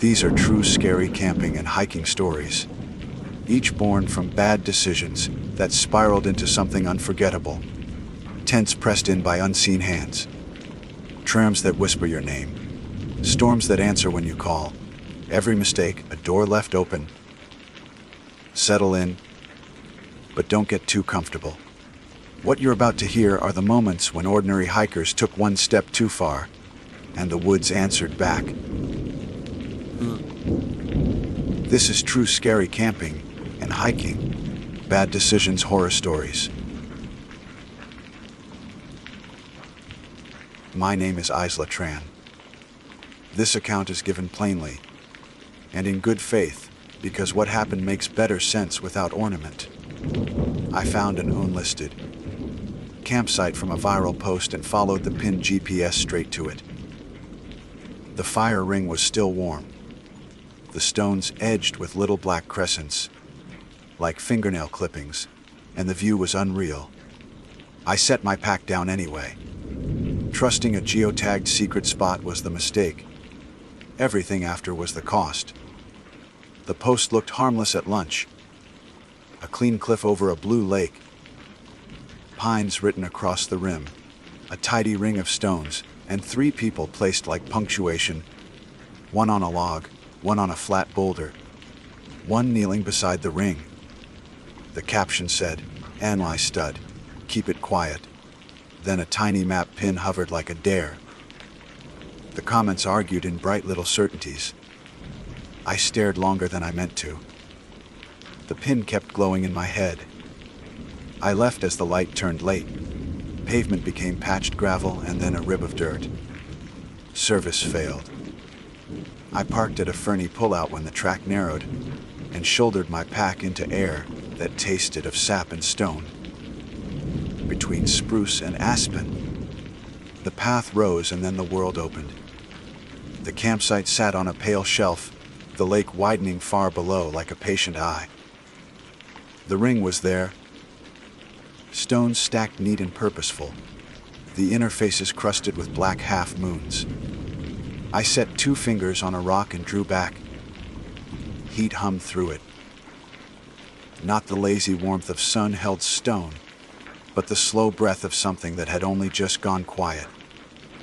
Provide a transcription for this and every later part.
These are true scary camping and hiking stories, each born from bad decisions that spiraled into something unforgettable. Tents pressed in by unseen hands, trams that whisper your name, storms that answer when you call. Every mistake, a door left open. Settle in, but don't get too comfortable. What you're about to hear are the moments when ordinary hikers took one step too far, and the woods answered back. This is true scary camping and hiking, bad decisions horror stories. My name is Isla Tran. This account is given plainly, and in good faith, because what happened makes better sense without ornament. I found an unlisted campsite from a viral post and followed the pinned GPS straight to it. The fire ring was still warm, the stones edged with little black crescents, like fingernail clippings, and the view was unreal. I set my pack down anyway. Trusting a geotagged secret spot was the mistake. Everything after was the cost. The post looked harmless at lunch. A clean cliff over a blue lake, pines written across the rim, a tidy ring of stones, and 3 people placed like punctuation, one on a log, one on a flat boulder, one kneeling beside the ring. The caption said, "Anli stud, keep it quiet." Then a tiny map pin hovered like a dare. The comments argued in bright little certainties. I stared longer than I meant to. The pin kept glowing in my head. I left as the light turned late. Pavement became patched gravel and then a rib of dirt. Service failed. I parked at a ferny pullout when the track narrowed and shouldered my pack into air that tasted of sap and stone. Between spruce and aspen, the path rose and then the world opened. The campsite sat on a pale shelf, the lake widening far below like a patient eye. The ring was there, stones stacked neat and purposeful, the interfaces crusted with black half-moons. I set 2 fingers on a rock and drew back. Heat hummed through it. Not the lazy warmth of sun held stone, but the slow breath of something that had only just gone quiet.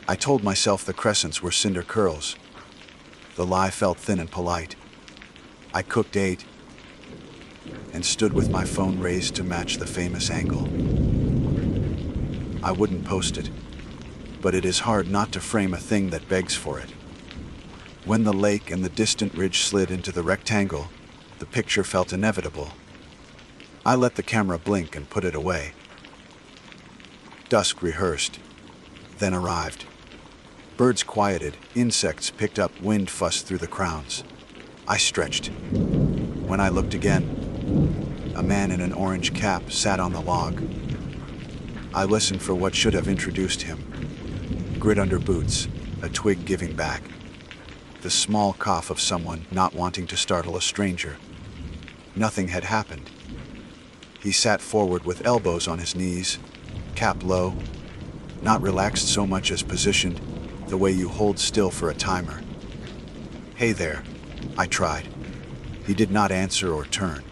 I told myself the crescents were cinder curls. The lie felt thin and polite. I cooked 8 and stood with my phone raised to match the famous angle. I wouldn't post it, but it is hard not to frame a thing that begs for it. When the lake and the distant ridge slid into the rectangle, the picture felt inevitable. I let the camera blink and put it away. Dusk rehearsed, then arrived. Birds quieted, insects picked up, wind fussed through the crowns. I stretched. When I looked again, a man in an orange cap sat on the log. I listened for what should have introduced him. Grit under boots, a twig giving back. The small cough of someone not wanting to startle a stranger. Nothing had happened. He sat forward with elbows on his knees, cap low, not relaxed so much as positioned, the way you hold still for a timer. "Hey there," I tried. He did not answer or turn.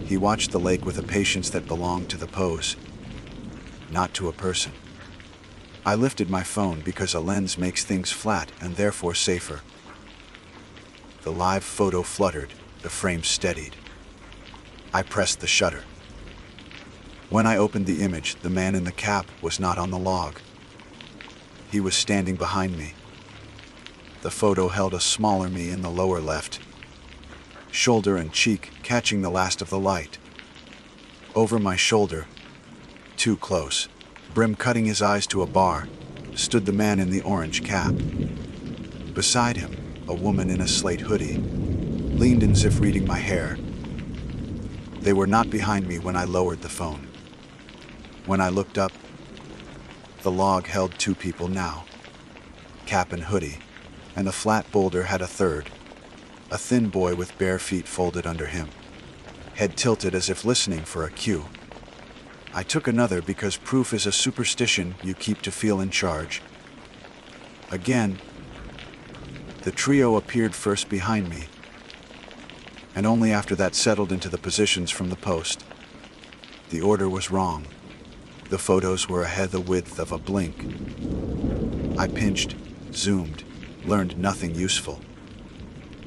He watched the lake with a patience that belonged to the pose, not to a person. I lifted my phone because a lens makes things flat and therefore safer. The live photo fluttered, the frame steadied. I pressed the shutter. When I opened the image, the man in the cap was not on the log. He was standing behind me. The photo held a smaller me in the lower left, shoulder and cheek catching the last of the light. Over my shoulder, too close, brim cutting his eyes to a bar, stood the man in the orange cap. Beside him, a woman in a slate hoodie, leaned as if reading my hair. They were not behind me when I lowered the phone. When I looked up, the log held 2 people now, cap and hoodie, and the flat boulder had a third, a thin boy with bare feet folded under him, head tilted as if listening for a cue. I took another because proof is a superstition you keep to feel in charge. Again, The trio appeared first behind me, and only after that settled into the positions from the post. The order was wrong. The photos were ahead the width of a blink. I pinched, zoomed, learned nothing useful.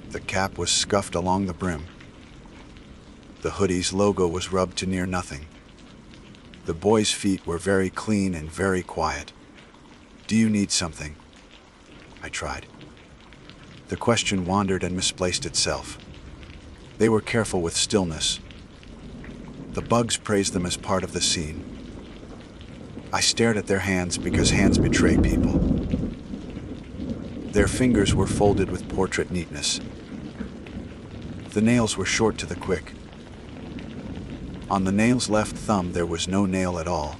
The cap was scuffed along the brim. The hoodie's logo was rubbed to near nothing. The boys' feet were very clean and very quiet. "Do you need something?" I tried. The question wandered and misplaced itself. They were careful with stillness. The bugs praised them as part of the scene. I stared at their hands because hands betray people. Their fingers were folded with portrait neatness. The nails were short to the quick. On the nail's left thumb there was no nail at all,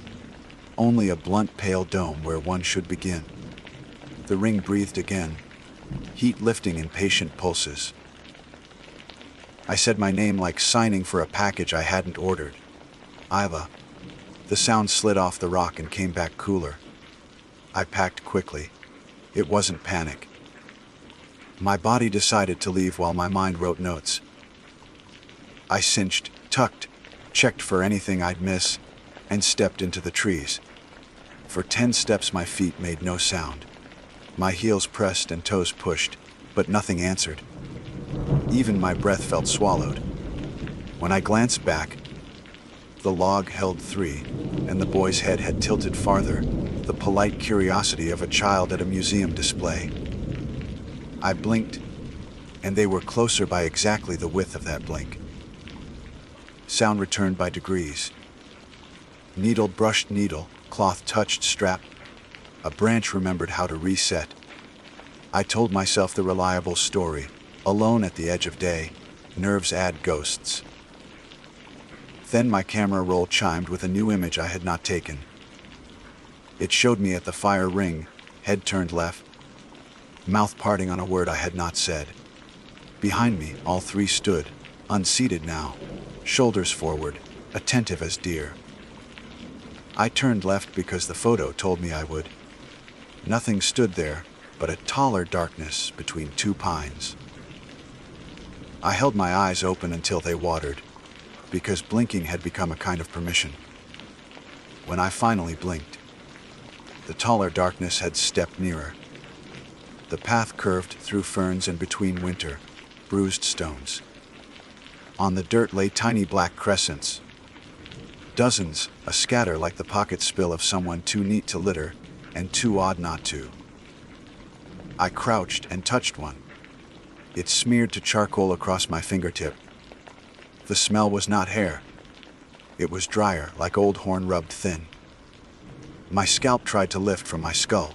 only a blunt pale dome where one should begin. The ring breathed again, heat lifting in patient pulses. I said my name like signing for a package I hadn't ordered. Iva. The sound slid off the rock and came back cooler. I packed quickly. It wasn't panic. My body decided to leave while my mind wrote notes. I cinched, tucked, checked for anything I'd miss, and stepped into the trees. For 10 steps my feet made no sound. My heels pressed and toes pushed, but nothing answered. Even my breath felt swallowed. When I glanced back, the log held 3, and the boy's head had tilted farther, the polite curiosity of a child at a museum display. I blinked, and they were closer by exactly the width of that blink. Sound returned by degrees. Needle brushed needle, cloth touched strap. A branch remembered how to reset. I told myself the reliable story. Alone at the edge of day, nerves add ghosts. Then my camera roll chimed with a new image I had not taken. It showed me at the fire ring, head turned left, mouth parting on a word I had not said. Behind me, all 3 stood, unseated now, shoulders forward, attentive as deer. I turned left because the photo told me I would. Nothing stood there but a taller darkness between 2 pines. I held my eyes open until they watered, because blinking had become a kind of permission. When I finally blinked, the taller darkness had stepped nearer. The path curved through ferns and between winter, bruised stones. On the dirt lay tiny black crescents. Dozens, a scatter like the pocket spill of someone too neat to litter and too odd not to. I crouched and touched one. It smeared to charcoal across my fingertip. The smell was not hair. It was drier, like old horn rubbed thin. My scalp tried to lift from my skull.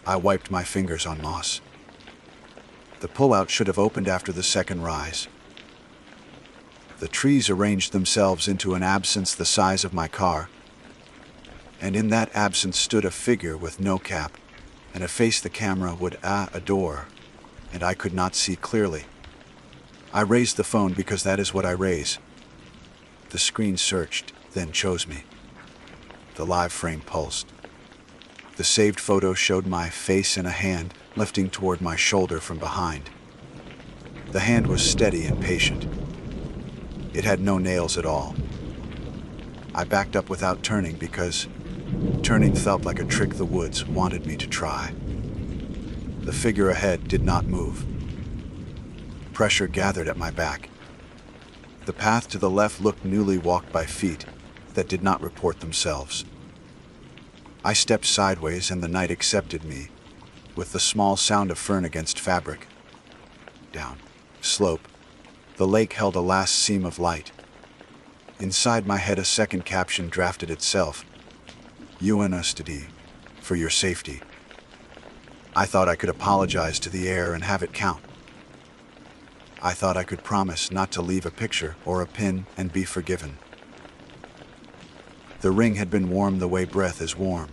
I wiped my fingers on moss. The pullout should have opened after the second rise. The trees arranged themselves into an absence the size of my car, and in that absence stood a figure with no cap, and a face the camera would adore, and I could not see clearly. I raised the phone because that is what I raise. The screen searched, then chose me. The live frame pulsed. The saved photo showed my face in a hand lifting toward my shoulder from behind. The hand was steady and patient. It had no nails at all. I backed up without turning because turning felt like a trick the woods wanted me to try. The figure ahead did not move. Pressure gathered at my back. The path to the left looked newly walked by feet that did not report themselves. I stepped sideways and the night accepted me, with the small sound of fern against fabric. Down, slope, the lake held a last seam of light. Inside my head a second caption drafted itself. UNSTD, for your safety. I thought I could apologize to the air and have it count. I thought I could promise not to leave a picture or a pin and be forgiven. The ring had been warm the way breath is warm.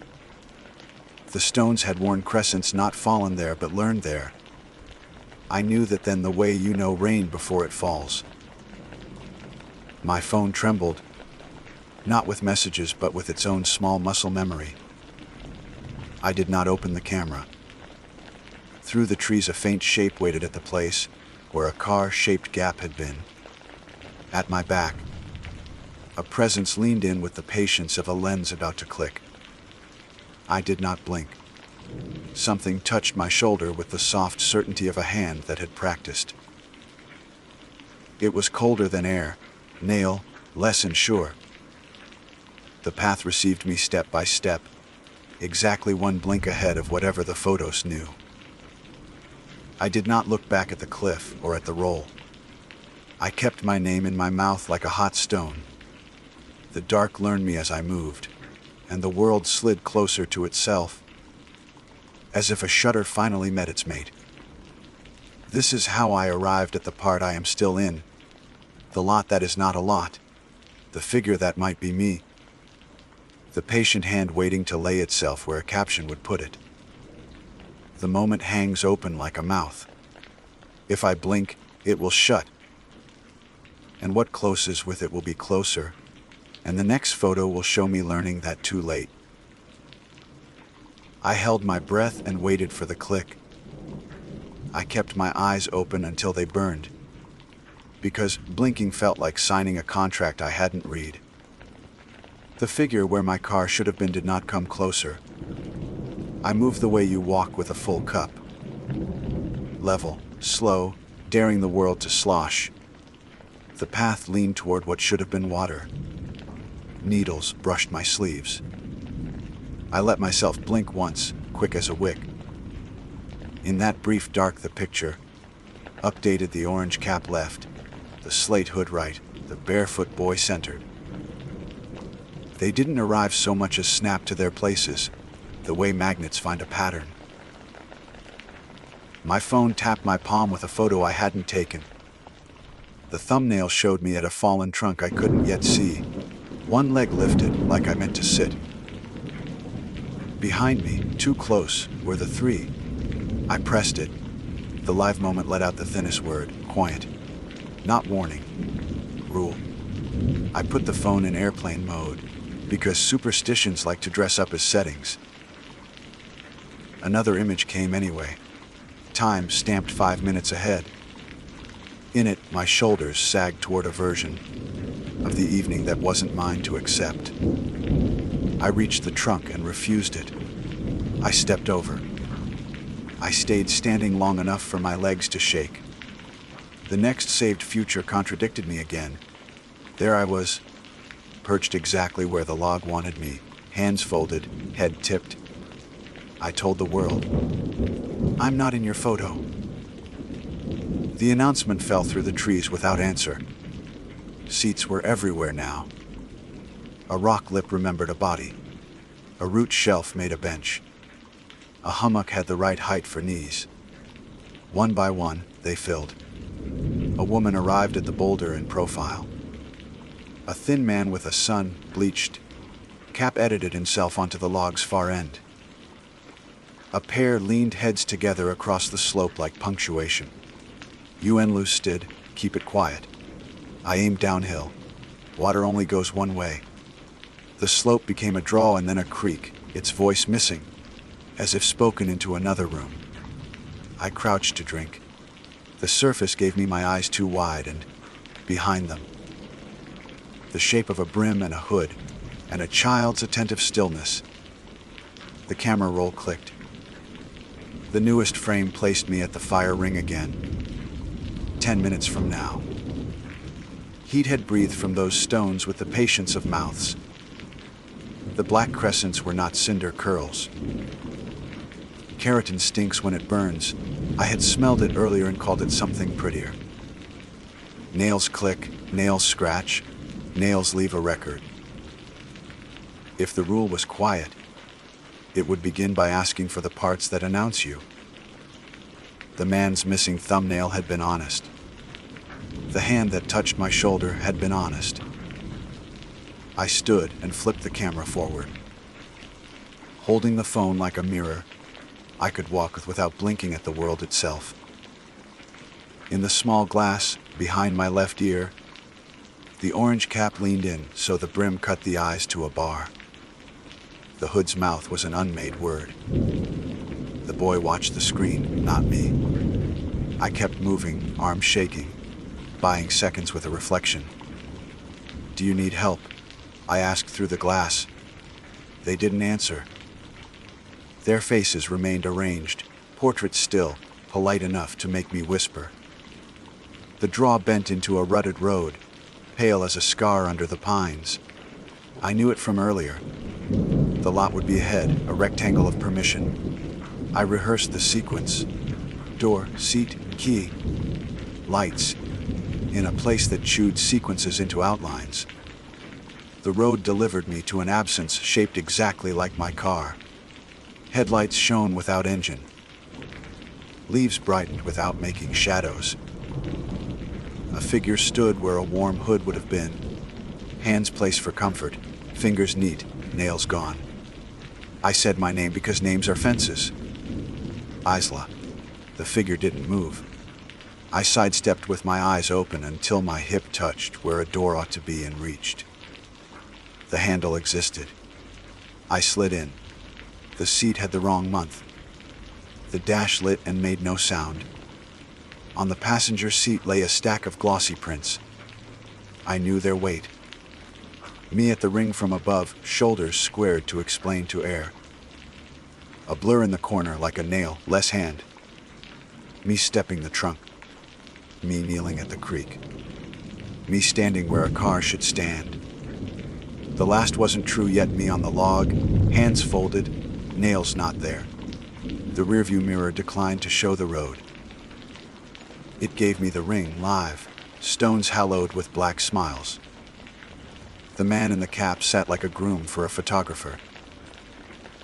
The stones had worn crescents not fallen there but learned there. I knew that then the way you know rain before it falls. My phone trembled, not with messages but with its own small muscle memory. I did not open the camera. Through the trees, a faint shape waited at the place where a car-shaped gap had been. At my back, a presence leaned in with the patience of a lens about to click. I did not blink. Something touched my shoulder with the soft certainty of a hand that had practiced. It was colder than air, nail, less and sure. The path received me step by step, exactly one blink ahead of whatever the photos knew. I did not look back at the cliff or at the roll. I kept my name in my mouth like a hot stone. The dark learned me as I moved, and the world slid closer to itself, as if a shutter finally met its mate. This is how I arrived at the part I am still in, the lot that is not a lot, the figure that might be me, the patient hand waiting to lay itself where a caption would put it. The moment hangs open like a mouth. If I blink, it will shut, and what closes with it will be closer, and the next photo will show me learning that too late. I held my breath and waited for the click. I kept my eyes open until they burned, because blinking felt like signing a contract I hadn't read. The figure where my car should have been did not come closer. I moved the way you walk with a full cup. Level, slow, daring the world to slosh. The path leaned toward what should have been water. Needles brushed my sleeves. I let myself blink once, quick as a wick. In that brief dark, the picture updated, the orange cap left, the slate hood right, the barefoot boy centered. They didn't arrive so much as snap to their places, the way magnets find a pattern. My phone tapped my palm with a photo I hadn't taken. The thumbnail showed me at a fallen trunk I couldn't yet see. One leg lifted, like I meant to sit. Behind me, too close, were the three. I pressed it. The live moment let out the thinnest word, quiet. Not warning. Rule. I put the phone in airplane mode, because superstitions like to dress up as settings. Another image came anyway. Time stamped 5 minutes ahead. In it, my shoulders sagged toward a version of the evening that wasn't mine to accept. I reached the trunk and refused it. I stepped over. I stayed standing long enough for my legs to shake. The next saved future contradicted me again. There I was, perched exactly where the log wanted me, hands folded, head tipped. I told the world, "I'm not in your photo." The announcement fell through the trees without answer. Seats were everywhere now. A rock lip remembered a body. A root shelf made a bench. A hummock had the right height for knees. One by one, they filled. A woman arrived at the boulder in profile. A thin man with a sun, bleached cap edited himself onto the log's far end. A pair leaned heads together across the slope like punctuation. UN loose stood, keep it quiet. I aimed downhill. Water only goes one way. The slope became a draw and then a creak, its voice missing, as if spoken into another room. I crouched to drink. The surface gave me my eyes too wide, and behind them, the shape of a brim and a hood, and a child's attentive stillness. The camera roll clicked. The newest frame placed me at the fire ring again. 10 minutes from now. Heat had breathed from those stones with the patience of mouths. The black crescents were not cinder curls. Keratin stinks when it burns. I had smelled it earlier and called it something prettier. Nails click, nails scratch, nails leave a record. If the rule was quiet, it would begin by asking for the parts that announce you. The man's missing thumbnail had been honest. The hand that touched my shoulder had been honest. I stood and flipped the camera forward. Holding the phone like a mirror, I could walk without blinking at the world itself. In the small glass behind my left ear, the orange cap leaned in so the brim cut the eyes to a bar. The hood's mouth was an unmade word. The boy watched the screen, not me. I kept moving, arms shaking, buying seconds with a reflection. "Do you need help?" I asked through the glass. They didn't answer. Their faces remained arranged, portraits still, polite enough to make me whisper. The draw bent into a rutted road, pale as a scar under the pines. I knew it from earlier. The lot would be ahead, a rectangle of permission. I rehearsed the sequence. Door, seat, key, lights, in a place that chewed sequences into outlines. The road delivered me to an absence shaped exactly like my car. Headlights shone without engine. Leaves brightened without making shadows. A figure stood where a warm hood would have been. Hands placed for comfort, fingers neat, nails gone. I said my name because names are fences. Isla. The figure didn't move. I sidestepped with my eyes open until my hip touched where a door ought to be and reached. The handle existed. I slid in. The seat had the wrong month. The dash lit and made no sound. On the passenger seat lay a stack of glossy prints. I knew their weight. Me at the ring from above, shoulders squared to explain to air. A blur in the corner like a nail, less hand. Me stepping the trunk. Me kneeling at the creek. Me standing where a car should stand. The last wasn't true yet, me on the log, hands folded, nails not there. The rearview mirror declined to show the road. It gave me the ring live, stones hallowed with black smiles. The man in the cap sat like a groom for a photographer.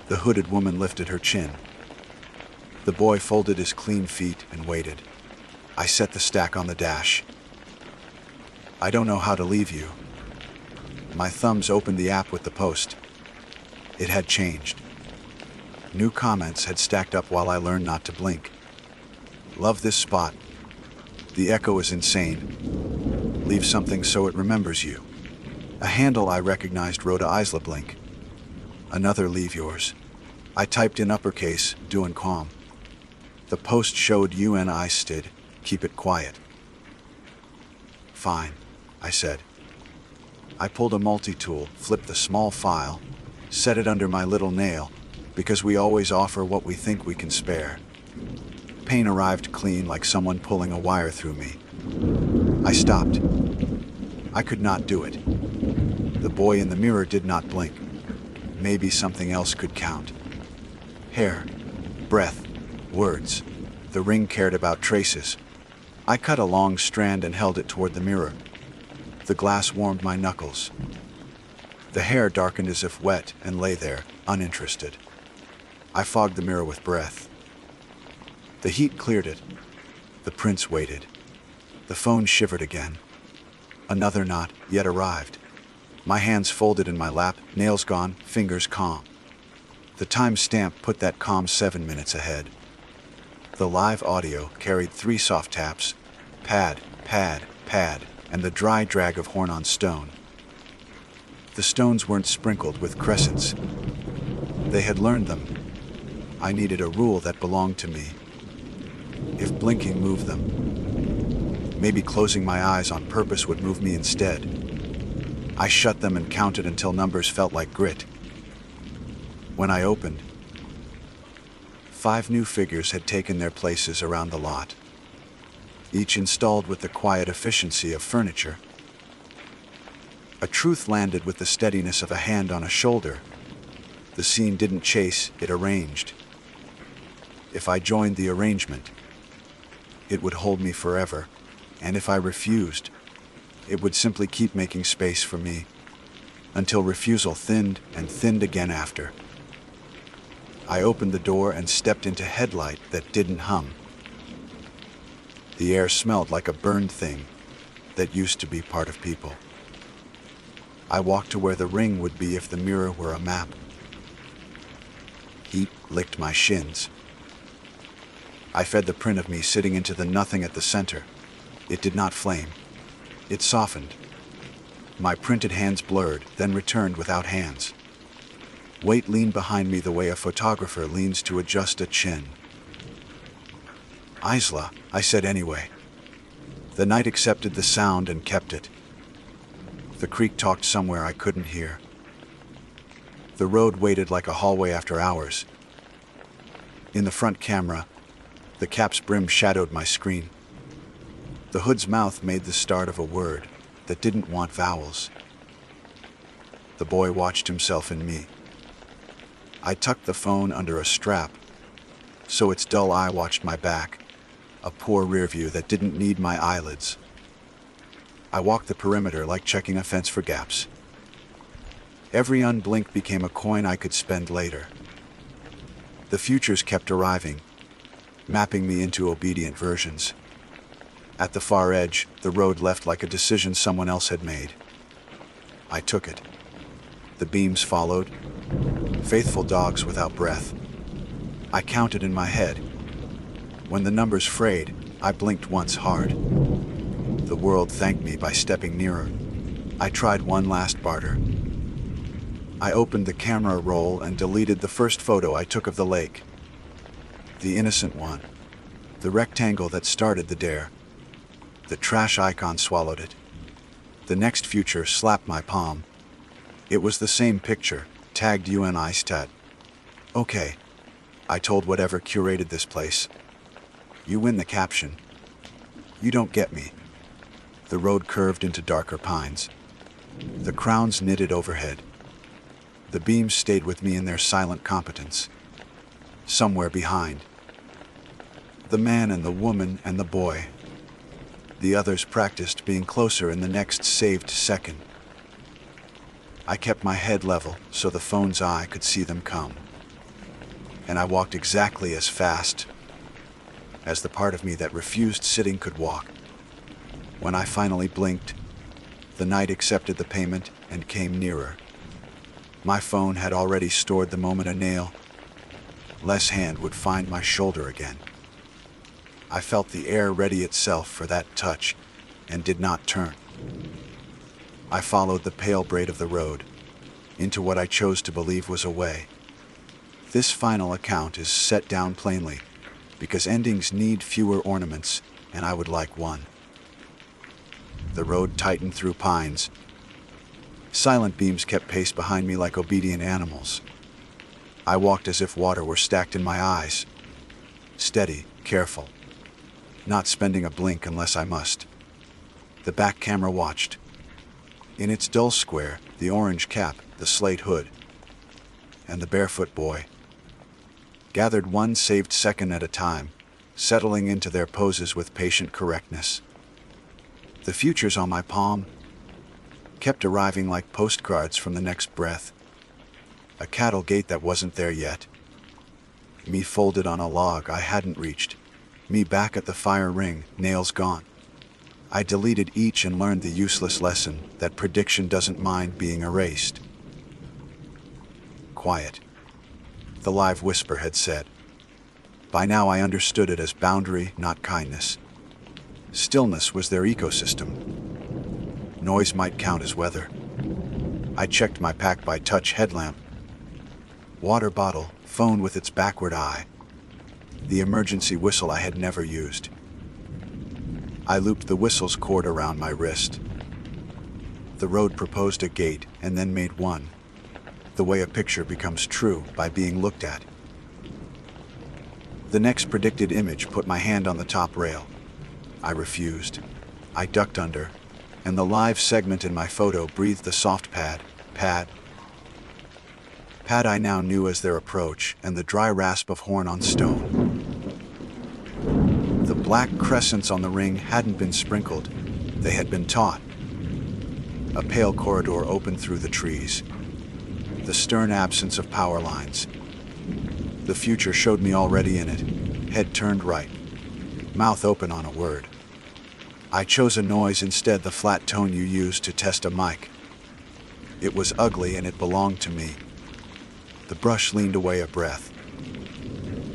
The hooded woman lifted her chin. The boy folded his clean feet and waited. I set the stack on the dash. "I don't know how to leave you." My thumbs opened the app with the post. It had changed. New comments had stacked up while I learned not to blink. "Love this spot. The echo is insane. Leave something so it remembers you." A handle I recognized wrote Isla Blink. Another "Leave yours." I typed in uppercase, doing calm. The post showed UNI stid, keep it quiet. "Fine," I said. I pulled a multi-tool, flipped the small file, set it under my little nail, because we always offer what we think we can spare. Pain arrived clean like someone pulling a wire through me. I stopped. I could not do it. The boy in the mirror did not blink. Maybe something else could count. Hair, breath, words. The ring cared about traces. I cut a long strand and held it toward the mirror. The glass warmed my knuckles. The hair darkened as if wet and lay there, uninterested. I fogged the mirror with breath. The heat cleared it. The prince waited. The phone shivered again. Another not yet arrived. My hands folded in my lap, nails gone, fingers calm. The time stamp put that calm 7 minutes ahead. The live audio carried 3 soft taps, pad, pad, pad, and the dry drag of horn on stone. The stones weren't sprinkled with crescents. They had learned them. I needed a rule that belonged to me. If blinking moved them, maybe closing my eyes on purpose would move me instead. I shut them and counted until numbers felt like grit. When I opened, 5 new figures had taken their places around the lot, each installed with the quiet efficiency of furniture. A truth landed with the steadiness of a hand on a shoulder. The scene didn't chase, it arranged. If I joined the arrangement, it would hold me forever, and if I refused, it would simply keep making space for me, until refusal thinned and thinned again after. I opened the door and stepped into headlight that didn't hum. The air smelled like a burned thing that used to be part of people. I walked to where the ring would be if the mirror were a map. Heat licked my shins. I fed the print of me sitting into the nothing at the center. It did not flame. It softened. My printed hands blurred, then returned without hands. Weight leaned behind me the way a photographer leans to adjust a chin. "Isla," I said anyway. The night accepted the sound and kept it. The creek talked somewhere I couldn't hear. The road waited like a hallway after hours. In the front camera, the cap's brim shadowed my screen. The hood's mouth made the start of a word that didn't want vowels. The boy watched himself in me. I tucked the phone under a strap, so its dull eye watched my back, a poor rear view that didn't need my eyelids. I walked the perimeter like checking a fence for gaps. Every unblink became a coin I could spend later. The futures kept arriving, mapping me into obedient versions. At the far edge, the road left like a decision someone else had made. I took it. The beams followed, faithful dogs without breath. I counted in my head. When the numbers frayed, I blinked once hard. The world thanked me by stepping nearer. I tried one last barter. I opened the camera roll and deleted the first photo I took of the lake. The innocent one. The rectangle that started the dare. The trash icon swallowed it. The next future slapped my palm. It was the same picture, tagged UNI stat. "Okay," I told whatever curated this place. "You win the caption. You don't get me." The road curved into darker pines. The crowns knitted overhead. The beams stayed with me in their silent competence. Somewhere behind, the man and the woman and the boy. The others practiced being closer in the next saved second. I kept my head level so the phone's eye could see them come. And I walked exactly as fast as the part of me that refused sitting could walk. When I finally blinked, the night accepted the payment and came nearer. My phone had already stored the moment a nail, less hand would find my shoulder again. I felt the air ready itself for that touch and did not turn. I followed the pale braid of the road into what I chose to believe was a way. This final account is set down plainly because endings need fewer ornaments, and I would like one. The road tightened through pines. Silent beams kept pace behind me like obedient animals. I walked as if water were stacked in my eyes. Steady, careful, not spending a blink unless I must. The back camera watched. In its dull square, the orange cap, the slate hood, and the barefoot boy gathered one saved second at a time, settling into their poses with patient correctness. The futures on my palm kept arriving like postcards from the next breath. A cattle gate that wasn't there yet. Me folded on a log I hadn't reached. Me back at the fire ring, nails gone. I deleted each and learned the useless lesson that prediction doesn't mind being erased. Quiet, the live whisper had said. By now I understood it as boundary, not kindness. Stillness was their ecosystem. Noise might count as weather. I checked my pack by touch headlamp. Water bottle, phone with its backward eye. The emergency whistle I had never used. I looped the whistle's cord around my wrist. The road proposed a gate and then made one, the way a picture becomes true by being looked at. The next predicted image put my hand on the top rail. I refused. I ducked under, and the live segment in my photo breathed the soft pad I now knew as their approach, and the dry rasp of horn on stone. The black crescents on the ring hadn't been sprinkled, they had been taught. A pale corridor opened through the trees. The stern absence of power lines. The future showed me already in it, head turned right, mouth open on a word. I chose a noise instead, the flat tone you use to test a mic. It was ugly and it belonged to me. The brush leaned away a breath.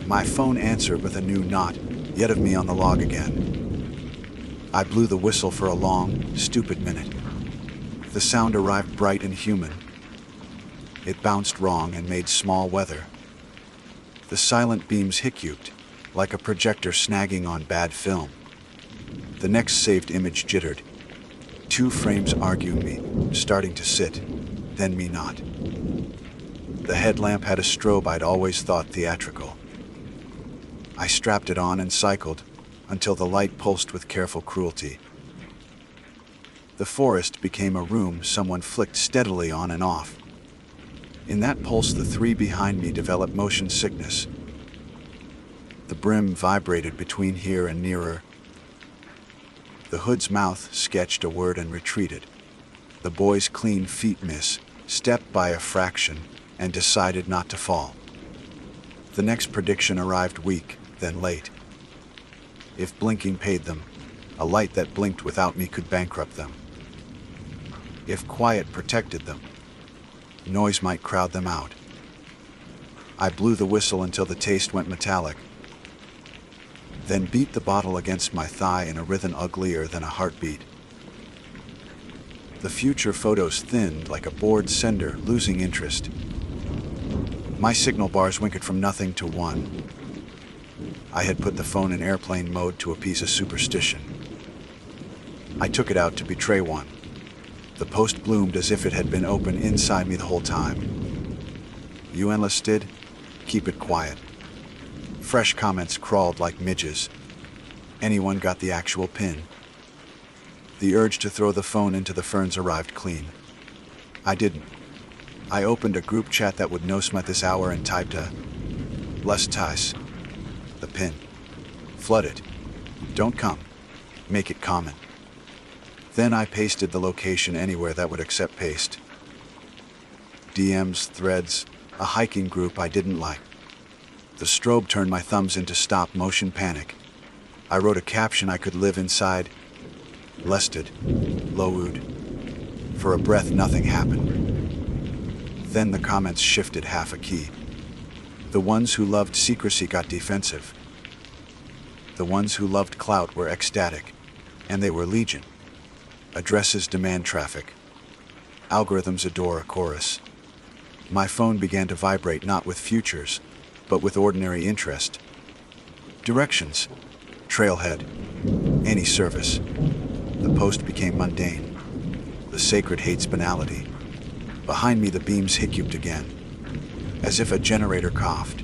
My phone answered with a new knot, yet of me on the log again. I blew the whistle for a long, stupid minute. The sound arrived bright and human. It bounced wrong and made small weather. The silent beams hiccuped, like a projector snagging on bad film. The next saved image jittered. 2 frames arguing me, starting to sit, then me not. The headlamp had a strobe I'd always thought theatrical. I strapped it on and cycled, until the light pulsed with careful cruelty. The forest became a room someone flicked steadily on and off. In that pulse, the 3 behind me developed motion sickness. The brim vibrated between here and nearer. The hood's mouth sketched a word and retreated. The boy's clean feet stepped by a fraction and decided not to fall. The next prediction arrived weak, then late. If blinking paid them, a light that blinked without me could bankrupt them. If quiet protected them, noise might crowd them out. I blew the whistle until the taste went metallic, then beat the bottle against my thigh in a rhythm uglier than a heartbeat. The future photos thinned like a bored sender losing interest. My signal bars winked from nothing to 1. I had put the phone in airplane mode to appease a superstition. I took it out to betray one. The post bloomed as if it had been open inside me the whole time. You enlisted? Keep it quiet. Fresh comments crawled like midges. Anyone got the actual pin? The urge to throw the phone into the ferns arrived clean. I didn't. I opened a group chat that would know me at this hour and typed a "Bless Tice." The pin. Flood it. Don't come. Make it common. Then I pasted the location anywhere that would accept paste. DMs, threads, a hiking group I didn't like. The strobe turned my thumbs into stop motion panic. I wrote a caption I could live inside. Lested. Lowed. For a breath, nothing happened. Then the comments shifted half a key. The ones who loved secrecy got defensive. The ones who loved clout were ecstatic, and they were legion. Addresses demand traffic. Algorithms adore a chorus. My phone began to vibrate not with futures, but with ordinary interest. Directions. Trailhead. Any service. The post became mundane. The sacred hates banality. Behind me the beams hiccuped again, as if a generator coughed.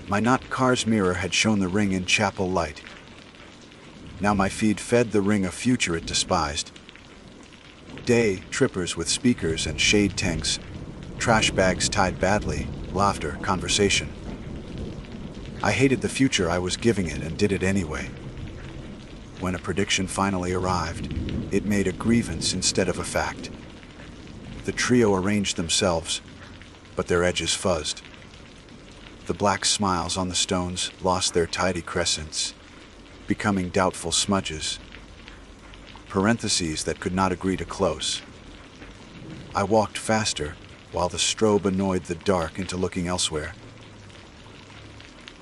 My not car's mirror had shown the ring in chapel light. Now my feed fed the ring of future it despised. Day, trippers with speakers and shade tanks, trash bags tied badly, laughter, conversation. I hated the future I was giving it and did it anyway. When a prediction finally arrived, it made a grievance instead of a fact. The trio arranged themselves, but their edges fuzzed. The black smiles on the stones lost their tidy crescents, becoming doubtful smudges, parentheses that could not agree to close. I walked faster, while the strobe annoyed the dark into looking elsewhere.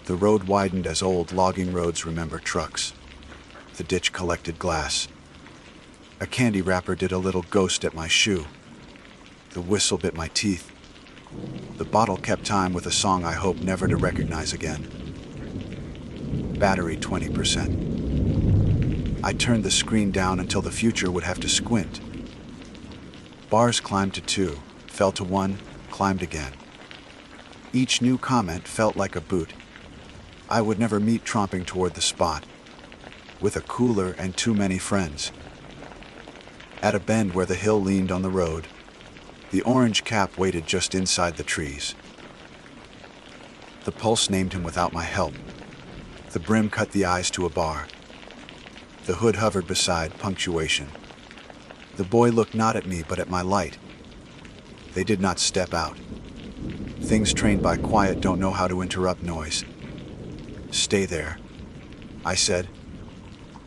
The road widened as old logging roads remember trucks. The ditch collected glass. A candy wrapper did a little ghost at my shoe. The whistle bit my teeth. The bottle kept time with a song I hope never to recognize again. Battery 20%. I turned the screen down until the future would have to squint. Bars climbed to 2, fell to 1, climbed again. Each new comment felt like a boot. I would never meet tromping toward the spot, with a cooler and too many friends. At a bend where the hill leaned on the road, the orange cap waited just inside the trees. The pulse named him without my help. The brim cut the eyes to a bar. The hood hovered beside punctuation. The boy looked not at me but at my light. They did not step out. Things trained by quiet don't know how to interrupt noise. Stay there, I said,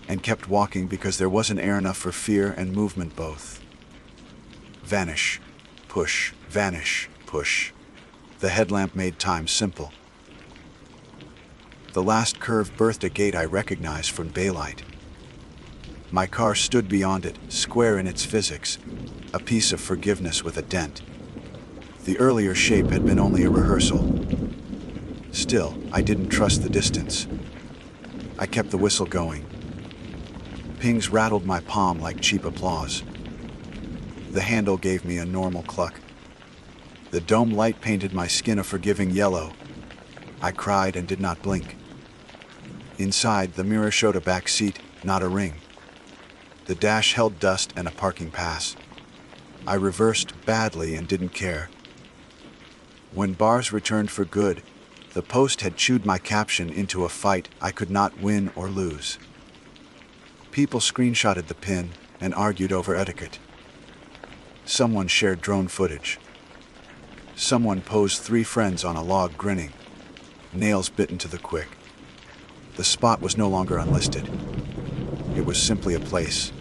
and kept walking because there wasn't air enough for fear and movement both. Vanish, push, vanish, push. The headlamp made time simple. The last curve birthed a gate I recognized from daylight. My car stood beyond it, square in its physics, a piece of forgiveness with a dent. The earlier shape had been only a rehearsal. Still, I didn't trust the distance. I kept the whistle going. Pings rattled my palm like cheap applause. The handle gave me a normal cluck. The dome light painted my skin a forgiving yellow. I cried and did not blink. Inside, the mirror showed a back seat, not a ring. The dash held dust and a parking pass. I reversed badly and didn't care. When bars returned for good, the post had chewed my caption into a fight I could not win or lose. People screenshotted the pin and argued over etiquette. Someone shared drone footage. Someone posed 3 friends on a log grinning, nails bitten to the quick. The spot was no longer unlisted. It was simply a place.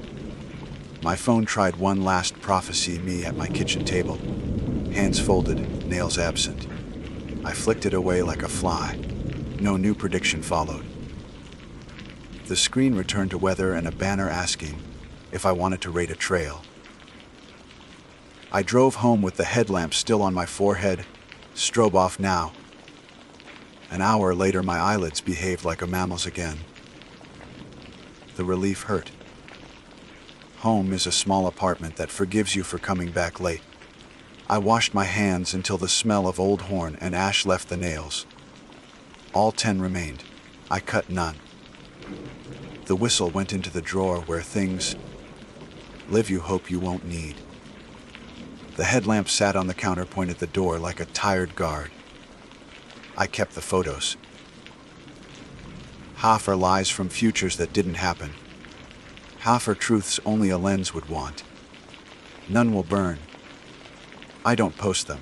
My phone tried one last prophecy me at my kitchen table. Hands folded, nails absent. I flicked it away like a fly. No new prediction followed. The screen returned to weather and a banner asking if I wanted to rate a trail. I drove home with the headlamp still on my forehead. Strobe off now. An hour later, my eyelids behaved like a mammal's again. The relief hurt. Home is a small apartment that forgives you for coming back late. I washed my hands until the smell of old horn and ash left the nails. All 10 remained. I cut none. The whistle went into the drawer where things live you hope you won't need. The headlamp sat on the counterpoint at the door like a tired guard. I kept the photos. Half are lies from futures that didn't happen. Half are truths only a lens would want. None will burn. I don't post them.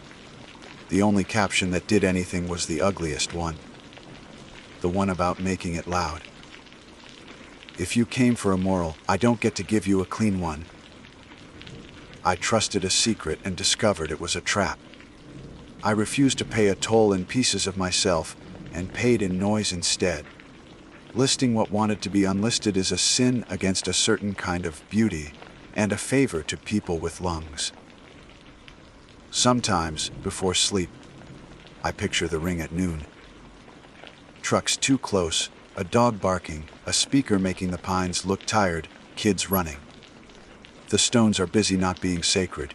The only caption that did anything was the ugliest one. The one about making it loud. If you came for a moral, I don't get to give you a clean one. I trusted a secret and discovered it was a trap. I refused to pay a toll in pieces of myself and paid in noise instead. Listing what wanted to be unlisted is a sin against a certain kind of beauty and a favor to people with lungs. Sometimes, before sleep, I picture the ring at noon. Trucks too close, a dog barking, a speaker making the pines look tired, kids running. The stones are busy not being sacred.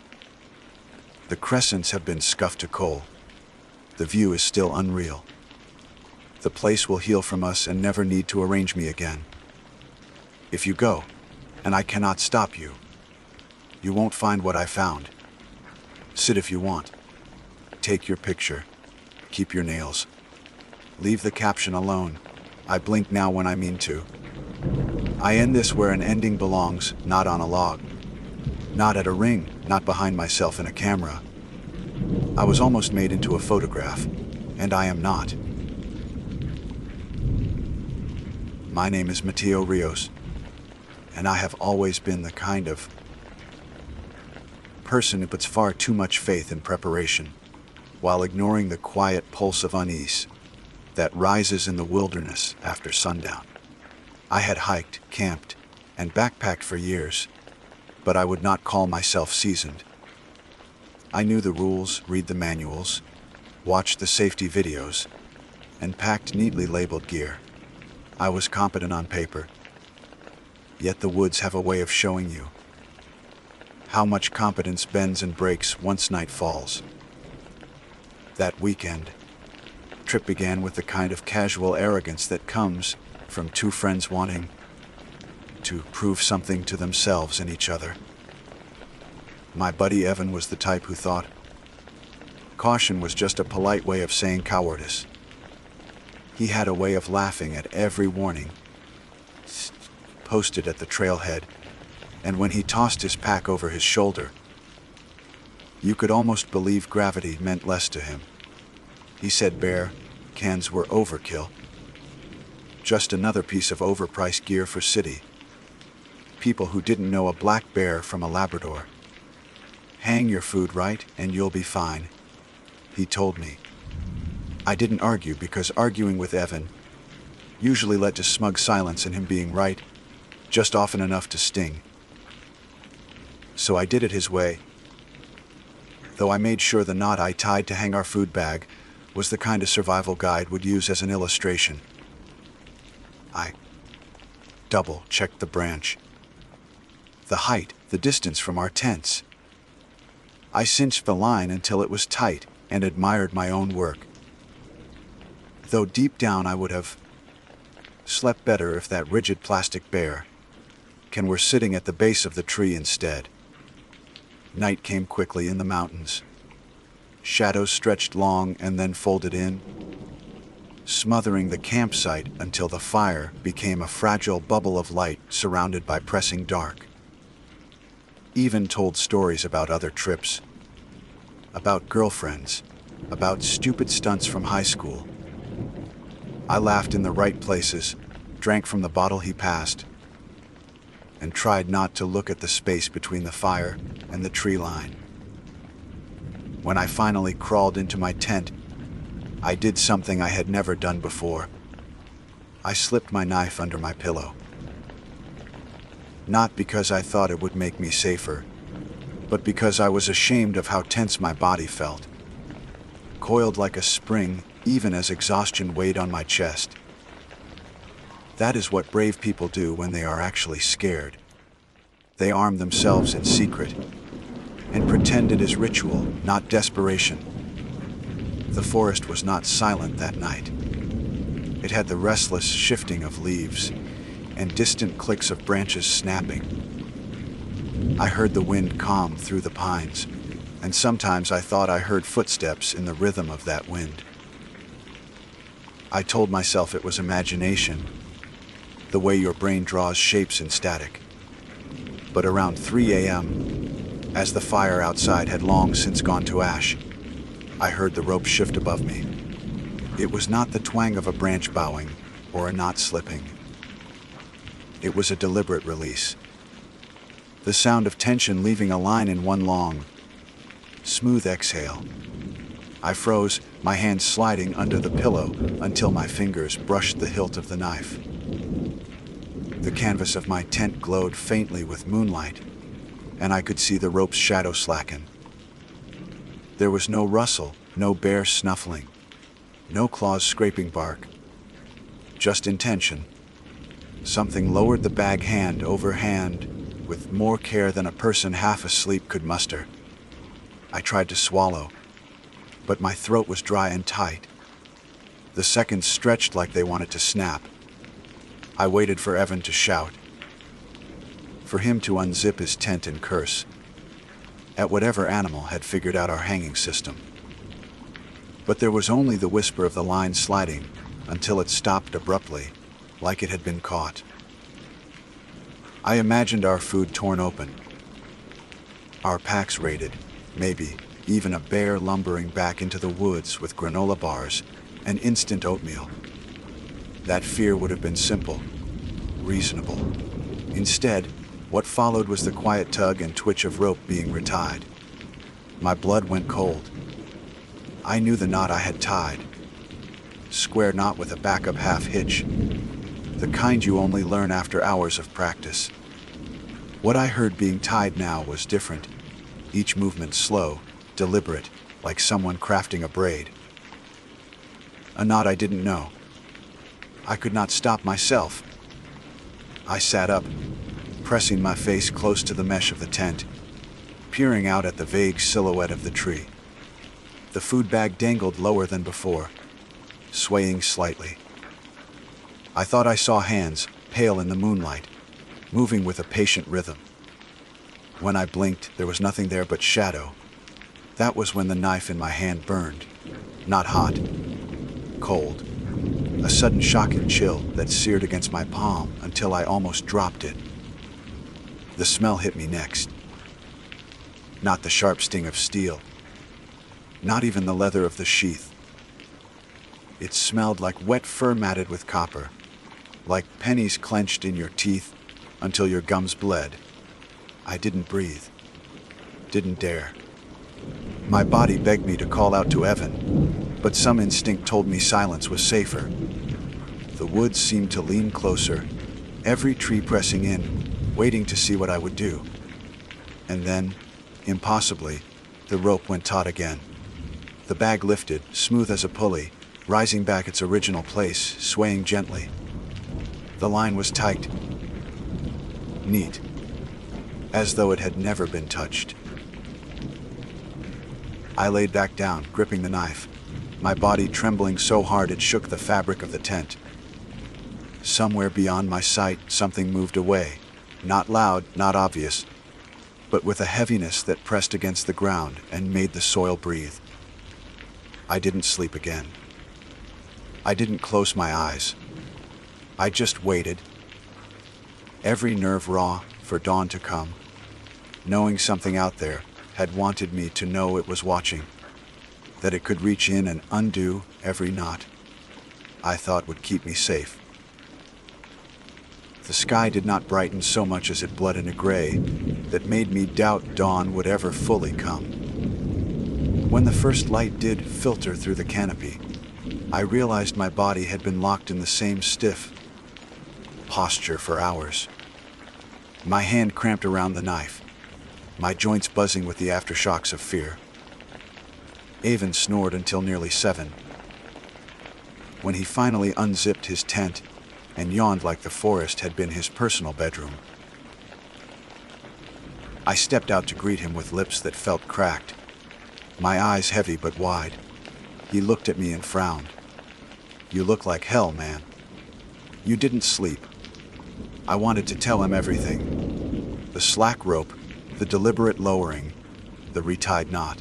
The crescents have been scuffed to coal. The view is still unreal. The place will heal from us and never need to arrange me again. If you go, and I cannot stop you, you won't find what I found. Sit if you want. Take your picture. Keep your nails. Leave the caption alone. I blink now when I mean to. I end this where an ending belongs, not on a log. Not at a ring, not behind myself in a camera. I was almost made into a photograph, and I am not. My name is Mateo Rios, and I have always been the kind of person who puts far too much faith in preparation, while ignoring the quiet pulse of unease that rises in the wilderness after sundown. I had hiked, camped, and backpacked for years, but I would not call myself seasoned. I knew the rules, read the manuals, watched the safety videos, and packed neatly labeled gear. I was competent on paper, yet the woods have a way of showing you how much competence bends and breaks once night falls. That weekend, trip began with the kind of casual arrogance that comes from 2 friends wanting to prove something to themselves and each other. My buddy Evan was the type who thought caution was just a polite way of saying cowardice. He had a way of laughing at every warning posted at the trailhead, and when he tossed his pack over his shoulder, you could almost believe gravity meant less to him. He said bear cans were overkill. Just another piece of overpriced gear for city people who didn't know a black bear from a Labrador. Hang your food right and you'll be fine, he told me. I didn't argue because arguing with Evan usually led to smug silence and him being right, just often enough to sting. So I did it his way. though I made sure the knot I tied to hang our food bag was the kind a survival guide would use as an illustration. I double-checked the branch, the height, the distance from our tents. I cinched the line until it was tight and admired my own work. Though deep down I would have slept better if that rigid plastic bear were sitting at the base of the tree instead. Night came quickly in the mountains. Shadows stretched long and then folded in, smothering the campsite until the fire became a fragile bubble of light surrounded by pressing dark. Even told stories about other trips, about girlfriends, about stupid stunts from high school. I laughed in the right places, drank from the bottle he passed, and tried not to look at the space between the fire and the tree line. When I finally crawled into my tent, I did something I had never done before. I slipped my knife under my pillow. Not because I thought it would make me safer, but because I was ashamed of how tense my body felt, coiled like a spring even as exhaustion weighed on my chest. That is what brave people do when they are actually scared. They arm themselves in secret and pretend it is ritual, not desperation. The forest was not silent that night. It had the restless shifting of leaves and distant clicks of branches snapping. I heard the wind calm through the pines, and sometimes I thought I heard footsteps in the rhythm of that wind. I told myself it was imagination, the way your brain draws shapes in static. But around 3 a.m., as the fire outside had long since gone to ash, I heard the rope shift above me. It was not the twang of a branch bowing or a knot slipping. It was a deliberate release. The sound of tension leaving a line in one long, smooth exhale. I froze, my hands sliding under the pillow until my fingers brushed the hilt of the knife. The canvas of my tent glowed faintly with moonlight, and I could see the rope's shadow slacken. There was no rustle, no bear snuffling, no claws scraping bark, just intention. Something lowered the bag hand over hand with more care than a person half asleep could muster. I tried to swallow, but my throat was dry and tight. The seconds stretched like they wanted to snap. I waited for Evan to shout, for him to unzip his tent and curse at whatever animal had figured out our hanging system. But there was only the whisper of the line sliding until it stopped abruptly, like it had been caught. I imagined our food torn open, our packs raided, maybe even a bear lumbering back into the woods with granola bars and instant oatmeal. That fear would have been simple, reasonable. Instead, what followed was the quiet tug and twitch of rope being retied. My blood went cold. I knew the knot I had tied. Square knot with a backup half hitch. The kind you only learn after hours of practice. What I heard being tied now was different. Each movement slow, deliberate, like someone crafting a braid. A knot I didn't know. I could not stop myself. I sat up, pressing my face close to the mesh of the tent, peering out at the vague silhouette of the tree. The food bag dangled lower than before, swaying slightly. I thought I saw hands, pale in the moonlight, moving with a patient rhythm. When I blinked, there was nothing there but shadow. That was when the knife in my hand burned. Not hot, cold. A sudden shocking chill that seared against my palm until I almost dropped it. The smell hit me next. Not the sharp sting of steel. Not even the leather of the sheath. It smelled like wet fur matted with copper, like pennies clenched in your teeth until your gums bled. I didn't breathe. Didn't dare. My body begged me to call out to Evan, but some instinct told me silence was safer. The woods seemed to lean closer, every tree pressing in, waiting to see what I would do. And then, impossibly, The rope went taut again. The bag lifted, smooth as a pulley, rising back its original place, swaying gently. The line was tight, neat, as though it had never been touched. I laid back down, gripping the knife, my body trembling so hard it shook the fabric of the tent. Somewhere beyond my sight, something moved away, not loud, not obvious, but with a heaviness that pressed against the ground and made the soil breathe. I didn't sleep again. I didn't close my eyes. I just waited, every nerve raw for dawn to come, knowing something out there had wanted me to know it was watching, that it could reach in and undo every knot I thought would keep me safe. The sky did not brighten so much as it bled in a gray that made me doubt dawn would ever fully come. When the first light did filter through the canopy, I realized my body had been locked in the same stiff posture for hours. My hand cramped around the knife, my joints buzzing with the aftershocks of fear. Avon snored until nearly 7. When he finally unzipped his tent and yawned like the forest had been his personal bedroom, I stepped out to greet him with lips that felt cracked, my eyes heavy but wide. He looked at me and frowned. "You look like hell, man. You didn't sleep." I wanted to tell him everything. The slack rope, the deliberate lowering, the retied knot.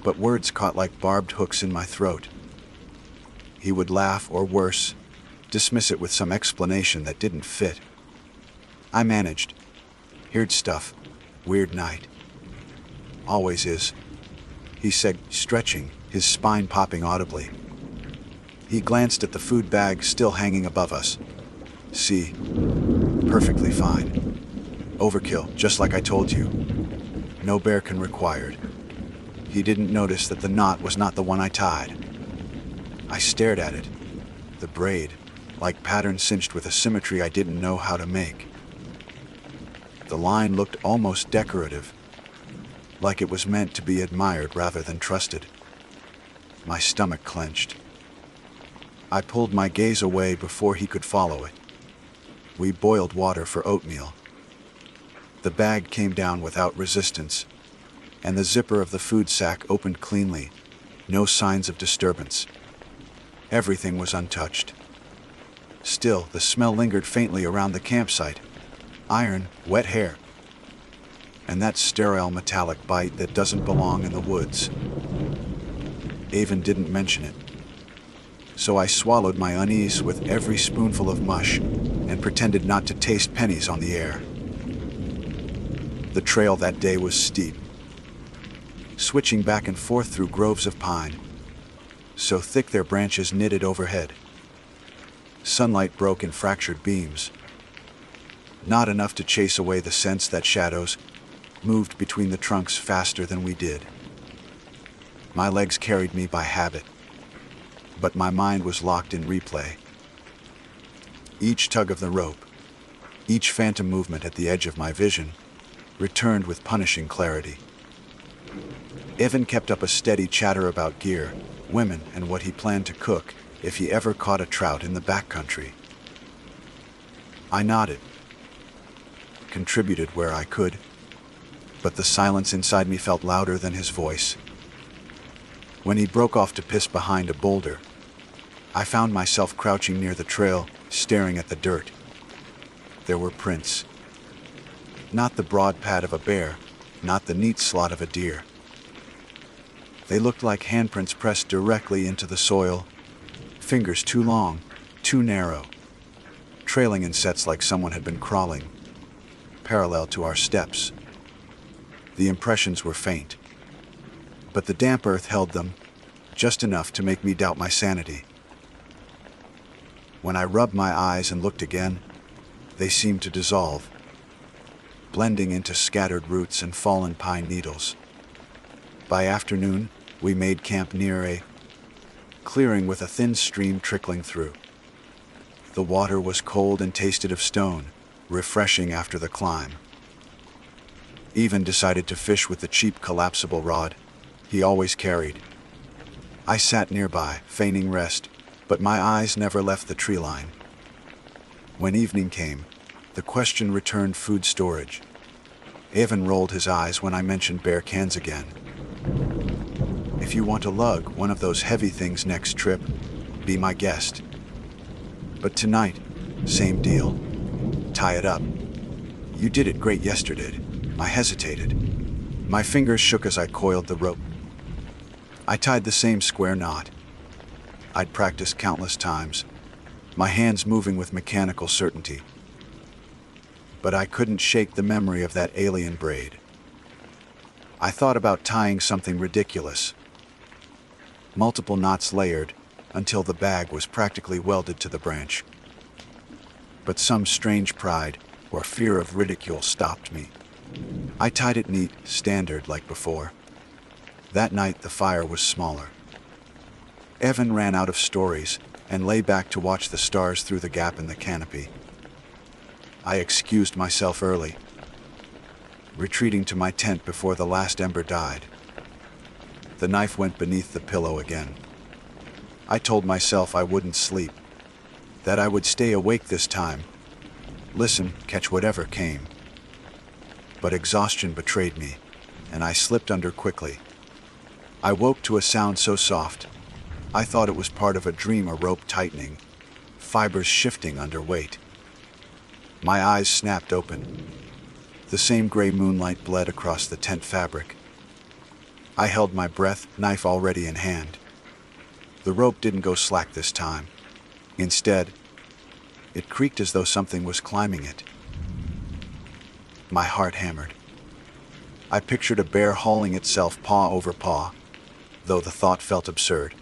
But words caught like barbed hooks in my throat. He would laugh or worse, dismiss it with some explanation that didn't fit. I managed. "Heard stuff. Weird night." "Always is," he said, stretching, his spine popping audibly. He glanced at the food bag still hanging above us. "See, perfectly fine. Overkill, just like I told you. No bearkin required." He didn't notice that the knot was not the one I tied. I stared at it, the braid, like pattern cinched with a symmetry I didn't know how to make. The line looked almost decorative, like it was meant to be admired rather than trusted. My stomach clenched. I pulled my gaze away before he could follow it. We boiled water for oatmeal. The bag came down without resistance, and the zipper of the food sack opened cleanly, no signs of disturbance. Everything was untouched. Still, the smell lingered faintly around the campsite. Iron, wet hair, and that sterile metallic bite that doesn't belong in the woods. Avon didn't mention it, so I swallowed my unease with every spoonful of mush and pretended not to taste pennies on the air. The trail that day was steep, switching back and forth through groves of pine, so thick their branches knitted overhead. Sunlight broke in fractured beams, not enough to chase away the sense that shadows moved between the trunks faster than we did. My legs carried me by habit, but my mind was locked in replay. Each tug of the rope, each phantom movement at the edge of my vision, returned with punishing clarity. Evan kept up a steady chatter about gear, women, and what he planned to cook if he ever caught a trout in the backcountry. I nodded, contributed where I could, but the silence inside me felt louder than his voice. When he broke off to piss behind a boulder, I found myself crouching near the trail, staring at the dirt. There were prints. Not the broad pad of a bear, not the neat slot of a deer. They looked like handprints pressed directly into the soil, fingers too long, too narrow, trailing in sets like someone had been crawling, parallel to our steps. The impressions were faint, but the damp earth held them, just enough to make me doubt my sanity. When I rubbed my eyes and looked again, they seemed to dissolve, blending into scattered roots and fallen pine needles. By afternoon, we made camp near a clearing with a thin stream trickling through. The water was cold and tasted of stone, refreshing after the climb. Even decided to fish with the cheap collapsible rod he always carried. I sat nearby, feigning rest, but my eyes never left the tree line. When evening came, the question returned: food storage. Evan rolled his eyes when I mentioned bear cans again. If you want to lug one of those heavy things next trip, be my guest. But tonight, same deal. Tie it up. You did it great yesterday. I hesitated. My fingers shook as I coiled the rope. I tied the same square knot I'd practiced countless times, my hands moving with mechanical certainty. But I couldn't shake the memory of that alien braid. I thought about tying something ridiculous. Multiple knots layered until the bag was practically welded to the branch. But some strange pride or fear of ridicule stopped me. I tied it neat, standard like before. That night the fire was smaller. Evan ran out of stories and lay back to watch the stars through the gap in the canopy. I excused myself early, retreating to my tent before the last ember died. The knife went beneath the pillow again. I told myself I wouldn't sleep, that I would stay awake this time, listen, catch whatever came. But exhaustion betrayed me, and I slipped under quickly. I woke to a sound so soft, I thought it was part of a dream, a rope tightening, fibers shifting under weight. My eyes snapped open. The same gray moonlight bled across the tent fabric. I held my breath, knife already in hand. The rope didn't go slack this time. Instead, it creaked as though something was climbing it. My heart hammered. I pictured a bear hauling itself paw over paw, though the thought felt absurd.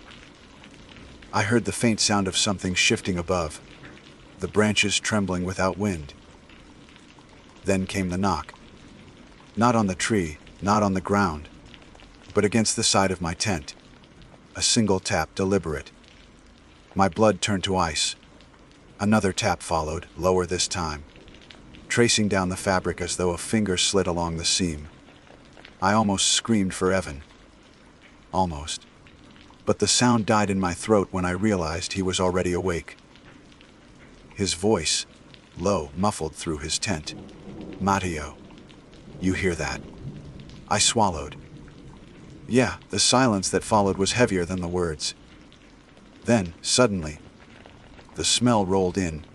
I heard the faint sound of something shifting above, the branches trembling without wind. Then came the knock. Not on the tree, not on the ground, but against the side of my tent. A single tap, deliberate. My blood turned to ice. Another tap followed, lower this time, tracing down the fabric as though a finger slid along the seam. I almost screamed for Evan. Almost. But the sound died in my throat when I realized he was already awake. His voice, low, muffled through his tent. "Matteo, you hear that?" I swallowed. Yeah, the silence that followed was heavier than the words. Then, suddenly, the smell rolled in,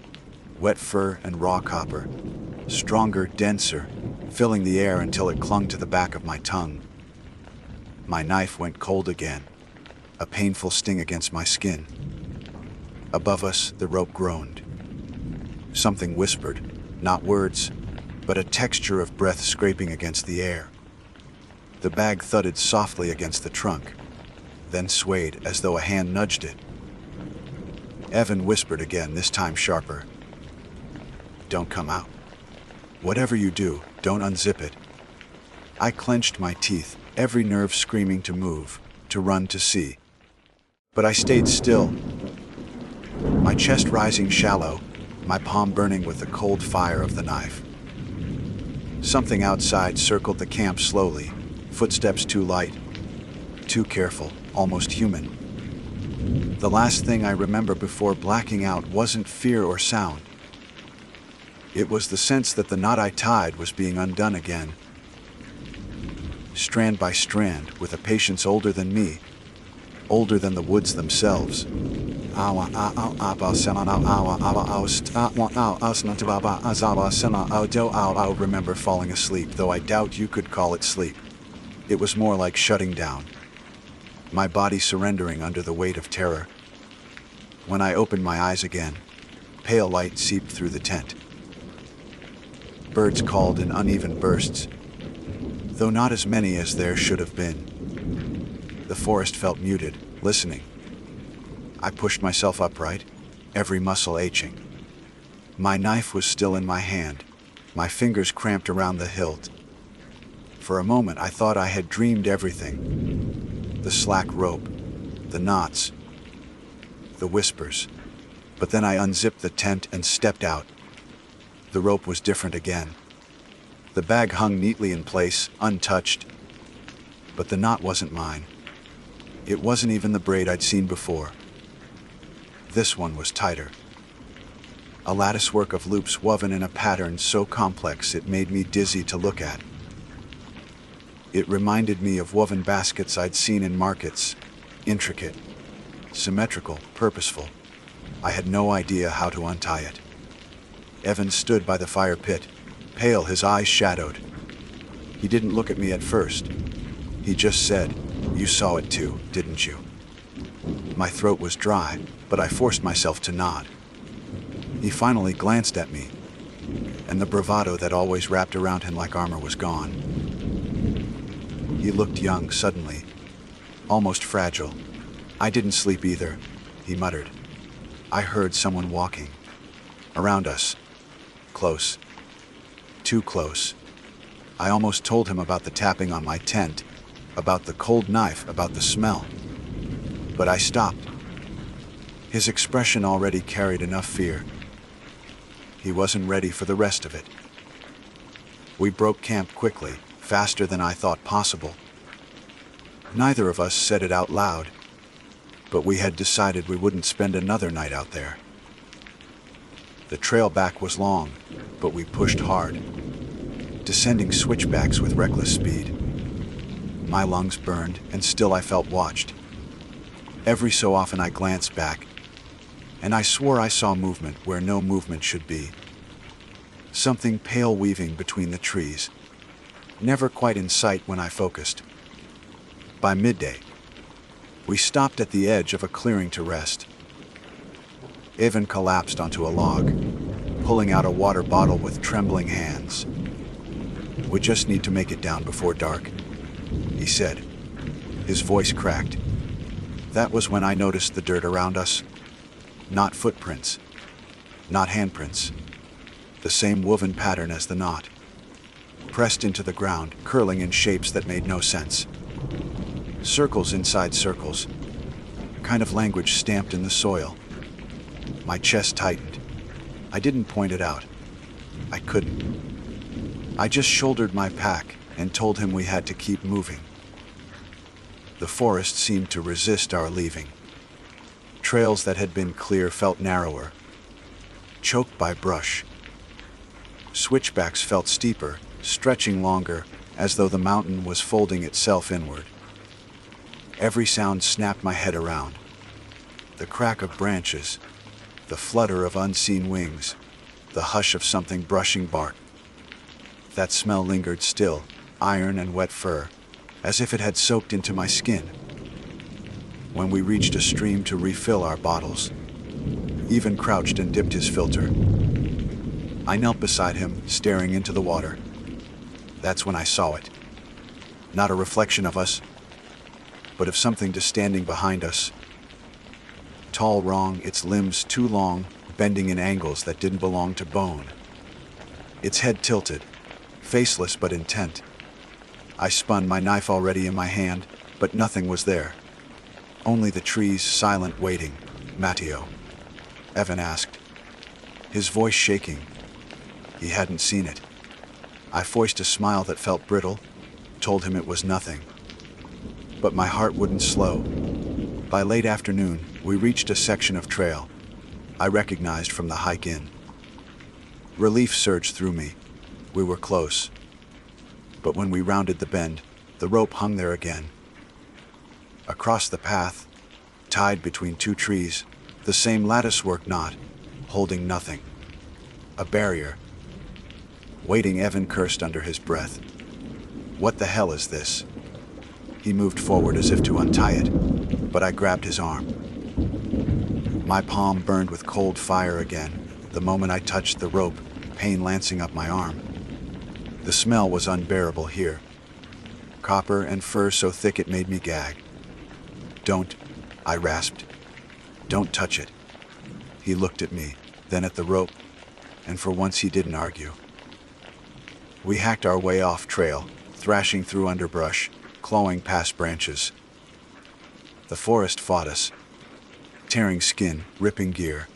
wet fur and raw copper, stronger, denser, filling the air until it clung to the back of my tongue. My knife went cold again, a painful sting against my skin. Above us, the rope groaned. Something whispered, not words, but a texture of breath scraping against the air. The bag thudded softly against the trunk, then swayed as though a hand nudged it. Evan whispered again, this time sharper. "Don't come out. Whatever you do, don't unzip it." I clenched my teeth, every nerve screaming to move, to run, to see. But I stayed still, my chest rising shallow, my palm burning with the cold fire of the knife. Something outside circled the camp slowly, footsteps too light, too careful, almost human. The last thing I remember before blacking out wasn't fear or sound. It was the sense that the knot I tied was being undone again. Strand by strand, with a patience older than me, older than the woods themselves. I remember falling asleep, though I doubt you could call it sleep. It was more like shutting down, my body surrendering under the weight of terror. When I opened my eyes again, pale light seeped through the tent. Birds called in uneven bursts, though not as many as there should have been. The forest felt muted, listening. I pushed myself upright, every muscle aching. My knife was still in my hand, my fingers cramped around the hilt. For a moment I thought I had dreamed everything. The slack rope, the knots, the whispers. But then I unzipped the tent and stepped out. The rope was different again. The bag hung neatly in place, untouched, but the knot wasn't mine. It wasn't even the braid I'd seen before. This one was tighter. A latticework of loops woven in a pattern so complex it made me dizzy to look at. It reminded me of woven baskets I'd seen in markets, intricate, symmetrical, purposeful. I had no idea how to untie it. Evan stood by the fire pit, pale, his eyes shadowed. He didn't look at me at first. He just said, "You saw it too, didn't you?" My throat was dry, but I forced myself to nod. He finally glanced at me, and the bravado that always wrapped around him like armor was gone. He looked young suddenly, almost fragile. "I didn't sleep either," he muttered. "I heard someone walking. Around us. Close. Too close." I almost told him about the tapping on my tent, about the cold knife, about the smell. But I stopped. His expression already carried enough fear. He wasn't ready for the rest of it. We broke camp quickly, faster than I thought possible. Neither of us said it out loud, but we had decided we wouldn't spend another night out there. The trail back was long, but we pushed hard, descending switchbacks with reckless speed. My lungs burned, and still I felt watched. Every so often I glanced back, and I swore I saw movement where no movement should be. Something pale weaving between the trees, never quite in sight when I focused. By midday, we stopped at the edge of a clearing to rest. Evan collapsed onto a log, pulling out a water bottle with trembling hands. "We just need to make it down before dark," he said. His voice cracked. That was when I noticed the dirt around us. Not footprints, not handprints. The same woven pattern as the knot, pressed into the ground, curling in shapes that made no sense. Circles inside circles, kind of language stamped in the soil. My chest tightened. I didn't point it out. I couldn't. I just shouldered my pack and told him we had to keep moving. The forest seemed to resist our leaving. Trails that had been clear felt narrower, choked by brush. Switchbacks felt steeper, stretching longer, as though the mountain was folding itself inward. Every sound snapped my head around. The crack of branches, the flutter of unseen wings, the hush of something brushing bark. That smell lingered still, iron and wet fur, as if it had soaked into my skin. When we reached a stream to refill our bottles, Evan crouched and dipped his filter. I knelt beside him, staring into the water. That's when I saw it. Not a reflection of us, but of something just standing behind us. Tall, wrong, its limbs too long, bending in angles that didn't belong to bone. Its head tilted, faceless but intent. I spun, my knife already in my hand, but nothing was there. Only the trees, silent, waiting. "Matteo?" Evan asked, his voice shaking. He hadn't seen it. I forced a smile that felt brittle, told him it was nothing. But my heart wouldn't slow. By late afternoon, we reached a section of trail I recognized from the hike in. Relief surged through me. We were close. But when we rounded the bend, the rope hung there again. Across the path, tied between two trees, the same latticework knot, holding nothing. A barrier. Waiting, Evan cursed under his breath. "What the hell is this?" He moved forward as if to untie it, but I grabbed his arm. My palm burned with cold fire again, the moment I touched the rope, pain lancing up my arm. The smell was unbearable here. Copper and fur so thick it made me gag. "Don't," I rasped. "Don't touch it." He looked at me, then at the rope, and for once he didn't argue. We hacked our way off trail, thrashing through underbrush, clawing past branches. The forest fought us, tearing skin, ripping gear.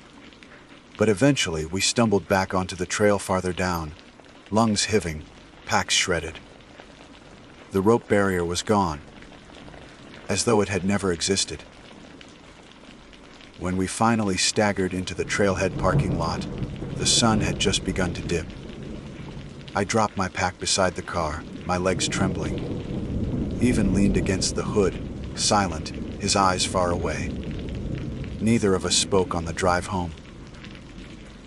But eventually we stumbled back onto the trail farther down, lungs hiving, packs shredded. The rope barrier was gone, as though it had never existed. When we finally staggered into the trailhead parking lot, the sun had just begun to dip. I dropped my pack beside the car, my legs trembling. Even leaned against the hood, silent, his eyes far away. Neither of us spoke on the drive home.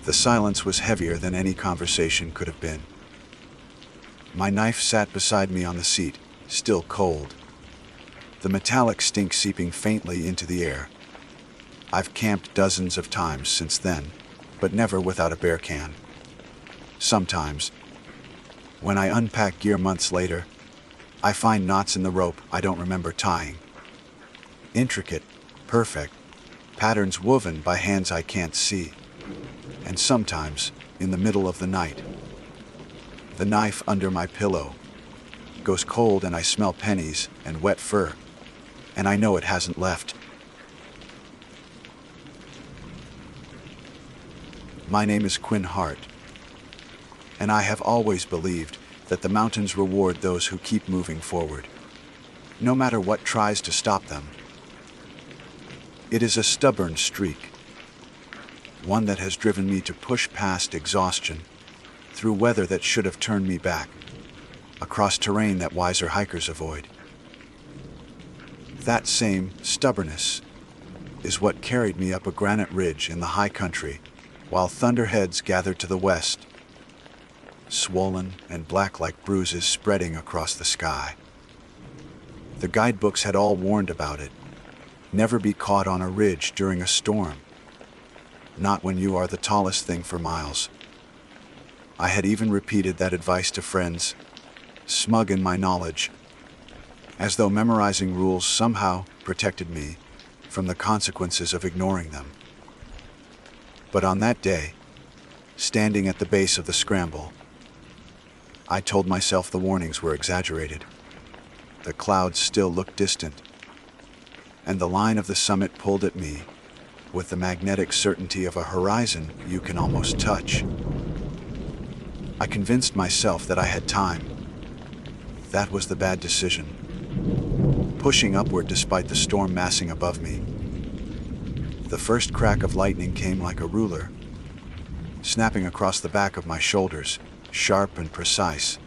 The silence was heavier than any conversation could have been. My knife sat beside me on the seat, still cold. The metallic stink seeping faintly into the air. I've camped dozens of times since then, but never without a bear can. Sometimes, when I unpack gear months later, I find knots in the rope I don't remember tying. Intricate, perfect, patterns woven by hands I can't see. And sometimes, in the middle of the night, the knife under my pillow goes cold and I smell pennies and wet fur, and I know it hasn't left. My name is Quinn Hart, and I have always believed that the mountains reward those who keep moving forward, no matter what tries to stop them. It is a stubborn streak, one that has driven me to push past exhaustion, through weather that should have turned me back, across terrain that wiser hikers avoid. That same stubbornness is what carried me up a granite ridge in the high country, while thunderheads gathered to the west, swollen and black like bruises spreading across the sky. The guidebooks had all warned about it. Never be caught on a ridge during a storm. Not when you are the tallest thing for miles. I had even repeated that advice to friends, smug in my knowledge, as though memorizing rules somehow protected me from the consequences of ignoring them. But on that day, standing at the base of the scramble, I told myself the warnings were exaggerated. The clouds still looked distant, and the line of the summit pulled at me with the magnetic certainty of a horizon you can almost touch. I convinced myself that I had time. That was the bad decision. Pushing upward despite the storm massing above me. The first crack of lightning came like a ruler, snapping across the back of my shoulders, sharp and precise.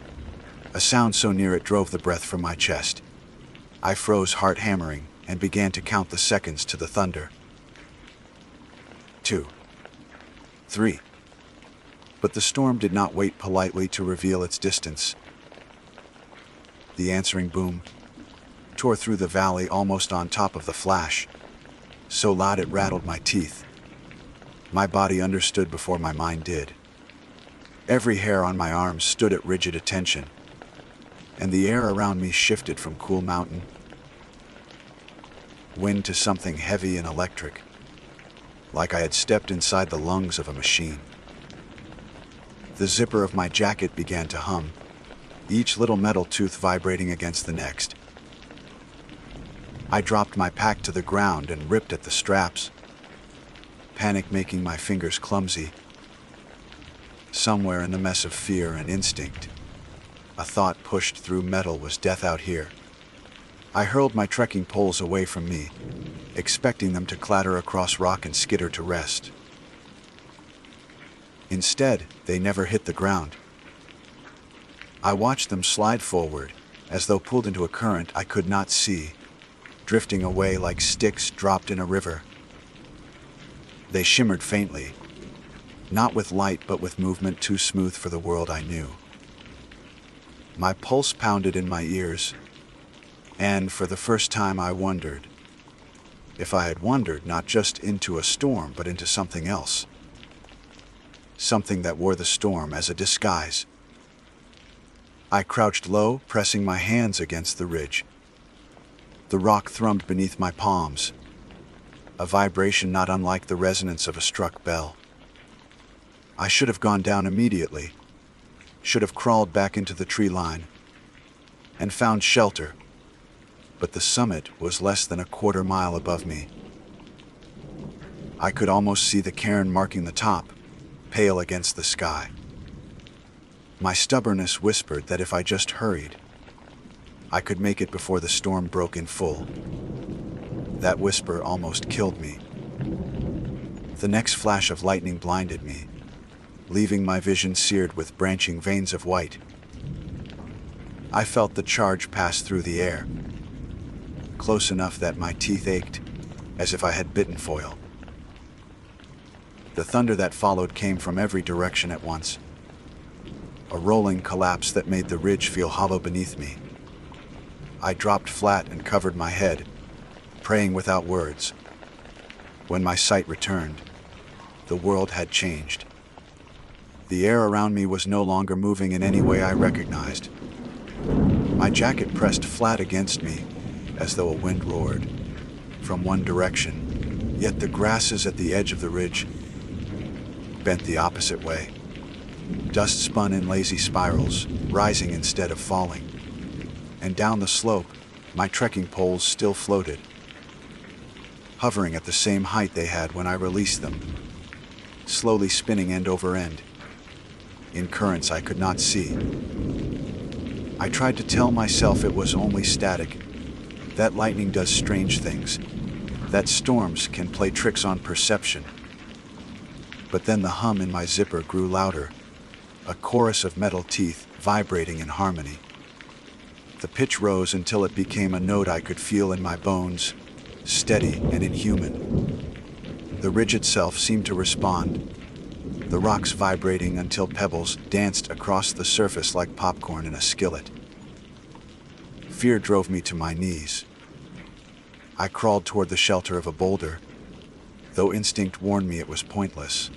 A sound so near it drove the breath from my chest. I froze, heart hammering, and began to count the seconds to the thunder. 2, 3. But the storm did not wait politely to reveal its distance. The answering boom tore through the valley almost on top of the flash, so loud it rattled my teeth. My body understood before my mind did. Every hair on my arms stood at rigid attention, and the air around me shifted from cool mountain wind to something heavy and electric, like I had stepped inside the lungs of a machine. The zipper of my jacket began to hum, each little metal tooth vibrating against the next. I dropped my pack to the ground and ripped at the straps, panic making my fingers clumsy. Somewhere in the mess of fear and instinct, a thought pushed through metal was death out here. I hurled my trekking poles away from me, expecting them to clatter across rock and skitter to rest. Instead, they never hit the ground. I watched them slide forward, as though pulled into a current I could not see, drifting away like sticks dropped in a river. They shimmered faintly, not with light but with movement too smooth for the world I knew. My pulse pounded in my ears, and for the first time I wondered if I had wandered not just into a storm but into something else. Something that wore the storm as a disguise. I crouched low, pressing my hands against the ridge. The rock thrummed beneath my palms, a vibration not unlike the resonance of a struck bell. I should have gone down immediately, should have crawled back into the tree line, and found shelter, but the summit was less than a quarter mile above me. I could almost see the cairn marking the top, pale against the sky. My stubbornness whispered that if I just hurried, I could make it before the storm broke in full. That whisper almost killed me. The next flash of lightning blinded me, leaving my vision seared with branching veins of white. I felt the charge pass through the air, close enough that my teeth ached, as if I had bitten foil. The thunder that followed came from every direction at once, a rolling collapse that made the ridge feel hollow beneath me. I dropped flat and covered my head, praying without words. When my sight returned, the world had changed. The air around me was no longer moving in any way I recognized. My jacket pressed flat against me, as though a wind roared from one direction, yet the grasses at the edge of the ridge bent the opposite way. Dust spun in lazy spirals, rising instead of falling. And down the slope, my trekking poles still floated, hovering at the same height they had when I released them, slowly spinning end over end, in currents I could not see. I tried to tell myself it was only static, that lightning does strange things, that storms can play tricks on perception. But then the hum in my zipper grew louder, a chorus of metal teeth vibrating in harmony. The pitch rose until it became a note I could feel in my bones, steady and inhuman. The ridge itself seemed to respond, the rocks vibrating until pebbles danced across the surface like popcorn in a skillet. Fear drove me to my knees. I crawled toward the shelter of a boulder, though instinct warned me it was pointless.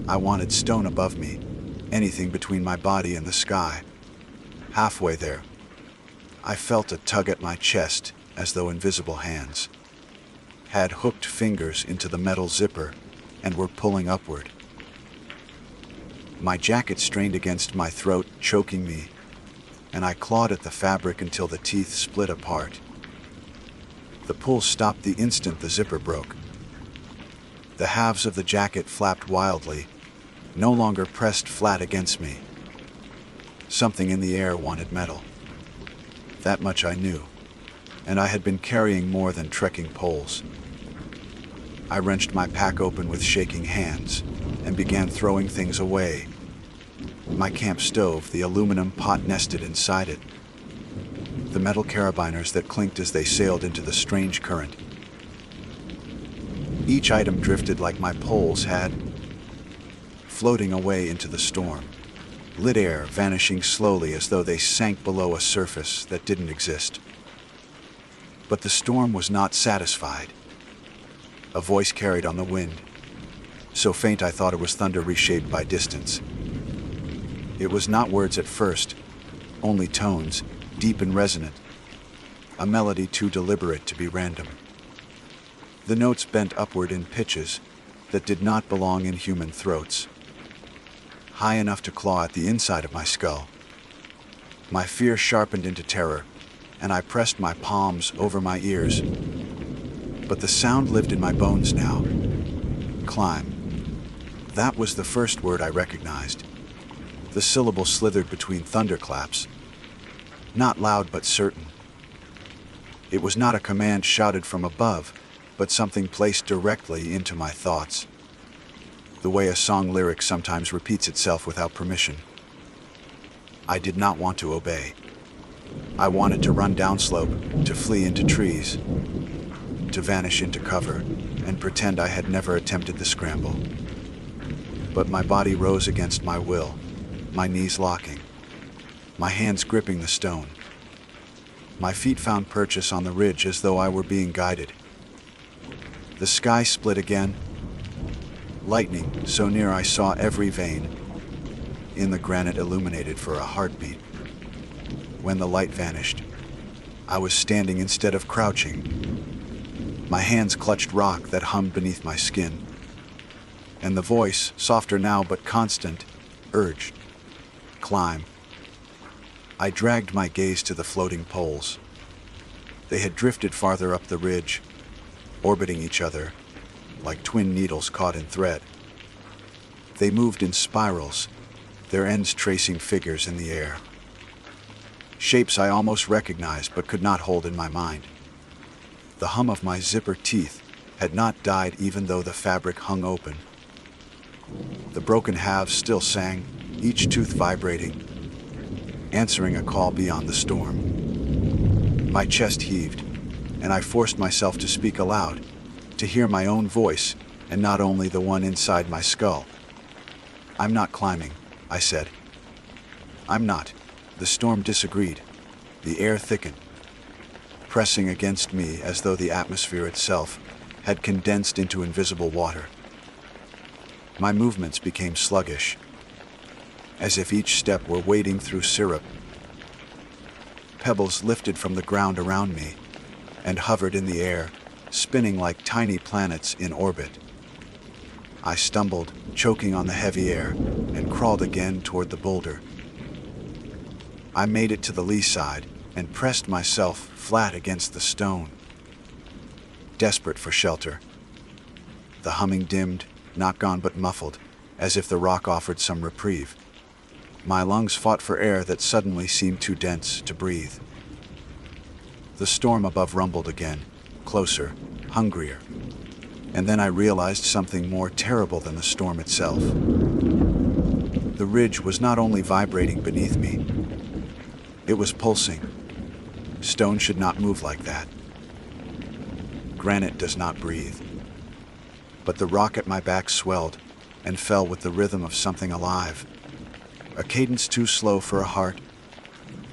I wanted stone above me, anything between my body and the sky. Halfway there, I felt a tug at my chest as though invisible hands had hooked fingers into the metal zipper and were pulling upward. My jacket strained against my throat, choking me, and I clawed at the fabric until the teeth split apart. The pull stopped the instant the zipper broke. The halves of the jacket flapped wildly, no longer pressed flat against me. Something in the air wanted metal. That much I knew, and I had been carrying more than trekking poles. I wrenched my pack open with shaking hands and began throwing things away. My camp stove, the aluminum pot nested inside it, the metal carabiners that clinked as they sailed into the strange current. Each item drifted like my poles had, floating away into the storm, lit air vanishing slowly as though they sank below a surface that didn't exist. But the storm was not satisfied. A voice carried on the wind, so faint I thought it was thunder reshaped by distance. It was not words at first, only tones, deep and resonant, a melody too deliberate to be random. The notes bent upward in pitches that did not belong in human throats, high enough to claw at the inside of my skull. My fear sharpened into terror, and I pressed my palms over my ears. But the sound lived in my bones now. Climb. That was the first word I recognized. The syllable slithered between thunderclaps, not loud but certain. It was not a command shouted from above, but something placed directly into my thoughts, the way a song lyric sometimes repeats itself without permission. I did not want to obey. I wanted to run downslope, to flee into trees, to vanish into cover, and pretend I had never attempted the scramble. But my body rose against my will, my knees locking, my hands gripping the stone. My feet found purchase on the ridge as though I were being guided. The sky split again, lightning so near I saw every vein in the granite illuminated for a heartbeat. When the light vanished, I was standing instead of crouching. My hands clutched rock that hummed beneath my skin, and the voice, softer now but constant, urged, "Climb." I dragged my gaze to the floating poles. They had drifted farther up the ridge, orbiting each other like twin needles caught in thread. They moved in spirals, their ends tracing figures in the air. Shapes I almost recognized but could not hold in my mind. The hum of my zipper teeth had not died even though the fabric hung open. The broken halves still sang, each tooth vibrating, answering a call beyond the storm. My chest heaved, and I forced myself to speak aloud, to hear my own voice, and not only the one inside my skull. "I'm not climbing," I said. "I'm not." The storm disagreed. The air thickened, pressing against me as though the atmosphere itself had condensed into invisible water. My movements became sluggish, as if each step were wading through syrup. Pebbles lifted from the ground around me and hovered in the air, spinning like tiny planets in orbit. I stumbled, choking on the heavy air, and crawled again toward the boulder. I made it to the lee side and pressed myself flat against the stone, desperate for shelter. The humming dimmed, not gone but muffled, as if the rock offered some reprieve. My lungs fought for air that suddenly seemed too dense to breathe. The storm above rumbled again, closer, hungrier. And then I realized something more terrible than the storm itself. The ridge was not only vibrating beneath me, it was pulsing. Stone should not move like that. Granite does not breathe. But the rock at my back swelled and fell with the rhythm of something alive. A cadence too slow for a heart,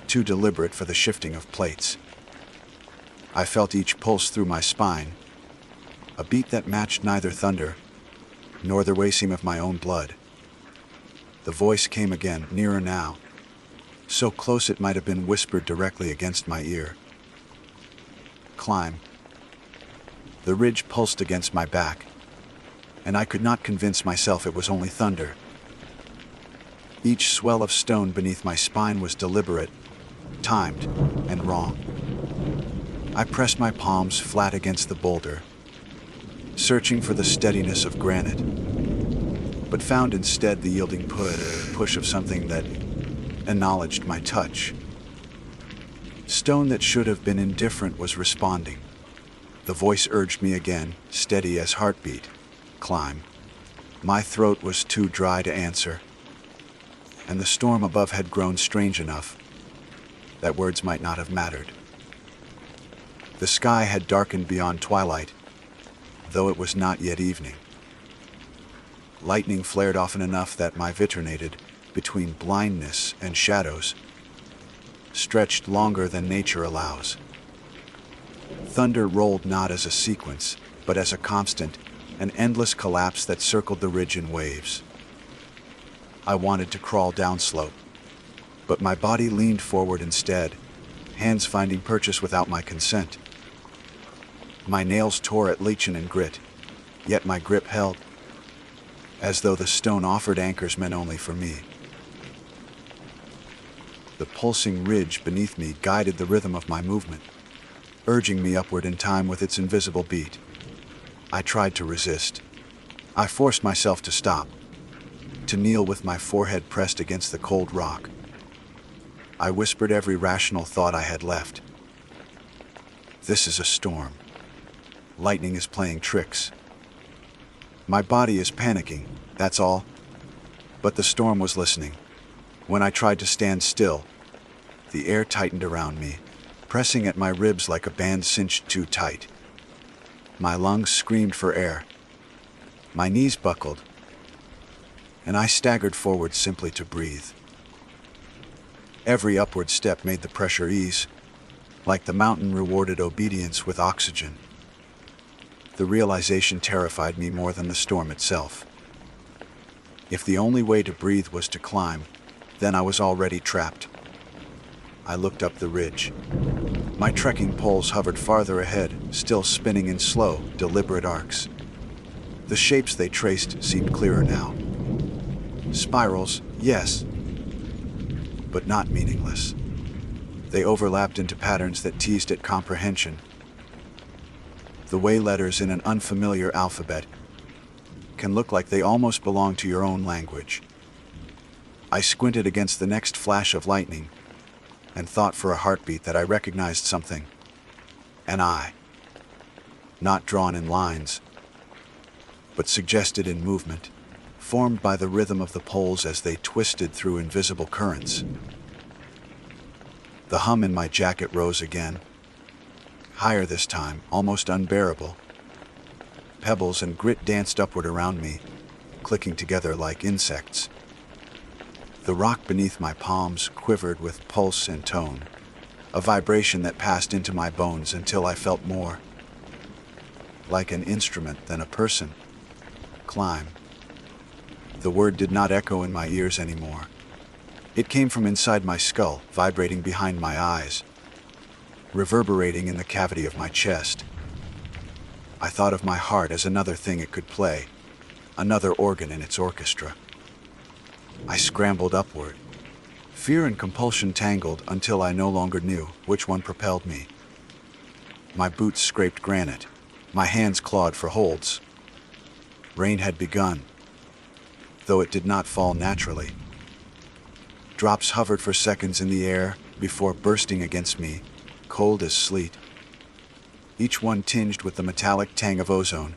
too deliberate for the shifting of plates. I felt each pulse through my spine, a beat that matched neither thunder nor the racing of my own blood. The voice came again, nearer now, so close it might have been whispered directly against my ear. "Climb." The ridge pulsed against my back, and I could not convince myself it was only thunder. Each swell of stone beneath my spine was deliberate, timed, and wrong. I pressed my palms flat against the boulder, searching for the steadiness of granite, but found instead the yielding push of something that acknowledged my touch. Stone that should have been indifferent was responding. The voice urged me again, steady as heartbeat. "Climb." My throat was too dry to answer, and the storm above had grown strange enough that words might not have mattered. The sky had darkened beyond twilight, though it was not yet evening. Lightning flared often enough that my vitrinated between blindness and shadows stretched longer than nature allows. Thunder rolled not as a sequence, but as a constant, an endless collapse that circled the ridge in waves. I wanted to crawl downslope, but my body leaned forward instead, hands finding purchase without my consent. My nails tore at lichen and grit, yet my grip held, as though the stone offered anchors meant only for me. The pulsing ridge beneath me guided the rhythm of my movement, urging me upward in time with its invisible beat. I tried to resist. I forced myself to stop, to kneel with my forehead pressed against the cold rock. I whispered every rational thought I had left. This is a storm. Lightning is playing tricks. My body is panicking, that's all. But the storm was listening. When I tried to stand still, the air tightened around me, pressing at my ribs like a band cinched too tight. My lungs screamed for air. My knees buckled, and I staggered forward simply to breathe. Every upward step made the pressure ease, like the mountain rewarded obedience with oxygen. The realization terrified me more than the storm itself. If the only way to breathe was to climb, then I was already trapped. I looked up the ridge. My trekking poles hovered farther ahead, still spinning in slow, deliberate arcs. The shapes they traced seemed clearer now. Spirals, yes, but not meaningless. They overlapped into patterns that teased at comprehension. The way letters in an unfamiliar alphabet can look like they almost belong to your own language. I squinted against the next flash of lightning and thought for a heartbeat that I recognized something. An eye. Not drawn in lines, but suggested in movement, formed by the rhythm of the poles as they twisted through invisible currents. The hum in my jacket rose again, higher this time, almost unbearable. Pebbles and grit danced upward around me, clicking together like insects. The rock beneath my palms quivered with pulse and tone, a vibration that passed into my bones until I felt more like an instrument than a person. Climb. The word did not echo in my ears anymore. It came from inside my skull, vibrating behind my eyes, reverberating in the cavity of my chest. I thought of my heart as another thing it could play, another organ in its orchestra. I scrambled upward. Fear and compulsion tangled until I no longer knew which one propelled me. My boots scraped granite. My hands clawed for holds. Rain had begun, though it did not fall naturally. Drops hovered for seconds in the air before bursting against me, cold as sleet, each one tinged with the metallic tang of ozone.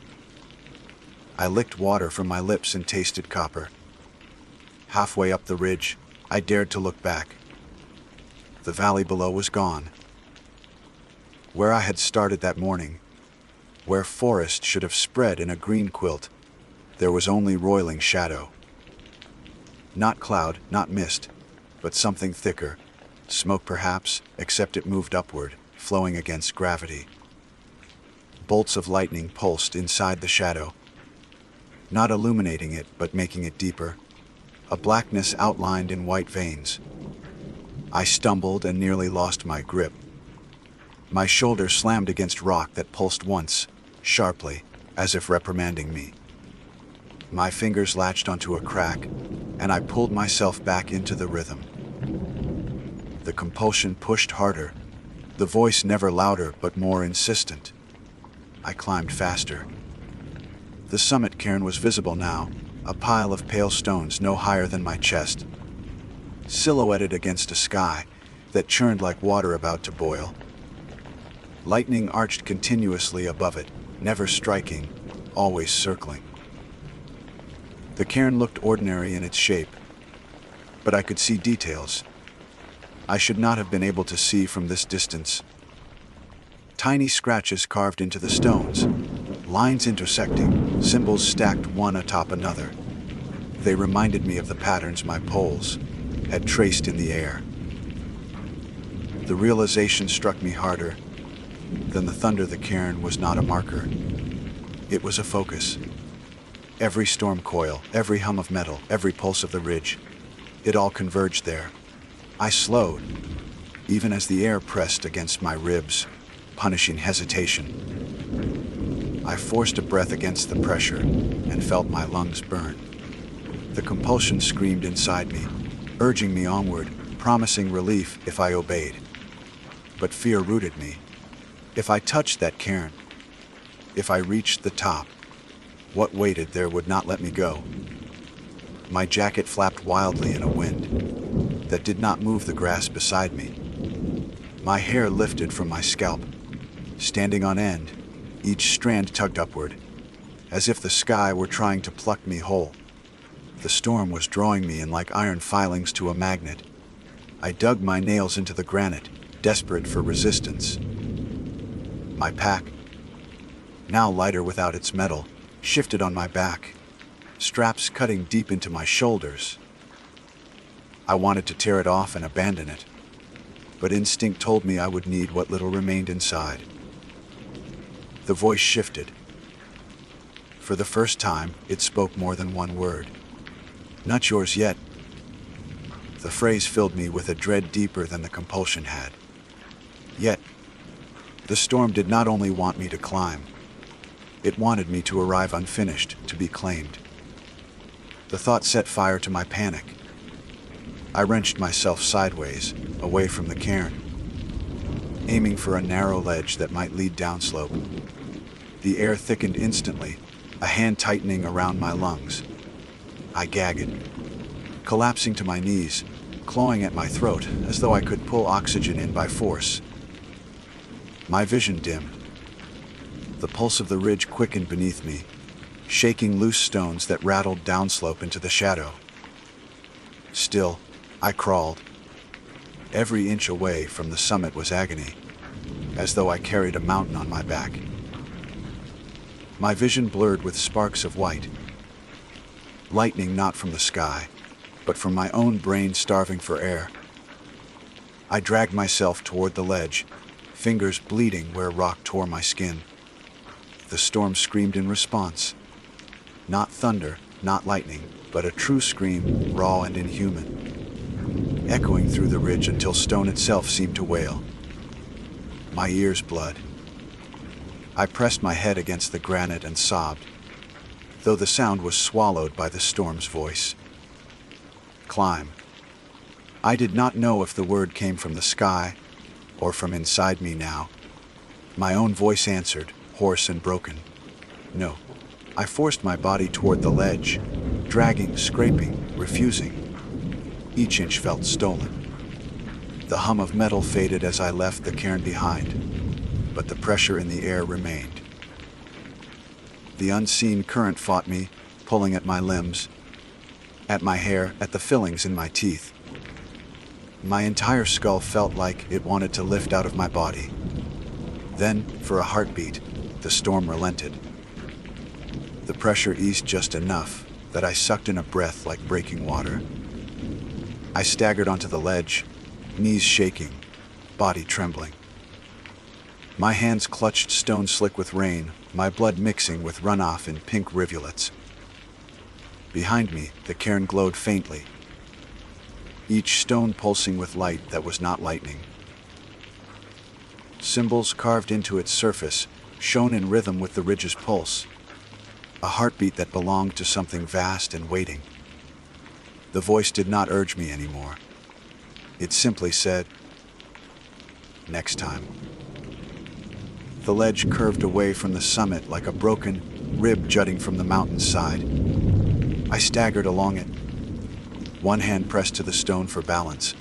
I licked water from my lips and tasted copper. Halfway up the ridge, I dared to look back. The valley below was gone. Where I had started that morning, where forest should have spread in a green quilt, there was only roiling shadow. Not cloud, not mist, but something thicker. Smoke perhaps, except it moved upward, flowing against gravity. Bolts of lightning pulsed inside the shadow, not illuminating it, but making it deeper. A blackness outlined in white veins. I stumbled and nearly lost my grip. My shoulder slammed against rock that pulsed once, sharply, as if reprimanding me. My fingers latched onto a crack, and I pulled myself back into the rhythm. The compulsion pushed harder, the voice never louder but more insistent. I climbed faster. The summit cairn was visible now, a pile of pale stones no higher than my chest, silhouetted against a sky that churned like water about to boil. Lightning arched continuously above it, never striking, always circling. The cairn looked ordinary in its shape, but I could see details I should not have been able to see from this distance. Tiny scratches carved into the stones, lines intersecting, symbols stacked one atop another. They reminded me of the patterns my poles had traced in the air. The realization struck me harder than the thunder. The cairn was not a marker. It was a focus. Every storm coil, every hum of metal, every pulse of the ridge, it all converged there. I slowed, even as the air pressed against my ribs, punishing hesitation. I forced a breath against the pressure and felt my lungs burn. The compulsion screamed inside me, urging me onward, promising relief if I obeyed. But fear rooted me. If I touched that cairn, if I reached the top, what waited there would not let me go. My jacket flapped wildly in a wind that did not move the grass beside me. My hair lifted from my scalp, standing on end, each strand tugged upward, as if the sky were trying to pluck me whole. The storm was drawing me in like iron filings to a magnet. I dug my nails into the granite, desperate for resistance. My pack, now lighter without its metal, shifted on my back, straps cutting deep into my shoulders. I wanted to tear it off and abandon it, but instinct told me I would need what little remained inside. The voice shifted. For the first time, it spoke more than one word. "Not yours yet." The phrase filled me with a dread deeper than the compulsion had. Yet, the storm did not only want me to climb, it wanted me to arrive unfinished, to be claimed. The thought set fire to my panic. I wrenched myself sideways, away from the cairn, aiming for a narrow ledge that might lead downslope. The air thickened instantly, a hand tightening around my lungs. I gagged. collapsing to my knees, clawing at my throat as though I could pull oxygen in by force. My vision dimmed. The pulse of the ridge quickened beneath me, shaking loose stones that rattled downslope into the shadow. Still, I crawled. Every inch away from the summit was agony, as though I carried a mountain on my back. My vision blurred with sparks of white. Lightning not from the sky, but from my own brain starving for air. I dragged myself toward the ledge, fingers bleeding where rock tore my skin. The storm screamed in response. Not thunder, not lightning, but a true scream, raw and inhuman, echoing through the ridge until stone itself seemed to wail. My ears bled. I pressed my head against the granite and sobbed, though the sound was swallowed by the storm's voice. Climb. I did not know if the word came from the sky or from inside me now. My own voice answered, hoarse and broken. No. I forced my body toward the ledge, dragging, scraping, refusing. Each inch felt stolen. The hum of metal faded as I left the cairn behind, but the pressure in the air remained. The unseen current fought me, pulling at my limbs, at my hair, at the fillings in my teeth. My entire skull felt like it wanted to lift out of my body. Then, for a heartbeat, the storm relented. The pressure eased just enough that I sucked in a breath like breaking water. I staggered onto the ledge, knees shaking, body trembling. My hands clutched stone slick with rain, my blood mixing with runoff in pink rivulets. Behind me, the cairn glowed faintly, each stone pulsing with light that was not lightning. Symbols carved into its surface shone in rhythm with the ridge's pulse, a heartbeat that belonged to something vast and waiting. The voice did not urge me anymore. It simply said, "Next time." The ledge curved away from the summit like a broken rib jutting from the mountain's side. I staggered along it, one hand pressed to the stone for balance,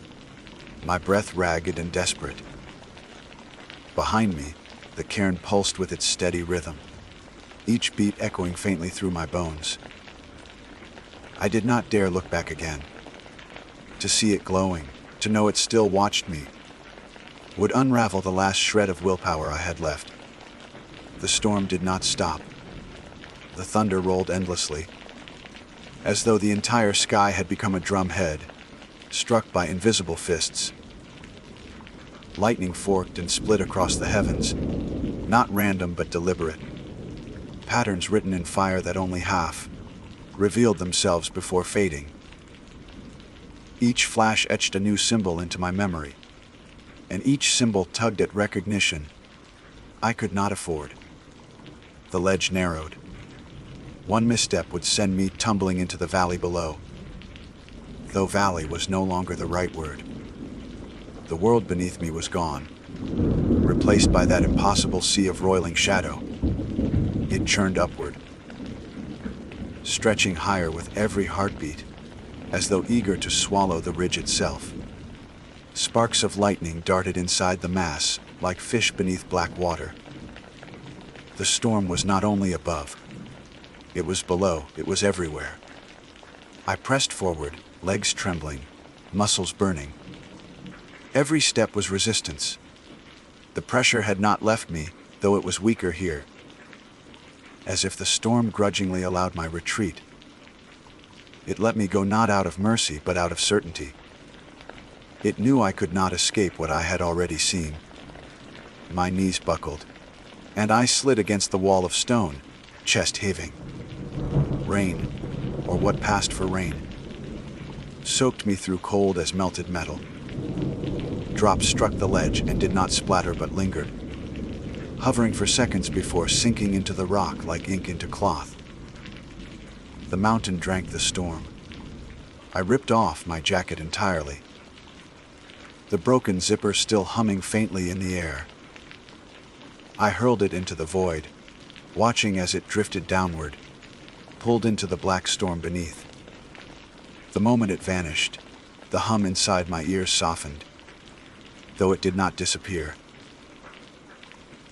my breath ragged and desperate. Behind me, the cairn pulsed with its steady rhythm, each beat echoing faintly through my bones. I did not dare look back again. To see it glowing, to know it still watched me, would unravel the last shred of willpower I had left. The storm did not stop. The thunder rolled endlessly, as though the entire sky had become a drum head, struck by invisible fists. Lightning forked and split across the heavens, not random but deliberate. Patterns written in fire that only half revealed themselves before fading. Each flash etched a new symbol into my memory, and each symbol tugged at recognition I could not afford. The ledge narrowed. One misstep would send me tumbling into the valley below, though valley was no longer the right word. The world beneath me was gone, replaced by that impossible sea of roiling shadow. It churned upward, stretching higher with every heartbeat, as though eager to swallow the ridge itself. Sparks of lightning darted inside the mass, like fish beneath black water. The storm was not only above, it was below, it was everywhere. I pressed forward, legs trembling, muscles burning. Every step was resistance. The pressure had not left me, though it was weaker here, as if the storm grudgingly allowed my retreat. It let me go not out of mercy, but out of certainty. It knew I could not escape what I had already seen. My knees buckled, and I slid against the wall of stone, chest heaving. Rain, or what passed for rain, soaked me through cold as melted metal. Drops struck the ledge and did not splatter but lingered, hovering for seconds before sinking into the rock like ink into cloth. The mountain drank the storm. I ripped off my jacket entirely, the broken zipper still humming faintly in the air. I hurled it into the void, watching as it drifted downward, pulled into the black storm beneath. The moment it vanished, the hum inside my ears softened, though it did not disappear.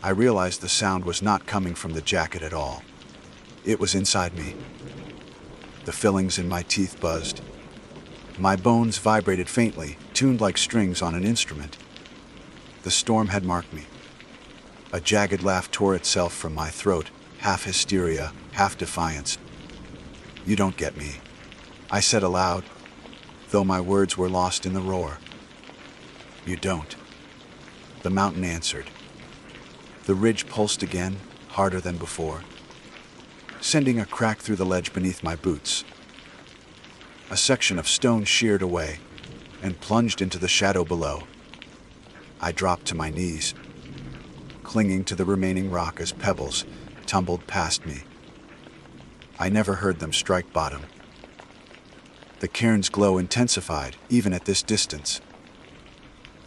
I realized the sound was not coming from the jacket at all. It was inside me. The fillings in my teeth buzzed. My bones vibrated faintly, tuned like strings on an instrument. The storm had marked me. A jagged laugh tore itself from my throat, half hysteria, half defiance. "You don't get me," I said aloud, though my words were lost in the roar. "You don't," the mountain answered. The ridge pulsed again, harder than before, sending a crack through the ledge beneath my boots. A section of stone sheared away and plunged into the shadow below. I dropped to my knees, clinging to the remaining rock as pebbles tumbled past me. I never heard them strike bottom. The cairn's glow intensified, even at this distance.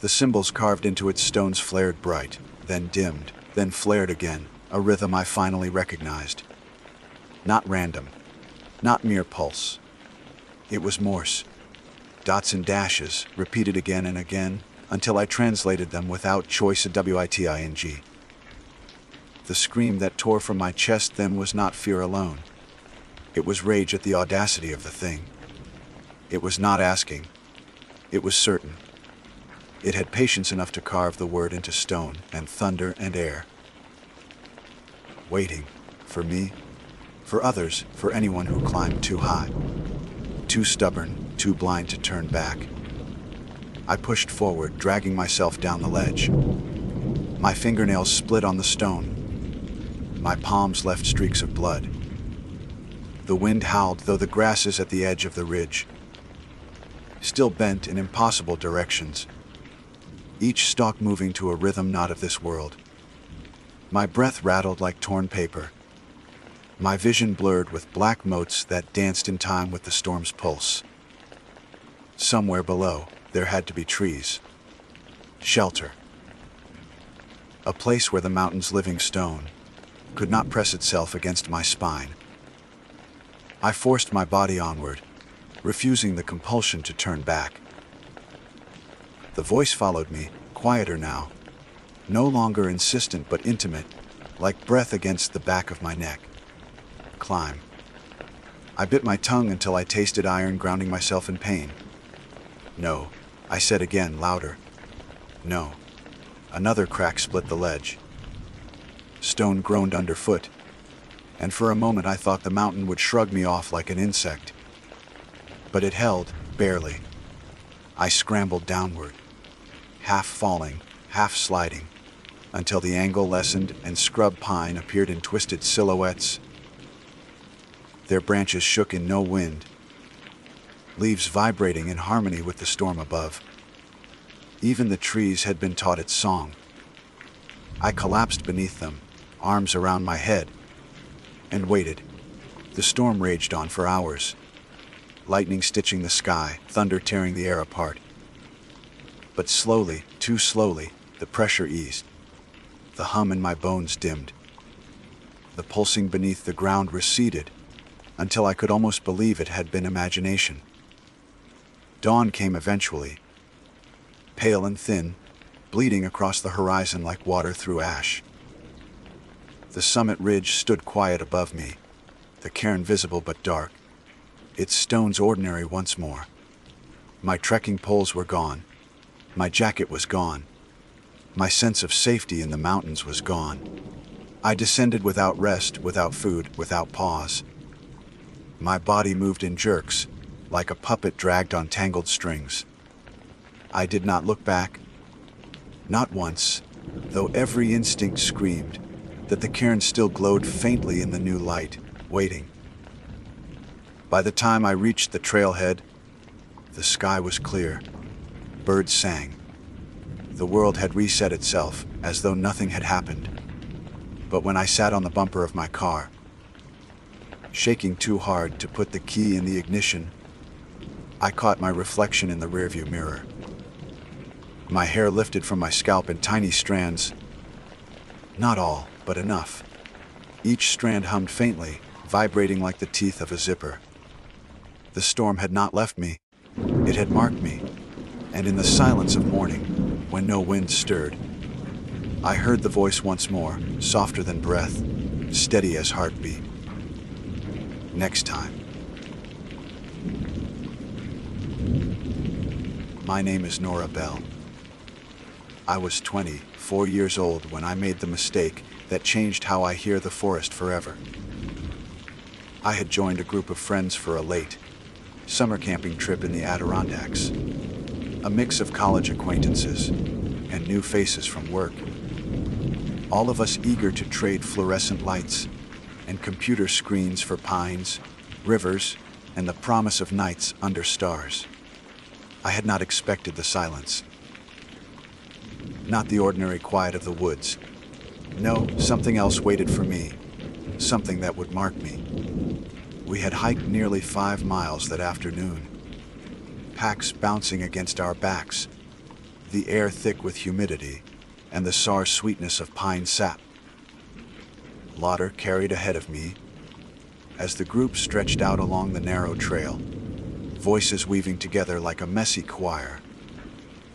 The symbols carved into its stones flared bright, then dimmed, then flared again, a rhythm I finally recognized. Not random, not mere pulse. It was Morse. Dots and dashes, repeated again and again, until I translated them without choice a WITING. The scream that tore from my chest then was not fear alone. It was rage at the audacity of the thing. It was not asking. It was certain. It had patience enough to carve the word into stone and thunder and air. Waiting. For me. For others. For anyone who climbed too high. Too stubborn, too blind to turn back. I pushed forward, dragging myself down the ledge. My fingernails split on the stone. My palms left streaks of blood. The wind howled, though the grasses at the edge of the ridge still bent in impossible directions, each stalk moving to a rhythm not of this world. My breath rattled like torn paper. My vision blurred with black motes that danced in time with the storm's pulse. Somewhere below, there had to be trees. Shelter. A place where the mountain's living stone could not press itself against my spine. I forced my body onward, refusing the compulsion to turn back. The voice followed me, quieter now, no longer insistent but intimate, like breath against the back of my neck. Climb. I bit my tongue until I tasted iron, grounding myself in pain. No, I said again, louder. No. Another crack split the ledge. Stone groaned underfoot, and for a moment I thought the mountain would shrug me off like an insect. But it held, barely. I scrambled downward, half falling, half sliding, until the angle lessened and scrub pine appeared in twisted silhouettes. Their branches shook in no wind, leaves vibrating in harmony with the storm above. Even the trees had been taught its song. I collapsed beneath them, arms around my head, and waited. The storm raged on for hours, lightning stitching the sky, thunder tearing the air apart. But slowly, too slowly, the pressure eased. The hum in my bones dimmed. The pulsing beneath the ground receded, until I could almost believe it had been imagination. Dawn came eventually, pale and thin, bleeding across the horizon like water through ash. The summit ridge stood quiet above me, the cairn visible but dark, its stones ordinary once more. My trekking poles were gone. My jacket was gone. My sense of safety in the mountains was gone. I descended without rest, without food, without pause. My body moved in jerks, like a puppet dragged on tangled strings. I did not look back. Not once, though every instinct screamed that the cairn still glowed faintly in the new light, waiting. By the time I reached the trailhead, the sky was clear. Birds sang. The world had reset itself, as though nothing had happened. But when I sat on the bumper of my car, shaking too hard to put the key in the ignition, I caught my reflection in the rearview mirror. My hair lifted from my scalp in tiny strands. Not all, but enough. Each strand hummed faintly, vibrating like the teeth of a zipper. The storm had not left me. It had marked me, and in the silence of morning, when no wind stirred, I heard the voice once more, softer than breath, steady as heartbeat. Next time. My name is Nora Bell. I was 24 years old when I made the mistake that changed how I hear the forest forever. I had joined a group of friends for a late summer camping trip in the Adirondacks. A mix of college acquaintances and new faces from work. All of us eager to trade fluorescent lights and computer screens for pines, rivers, and the promise of nights under stars. I had not expected the silence. Not the ordinary quiet of the woods. No, something else waited for me, something that would mark me. We had hiked nearly 5 miles that afternoon, packs bouncing against our backs, the air thick with humidity and the sour sweetness of pine sap. Lauder carried ahead of me as the group stretched out along the narrow trail, voices weaving together like a messy choir.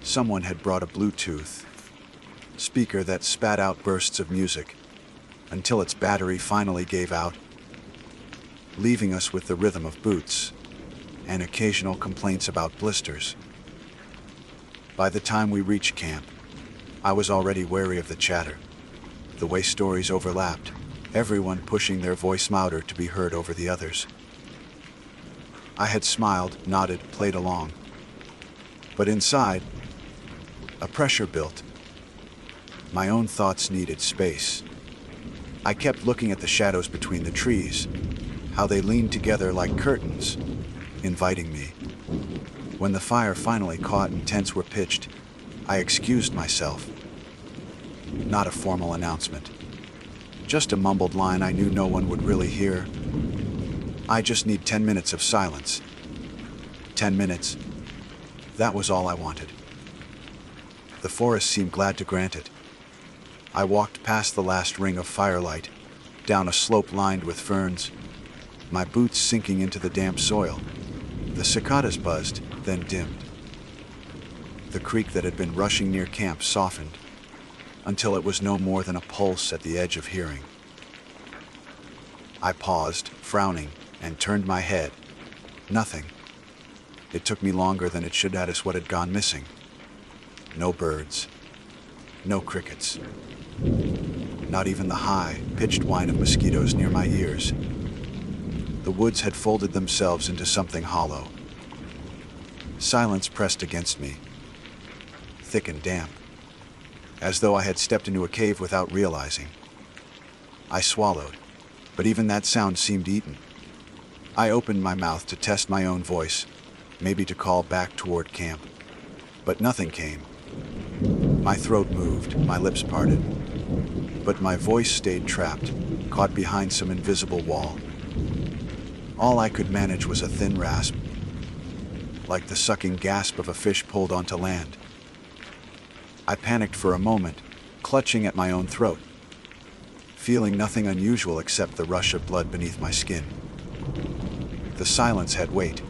Someone had brought a Bluetooth speaker that spat out bursts of music until its battery finally gave out, leaving us with the rhythm of boots and occasional complaints about blisters. By the time we reached camp, I was already wary of the chatter, the way stories overlapped, everyone pushing their voice louder to be heard over the others. I had smiled, nodded, played along. But inside, a pressure built. My own thoughts needed space. I kept looking at the shadows between the trees, how they leaned together like curtains, inviting me. When the fire finally caught and tents were pitched, I excused myself. Not a formal announcement. Just a mumbled line I knew no one would really hear. I just need 10 minutes of silence. 10 minutes. That was all I wanted. The forest seemed glad to grant it. I walked past the last ring of firelight, down a slope lined with ferns, my boots sinking into the damp soil. The cicadas buzzed, then dimmed. The creek that had been rushing near camp softened, until it was no more than a pulse at the edge of hearing. I paused, frowning, and turned my head. Nothing. It took me longer than it should to notice what had gone missing. No birds. No crickets. Not even the high, pitched whine of mosquitoes near my ears. The woods had folded themselves into something hollow. Silence pressed against me, thick and damp, as though I had stepped into a cave without realizing. I swallowed, but even that sound seemed eaten. I opened my mouth to test my own voice, maybe to call back toward camp, but nothing came. My throat moved, my lips parted, but my voice stayed trapped, caught behind some invisible wall. All I could manage was a thin rasp, like the sucking gasp of a fish pulled onto land. I panicked for a moment, clutching at my own throat, feeling nothing unusual except the rush of blood beneath my skin. The silence had weight.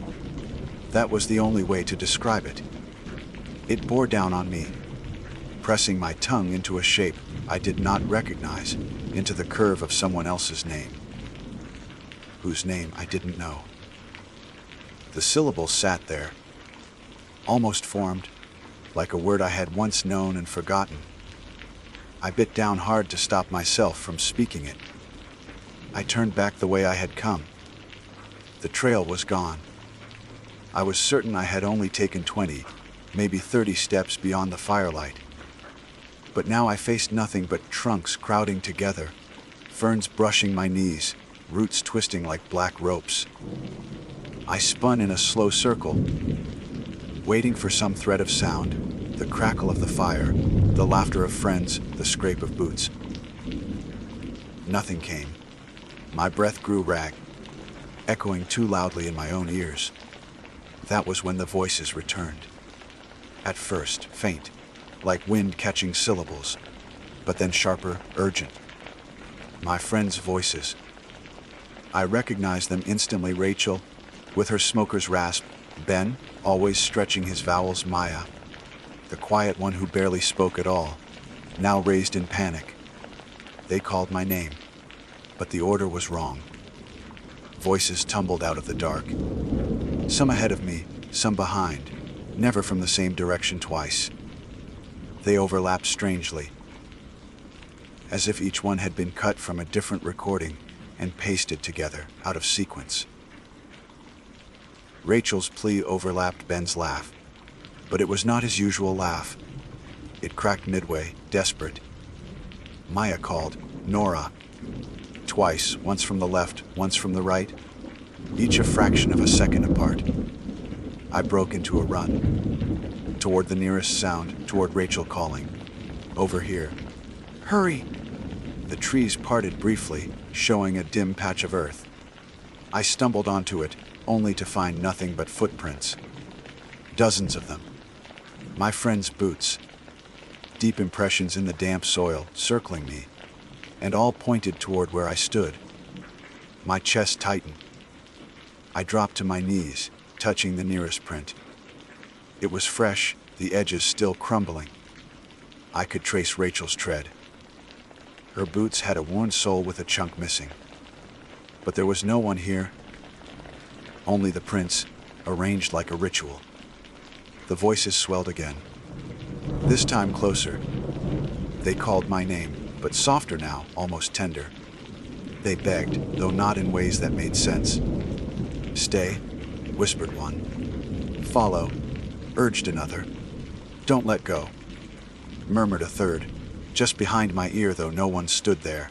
That was the only way to describe it. It bore down on me, pressing my tongue into a shape I did not recognize, into the curve of someone else's name, whose name I didn't know. The syllables sat there, almost formed, like a word I had once known and forgotten. I bit down hard to stop myself from speaking it. I turned back the way I had come. The trail was gone. I was certain I had only taken 20, maybe 30 steps beyond the firelight. But now I faced nothing but trunks crowding together, ferns brushing my knees, roots twisting like black ropes. I spun in a slow circle, waiting for some thread of sound, the crackle of the fire, the laughter of friends, the scrape of boots. Nothing came. My breath grew ragged, echoing too loudly in my own ears. That was when the voices returned. At first, faint, like wind catching syllables, but then sharper, urgent. My friends' voices. I recognized them instantly. Rachel, With her smoker's rasp, Ben, always stretching his vowels, Maya, the quiet one who barely spoke at all, now raised in panic. They called my name, but the order was wrong. Voices tumbled out of the dark. Some ahead of me, some behind, never from the same direction twice. They overlapped strangely, as if each one had been cut from a different recording and pasted together out of sequence. Rachel's plea overlapped Ben's laugh, but it was not his usual laugh. It cracked midway, desperate. Maya called, "Nora," twice, once from the left, once from the right, each a fraction of a second apart. I broke into a run, toward the nearest sound, toward Rachel calling, "Over here. Hurry!" The trees parted briefly, showing a dim patch of earth. I stumbled onto it, only to find nothing but footprints. Dozens of them. My friend's boots. Deep impressions in the damp soil, circling me, and all pointed toward where I stood. My chest tightened. I dropped to my knees, touching the nearest print. It was fresh, the edges still crumbling. I could trace Rachel's tread. Her boots had a worn sole with a chunk missing. But there was no one here. Only the prints, arranged like a ritual. The voices swelled again. This time closer. They called my name, but softer now, almost tender. They begged, though not in ways that made sense. "Stay," whispered one. "Follow," urged another. "Don't let go," murmured a third, just behind my ear, though no one stood there.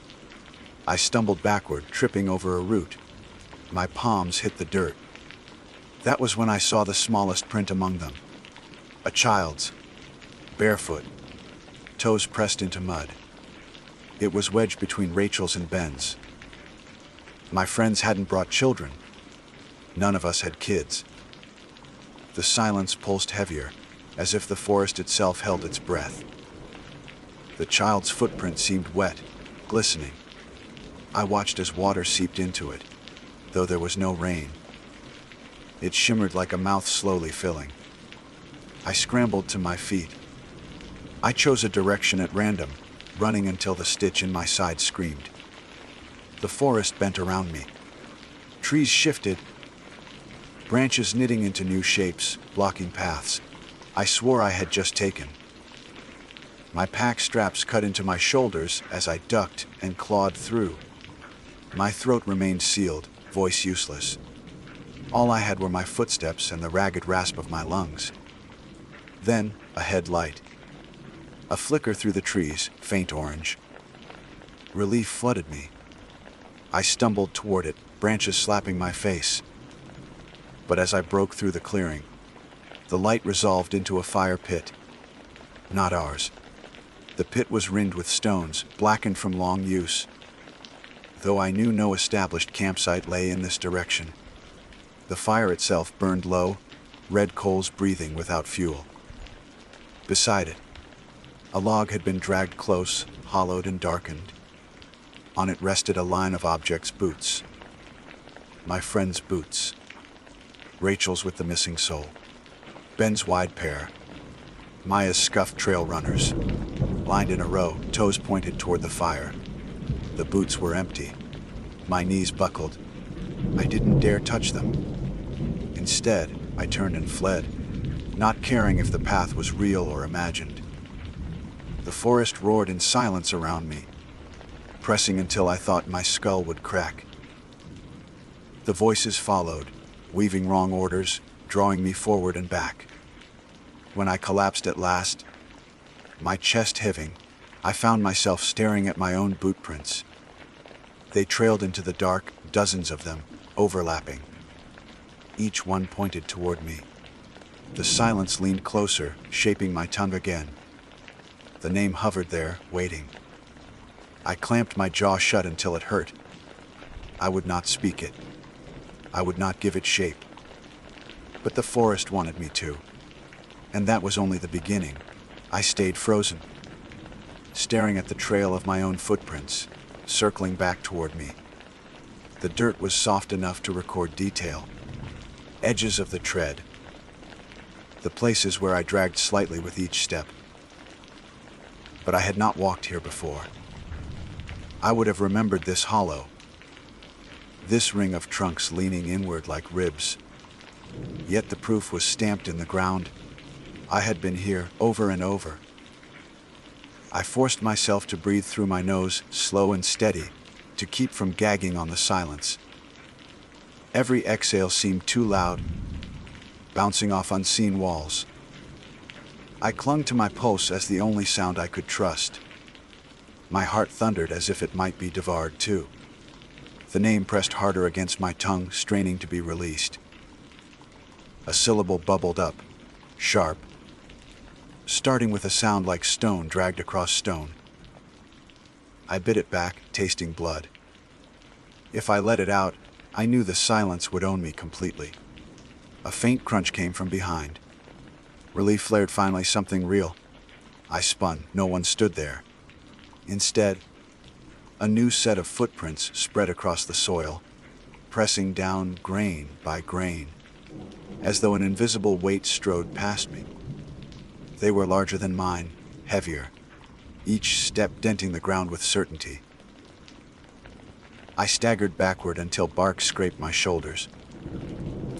I stumbled backward, tripping over a root. My palms hit the dirt. That was when I saw the smallest print among them. A child's, barefoot, toes pressed into mud. It was wedged between Rachel's and Ben's. My friends hadn't brought children. None of us had kids. The silence pulsed heavier, as if the forest itself held its breath. The child's footprint seemed wet, glistening. I watched as water seeped into it, though there was no rain. It shimmered like a mouth slowly filling. I scrambled to my feet. I chose a direction at random, running until the stitch in my side screamed. The forest bent around me. Trees shifted, branches knitting into new shapes, blocking paths I swore I had just taken. My pack straps cut into my shoulders as I ducked and clawed through. My throat remained sealed, voice useless. All I had were my footsteps and the ragged rasp of my lungs. Then, a headlight. A flicker through the trees, faint orange. Relief flooded me. I stumbled toward it, branches slapping my face. But as I broke through the clearing, the light resolved into a fire pit. Not ours. The pit was ringed with stones, blackened from long use. Though I knew no established campsite lay in this direction. The fire itself burned low, red coals breathing without fuel. Beside it, a log had been dragged close, hollowed and darkened. On it rested a line of objects' boots. My friend's boots. Rachel's with the missing sole. Ben's wide pair. Maya's scuffed trail runners. Lined in a row, toes pointed toward the fire. The boots were empty. My knees buckled. I didn't dare touch them. Instead, I turned and fled, not caring if the path was real or imagined. The forest roared in silence around me, pressing until I thought my skull would crack. The voices followed, weaving wrong orders, drawing me forward and back. When I collapsed at last, my chest heaving, I found myself staring at my own boot prints. They trailed into the dark, dozens of them, overlapping. Each one pointed toward me. The silence leaned closer, shaping my tongue again. The name hovered there, waiting. I clamped my jaw shut until it hurt. I would not speak it. I would not give it shape. But the forest wanted me to. And that was only the beginning. I stayed frozen, staring at the trail of my own footprints, circling back toward me. The dirt was soft enough to record detail. edges of the tread, the places where I dragged slightly with each step. But I had not walked here before. I would have remembered this hollow, this ring of trunks leaning inward like ribs. Yet the proof was stamped in the ground. I had been here over and over. I forced myself to breathe through my nose, slow and steady, to keep from gagging on the silence. Every exhale seemed too loud, bouncing off unseen walls. I clung to my pulse as the only sound I could trust. My heart thundered as if it might be devoured too. The name pressed harder against my tongue, straining to be released. A syllable bubbled up, sharp, starting with a sound like stone dragged across stone. I bit it back, tasting blood. If I let it out, I knew the silence would own me completely. A faint crunch came from behind. Relief flared finally, something real. I spun. No one stood there. Instead, a new set of footprints spread across the soil, pressing down grain by grain, as though an invisible weight strode past me. They were larger than mine, heavier, each step denting the ground with certainty. I staggered backward until bark scraped my shoulders.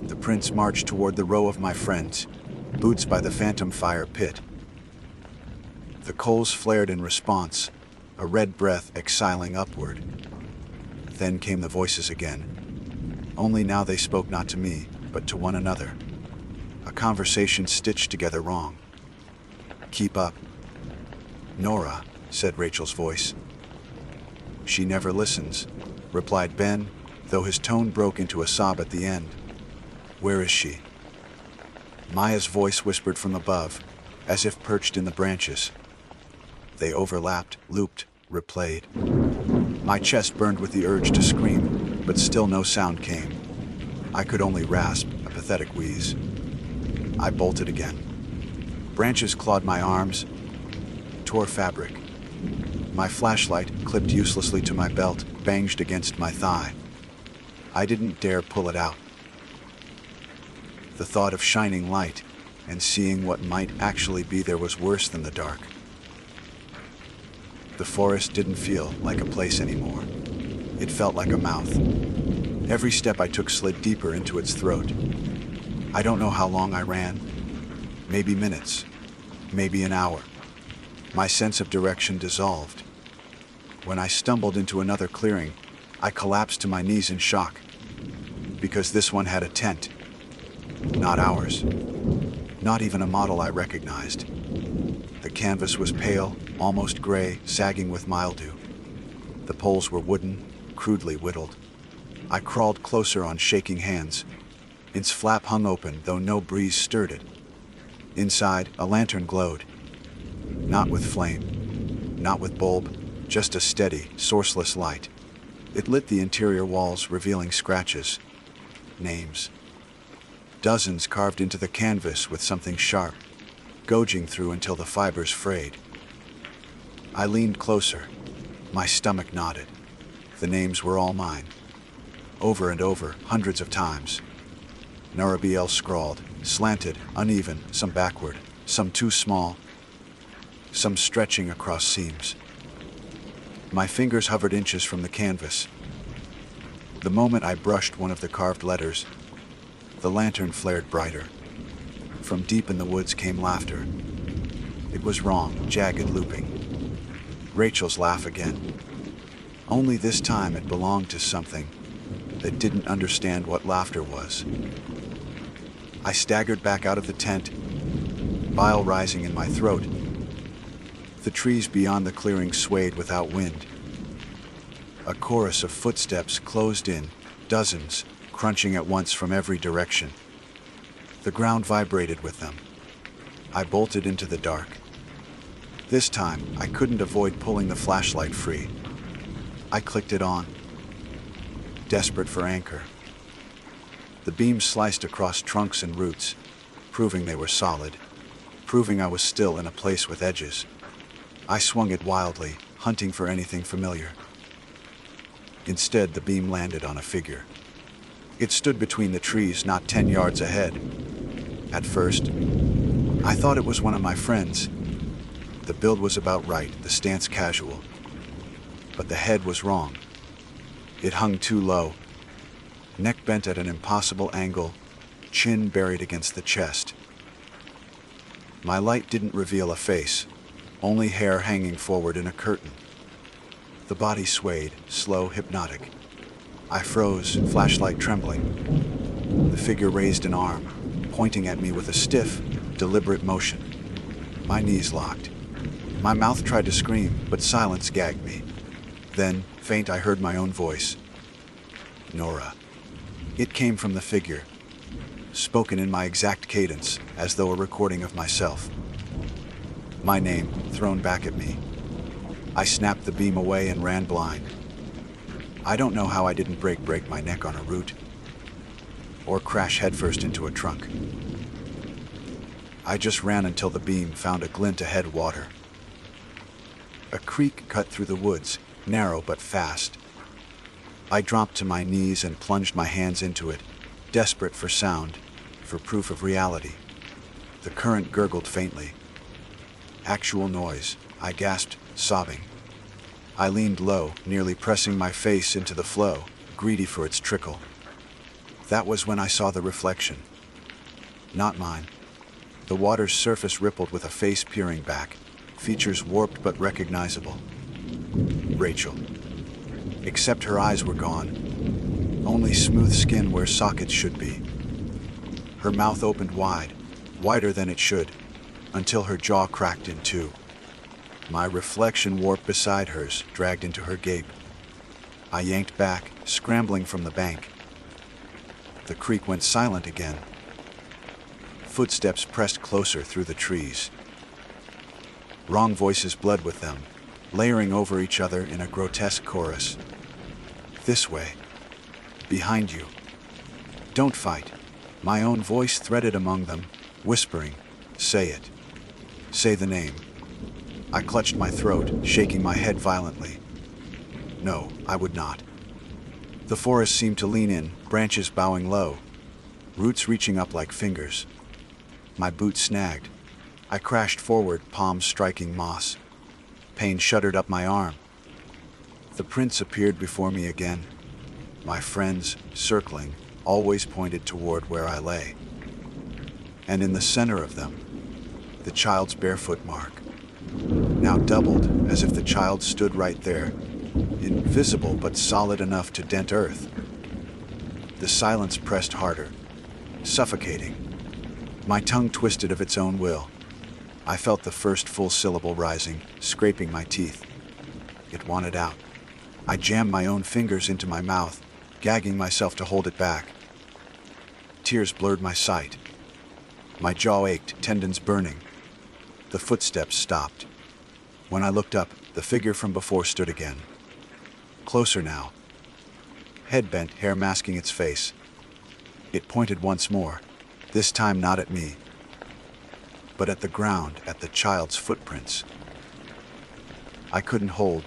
The prints marched toward the row of my friends, boots by the phantom fire pit. The coals flared in response, a red breath exiling upward. Then came the voices again. Only now they spoke not to me, but to one another. A conversation stitched together wrong. "Keep up." "Nora," said Rachel's voice. "She never listens," replied Ben, though his tone broke into a sob at the end. "Where is she?" Maya's voice whispered from above, as if perched in the branches. They overlapped, looped, replayed. My chest burned with the urge to scream, but still no sound came. I could only rasp, a pathetic wheeze. I bolted again. Branches clawed my arms, tore fabric. My flashlight, clipped uselessly to my belt, banged against my thigh. I didn't dare pull it out. The thought of shining light and seeing what might actually be there was worse than the dark. The forest didn't feel like a place anymore. It felt like a mouth. Every step I took slid deeper into its throat. I don't know how long I ran. Maybe minutes. Maybe an hour. My sense of direction dissolved. When I stumbled into another clearing, I collapsed to my knees in shock. Because this one had a tent. Not ours. Not even a model I recognized. The canvas was pale, almost gray, sagging with mildew. The poles were wooden, crudely whittled. I crawled closer on shaking hands. Its flap hung open, though no breeze stirred it. Inside, a lantern glowed. Not with flame, not with bulb, just a steady, sourceless light. It lit the interior walls, revealing scratches. Names. Dozens carved into the canvas with something sharp, gouging through until the fibers frayed. I leaned closer. My stomach knotted. The names were all mine. Over and over, hundreds of times. Narabiel scrawled, slanted, uneven, some backward, some too small, some stretching across seams. My fingers hovered inches from the canvas. The moment I brushed one of the carved letters, the lantern flared brighter. From deep in the woods came laughter. It was wrong, jagged, looping. Rachel's laugh again. Only this time it belonged to something that didn't understand what laughter was. I staggered back out of the tent, bile rising in my throat. The trees beyond the clearing swayed without wind. A chorus of footsteps closed in, dozens, crunching at once from every direction. The ground vibrated with them. I bolted into the dark. This time, I couldn't avoid pulling the flashlight free. I clicked it on, desperate for anchor. The beam sliced across trunks and roots, proving they were solid, proving I was still in a place with edges. I swung it wildly, hunting for anything familiar. Instead, the beam landed on a figure. It stood between the trees, not 10 yards ahead. At first, I thought it was one of my friends. The build was about right, the stance casual. But the head was wrong. It hung too low, neck bent at an impossible angle, chin buried against the chest. My light didn't reveal a face, only hair hanging forward in a curtain. The body swayed, slow, hypnotic. I froze, flashlight trembling. The figure raised an arm, pointing at me with a stiff, deliberate motion. My knees locked. My mouth tried to scream, but silence gagged me. Then, faint, I heard my own voice. Nora. It came from the figure, spoken in my exact cadence, as though a recording of myself. My name thrown back at me. I snapped the beam away and ran blind. I don't know how I didn't break my neck on a root, or crash headfirst into a trunk. I just ran until the beam found a glint ahead water. A creek cut through the woods, narrow but fast. I dropped to my knees and plunged my hands into it, desperate for sound, for proof of reality. The current gurgled faintly. Actual noise, I gasped, sobbing. I leaned low, nearly pressing my face into the flow, greedy for its trickle. That was when I saw the reflection. Not mine. The water's surface rippled with a face peering back, features warped but recognizable. Rachel. Except her eyes were gone. Only smooth skin where sockets should be. Her mouth opened wide, wider than it should, until her jaw cracked in two. My reflection warped beside hers, dragged into her gape. I yanked back, scrambling from the bank. The creek went silent again. Footsteps pressed closer through the trees. Wrong voices bled with them, layering over each other in a grotesque chorus. This way. Behind you. Don't fight. My own voice threaded among them, whispering, say it. Say the name. I clutched my throat, shaking my head violently. No, I would not. The forest seemed to lean in, branches bowing low, roots reaching up like fingers. My boot snagged. I crashed forward, palms striking moss. Pain shuddered up my arm. The prints appeared before me again. My friends, circling, always pointed toward where I lay. And in the center of them, the child's barefoot mark. Now doubled, as if the child stood right there, invisible but solid enough to dent earth. The silence pressed harder, suffocating. My tongue twisted of its own will. I felt the first full syllable rising, scraping my teeth. It wanted out. I jammed my own fingers into my mouth, gagging myself to hold it back. Tears blurred my sight. My jaw ached, tendons burning. The footsteps stopped. When I looked up, the figure from before stood again. Closer now. Head bent, hair masking its face. It pointed once more, this time not at me, but at the ground, at the child's footprints. I couldn't hold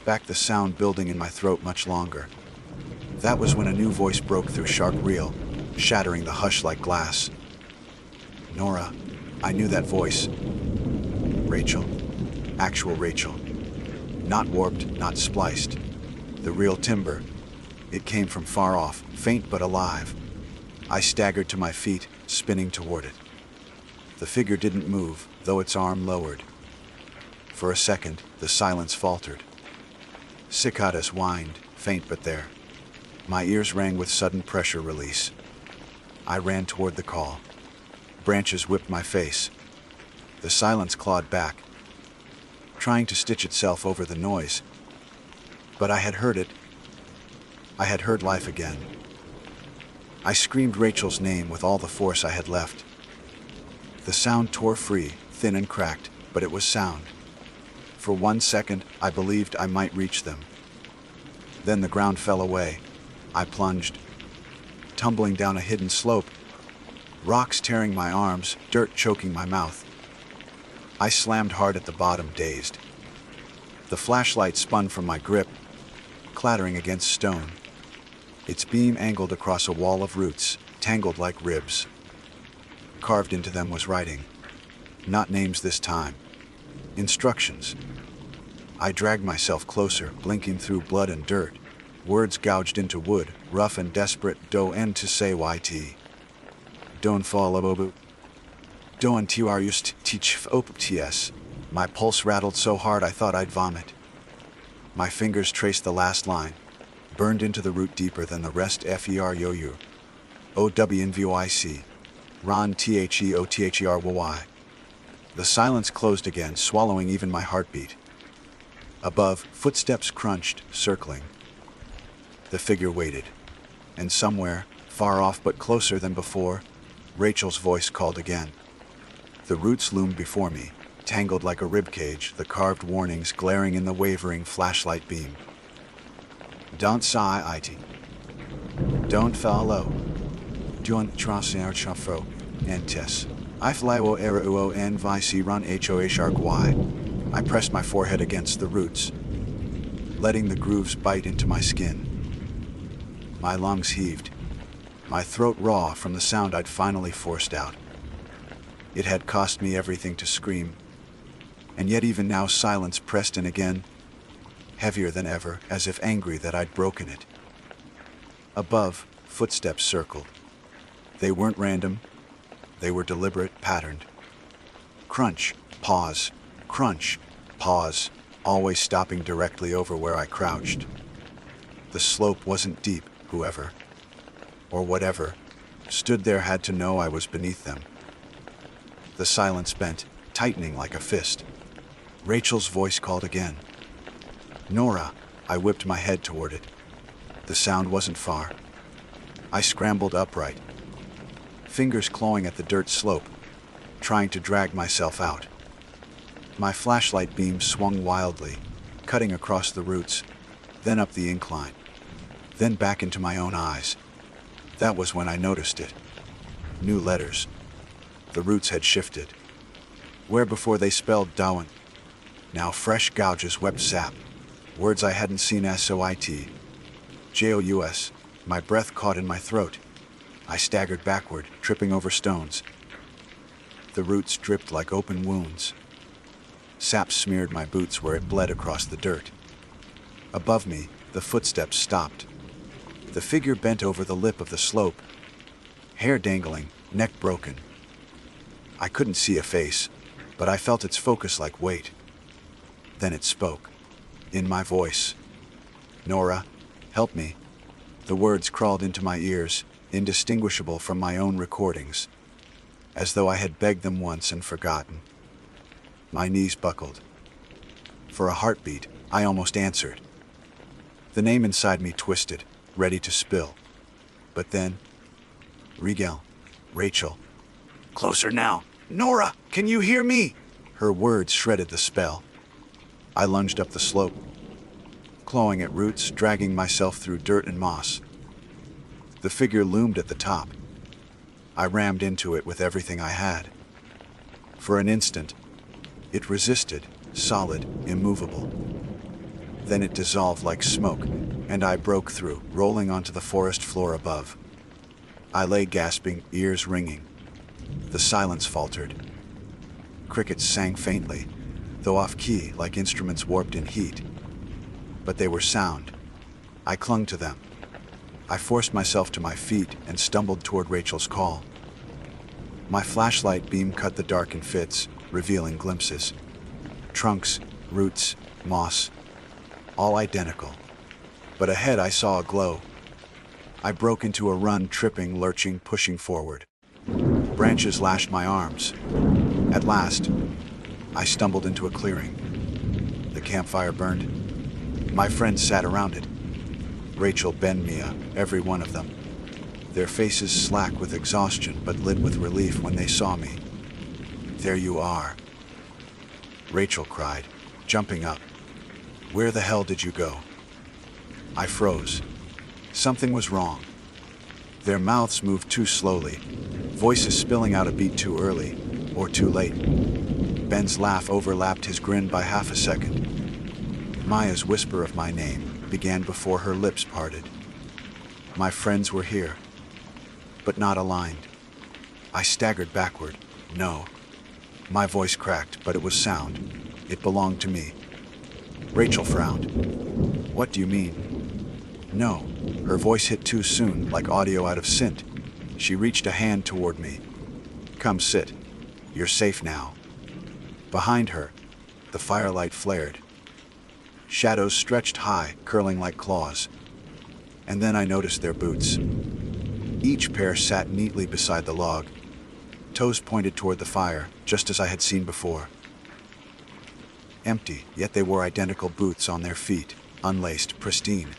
back the sound building in my throat much longer. That was when a new voice broke through sharp reel, shattering the hush like glass. Nora, I knew that voice. Rachel. Actual Rachel. Not warped, not spliced. The real timber. It came from far off, faint but alive. I staggered to my feet, spinning toward it. The figure didn't move, though its arm lowered. For a second, the silence faltered. Cicadas whined, faint but there. My ears rang with sudden pressure release. I ran toward the call. Branches whipped my face. The silence clawed back, trying to stitch itself over the noise. But I had heard it. I had heard life again. I screamed Rachel's name with all the force I had left. The sound tore free, thin and cracked, but it was sound. For 1 second, I believed I might reach them. Then the ground fell away. I plunged, tumbling down a hidden slope, rocks tearing my arms, dirt choking my mouth. I slammed hard at the bottom, dazed. The flashlight spun from my grip, clattering against stone. Its beam angled across a wall of roots, tangled like ribs. Carved into them was writing. Not names this time. Instructions. I dragged myself closer, blinking through blood and dirt. Words gouged into wood, rough and desperate. Do and to say YT. Don't fall abobu. Don't tu just teach op ts. My pulse rattled so hard I thought I'd vomit. My fingers traced the last line, burned into the root deeper than the rest. Fer yo you. OWNVOIC. Ron THEOTHERY. The silence closed again, swallowing even my heartbeat. Above, footsteps crunched, circling. The figure waited, and somewhere, far off but closer than before, Rachel's voice called again. The roots loomed before me, tangled like a ribcage, the carved warnings glaring in the wavering flashlight beam. Don't sigh it. Don't follow. Don't trust our chafro, entes. I fly o era uo n vice run hohy. I pressed my forehead against the roots, letting the grooves bite into my skin. My lungs heaved, my throat raw from the sound I'd finally forced out. It had cost me everything to scream, and yet even now silence pressed in again, heavier than ever, as if angry that I'd broken it. Above, footsteps circled. They weren't random, they were deliberate, patterned. Crunch, pause, crunch, pause, always stopping directly over where I crouched. The slope wasn't deep, whoever, or whatever, stood there had to know I was beneath them. The silence bent, tightening like a fist. Rachel's voice called again. Nora, I whipped my head toward it. The sound wasn't far. I scrambled upright, fingers clawing at the dirt slope, trying to drag myself out. My flashlight beam swung wildly, cutting across the roots, then up the incline, then back into my own eyes. That was when I noticed it. New letters. The roots had shifted. Where before they spelled Dawan, now fresh gouges wept sap. Words I hadn't seen SOIT. JOUS. My breath caught in my throat. I staggered backward, tripping over stones. The roots dripped like open wounds. Sap smeared my boots where it bled across the dirt. Above me, the footsteps stopped. The figure bent over the lip of the slope, hair dangling, neck broken. I couldn't see a face, but I felt its focus like weight. Then it spoke, in my voice. Nora, help me. The words crawled into my ears, indistinguishable from my own recordings, as though I had begged them once and forgotten. My knees buckled. For a heartbeat, I almost answered. The name inside me twisted, ready to spill. But then, Rigel, Rachel. Closer now. Nora, can you hear me? Her words shredded the spell. I lunged up the slope, clawing at roots, dragging myself through dirt and moss. The figure loomed at the top. I rammed into it with everything I had. For an instant, it resisted, solid, immovable. Then it dissolved like smoke, and I broke through, rolling onto the forest floor above. I lay gasping, ears ringing. The silence faltered. Crickets sang faintly, though off-key like instruments warped in heat. But they were sound. I clung to them. I forced myself to my feet and stumbled toward Rachel's call. My flashlight beam cut the dark in fits, revealing glimpses. Trunks, roots, moss, all identical. But ahead I saw a glow. I broke into a run, tripping, lurching, pushing forward. Branches lashed my arms. At last, I stumbled into a clearing. The campfire burned. My friends sat around it. Rachel, Ben, Mia, every one of them. Their faces slack with exhaustion but lit with relief when they saw me. There you are, Rachel cried, jumping up. Where the hell did you go? I froze. Something was wrong. Their mouths moved too slowly, voices spilling out a beat too early, or too late. Ben's laugh overlapped his grin by half a second. Maya's whisper of my name began before her lips parted. My friends were here, but not aligned. I staggered backward. No. My voice cracked, but it was sound. It belonged to me. Rachel frowned. What do you mean? No. Her voice hit too soon, like audio out of synth. She reached a hand toward me. Come sit. You're safe now. Behind her, the firelight flared. Shadows stretched high, curling like claws. And then I noticed their boots. Each pair sat neatly beside the log. Toes pointed toward the fire, just as I had seen before. Empty, yet they wore identical boots on their feet, unlaced, pristine.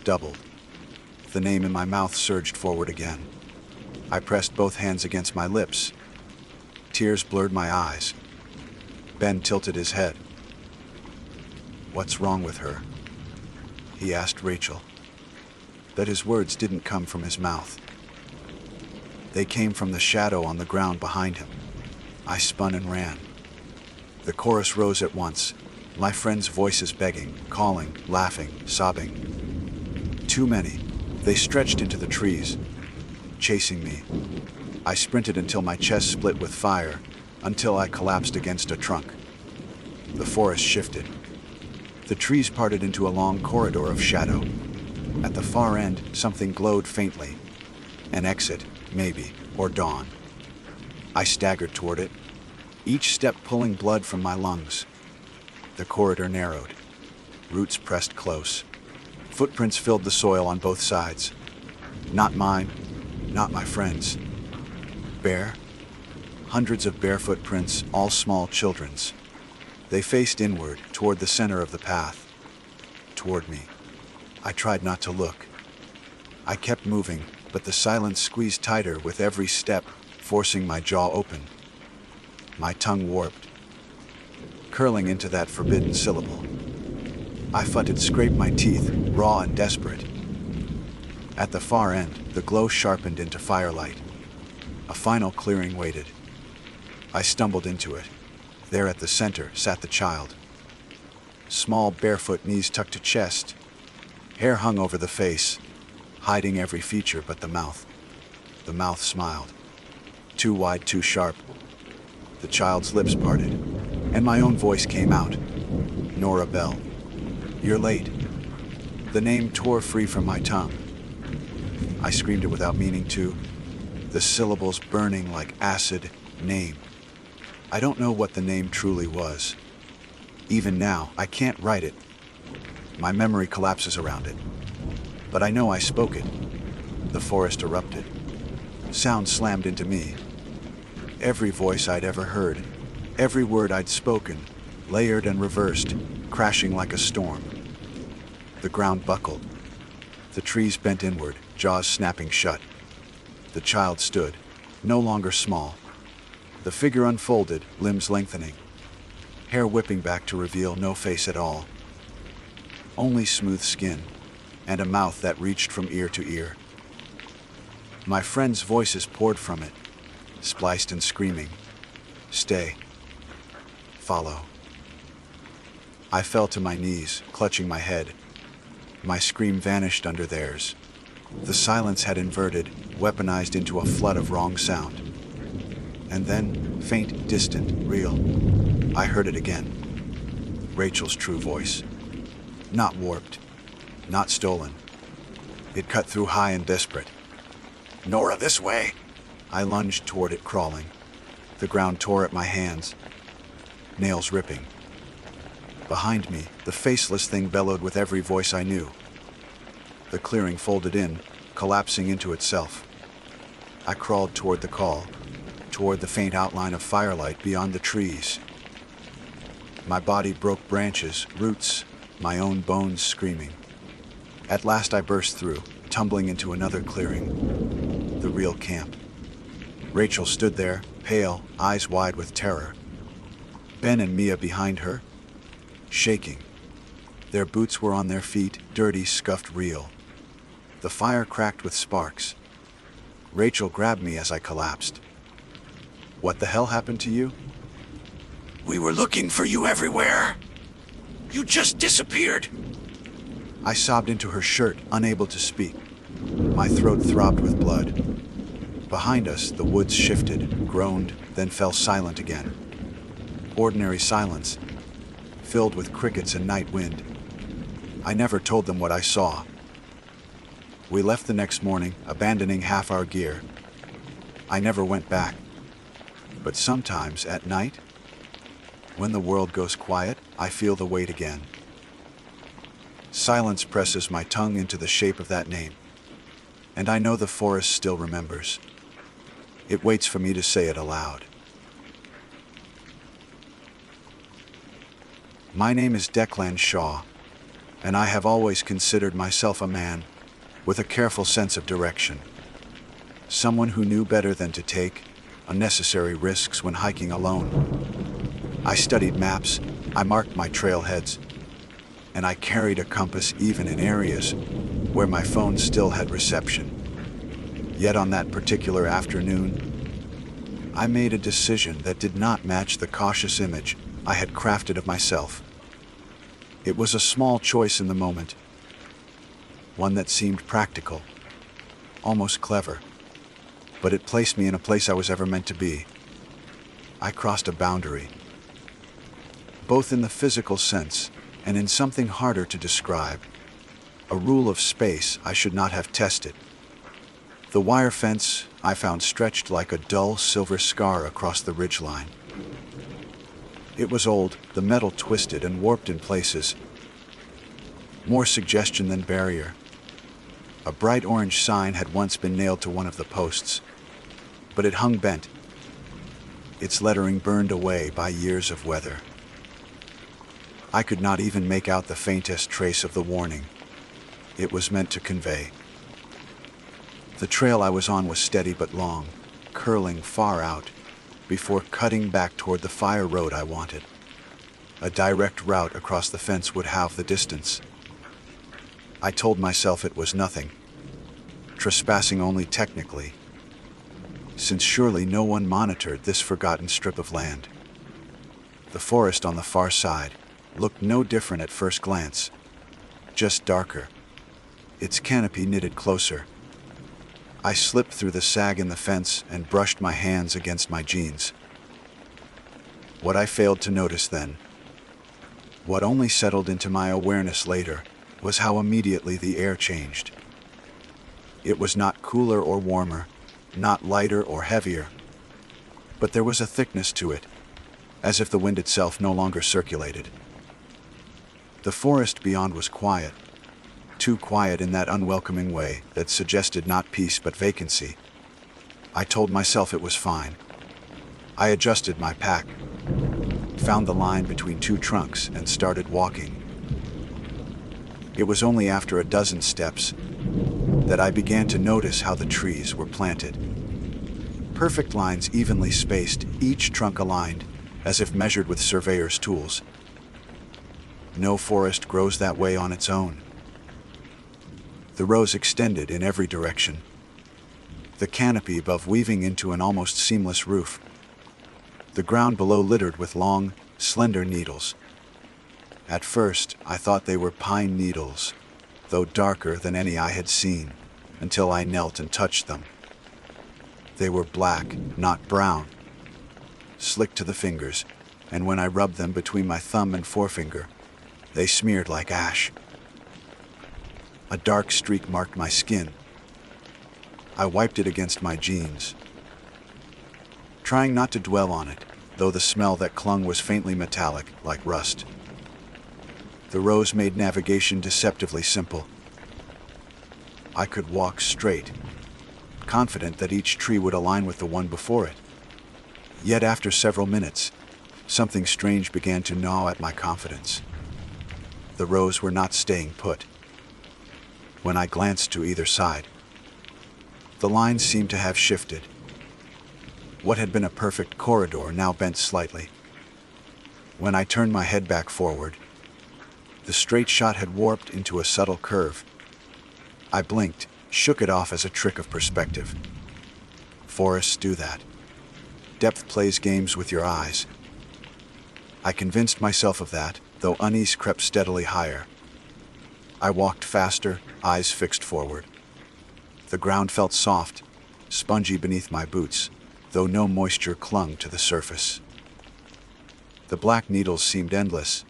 Doubled. The name in my mouth surged forward again. I pressed both hands against my lips. Tears blurred my eyes. Ben tilted his head. What's wrong with her? He asked Rachel. But his words didn't come from his mouth. They came from the shadow on the ground behind him. I spun and ran. The chorus rose at once, my friends' voices begging, calling, laughing, sobbing. Too many. They stretched into the trees, chasing me. I sprinted until my chest split with fire, until I collapsed against a trunk. The forest shifted. The trees parted into a long corridor of shadow. At the far end, something glowed faintly. An exit, maybe, or dawn. I staggered toward it, each step pulling blood from my lungs. The corridor narrowed. Roots pressed close. Footprints filled the soil on both sides. Not mine, not my friends. Bare? Hundreds of barefoot prints, all small children's. They faced inward, toward the center of the path. Toward me. I tried not to look. I kept moving, but the silence squeezed tighter with every step, forcing my jaw open. My tongue warped, curling into that forbidden syllable. I fought to scrape my teeth, raw and desperate. At the far end, the glow sharpened into firelight. A final clearing waited. I stumbled into it. There at the center sat the child. Small, barefoot, knees tucked to chest. Hair hung over the face, hiding every feature but the mouth. The mouth smiled. Too wide, too sharp. The child's lips parted, and my own voice came out. Nora Bell. You're late. The name tore free from my tongue. I screamed it without meaning to, the syllables burning like acid. Name. I don't know what the name truly was. Even now, I can't write it. My memory collapses around it. But I know I spoke it. The forest erupted. Sound slammed into me. Every voice I'd ever heard, every word I'd spoken, layered and reversed, crashing like a storm. The ground buckled. The trees bent inward, jaws snapping shut. The child stood, no longer small. The figure unfolded, limbs lengthening. Hair whipping back to reveal no face at all. Only smooth skin, and a mouth that reached from ear to ear. My friends' voices poured from it, spliced and screaming. Stay. Follow. I fell to my knees, clutching my head. My scream vanished under theirs. The silence had inverted, weaponized into a flood of wrong sound. And then, faint, distant, real, I heard it again. Rachel's true voice. Not warped, not stolen. It cut through high and desperate. Nora, this way! I lunged toward it, crawling. The ground tore at my hands, nails ripping. Behind me, the faceless thing bellowed with every voice I knew. The clearing folded in, collapsing into itself. I crawled toward the call, toward the faint outline of firelight beyond the trees. My body broke branches, roots, my own bones screaming. At last I burst through, tumbling into another clearing. The real camp. Rachel stood there, pale, eyes wide with terror. Ben and Mia behind her, shaking. Their boots were on their feet, dirty, scuffed, real. The fire cracked with sparks. Rachel grabbed me as I collapsed. What the hell happened to you? We were looking for you everywhere. You just disappeared. I sobbed into her shirt, unable to speak. My throat throbbed with blood. Behind us, the woods shifted, groaned, then fell silent again. Ordinary silence, filled with crickets and night wind. I never told them what I saw. We left the next morning, abandoning half our gear. I never went back. But sometimes, at night, when the world goes quiet, I feel the weight again. Silence presses my tongue into the shape of that name. And I know the forest still remembers. It waits for me to say it aloud. My name is Declan Shaw, and I have always considered myself a man with a careful sense of direction. Someone who knew better than to take unnecessary risks when hiking alone. I studied maps, I marked my trailheads, and I carried a compass even in areas where my phone still had reception. Yet on that particular afternoon, I made a decision that did not match the cautious image I had crafted of myself. It was a small choice in the moment, one that seemed practical, almost clever, but it placed me in a place I was ever meant to be. I crossed a boundary, both in the physical sense and in something harder to describe, a rule of space I should not have tested. The wire fence I found stretched like a dull silver scar across the ridgeline. It was old, the metal twisted and warped in places. More suggestion than barrier. A bright orange sign had once been nailed to one of the posts, but it hung bent, its lettering burned away by years of weather. I could not even make out the faintest trace of the warning it was meant to convey. The trail I was on was steady but long, curling far out, before cutting back toward the fire road I wanted. A direct route across the fence would halve the distance. I told myself it was nothing, trespassing only technically, since surely no one monitored this forgotten strip of land. The forest on the far side looked no different at first glance, just darker, its canopy knitted closer. I slipped through the sag in the fence and brushed my hands against my jeans. What I failed to notice then, what only settled into my awareness later, was how immediately the air changed. It was not cooler or warmer, not lighter or heavier, but there was a thickness to it, as if the wind itself no longer circulated. The forest beyond was quiet, too quiet in that unwelcoming way that suggested not peace but vacancy. I told myself it was fine. I adjusted my pack, found the line between two trunks, and started walking. It was only after a dozen steps that I began to notice how the trees were planted. Perfect lines evenly spaced, each trunk aligned, as if measured with surveyor's tools. No forest grows that way on its own. The rows extended in every direction, the canopy above weaving into an almost seamless roof, the ground below littered with long, slender needles. At first, I thought they were pine needles, though darker than any I had seen, until I knelt and touched them. They were black, not brown, slick to the fingers, and when I rubbed them between my thumb and forefinger, they smeared like ash. A dark streak marked my skin. I wiped it against my jeans, trying not to dwell on it, though the smell that clung was faintly metallic, like rust. The rows made navigation deceptively simple. I could walk straight, confident that each tree would align with the one before it. Yet after several minutes, something strange began to gnaw at my confidence. The rows were not staying put. When I glanced to either side, the lines seemed to have shifted. What had been a perfect corridor now bent slightly. When I turned my head back forward, the straight shot had warped into a subtle curve. I blinked, shook it off as a trick of perspective. Forests do that. Depth plays games with your eyes. I convinced myself of that, though unease crept steadily higher. I walked faster, eyes fixed forward. The ground felt soft, spongy beneath my boots, though no moisture clung to the surface. The black needles seemed endless,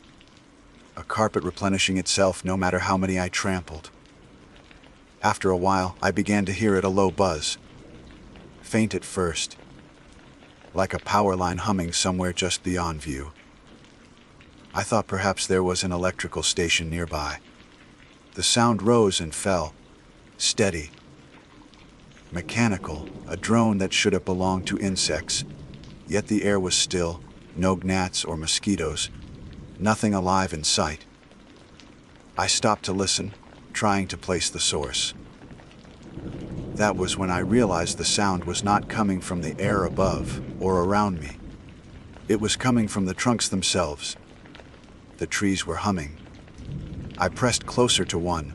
a carpet replenishing itself no matter how many I trampled. After a while, I began to hear it, a low buzz, faint at first, like a power line humming somewhere just beyond view. I thought perhaps there was an electrical station nearby. The sound rose and fell, steady, mechanical, a drone that should have belonged to insects, yet the air was still, no gnats or mosquitoes, nothing alive in sight. I stopped to listen, trying to place the source. That was when I realized the sound was not coming from the air above or around me. It was coming from the trunks themselves. The trees were humming. I pressed closer to one,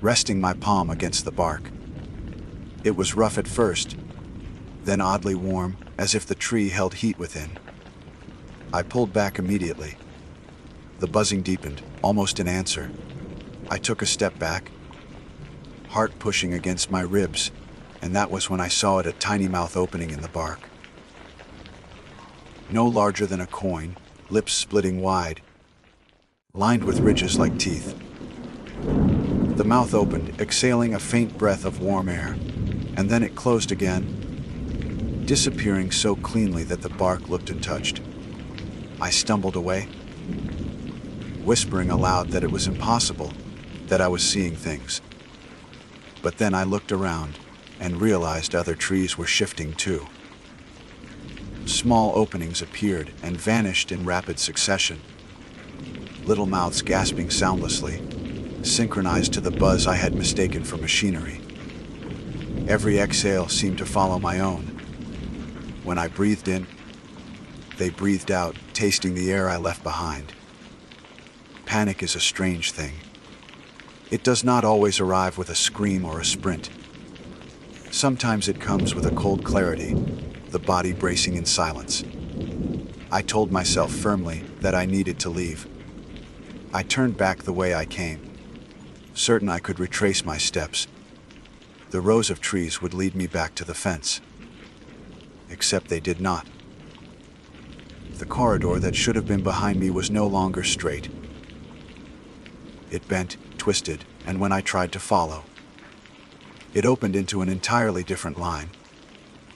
resting my palm against the bark. It was rough at first, then oddly warm, as if the tree held heat within. I pulled back immediately. The buzzing deepened, almost in answer. I took a step back, heart pushing against my ribs, and that was when I saw it, a tiny mouth opening in the bark. No larger than a coin, lips splitting wide, lined with ridges like teeth. The mouth opened, exhaling a faint breath of warm air, and then it closed again, disappearing so cleanly that the bark looked untouched. I stumbled away, whispering aloud that it was impossible, that I was seeing things. But then I looked around and realized other trees were shifting too. Small openings appeared and vanished in rapid succession, little mouths gasping soundlessly, synchronized to the buzz I had mistaken for machinery. Every exhale seemed to follow my own. When I breathed in, they breathed out, tasting the air I left behind. Panic is a strange thing. It does not always arrive with a scream or a sprint. Sometimes it comes with a cold clarity, the body bracing in silence. I told myself firmly that I needed to leave. I turned back the way I came, certain I could retrace my steps. The rows of trees would lead me back to the fence. Except they did not. The corridor that should have been behind me was no longer straight. It bent, twisted, and when I tried to follow, it opened into an entirely different line.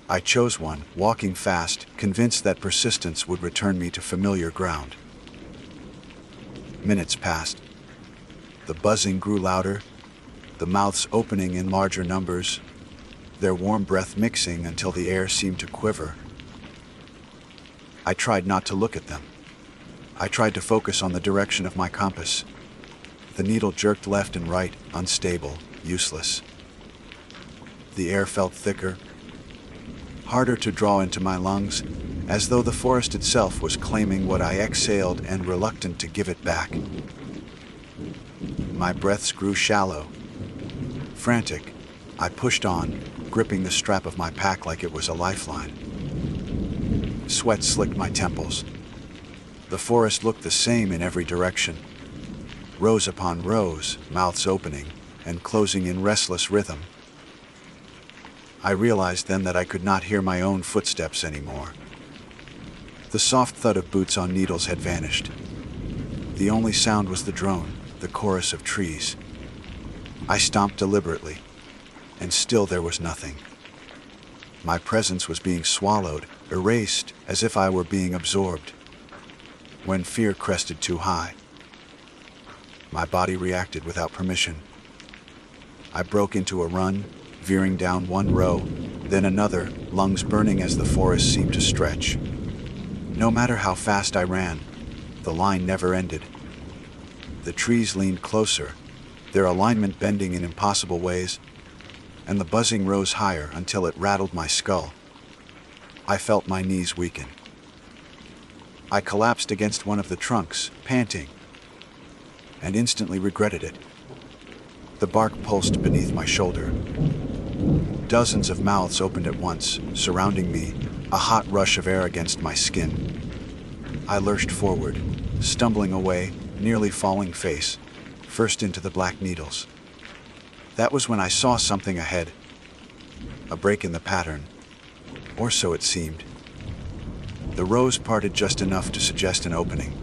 I chose one, walking fast, convinced that persistence would return me to familiar ground. Minutes passed. The buzzing grew louder, the mouths opening in larger numbers, their warm breath mixing until the air seemed to quiver. I tried not to look at them. I tried to focus on the direction of my compass. The needle jerked left and right, unstable, useless. The air felt thicker, harder to draw into my lungs, as though the forest itself was claiming what I exhaled and reluctant to give it back. My breaths grew shallow. Frantic, I pushed on, gripping the strap of my pack like it was a lifeline. Sweat slicked my temples. The forest looked the same in every direction. Rows upon rows, mouths opening and closing in restless rhythm. I realized then that I could not hear my own footsteps anymore. The soft thud of boots on needles had vanished. The only sound was the drone, the chorus of trees. I stomped deliberately, and still there was nothing. My presence was being swallowed, erased, as if I were being absorbed. When fear crested too high, my body reacted without permission. I broke into a run, veering down one row, then another, lungs burning as the forest seemed to stretch. No matter how fast I ran, the line never ended. The trees leaned closer, their alignment bending in impossible ways, and the buzzing rose higher until it rattled my skull. I felt my knees weaken. I collapsed against one of the trunks, panting, and instantly regretted it. The bark pulsed beneath my shoulder. Dozens of mouths opened at once, surrounding me, a hot rush of air against my skin. I lurched forward, stumbling away, nearly falling face, first into the black needles. That was when I saw something ahead, a break in the pattern, or so it seemed. The rows parted just enough to suggest an opening.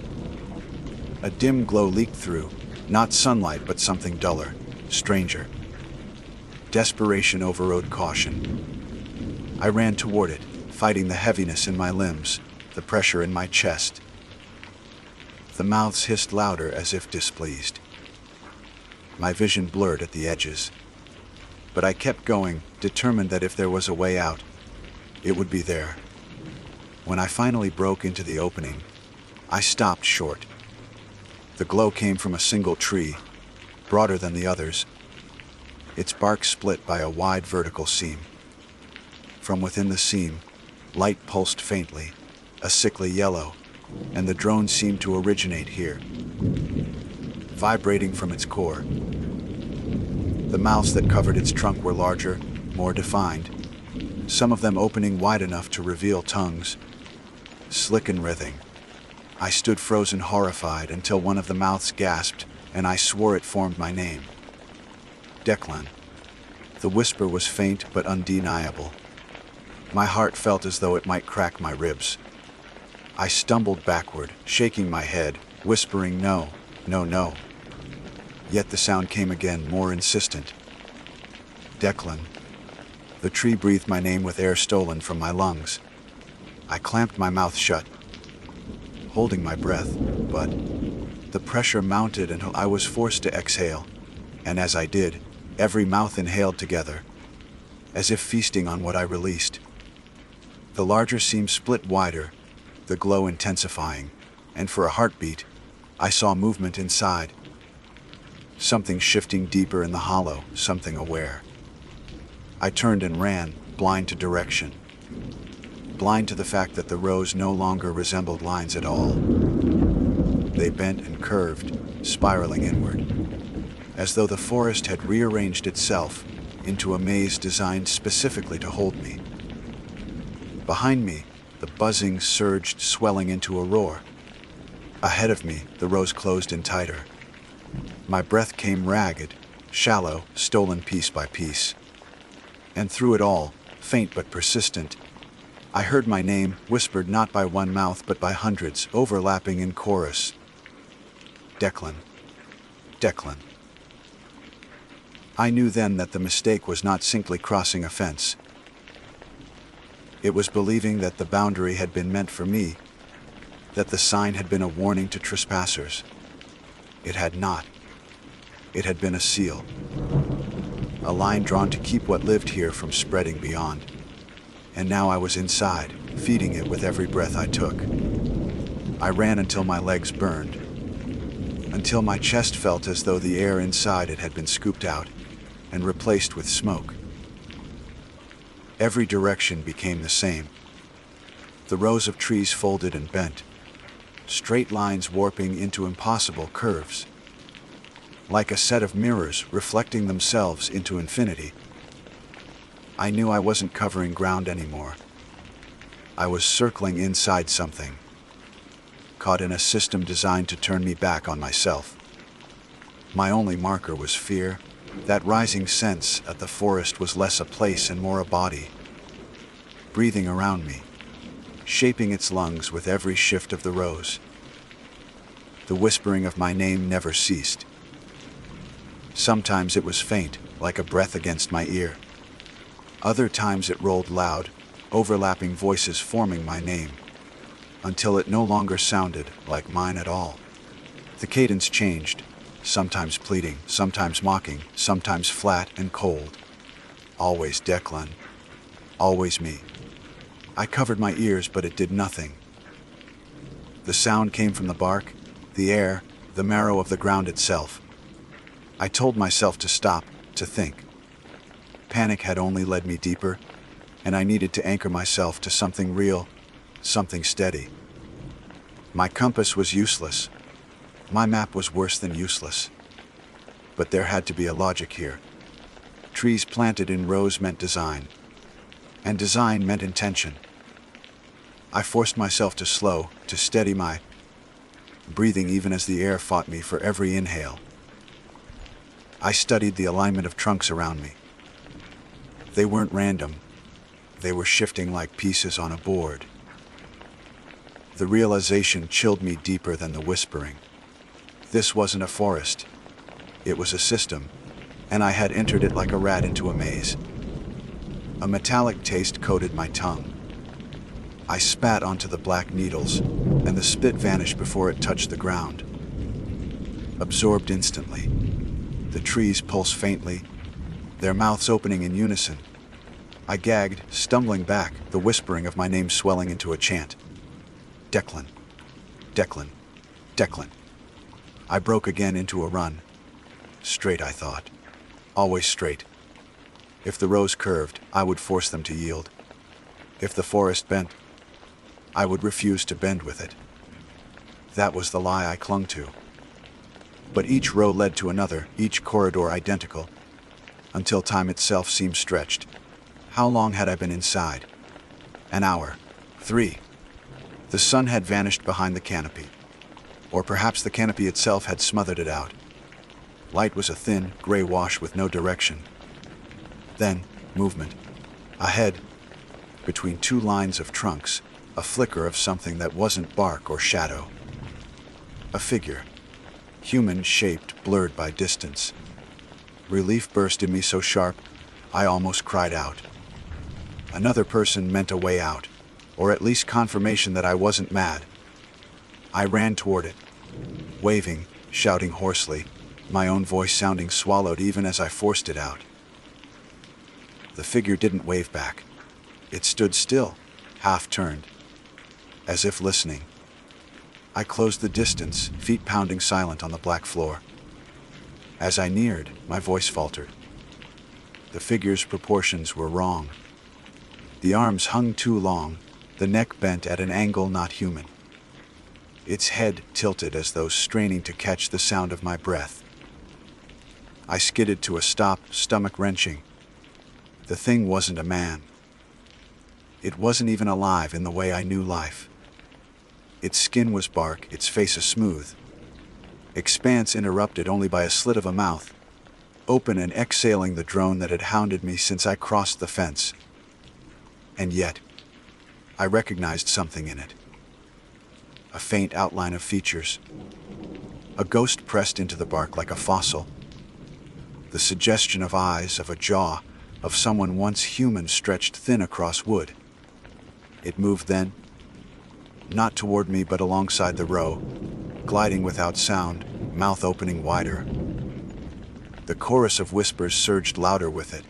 A dim glow leaked through, not sunlight but something duller, stranger. Desperation overrode caution. I ran toward it, fighting the heaviness in my limbs, the pressure in my chest. The mouths hissed louder as if displeased. My vision blurred at the edges. But I kept going, determined that if there was a way out, it would be there. When I finally broke into the opening, I stopped short. The glow came from a single tree, broader than the others, its bark split by a wide vertical seam. From within the seam, light pulsed faintly, a sickly yellow, and the drone seemed to originate here, vibrating from its core. The mouths that covered its trunk were larger, more defined, some of them opening wide enough to reveal tongues, slick and writhing. I stood frozen, horrified, until one of the mouths gasped, and I swore it formed my name. Declan. The whisper was faint but undeniable. My heart felt as though it might crack my ribs. I stumbled backward, shaking my head, whispering no, no, no. Yet the sound came again, more insistent. Declan. The tree breathed my name with air stolen from my lungs. I clamped my mouth shut, holding my breath, but the pressure mounted until I was forced to exhale, and as I did, every mouth inhaled together, as if feasting on what I released. The larger seam split wider, the glow intensifying, and for a heartbeat, I saw movement inside. Something shifting deeper in the hollow, something aware. I turned and ran, blind to direction. Blind to the fact that the rows no longer resembled lines at all. They bent and curved, spiraling inward, as though the forest had rearranged itself into a maze designed specifically to hold me. Behind me, the buzzing surged, swelling into a roar. Ahead of me, the rows closed in tighter. My breath came ragged, shallow, stolen piece by piece. And through it all, faint but persistent, I heard my name, whispered not by one mouth but by hundreds, overlapping in chorus. Declan. Declan. I knew then that the mistake was not simply crossing a fence. It was believing that the boundary had been meant for me, that the sign had been a warning to trespassers. It had not. It had been a seal. A line drawn to keep what lived here from spreading beyond. And now I was inside, feeding it with every breath I took. I ran until my legs burned, until my chest felt as though the air inside it had been scooped out and replaced with smoke. Every direction became the same. The rows of trees folded and bent, straight lines warping into impossible curves, like a set of mirrors reflecting themselves into infinity. I knew I wasn't covering ground anymore. I was circling inside something, caught in a system designed to turn me back on myself. My only marker was fear. That rising sense that the forest was less a place and more a body, breathing around me, shaping its lungs with every shift of the rows. The whispering of my name never ceased. Sometimes it was faint, like a breath against my ear. Other times it rolled loud, overlapping voices forming my name, until it no longer sounded like mine at all. The cadence changed, sometimes pleading, sometimes mocking, sometimes flat and cold. Always Declan. Always me. I covered my ears, but it did nothing. The sound came from the bark, the air, the marrow of the ground itself. I told myself to stop, to think. Panic had only led me deeper, and I needed to anchor myself to something real, something steady. My compass was useless. My map was worse than useless. But there had to be a logic here. Trees planted in rows meant design, and design meant intention. I forced myself to slow, to steady my breathing even as the air fought me for every inhale. I studied the alignment of trunks around me. They weren't random. They were shifting like pieces on a board. The realization chilled me deeper than the whispering. This wasn't a forest. It was a system, and I had entered it like a rat into a maze. A metallic taste coated my tongue. I spat onto the black needles, and the spit vanished before it touched the ground. Absorbed instantly. The trees pulse faintly, their mouths opening in unison. I gagged, stumbling back, the whispering of my name swelling into a chant. Declan. Declan. Declan. I broke again into a run. Straight, I thought. Always straight. If the rows curved, I would force them to yield. If the forest bent, I would refuse to bend with it. That was the lie I clung to. But each row led to another, each corridor identical, until time itself seemed stretched. How long had I been inside? An hour. 3. The sun had vanished behind the canopy. Or perhaps the canopy itself had smothered it out. Light was a thin, gray wash with no direction. Then, movement. Ahead, between two lines of trunks, a flicker of something that wasn't bark or shadow. A figure. Human-shaped, blurred by distance. Relief burst in me so sharp, I almost cried out. Another person meant a way out, or at least confirmation that I wasn't mad. I ran toward it, waving, shouting hoarsely, my own voice sounding swallowed even as I forced it out. The figure didn't wave back. It stood still, half-turned, as if listening. I closed the distance, feet pounding silent on the black floor. As I neared, my voice faltered. The figure's proportions were wrong. The arms hung too long, the neck bent at an angle not human. Its head tilted as though straining to catch the sound of my breath. I skidded to a stop, stomach wrenching. The thing wasn't a man. It wasn't even alive in the way I knew life. Its skin was bark, its face a smooth expanse interrupted only by a slit of a mouth, open and exhaling the drone that had hounded me since I crossed the fence. And yet, I recognized something in it. A faint outline of features. A ghost pressed into the bark like a fossil. The suggestion of eyes, of a jaw, of someone once human stretched thin across wood. It moved then, not toward me but alongside the row, gliding without sound, mouth opening wider. The chorus of whispers surged louder with it,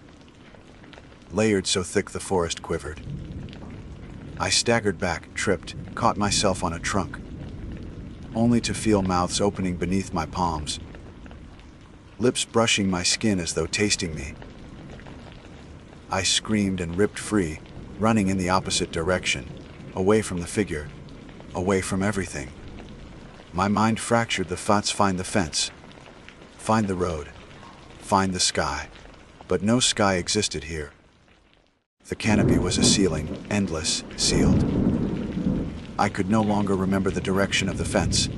layered so thick the forest quivered. I staggered back, tripped, caught myself on a trunk, only to feel mouths opening beneath my palms, lips brushing my skin as though tasting me. I screamed and ripped free, running in the opposite direction, away from the figure, away from everything. My mind fractured the thoughts: find the fence, find the road, find the sky. But no sky existed here. The canopy was a ceiling, endless, sealed. I could no longer remember the direction of the fence.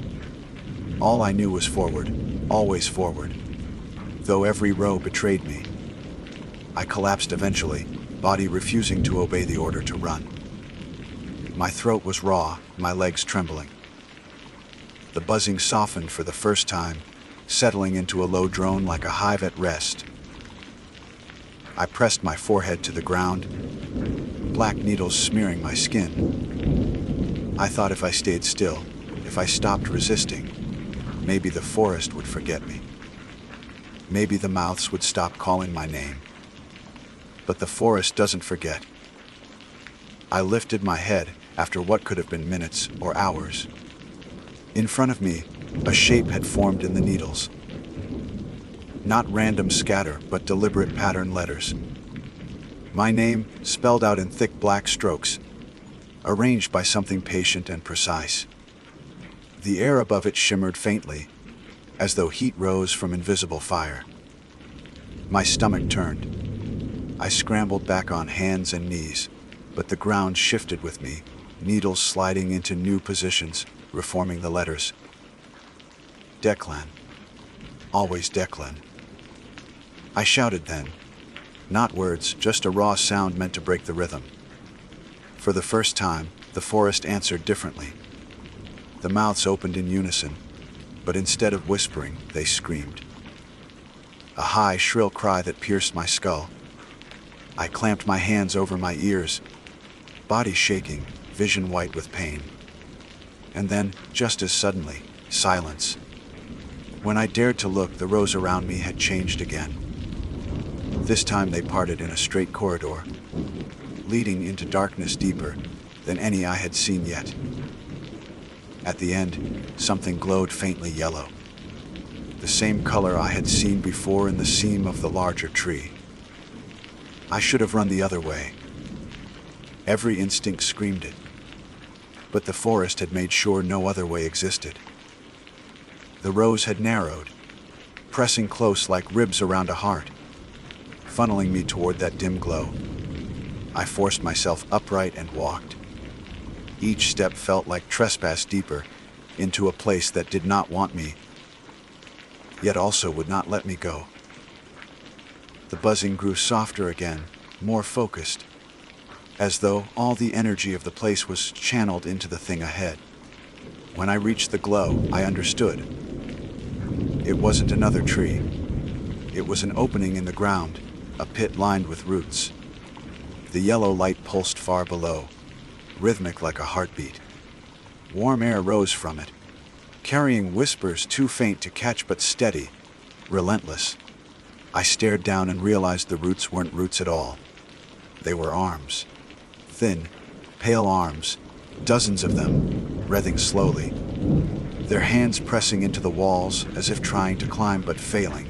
All I knew was forward, always forward, though every row betrayed me. I collapsed eventually, body refusing to obey the order to run. My throat was raw, my legs trembling. The buzzing softened for the first time, settling into a low drone like a hive at rest. I pressed my forehead to the ground, black needles smearing my skin. I thought if I stayed still, if I stopped resisting, maybe the forest would forget me. Maybe the mouths would stop calling my name. But the forest doesn't forget. I lifted my head after what could have been minutes or hours. In front of me, a shape had formed in the needles. Not random scatter, but deliberate pattern letters. My name, spelled out in thick black strokes, arranged by something patient and precise. The air above it shimmered faintly, as though heat rose from invisible fire. My stomach turned. I scrambled back on hands and knees, but the ground shifted with me, needles sliding into new positions, reforming the letters. Declan. Always Declan. I shouted then, Not words, just a raw sound meant to break the rhythm. For the first time, the forest answered differently. The mouths opened in unison, but instead of whispering, they screamed. A high, shrill cry that pierced my skull. I clamped my hands over my ears, body shaking, vision white with pain. And then, just as suddenly, silence. When I dared to look, the rows around me had changed again. This time they parted in a straight corridor, leading into darkness deeper than any I had seen yet. At the end, something glowed faintly yellow, the same color I had seen before in the seam of the larger tree. I should have run the other way. Every instinct screamed it, but the forest had made sure no other way existed. The rows had narrowed, pressing close like ribs around a heart, funneling me toward that dim glow. I forced myself upright and walked. Each step felt like trespass deeper into a place that did not want me, yet also would not let me go. The buzzing grew softer again, more focused, as though all the energy of the place was channeled into the thing ahead. When I reached the glow, I understood. It wasn't another tree. It was an opening in the ground, a pit lined with roots. The yellow light pulsed far below, rhythmic like a heartbeat. Warm air rose from it, carrying whispers too faint to catch but steady, relentless. I stared down and realized the roots weren't roots at all. They were arms. Thin, pale arms, dozens of them, writhing slowly. Their hands pressing into the walls as if trying to climb but failing.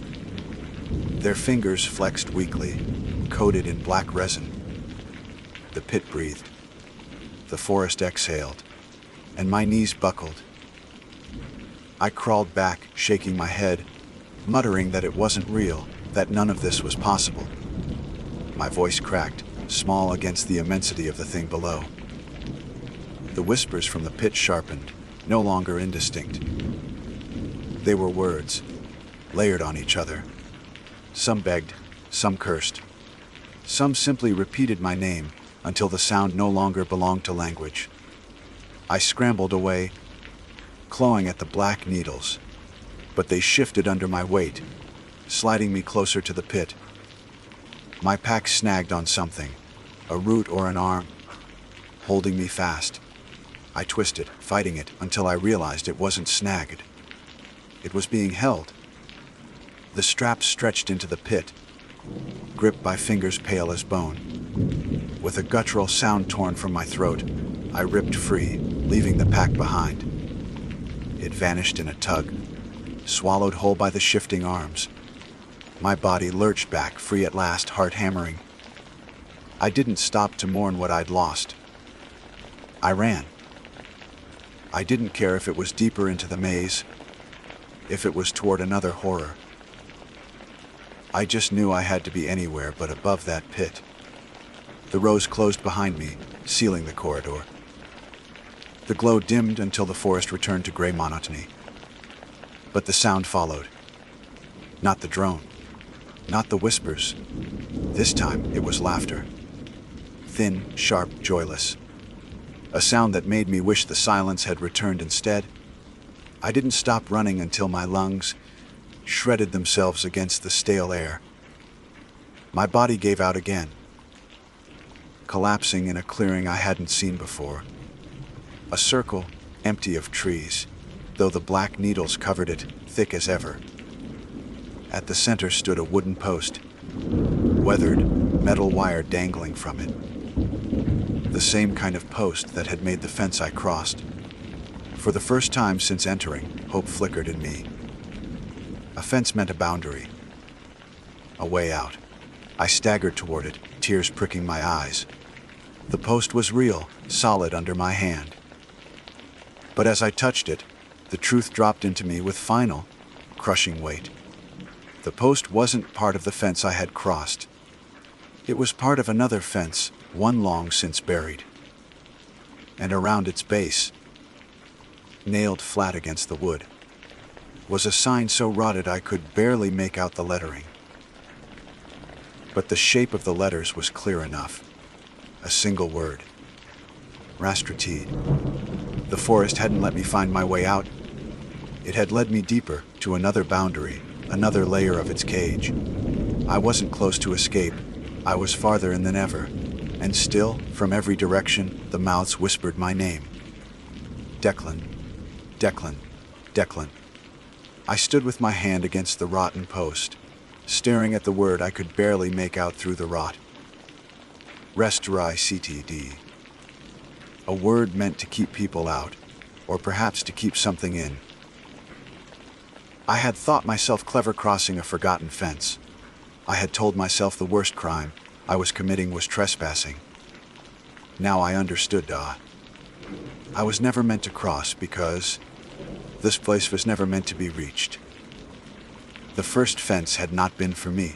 Their fingers flexed weakly, coated in black resin. The pit breathed. The forest exhaled, and my knees buckled. I crawled back, shaking my head, muttering that it wasn't real, that none of this was possible. My voice cracked, small against the immensity of the thing below. The whispers from the pit sharpened, no longer indistinct. They were words, layered on each other. Some begged, some cursed. Some simply repeated my name until the sound no longer belonged to language. I scrambled away, clawing at the black needles, but they shifted under my weight, sliding me closer to the pit. My pack snagged on something, a root or an arm, holding me fast. I twisted, fighting it, until I realized it wasn't snagged. It was being held. The straps stretched into the pit, gripped by fingers pale as bone. With a guttural sound torn from my throat, I ripped free, leaving the pack behind. It vanished in a tug, swallowed whole by the shifting arms. My body lurched back, free at last, heart hammering. I didn't stop to mourn what I'd lost. I ran. I didn't care if it was deeper into the maze, if it was toward another horror. I just knew I had to be anywhere but above that pit. The rows closed behind me, sealing the corridor. The glow dimmed until the forest returned to gray monotony. But the sound followed. Not the drone. Not the whispers. This time it was laughter. Thin, sharp, joyless. A sound that made me wish the silence had returned instead. I didn't stop running until my lungs shredded themselves against the stale air. My body gave out again, collapsing in a clearing I hadn't seen before. A circle, empty of trees, though the black needles covered it, thick as ever. At the center stood a wooden post, weathered, metal wire dangling from it. The same kind of post that had made the fence I crossed. For the first time since entering, hope flickered in me. A fence meant a boundary, a way out. I staggered toward it, tears pricking my eyes. The post was real, solid under my hand. But as I touched it, the truth dropped into me with final, crushing weight. The post wasn't part of the fence I had crossed. It was part of another fence, one long since buried. And around its base, nailed flat against the wood, was a sign so rotted I could barely make out the lettering. but the shape of the letters was clear enough. A single word. Rastratid. The forest hadn't let me find my way out. It had led me deeper, to another boundary, another layer of its cage. I wasn't close to escape. I was farther in than ever. And still, from every direction, the mouths whispered my name. Declan. Declan. Declan. I stood with my hand against the rotten post, staring at the word I could barely make out through the rot. Rastratid. A word meant to keep people out, or perhaps to keep something in. I had thought myself clever crossing a forgotten fence. I had told myself the worst crime I was committing was trespassing. Now I understood, I was never meant to cross because this place was never meant to be reached. The first fence had not been for me.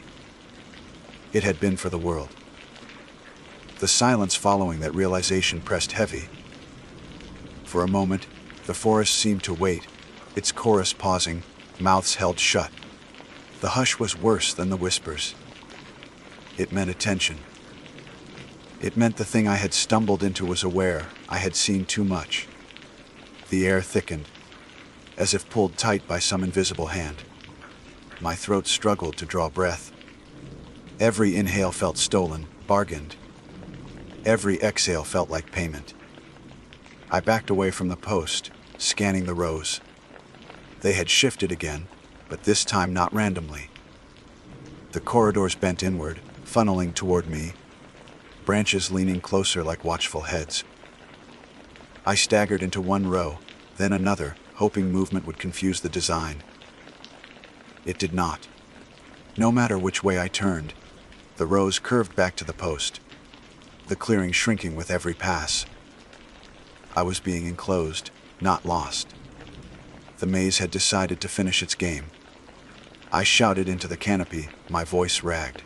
It had been for the world. The silence following that realization pressed heavy. For a moment, the forest seemed to wait, its chorus pausing, mouths held shut. The hush was worse than the whispers. It meant attention. It meant the thing I had stumbled into was aware I had seen too much. The air thickened, as if pulled tight by some invisible hand. My throat struggled to draw breath. Every inhale felt stolen, bargained. Every exhale felt like payment. I backed away from the post, scanning the rows. They had shifted again, but this time not randomly. The corridors bent inward, funneling toward me, branches leaning closer like watchful heads. I staggered into one row, then another, hoping movement would confuse the design. It did not. No matter which way I turned, the rows curved back to the post, the clearing shrinking with every pass. I was being enclosed, not lost. The maze had decided to finish its game. I shouted into the canopy, my voice ragged.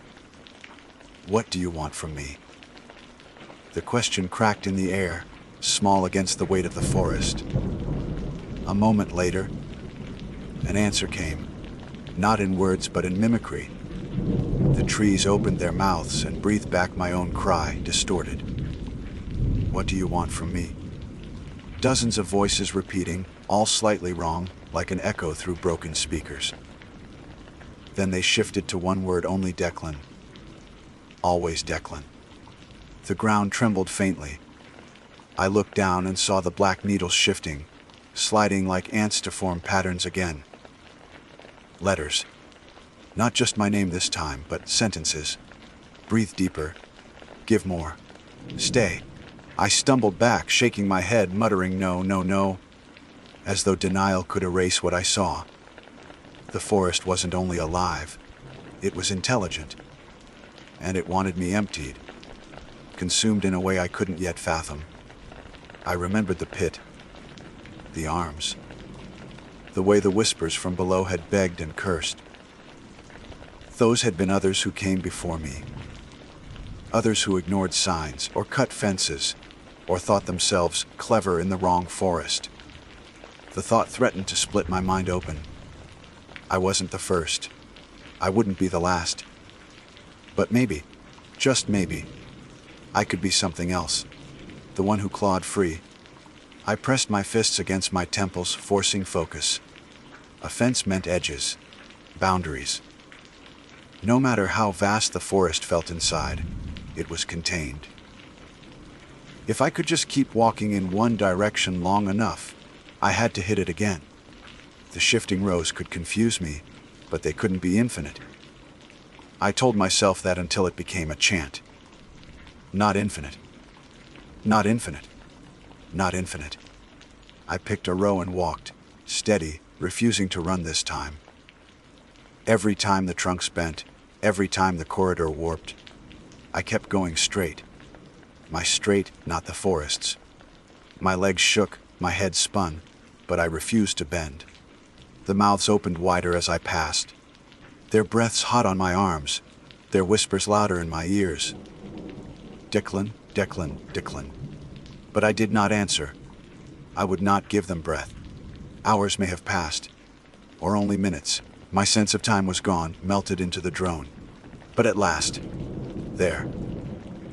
What do you want from me? The question cracked in the air, small against the weight of the forest. A moment later, an answer came, not in words but in mimicry. The trees opened their mouths and breathed back my own cry, distorted. What do you want from me? Dozens of voices repeating, all slightly wrong, like an echo through broken speakers. Then they shifted to one word only: Declan. Always Declan. The ground trembled faintly. I looked down and saw the black needles shifting, sliding like ants to form patterns again. Letters. Not just my name this time, but sentences. Breathe deeper. Give more. Stay. I stumbled back, shaking my head, muttering no, no, no, as though denial could erase what I saw. The forest wasn't only alive, it was intelligent, and it wanted me emptied, consumed in a way I couldn't yet fathom. I remembered the pit, the arms, the way the whispers from below had begged and cursed. Those had been others who came before me, others who ignored signs or cut fences or thought themselves clever in the wrong forest. The thought threatened to split my mind open. I wasn't the first. I wouldn't be the last. But maybe, just maybe, I could be something else, the one who clawed free. I pressed my fists against my temples, forcing focus. A fence meant edges, boundaries. No matter how vast the forest felt inside, it was contained. If I could just keep walking in one direction long enough, I had to hit it again. The shifting rows could confuse me, but they couldn't be infinite. I told myself that until it became a chant. Not infinite. Not infinite. Not infinite. I picked a row and walked, steady, refusing to run this time. Every time the trunks bent, every time the corridor warped, I kept going straight. My straight, not the forest's. My legs shook, my head spun, but I refused to bend. The mouths opened wider as I passed, their breaths hot on my arms, their whispers louder in my ears. Declan, Declan, Declan. But I did not answer. I would not give them breath. Hours may have passed, or only minutes. My sense of time was gone, melted into the drone. But at last, There.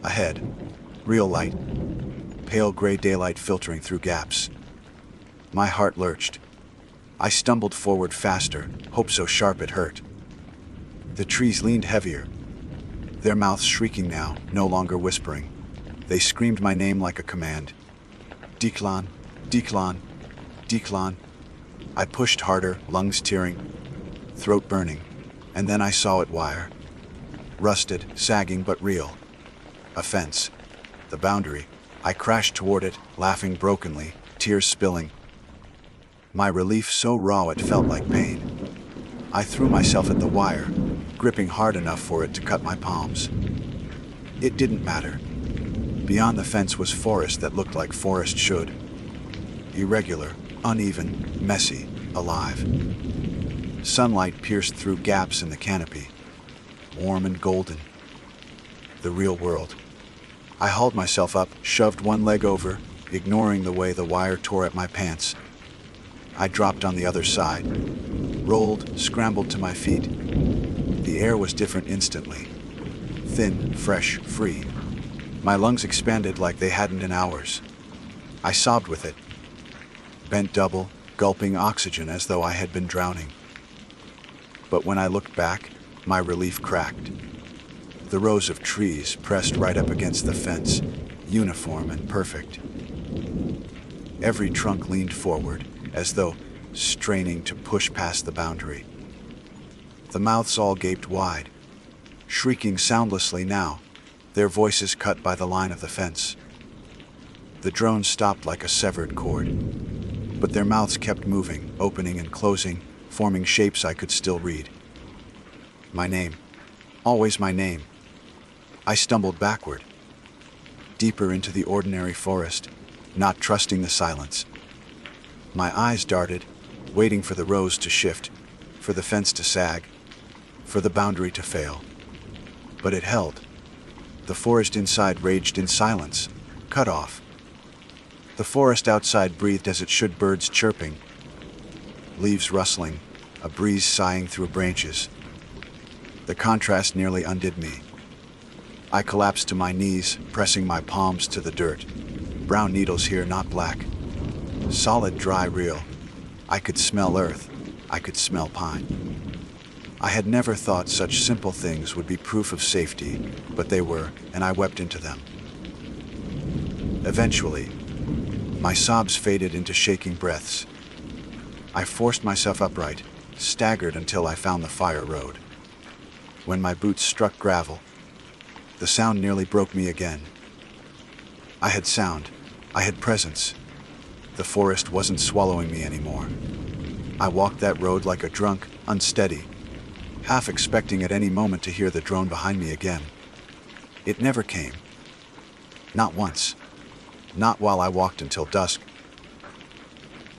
Ahead. Real light. Pale gray daylight filtering through gaps. My heart lurched. I stumbled forward faster, hope so sharp it hurt. The trees leaned heavier, their mouths shrieking now, no longer whispering. They screamed my name like a command. Declan, Declan, Declan. I pushed harder, lungs tearing, throat burning, and then I saw it wire. Rusted, sagging but real. A fence. The boundary. I crashed toward it, laughing brokenly, tears spilling. My relief so raw it felt like pain. I threw myself at the wire, gripping hard enough for it to cut my palms. It didn't matter. Beyond the fence was forest that looked like forest should. Irregular, uneven, messy, alive. Sunlight pierced through gaps in the canopy, warm and golden. The real world. I hauled myself up, shoved one leg over, ignoring the way the wire tore at my pants. I dropped on the other side, rolled, scrambled to my feet. The air was different instantly. Thin, fresh, free. My lungs expanded like they hadn't in hours. I sobbed with it. Bent double, gulping oxygen as though I had been drowning. But when I looked back, my relief cracked. The rows of trees pressed right up against the fence, uniform and perfect. Every trunk leaned forward, as though straining to push past the boundary. The mouths all gaped wide, shrieking soundlessly now, their voices cut by the line of the fence. The drones stopped like a severed cord, but their mouths kept moving, opening and closing, forming shapes I could still read. My name. Always my name. I stumbled backward, deeper into the ordinary forest, not trusting the silence. My eyes darted, waiting for the rows to shift, for the fence to sag, for the boundary to fail. But it held. The forest inside raged in silence, cut off. The forest outside breathed as it should, birds chirping, leaves rustling, a breeze sighing through branches. The contrast nearly undid me. I collapsed to my knees, pressing my palms to the dirt. Brown needles here, not black. Solid, dry, real. I could smell earth. I could smell pine. I had never thought such simple things would be proof of safety, but they were, and I wept into them. Eventually, my sobs faded into shaking breaths. I forced myself upright, staggered until I found the fire road. When my boots struck gravel, the sound nearly broke me again. I had sound. I had presence. The forest wasn't swallowing me anymore. I walked that road like a drunk, unsteady, half expecting at any moment to hear the drone behind me again. It never came. Not once. Not while I walked until dusk.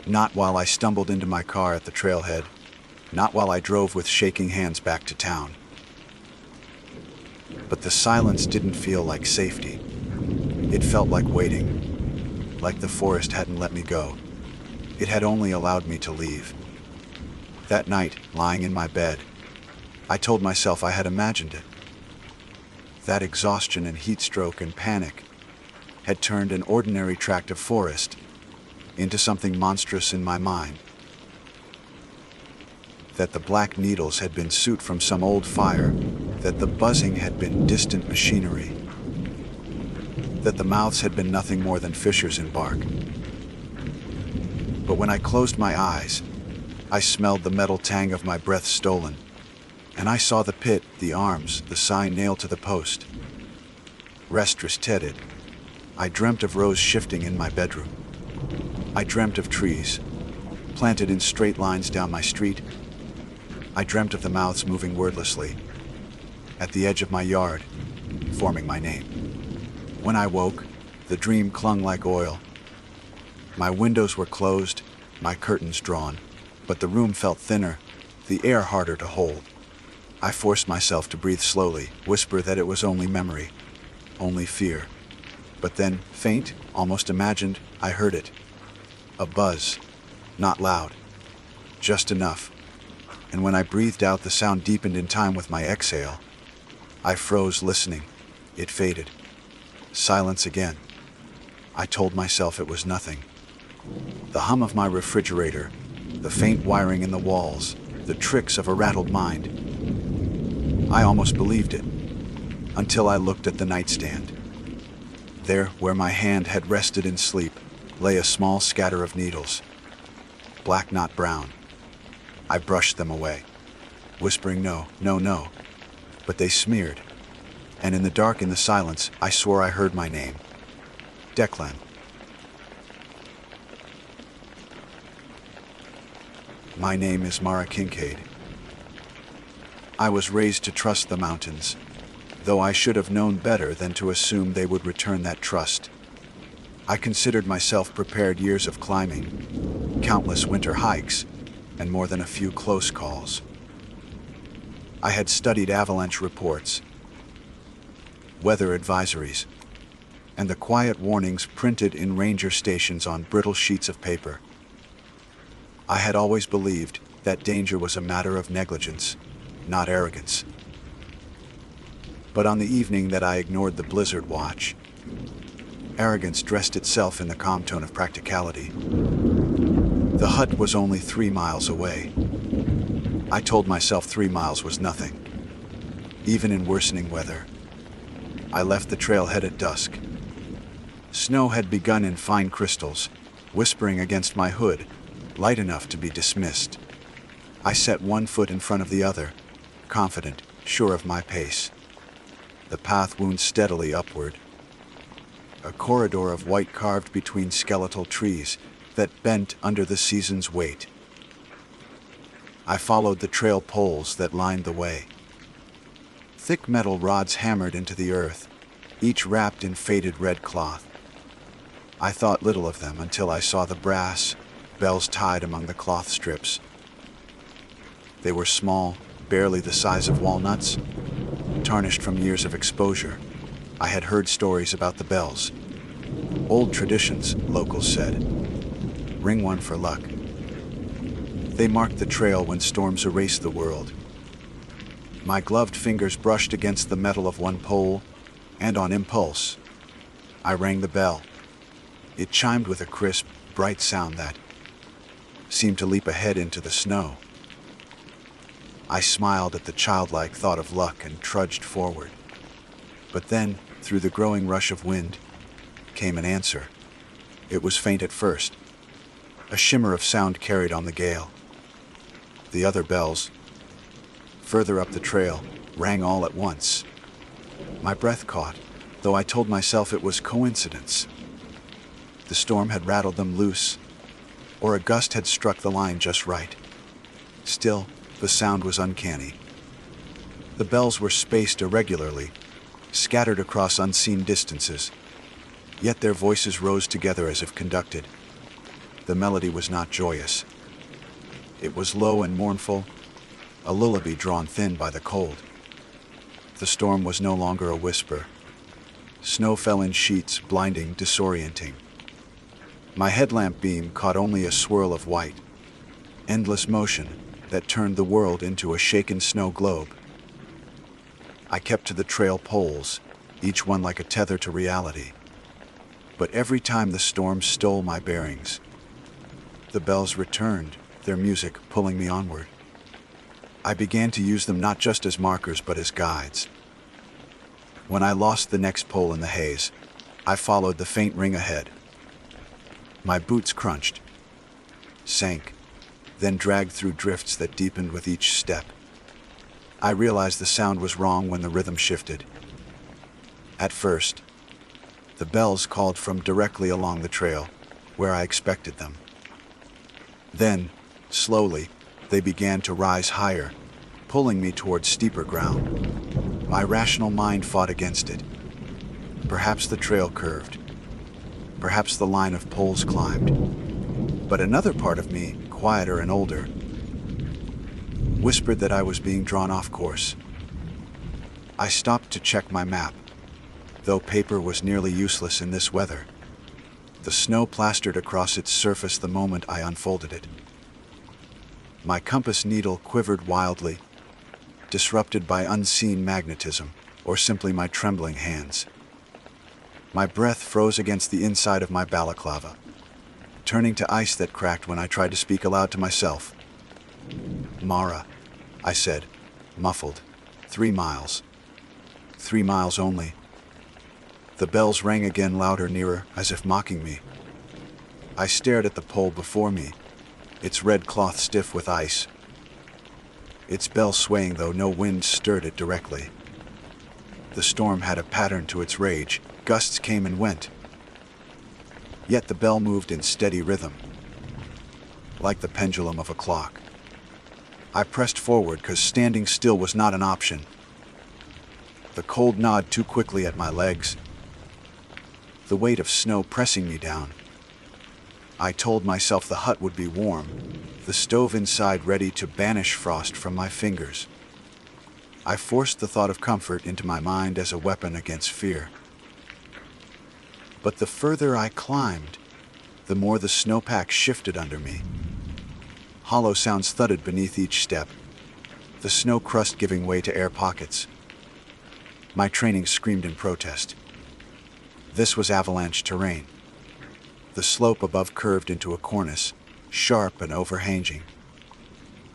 Not while I stumbled into my car at the trailhead. Not while I drove with shaking hands back to town. But the silence didn't feel like safety. It felt like waiting, like the forest hadn't let me go. It had only allowed me to leave. That night, lying in my bed, I told myself I had imagined it. That exhaustion and heat stroke and panic had turned an ordinary tract of forest into something monstrous in my mind. That the black needles had been soot from some old fire, that the buzzing had been distant machinery, that the mouths had been nothing more than fissures in bark. But when I closed my eyes, I smelled the metal tang of my breath stolen, and I saw the pit, the arms, the sign nailed to the post. Rest resteaded. I dreamt of rows shifting in my bedroom. I dreamt of trees, planted in straight lines down my street. I dreamt of the mouths moving wordlessly, at the edge of my yard, forming my name. When I woke, the dream clung like oil. My windows were closed, my curtains drawn, but the room felt thinner, the air harder to hold. I forced myself to breathe slowly, whisper that it was only memory, only fear. But then, faint, almost imagined, I heard it. A buzz, not loud, just enough. And when I breathed out, the sound deepened in time with my exhale. I froze, listening, It faded. Silence again. I told myself it was nothing. The hum of my refrigerator, the faint wiring in the walls, the tricks of a rattled mind. I almost believed it, until I looked at the nightstand. There, where my hand had rested in sleep, lay a small scatter of needles. Black, not brown. I brushed them away, whispering no, no, no. But they smeared, and in the dark, in the silence, I swore I heard my name. Declan. My name is Mara Kincaid. I was raised to trust the mountains, though I should have known better than to assume they would return that trust. I considered myself prepared years of climbing, countless winter hikes, and more than a few close calls. I had studied avalanche reports, weather advisories, and the quiet warnings printed in ranger stations on brittle sheets of paper. I had always believed that danger was a matter of negligence, not arrogance. But on the evening that I ignored the blizzard watch, arrogance dressed itself in the calm tone of practicality. The hut was only 3 miles away. I told myself 3 miles was nothing, even in worsening weather. I left the trailhead at dusk. Snow had begun in fine crystals, whispering against my hood, light enough to be dismissed. I set one foot in front of the other, confident, sure of my pace. The path wound steadily upward. A corridor of white carved between skeletal trees that bent under the season's weight. I followed the trail poles that lined the way. Thick metal rods hammered into the earth, each wrapped in faded red cloth. I thought little of them until I saw the brass, bells tied among the cloth strips. They were small, barely the size of walnuts, tarnished from years of exposure. I had heard stories about the bells. Old traditions, locals said. Ring one for luck. They marked the trail when storms erased the world. My gloved fingers brushed against the metal of one pole, and on impulse, I rang the bell. It chimed with a crisp, bright sound that seemed to leap ahead into the snow. I smiled at the childlike thought of luck and trudged forward. But then, through the growing rush of wind, came an answer. It was faint at first, a shimmer of sound carried on the gale. The other bells, further up the trail, rang all at once. My breath caught, though I told myself it was coincidence. The storm had rattled them loose, or a gust had struck the line just right. Still, the sound was uncanny. The bells were spaced irregularly, scattered across unseen distances, yet their voices rose together as if conducted. The melody was not joyous. It was low and mournful, a lullaby drawn thin by the cold. The storm was no longer a whisper. Snow fell in sheets, blinding, disorienting. My headlamp beam caught only a swirl of white, endless motion that turned the world into a shaken snow globe. I kept to the trail poles, each one like a tether to reality. But every time the storm stole my bearings, the bells returned, their music pulling me onward. I began to use them not just as markers but as guides. When I lost the next pole in the haze, I followed the faint ring ahead. My boots crunched, sank, then dragged through drifts that deepened with each step. I realized the sound was wrong when the rhythm shifted. At first, the bells called from directly along the trail, where I expected them. Then, slowly, they began to rise higher, pulling me toward steeper ground. My rational mind fought against it. Perhaps the trail curved. Perhaps the line of poles climbed. But another part of me, quieter and older, whispered that I was being drawn off course. I stopped to check my map, though paper was nearly useless in this weather. The snow plastered across its surface the moment I unfolded it. My compass needle quivered wildly, disrupted by unseen magnetism. or simply my trembling hands. My breath froze against the inside of my balaclava, turning to ice that cracked when I tried to speak aloud to myself. "Mara," I said, muffled. 3 miles. 3 miles only." The bells rang again, louder, nearer, as if mocking me. I stared at the pole before me, its red cloth stiff with ice. Its bell swaying, though no wind stirred it directly. The storm had a pattern to its rage. Gusts came and went. Yet the bell moved in steady rhythm, like the pendulum of a clock. I pressed forward, because standing still was not an option. The cold gnawed too quickly at my legs, the weight of snow pressing me down. I told myself the hut would be warm, the stove inside ready to banish frost from my fingers. I forced the thought of comfort into my mind as a weapon against fear. But the further I climbed, the more the snowpack shifted under me. Hollow sounds thudded beneath each step, the snow crust giving way to air pockets. My training screamed in protest. This was avalanche terrain. The slope above curved into a cornice, sharp and overhanging.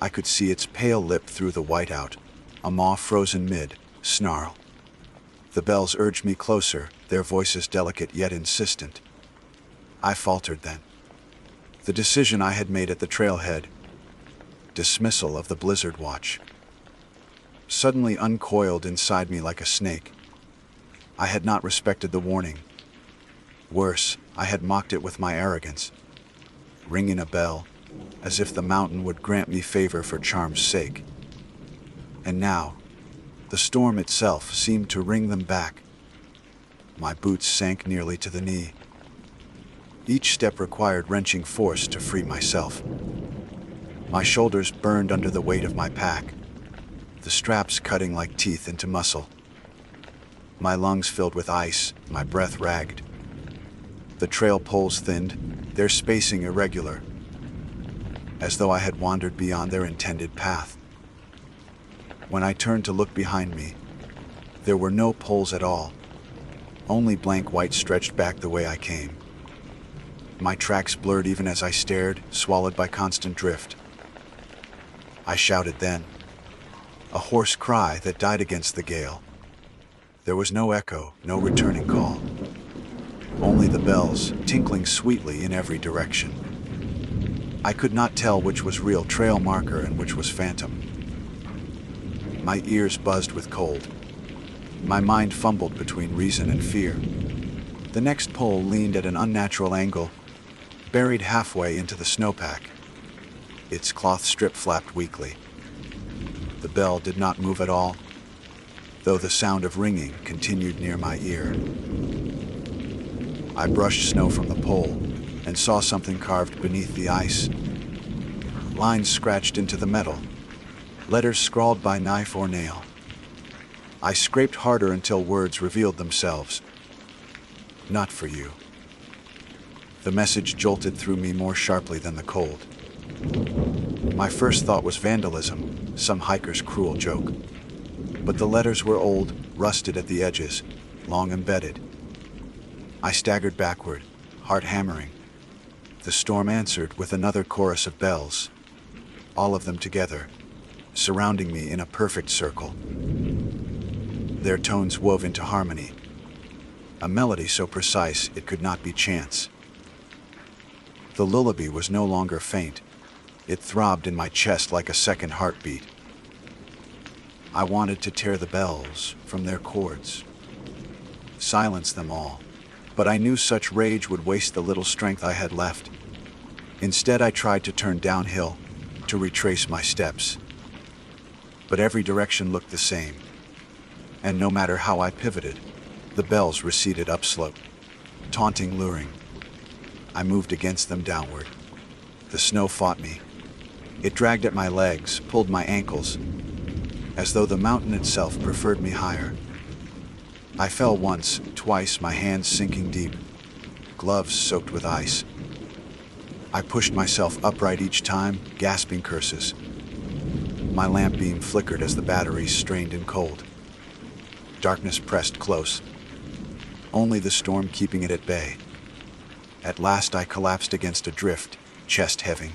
I could see its pale lip through the whiteout, a maw frozen mid-snarl. The bells urged me closer, their voices delicate yet insistent. I faltered then. The decision I had made at the trailhead, dismissal of the blizzard watch, suddenly uncoiled inside me like a snake. I had not respected the warning. Worse, I had mocked it with my arrogance, ringing a bell, as if the mountain would grant me favor for charm's sake. And now, the storm itself seemed to ring them back. My boots sank nearly to the knee. Each step required wrenching force to free myself. My shoulders burned under the weight of my pack, the straps cutting like teeth into muscle. My lungs filled with ice, my breath ragged. The trail poles thinned, their spacing irregular, as though I had wandered beyond their intended path. When I turned to look behind me, there were no poles at all, only blank white stretched back the way I came. My tracks blurred even as I stared, swallowed by constant drift. I shouted then, a hoarse cry that died against the gale. There was no echo, no returning call. Only the bells, tinkling sweetly in every direction. I could not tell which was real trail marker and which was phantom. My ears buzzed with cold. My mind fumbled between reason and fear. The next pole leaned at an unnatural angle, buried halfway into the snowpack. Its cloth strip flapped weakly. The bell did not move at all, though the sound of ringing continued near my ear. I brushed snow from the pole and saw something carved beneath the ice. Lines scratched into the metal, letters scrawled by knife or nail. I scraped harder until words revealed themselves. Not for you. The message jolted through me more sharply than the cold. My first thought was vandalism, some hiker's cruel joke. But the letters were old, rusted at the edges, long embedded. I staggered backward, heart hammering. The storm answered with another chorus of bells, all of them together, surrounding me in a perfect circle. Their tones wove into harmony, a melody so precise it could not be chance. The lullaby was no longer faint. It throbbed in my chest like a second heartbeat. I wanted to tear the bells from their chords, silence them all, but I knew such rage would waste the little strength I had left. Instead, I tried to turn downhill, to retrace my steps. But every direction looked the same, and no matter how I pivoted, the bells receded upslope, taunting, luring. I moved against them downward. The snow fought me. It dragged at my legs, pulled my ankles, as though the mountain itself preferred me higher. I fell once, twice, my hands sinking deep, gloves soaked with ice. I pushed myself upright each time, gasping curses. My lamp beam flickered as the batteries strained in cold. Darkness pressed close, only the storm keeping it at bay. At last I collapsed against a drift, chest heaving.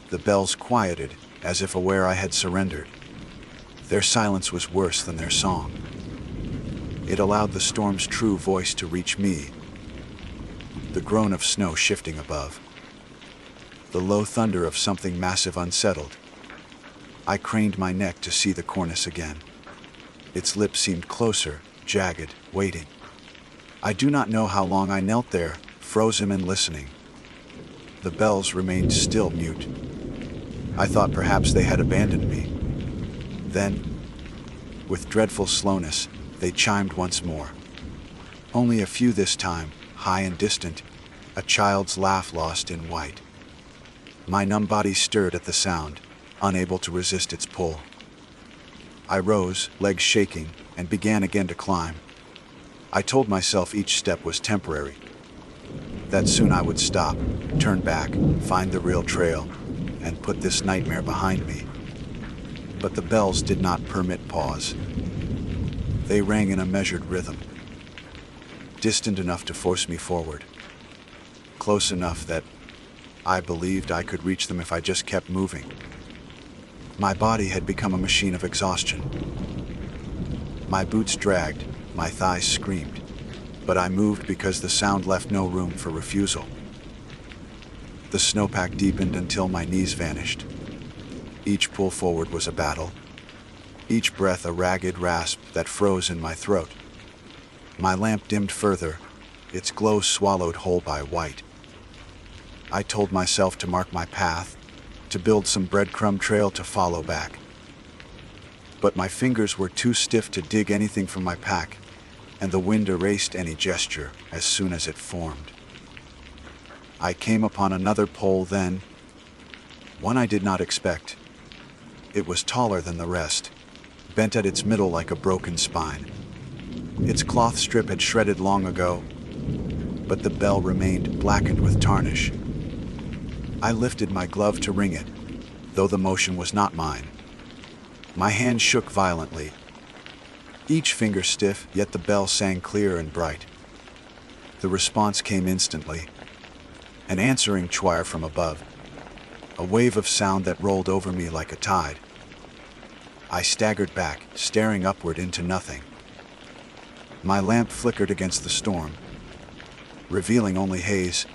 The bells quieted, as if aware I had surrendered. Their silence was worse than their song. It allowed the storm's true voice to reach me, the groan of snow shifting above, the low thunder of something massive unsettled. I craned my neck to see the cornice again. Its lips seemed closer, jagged, waiting. I do not know how long I knelt there, frozen and listening. The bells remained still mute. I thought perhaps they had abandoned me. Then, with dreadful slowness, they chimed once more. Only a few this time, high and distant, a child's laugh lost in white. My numb body stirred at the sound, unable to resist its pull. I rose, legs shaking, and began again to climb. I told myself each step was temporary, that soon I would stop, turn back, find the real trail, and put this nightmare behind me. But the bells did not permit pause. They rang in a measured rhythm, distant enough to force me forward, close enough that I believed I could reach them if I just kept moving. My body had become a machine of exhaustion. My boots dragged, my thighs screamed, but I moved because the sound left no room for refusal. The snowpack deepened until my knees vanished. Each pull forward was a battle, each breath a ragged rasp that froze in my throat. My lamp dimmed further, its glow swallowed whole by white. I told myself to mark my path, to build some breadcrumb trail to follow back. But my fingers were too stiff to dig anything from my pack, and the wind erased any gesture as soon as it formed. I came upon another pole then, one I did not expect. It was taller than the rest, bent at its middle like a broken spine. Its cloth strip had shredded long ago, but the bell remained blackened with tarnish. I lifted my glove to ring it, though the motion was not mine. My hand shook violently, each finger stiff, yet the bell sang clear and bright. The response came instantly, an answering choir from above, a wave of sound that rolled over me like a tide. I staggered back, staring upward into nothing. My lamp flickered against the storm, revealing only haze,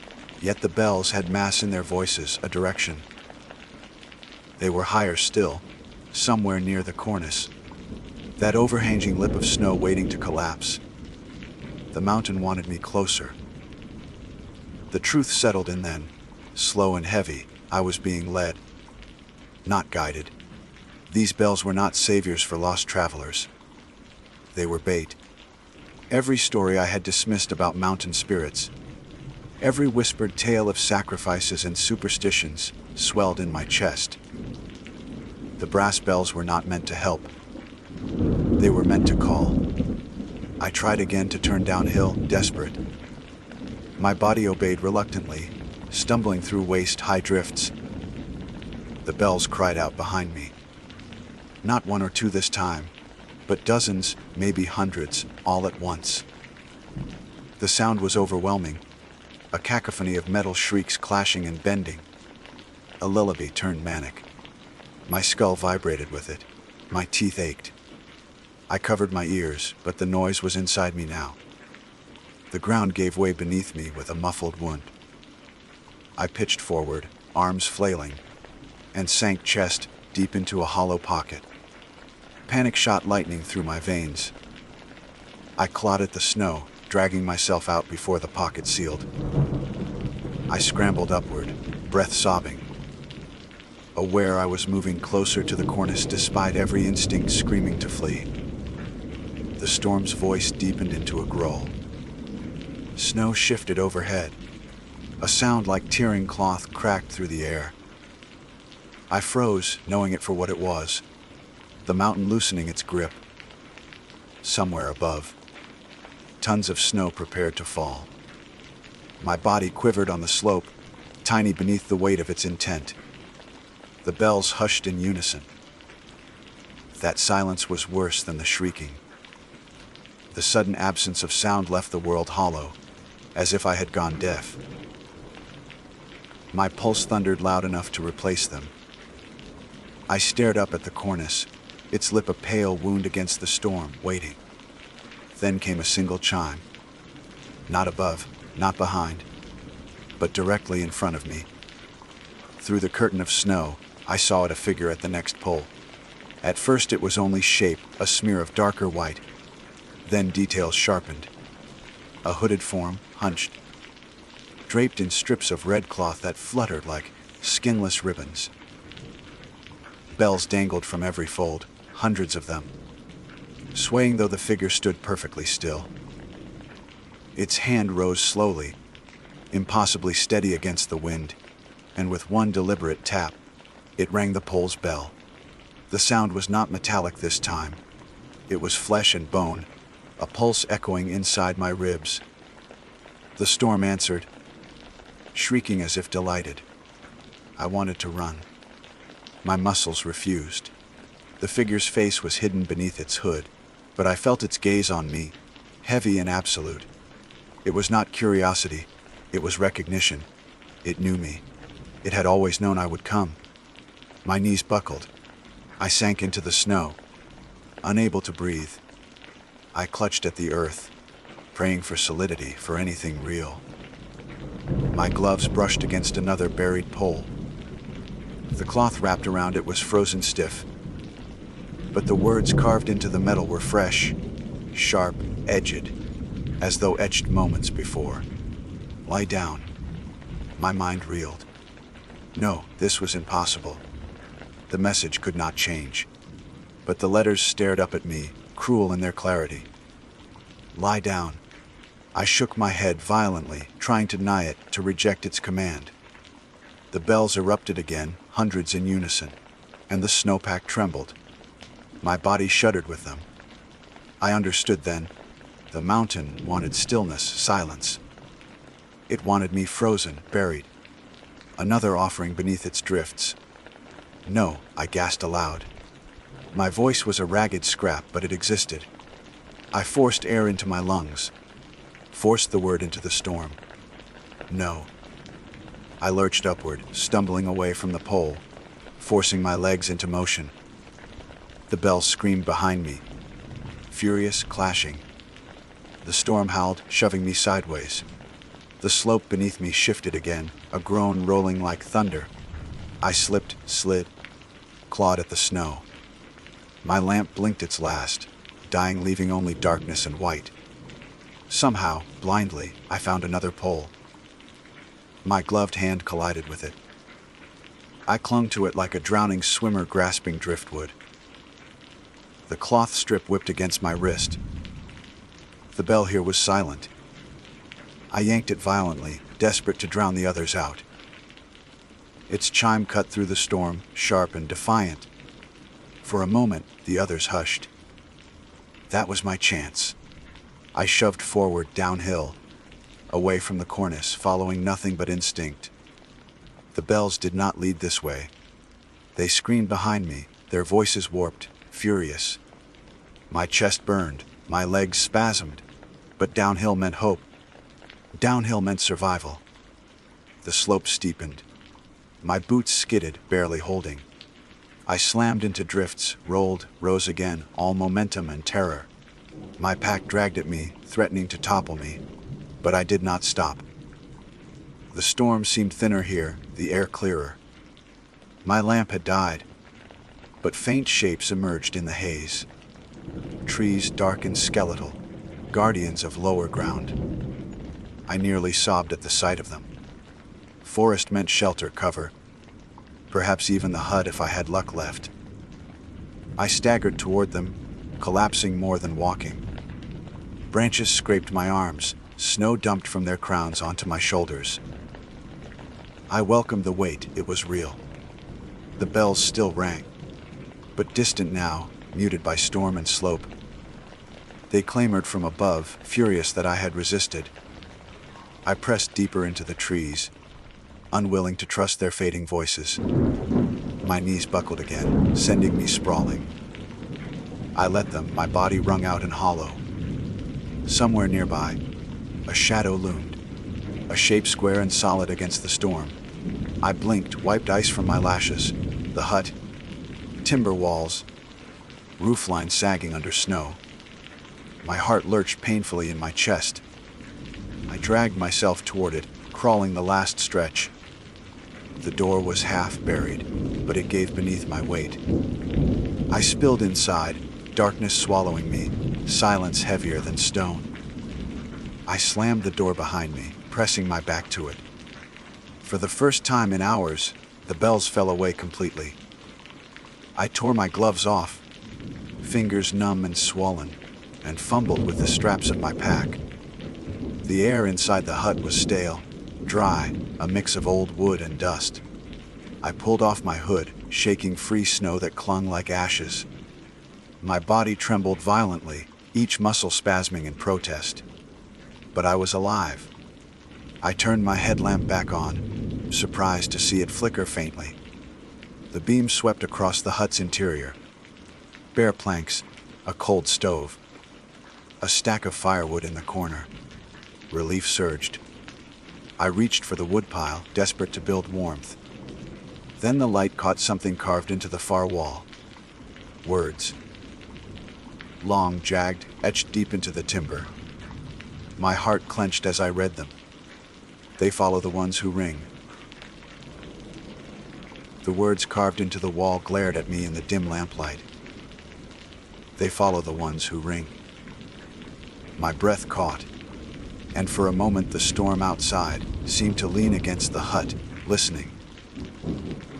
yet the bells had mass in their voices, a direction. They were higher still, somewhere near the cornice, that overhanging lip of snow waiting to collapse. The mountain wanted me closer. The truth settled in then, slow and heavy. I was being led, not guided. These bells were not saviors for lost travelers. They were bait. Every story I had dismissed about mountain spirits, every whispered tale of sacrifices and superstitions, swelled in my chest. The brass bells were not meant to help. They were meant to call. I tried again to turn downhill, desperate. My body obeyed reluctantly, stumbling through waist-high drifts. The bells cried out behind me. Not one or two this time, but dozens, maybe hundreds, all at once. The sound was overwhelming, a cacophony of metal shrieks clashing and bending. A lullaby turned manic. My skull vibrated with it. My teeth ached. I covered my ears, but the noise was inside me now. The ground gave way beneath me with a muffled wound. I pitched forward, arms flailing, and sank chest deep into a hollow pocket. Panic shot lightning through my veins. I clawed at the snow, dragging myself out before the pocket sealed. I scrambled upward, breath sobbing, aware I was moving closer to the cornice despite every instinct screaming to flee. The storm's voice deepened into a growl. Snow shifted overhead. A sound like tearing cloth cracked through the air. I froze, knowing it for what it was, the mountain loosening its grip. Somewhere above, tons of snow prepared to fall. My body quivered on the slope, tiny beneath the weight of its intent. The bells hushed in unison. That silence was worse than the shrieking. The sudden absence of sound left the world hollow, as if I had gone deaf. My pulse thundered loud enough to replace them. I stared up at the cornice, its lip a pale wound against the storm, waiting. Then came a single chime. Not above, not behind, but directly in front of me. Through the curtain of snow, I saw it a figure at the next pole. At first it was only shape, a smear of darker white. Then details sharpened. A hooded form, hunched, draped in strips of red cloth that fluttered like skinless ribbons. Bells dangled from every fold, hundreds of them, swaying though the figure stood perfectly still. Its hand rose slowly, impossibly steady against the wind, and with one deliberate tap, it rang the pole's bell. The sound was not metallic this time. It was flesh and bone, a pulse echoing inside my ribs. The storm answered, shrieking as if delighted. I wanted to run. My muscles refused. The figure's face was hidden beneath its hood, but I felt its gaze on me, heavy and absolute. It was not curiosity, it was recognition. It knew me. It had always known I would come. My knees buckled. I sank into the snow, unable to breathe. I clutched at the earth, praying for solidity, for anything real. My gloves brushed against another buried pole. The cloth wrapped around it was frozen stiff, but the words carved into the metal were fresh, sharp, edged, as though etched moments before. Lie down. My mind reeled. No, this was impossible. The message could not change, but the letters stared up at me, cruel in their clarity. Lie down. I shook my head violently, trying to deny it, to reject its command. The bells erupted again, hundreds in unison, and the snowpack trembled. My body shuddered with them. I understood then. The mountain wanted stillness, silence. It wanted me frozen, buried. Another offering beneath its drifts. No, I gasped aloud. My voice was a ragged scrap, but it existed. I forced air into my lungs, forced the word into the storm. No. I lurched upward, stumbling away from the pole, forcing my legs into motion. The bells screamed behind me, furious, clashing. The storm howled, shoving me sideways. The slope beneath me shifted again, a groan rolling like thunder. I slipped, slid, clawed at the snow. My lamp blinked its last, dying, leaving only darkness and white. Somehow, blindly, I found another pole. My gloved hand collided with it. I clung to it like a drowning swimmer grasping driftwood. The cloth strip whipped against my wrist. The bell here was silent. I yanked it violently, desperate to drown the others out. Its chime cut through the storm, sharp and defiant. For a moment, the others hushed. That was my chance. I shoved forward, downhill, away from the cornice, following nothing but instinct. The bells did not lead this way. They screamed behind me, their voices warped, furious. My chest burned, my legs spasmed, but downhill meant hope. Downhill meant survival. The slope steepened. My boots skidded, barely holding. I slammed into drifts, rolled, rose again, all momentum and terror. My pack dragged at me, threatening to topple me, but I did not stop. The storm seemed thinner here, the air clearer. My lamp had died, but faint shapes emerged in the haze. Trees dark and skeletal, guardians of lower ground. I nearly sobbed at the sight of them. Forest meant shelter, cover, perhaps even the hut if I had luck left. I staggered toward them, collapsing more than walking. Branches scraped my arms, snow dumped from their crowns onto my shoulders. I welcomed the weight, it was real. The bells still rang, but distant now, muted by storm and slope. They clamored from above, furious that I had resisted. I pressed deeper into the trees, unwilling to trust their fading voices. My knees buckled again, sending me sprawling. I let them, my body wrung out and hollow. Somewhere nearby, a shadow loomed, a shape square and solid against the storm. I blinked, wiped ice from my lashes. The hut, timber walls, roofline sagging under snow. My heart lurched painfully in my chest. I dragged myself toward it, crawling the last stretch. The door was half buried, but it gave beneath my weight. I spilled inside, darkness swallowing me, silence heavier than stone. I slammed the door behind me, pressing my back to it. For the first time in hours, the bells fell away completely. I tore my gloves off, fingers numb and swollen, and fumbled with the straps of my pack. The air inside the hut was stale, dry, a mix of old wood and dust. I pulled off my hood, shaking free snow that clung like ashes. My body trembled violently, each muscle spasming in protest. But I was alive. I turned my headlamp back on, surprised to see it flicker faintly. The beam swept across the hut's interior. Bare planks, a cold stove, a stack of firewood in the corner. Relief surged. I reached for the woodpile, desperate to build warmth. Then the light caught something carved into the far wall. Words. Long, jagged, etched deep into the timber. My heart clenched as I read them. They follow the ones who ring. The words carved into the wall glared at me in the dim lamplight. They follow the ones who ring. My breath caught, and for a moment the storm outside seemed to lean against the hut, listening.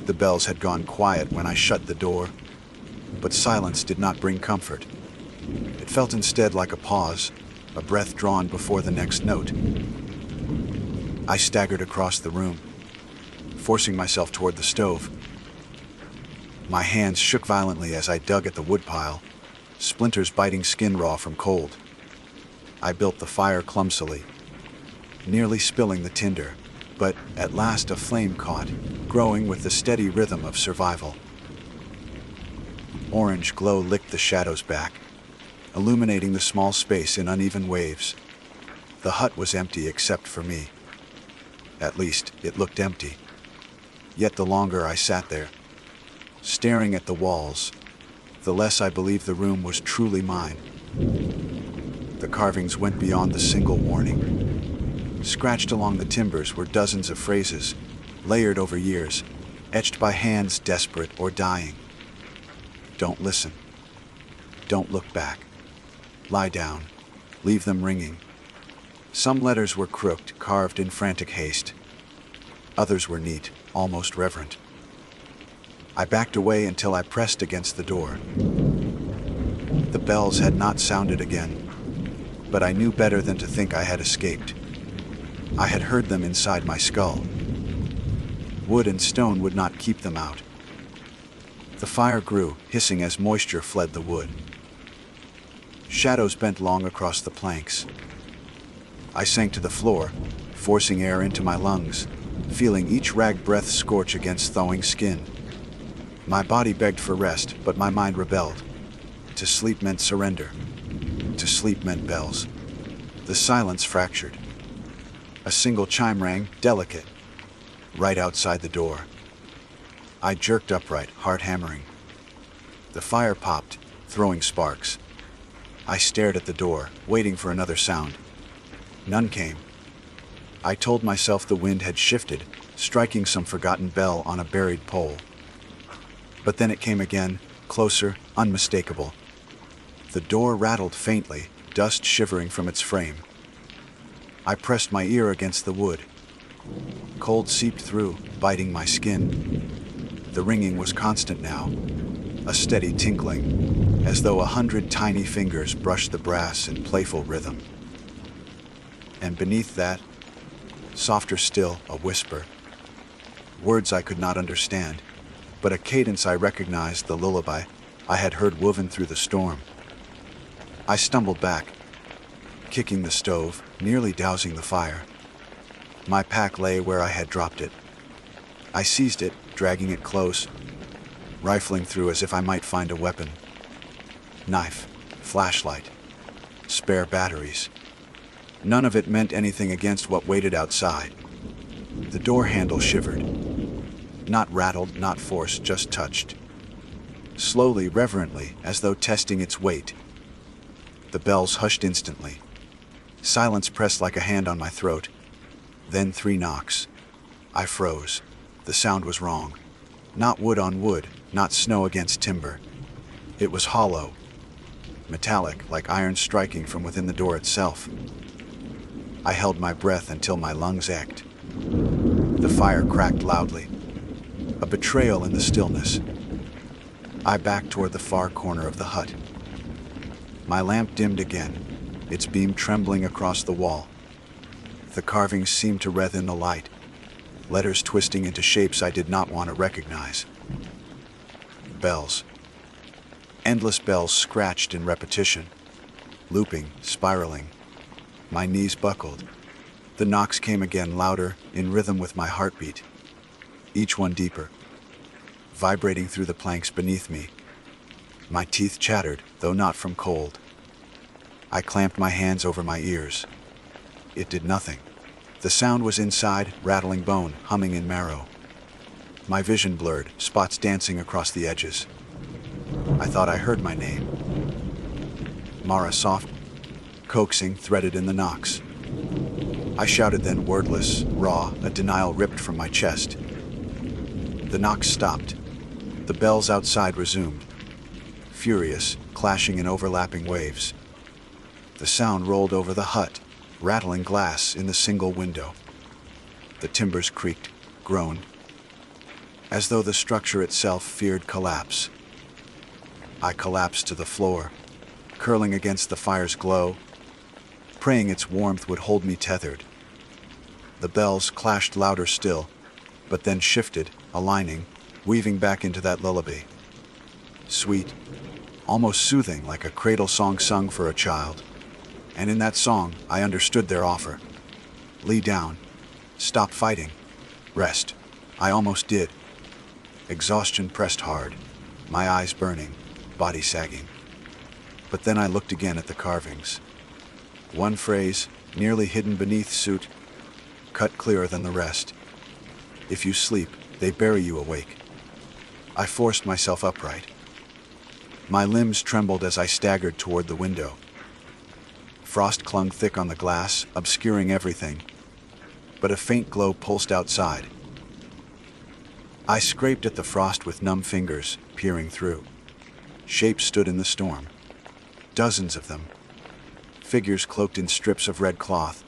The bells had gone quiet when I shut the door, but silence did not bring comfort. It felt instead like a pause, a breath drawn before the next note. I staggered across the room, forcing myself toward the stove. My hands shook violently as I dug at the woodpile, splinters biting skin raw from cold. I built the fire clumsily, nearly spilling the tinder, but at last a flame caught, growing with the steady rhythm of survival. Orange glow licked the shadows back, illuminating the small space in uneven waves. The hut was empty except for me. At least, it looked empty. Yet the longer I sat there, staring at the walls, the less I believed the room was truly mine. The carvings went beyond the single warning. Scratched along the timbers were dozens of phrases, layered over years, etched by hands desperate or dying. Don't listen. Don't look back. Lie down. Leave them ringing. Some letters were crooked, carved in frantic haste. Others were neat, almost reverent. I backed away until I pressed against the door. The bells had not sounded again, but I knew better than to think I had escaped. I had heard them inside my skull. Wood and stone would not keep them out. The fire grew, hissing as moisture fled the wood. Shadows bent long across the planks. I sank to the floor, forcing air into my lungs, feeling each ragged breath scorch against thawing skin. My body begged for rest, but my mind rebelled. To sleep meant surrender. To sleep meant bells. The silence fractured. A single chime rang, delicate, right outside the door. I jerked upright, heart hammering. The fire popped, throwing sparks. I stared at the door, waiting for another sound. None came. I told myself the wind had shifted, striking some forgotten bell on a buried pole. But then it came again, closer, unmistakable. The door rattled faintly, dust shivering from its frame. I pressed my ear against the wood. Cold seeped through, biting my skin. The ringing was constant now, a steady tinkling, as though 100 tiny fingers brushed the brass in playful rhythm. And beneath that, softer still, a whisper. Words I could not understand, but a cadence I recognized, the lullaby I had heard woven through the storm. I stumbled back, kicking the stove, nearly dousing the fire. My pack lay where I had dropped it. I seized it, dragging it close, rifling through as if I might find a weapon. Knife, flashlight, spare batteries. None of it meant anything against what waited outside. The door handle shivered. Not rattled, not forced, just touched. Slowly, reverently, as though testing its weight. The bells hushed instantly. Silence pressed like a hand on my throat. Then 3 knocks. I froze. The sound was wrong. Not wood on wood, not snow against timber. It was hollow, metallic, like iron striking from within the door itself. I held my breath until my lungs ached. The fire cracked loudly. A betrayal in the stillness. I backed toward the far corner of the hut. My lamp dimmed again, its beam trembling across the wall. The carvings seemed to wreathe in the light, letters twisting into shapes I did not want to recognize. Bells. Endless bells scratched in repetition, looping, spiraling. My knees buckled. The knocks came again, louder, in rhythm with my heartbeat. Each one deeper, vibrating through the planks beneath me. My teeth chattered, though not from cold. I clamped my hands over my ears. It did nothing. The sound was inside, rattling bone, humming in marrow. My vision blurred, spots dancing across the edges. I thought I heard my name. Mara, soft, coaxing, threaded in the knocks. I shouted then, wordless, raw, a denial ripped from my chest. The knocks stopped. The bells outside resumed, furious, clashing in overlapping waves. The sound rolled over the hut, rattling glass in the single window. The timbers creaked, groaned, as though the structure itself feared collapse. I collapsed to the floor, curling against the fire's glow, praying its warmth would hold me tethered. The bells clashed louder still, but then shifted, aligning, weaving back into that lullaby. Sweet, almost soothing, like a cradle song sung for a child. And in that song, I understood their offer. Lay down. Stop fighting. Rest. I almost did. Exhaustion pressed hard, my eyes burning, body sagging. But then I looked again at the carvings. One phrase, nearly hidden beneath suit, cut clearer than the rest. If you sleep, they bury you awake. I forced myself upright. My limbs trembled as I staggered toward the window. Frost clung thick on the glass, obscuring everything, but a faint glow pulsed outside. I scraped at the frost with numb fingers, peering through. Shapes stood in the storm. Dozens of them. Figures cloaked in strips of red cloth,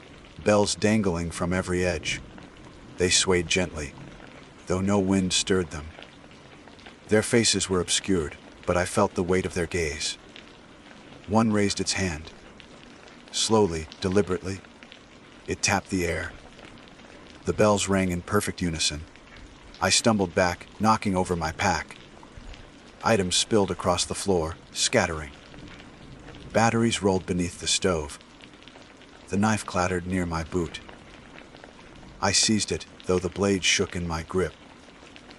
bells dangling from every edge. They swayed gently, though no wind stirred them. Their faces were obscured, but I felt the weight of their gaze. One raised its hand. Slowly, deliberately, it tapped the air. The bells rang in perfect unison. I stumbled back, knocking over my pack. Items spilled across the floor, scattering. Batteries rolled beneath the stove. The knife clattered near my boot. I seized it, though the blade shook in my grip.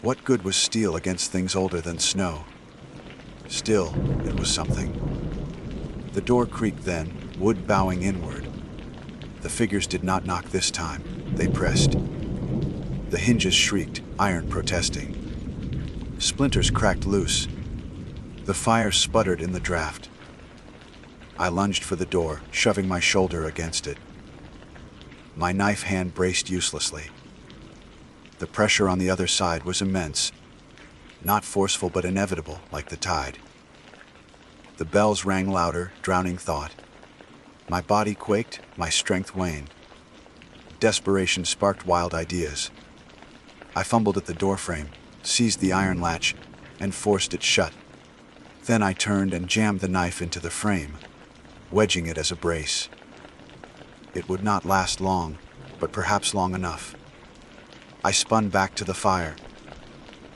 What good was steel against things older than snow? Still, it was something. The door creaked then, wood bowing inward. The figures did not knock this time. They pressed. The hinges shrieked, iron protesting. Splinters cracked loose. The fire sputtered in the draft. I lunged for the door, shoving my shoulder against it. My knife hand braced uselessly. The pressure on the other side was immense, not forceful but inevitable, like the tide. The bells rang louder, drowning thought. My body quaked, my strength waned. Desperation sparked wild ideas. I fumbled at the doorframe, seized the iron latch, and forced it shut. Then I turned and jammed the knife into the frame, wedging it as a brace. It would not last long, but perhaps long enough. I spun back to the fire,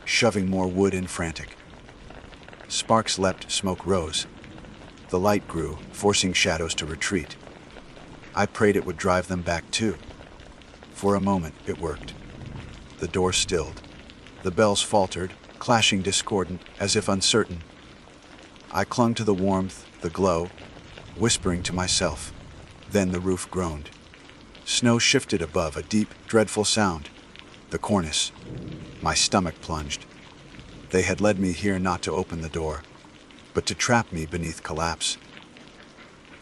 shoving more wood in frantic. Sparks leapt, smoke rose. The light grew, forcing shadows to retreat. I prayed it would drive them back too. For a moment, it worked. The door stilled. The bells faltered, clashing discordant, as if uncertain. I clung to the warmth, the glow, whispering to myself, Then the roof groaned. Snow shifted above, a deep, dreadful sound. The cornice. My stomach plunged. They had led me here not to open the door, but to trap me beneath collapse.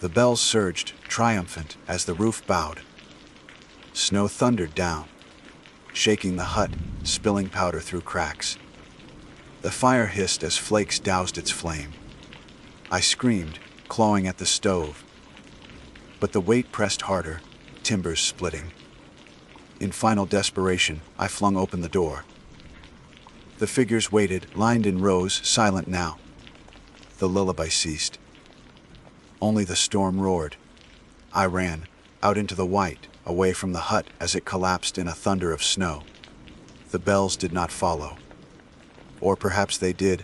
The bells surged, triumphant, as the roof bowed. Snow thundered down, shaking the hut, spilling powder through cracks. The fire hissed as flakes doused its flame. I screamed, clawing at the stove. But the weight pressed harder, timbers splitting. In final desperation, I flung open the door. The figures waited, lined in rows, silent now. The lullaby ceased. Only the storm roared. I ran, out into the white, away from the hut as it collapsed in a thunder of snow. The bells did not follow. Or perhaps they did,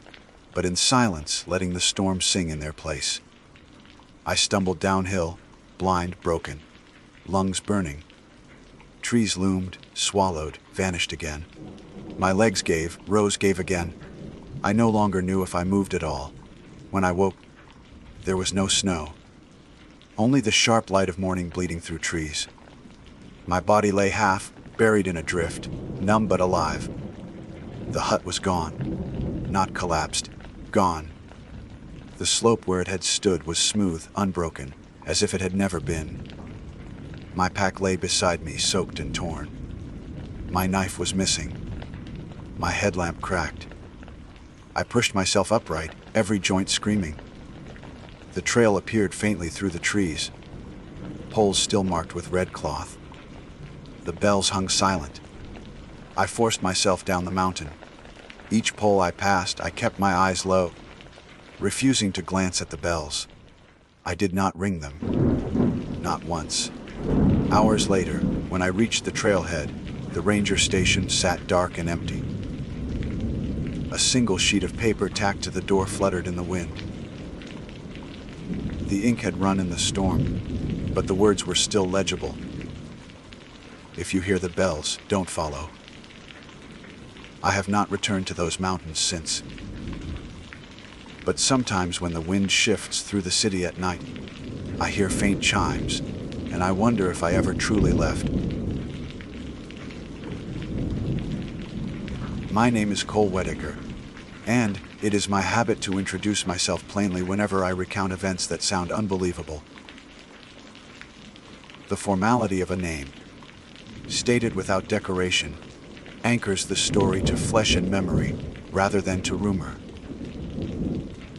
but in silence, letting the storm sing in their place. I stumbled downhill, blind, broken, lungs burning. Trees loomed, swallowed, vanished again. My legs gave, Rose gave again. I no longer knew if I moved at all. When I woke, there was no snow. Only the sharp light of morning bleeding through trees. My body lay half, buried in a drift, numb but alive. The hut was gone. Not collapsed. Gone. The slope where it had stood was smooth, unbroken, as if it had never been. My pack lay beside me, soaked and torn. My knife was missing. My headlamp cracked. I pushed myself upright, every joint screaming. The trail appeared faintly through the trees, poles still marked with red cloth. The bells hung silent. I forced myself down the mountain. Each pole I passed, I kept my eyes low, refusing to glance at the bells. I did not ring them. Not once. Hours later, when I reached the trailhead, the ranger station sat dark and empty. A single sheet of paper tacked to the door fluttered in the wind. The ink had run in the storm, but the words were still legible. If you hear the bells, don't follow. I have not returned to those mountains since. But sometimes when the wind shifts through the city at night, I hear faint chimes, and I wonder if I ever truly left. My name is Cole Whittaker, and it is my habit to introduce myself plainly whenever I recount events that sound unbelievable. The formality of a name, stated without decoration, anchors the story to flesh and memory rather than to rumor.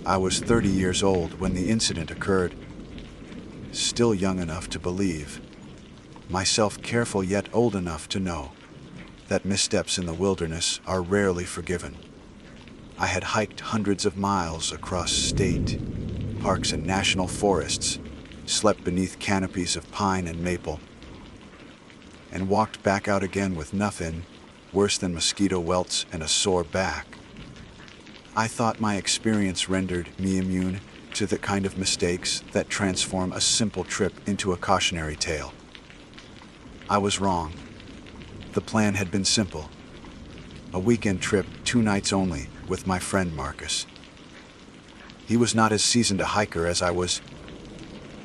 I was 30 years old when the incident occurred, still young enough to believe, myself careful yet old enough to know that missteps in the wilderness are rarely forgiven. I had hiked hundreds of miles across state parks and national forests, slept beneath canopies of pine and maple, and walked back out again with nothing worse than mosquito welts and a sore back. I thought my experience rendered me immune to the kind of mistakes that transform a simple trip into a cautionary tale. I was wrong. The plan had been simple. A weekend trip, 2 nights only, with my friend Marcus. He was not as seasoned a hiker as I was,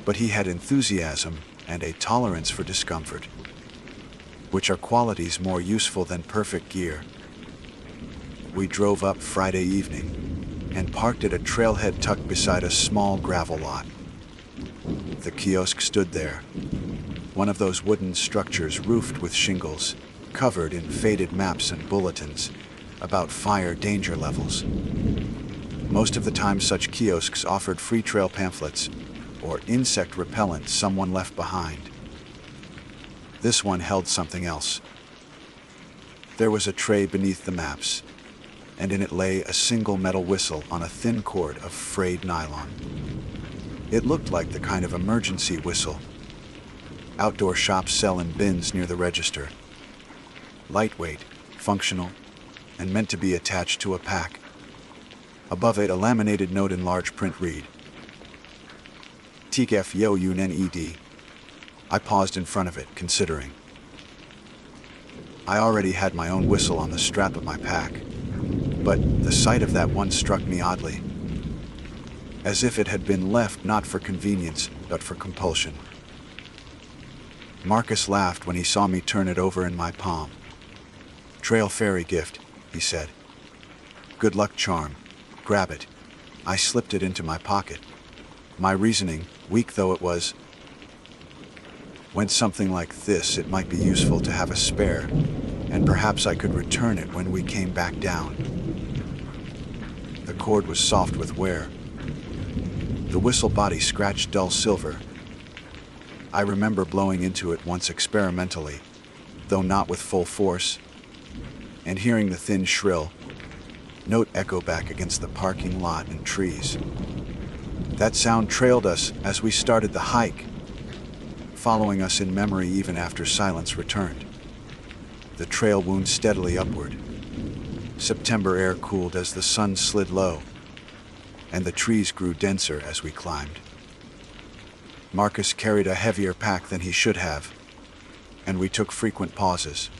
but he had enthusiasm and a tolerance for discomfort, which are qualities more useful than perfect gear. We drove up Friday evening and parked at a trailhead tucked beside a small gravel lot. The kiosk stood there, one of those wooden structures roofed with shingles, covered in faded maps and bulletins about fire danger levels. Most of the time such kiosks offered free trail pamphlets or insect repellent someone left behind. This one held something else. There was a tray beneath the maps, and in it lay a single metal whistle on a thin cord of frayed nylon. It looked like the kind of emergency whistle outdoor shops sell in bins near the register. Lightweight, functional, and meant to be attached to a pack. Above it, a laminated note in large print read, "Tikef yo yun ned." I paused in front of it, considering. I already had my own whistle on the strap of my pack, but the sight of that one struck me oddly, as if it had been left not for convenience, but for compulsion. Marcus laughed when he saw me turn it over in my palm. "Trail fairy gift," he said. "Good luck charm. Grab it." I slipped it into my pocket. My reasoning, weak though it was, went something like this: it might be useful to have a spare, and perhaps I could return it when we came back down. The cord was soft with wear. The whistle body scratched dull silver. I remember blowing into it once experimentally, though not with full force, and hearing the thin shrill note echo back against the parking lot and trees. That sound trailed us as we started the hike, following us in memory even after silence returned. The trail wound steadily upward. September air cooled as the sun slid low, and the trees grew denser as we climbed. Marcus carried a heavier pack than he should have, and we took frequent pauses.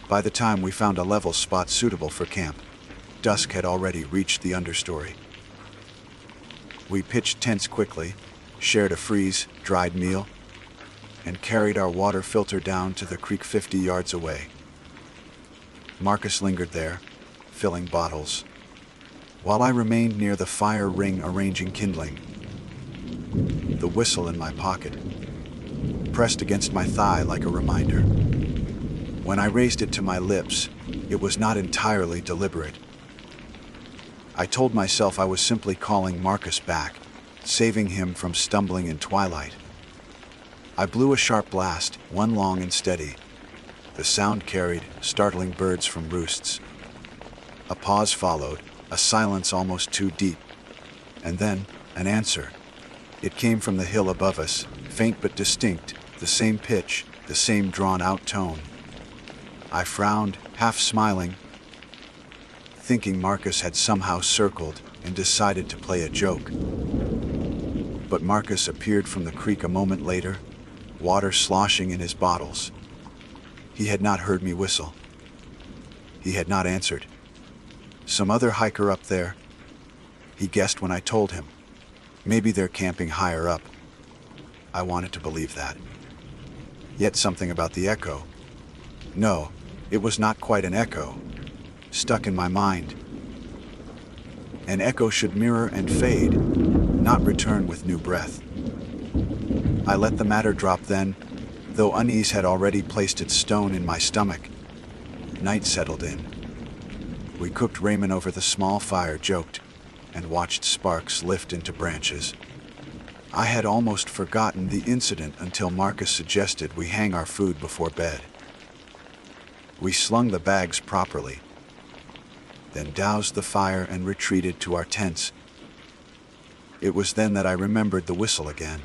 By the time we found a level spot suitable for camp, dusk had already reached the understory. We pitched tents quickly, shared a freeze-dried meal, and carried our water filter down to the creek 50 yards away. Marcus lingered there, filling bottles, while I remained near the fire ring arranging kindling. The whistle in my pocket pressed against my thigh like a reminder. When I raised it to my lips, it was not entirely deliberate. I told myself I was simply calling Marcus back, saving him from stumbling in twilight. I blew a sharp blast, one long and steady. The sound carried, startling birds from roosts. A pause followed, a silence almost too deep, and then an answer. It came from the hill above us, faint but distinct, the same pitch, the same drawn-out tone. I frowned, half smiling, thinking Marcus had somehow circled and decided to play a joke. But Marcus appeared from the creek a moment later, water sloshing in his bottles. He had not heard me whistle. He had not answered. Some other hiker up there, he guessed when I told him. Maybe they're camping higher up. I wanted to believe that. Yet something about the echo. No, it was not quite an echo. Stuck in my mind. An echo should mirror and fade, not return with new breath. I let the matter drop then, though unease had already placed its stone in my stomach. Night settled in. We cooked ramen over the small fire, joked, and watched sparks lift into branches. I had almost forgotten the incident until Marcus suggested we hang our food before bed. We slung the bags properly, then doused the fire and retreated to our tents. It was then that I remembered the whistle again.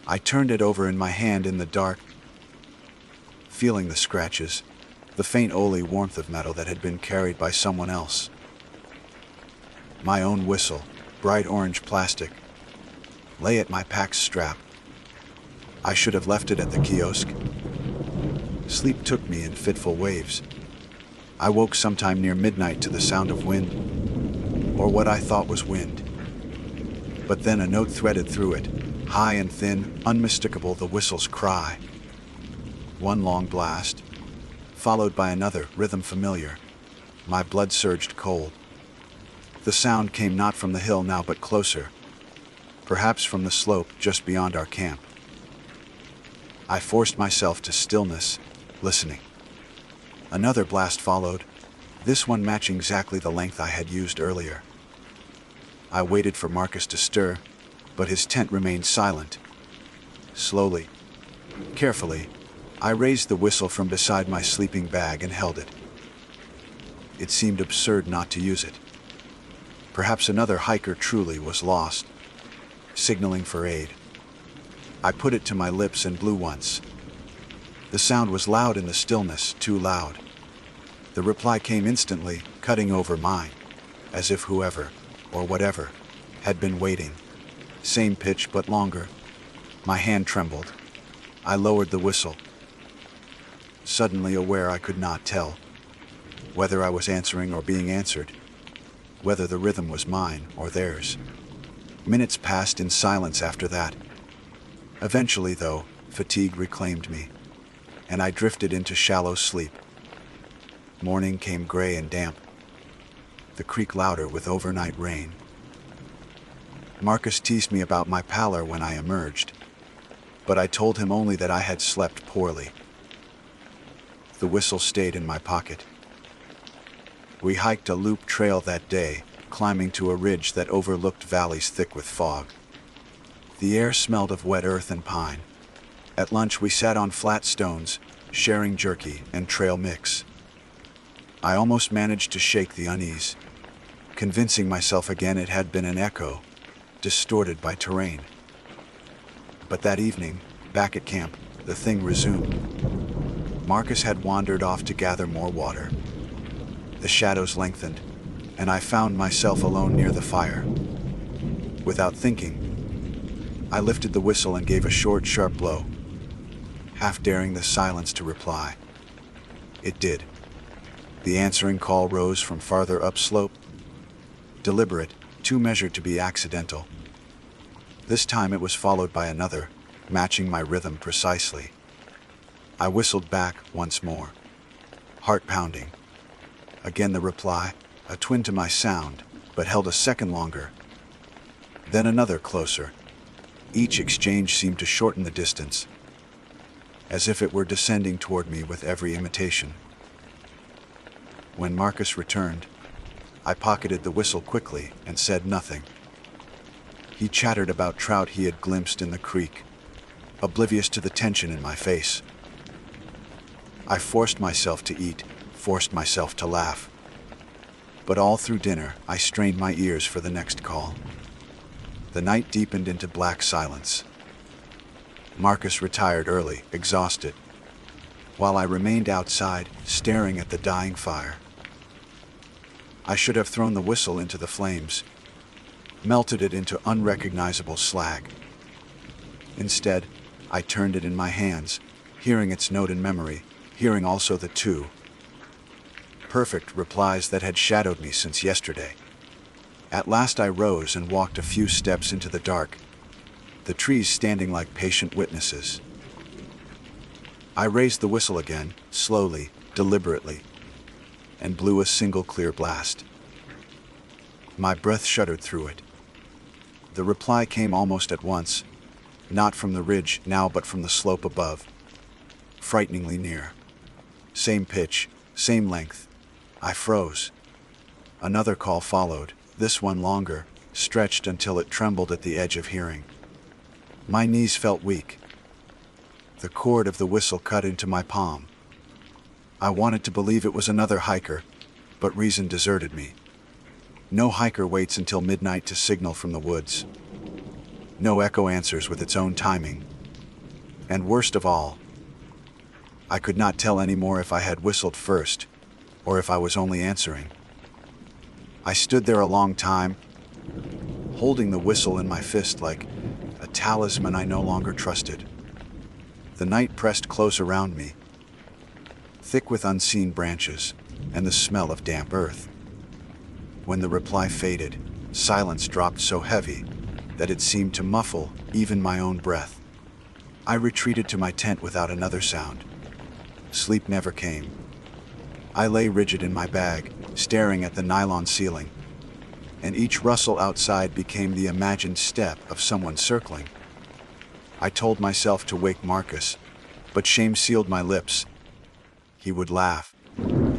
I turned it over in my hand in the dark, feeling the scratches, the faint oily warmth of metal that had been carried by someone else. My own whistle, bright orange plastic, lay at my pack's strap. I should have left it at the kiosk. Sleep took me in fitful waves. I woke sometime near midnight to the sound of wind, or what I thought was wind. But then a note threaded through it, high and thin, unmistakable, the whistle's cry. One long blast, followed by another, rhythm familiar. My blood surged cold. The sound came not from the hill now but closer, perhaps from the slope just beyond our camp. I forced myself to stillness, listening. Another blast followed, this one matching exactly the length I had used earlier. I waited for Marcus to stir, but his tent remained silent. Slowly, carefully, I raised the whistle from beside my sleeping bag and held it. It seemed absurd not to use it. Perhaps another hiker truly was lost, signaling for aid. I put it to my lips and blew once. The sound was loud in the stillness, too loud. The reply came instantly, cutting over mine, as if whoever, or whatever, had been waiting. Same pitch but longer. My hand trembled. I lowered the whistle. Suddenly aware I could not tell whether I was answering or being answered, whether the rhythm was mine or theirs. Minutes passed in silence after that. Eventually, though, Fatigue reclaimed me, and I drifted into shallow sleep. Morning came gray and damp, the creek louder with overnight rain. Marcus teased me about my pallor when I emerged, but I told him only that I had slept poorly. The whistle stayed in my pocket. We hiked a loop trail that day, climbing to a ridge that overlooked valleys thick with fog. The air smelled of wet earth and pine. At lunch we sat on flat stones, sharing jerky and trail mix. I almost managed to shake the unease, convincing myself again it had been an echo, distorted by terrain. But that evening, back at camp, the thing resumed. Marcus had wandered off to gather more water. The shadows lengthened, and I found myself alone near the fire. Without thinking, I lifted the whistle and gave a short, sharp blow, half daring the silence to reply. It did. The answering call rose from farther upslope, deliberate, too measured to be accidental. This time it was followed by another, matching my rhythm precisely. I whistled back once more, heart pounding. Again the reply, a twin to my sound, but held a second longer. Then another closer. Each exchange seemed to shorten the distance, as if it were descending toward me with every imitation. When Marcus returned, I pocketed the whistle quickly and said nothing. He chattered about trout he had glimpsed in the creek, oblivious to the tension in my face. I forced myself to eat, forced myself to laugh. But all through dinner, I strained my ears for the next call. The night deepened into black silence. Marcus retired early, exhausted, while I remained outside, staring at the dying fire. I should have thrown the whistle into the flames, melted it into unrecognizable slag. Instead, I turned it in my hands, hearing its note in memory, hearing also the two perfect replies that had shadowed me since yesterday. At last I rose and walked a few steps into the dark, the trees standing like patient witnesses. I raised the whistle again, slowly, deliberately, and blew a single clear blast. My breath shuddered through it. The reply came almost at once, not from the ridge now but from the slope above, frighteningly near. Same pitch, same length. I froze. Another call followed, this one longer, stretched until it trembled at the edge of hearing. My knees felt weak. The cord of the whistle cut into my palm. I wanted to believe it was another hiker, but reason deserted me. No hiker waits until midnight to signal from the woods. No echo answers with its own timing. And worst of all, I could not tell anymore if I had whistled first, or if I was only answering. I stood there a long time, holding the whistle in my fist like a talisman I no longer trusted. The night pressed close around me, thick with unseen branches and the smell of damp earth. When the reply faded, silence dropped so heavy that it seemed to muffle even my own breath. I retreated to my tent without another sound. Sleep never came. I lay rigid in my bag, staring at the nylon ceiling, and each rustle outside became the imagined step of someone circling. I told myself to wake Marcus, but shame sealed my lips. He would laugh,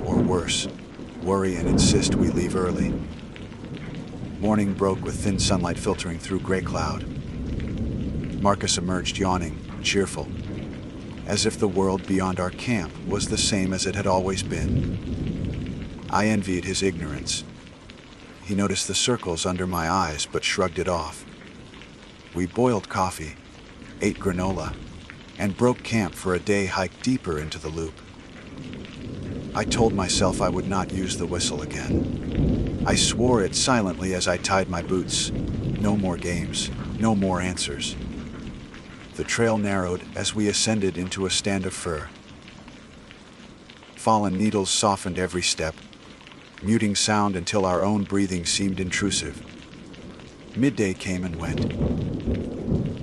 or worse, worry and insist we leave early. Morning broke with thin sunlight filtering through gray cloud. Marcus emerged yawning, cheerful, as if the world beyond our camp was the same as it had always been. I envied his ignorance. He noticed the circles under my eyes but shrugged it off. We boiled coffee, ate granola, and broke camp for a day hike deeper into the loop. I told myself I would not use the whistle again. I swore it silently as I tied my boots. No more games, no more answers. The trail narrowed as we ascended into a stand of fir. Fallen needles softened every step, muting sound until our own breathing seemed intrusive. Midday came and went.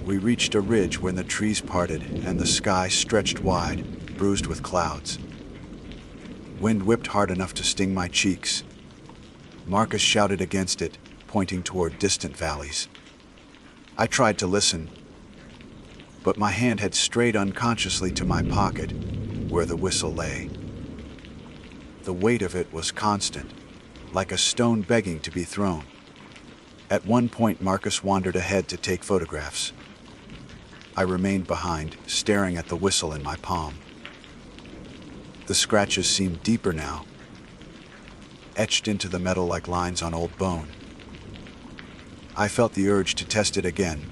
We reached a ridge when the trees parted and the sky stretched wide, bruised with clouds. Wind whipped hard enough to sting my cheeks. Marcus shouted against it, pointing toward distant valleys. I tried to listen, but my hand had strayed unconsciously to my pocket, where the whistle lay. The weight of it was constant, like a stone begging to be thrown. At one point, Marcus wandered ahead to take photographs. I remained behind, staring at the whistle in my palm. The scratches seemed deeper now, etched into the metal like lines on old bone. I felt the urge to test it again,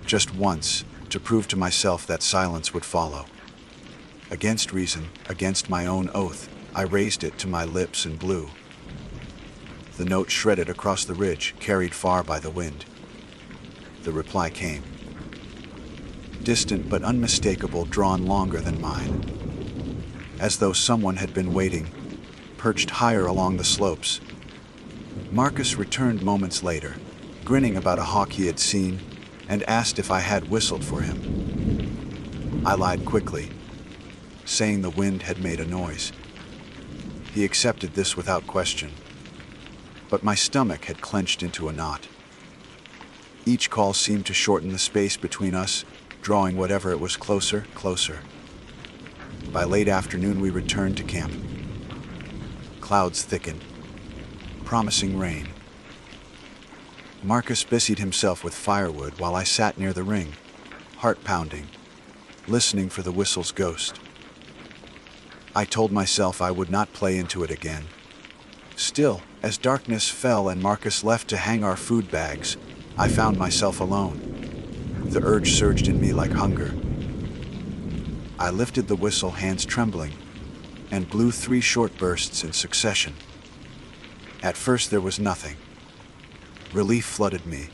just once, to prove to myself that silence would follow. Against reason, against my own oath, I raised it to my lips and blew. The note shredded across the ridge, carried far by the wind. The reply came. Distant but unmistakable, drawn longer than mine. As though someone had been waiting, perched higher along the slopes. Marcus returned moments later, grinning about a hawk he had seen, and asked if I had whistled for him. I lied quickly, saying the wind had made a noise. He accepted this without question, but my stomach had clenched into a knot. Each call seemed to shorten the space between us, drawing whatever it was closer. By late afternoon, we returned to camp. Clouds thickened, promising rain. Marcus busied himself with firewood while I sat near the ring, heart pounding, listening for the whistle's ghost. I told myself I would not play into it again. Still, as darkness fell and Marcus left to hang our food bags, I found myself alone. The urge surged in me like hunger. I lifted the whistle, hands trembling, and blew 3 short bursts in succession. At first there was nothing. Relief flooded me.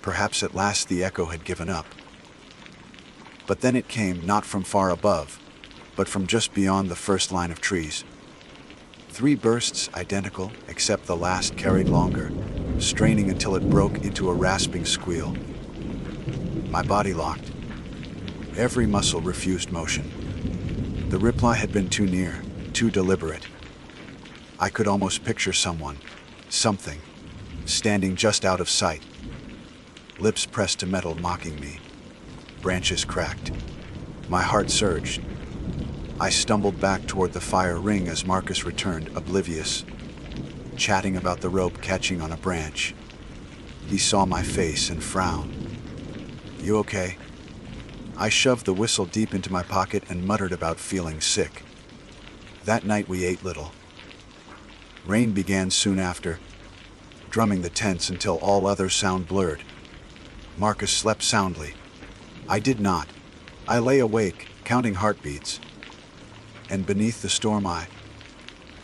Perhaps at last the echo had given up. But then it came, not from far above, but from just beyond the first line of trees. 3 bursts, identical, except the last carried longer, straining until it broke into a rasping squeal. My body locked. Every muscle refused motion. The reply had been too near, too deliberate. I could almost picture someone, something, standing just out of sight. Lips pressed to metal, mocking me. Branches cracked. My heart surged. I stumbled back toward the fire ring as Marcus returned, oblivious, chatting about the rope catching on a branch. He saw my face and frowned. "You okay?" I shoved the whistle deep into my pocket and muttered about feeling sick. That night we ate little. Rain began soon after, drumming the tents until all other sound blurred. Marcus slept soundly. I did not. I lay awake, counting heartbeats. And beneath the storm I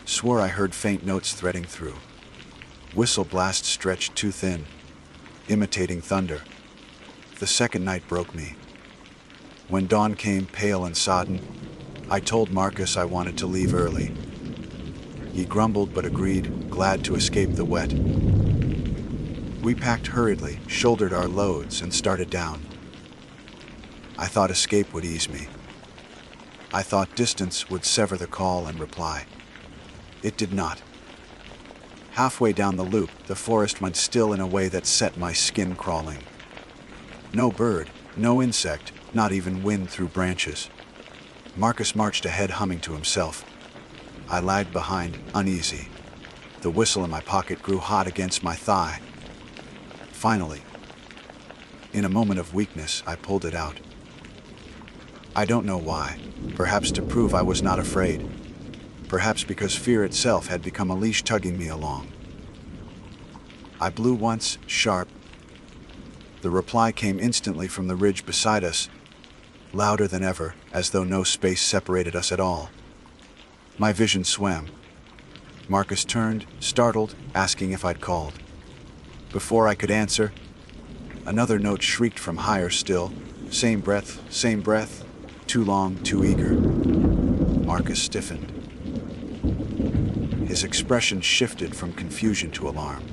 swore I heard faint notes threading through. Whistle blasts stretched too thin, imitating thunder. The second night broke me. When dawn came, pale and sodden, I told Marcus I wanted to leave early. He grumbled but agreed, glad to escape the wet. We packed hurriedly, shouldered our loads, and started down. I thought escape would ease me. I thought distance would sever the call and reply. It did not. Halfway down the loop, the forest went still in a way that set my skin crawling. No bird, no insect, not even wind through branches. Marcus marched ahead, humming to himself. I lagged behind, uneasy. The whistle in my pocket grew hot against my thigh. Finally, in a moment of weakness, I pulled it out. I don't know why. Perhaps to prove I was not afraid. Perhaps because fear itself had become a leash tugging me along. I blew once, sharp. The reply came instantly from the ridge beside us, louder than ever, as though no space separated us at all. My vision swam. Marcus turned, startled, asking if I'd called. Before I could answer, another note shrieked from higher still. Same breath, too long, too eager. Marcus stiffened. His expression shifted from confusion to alarm.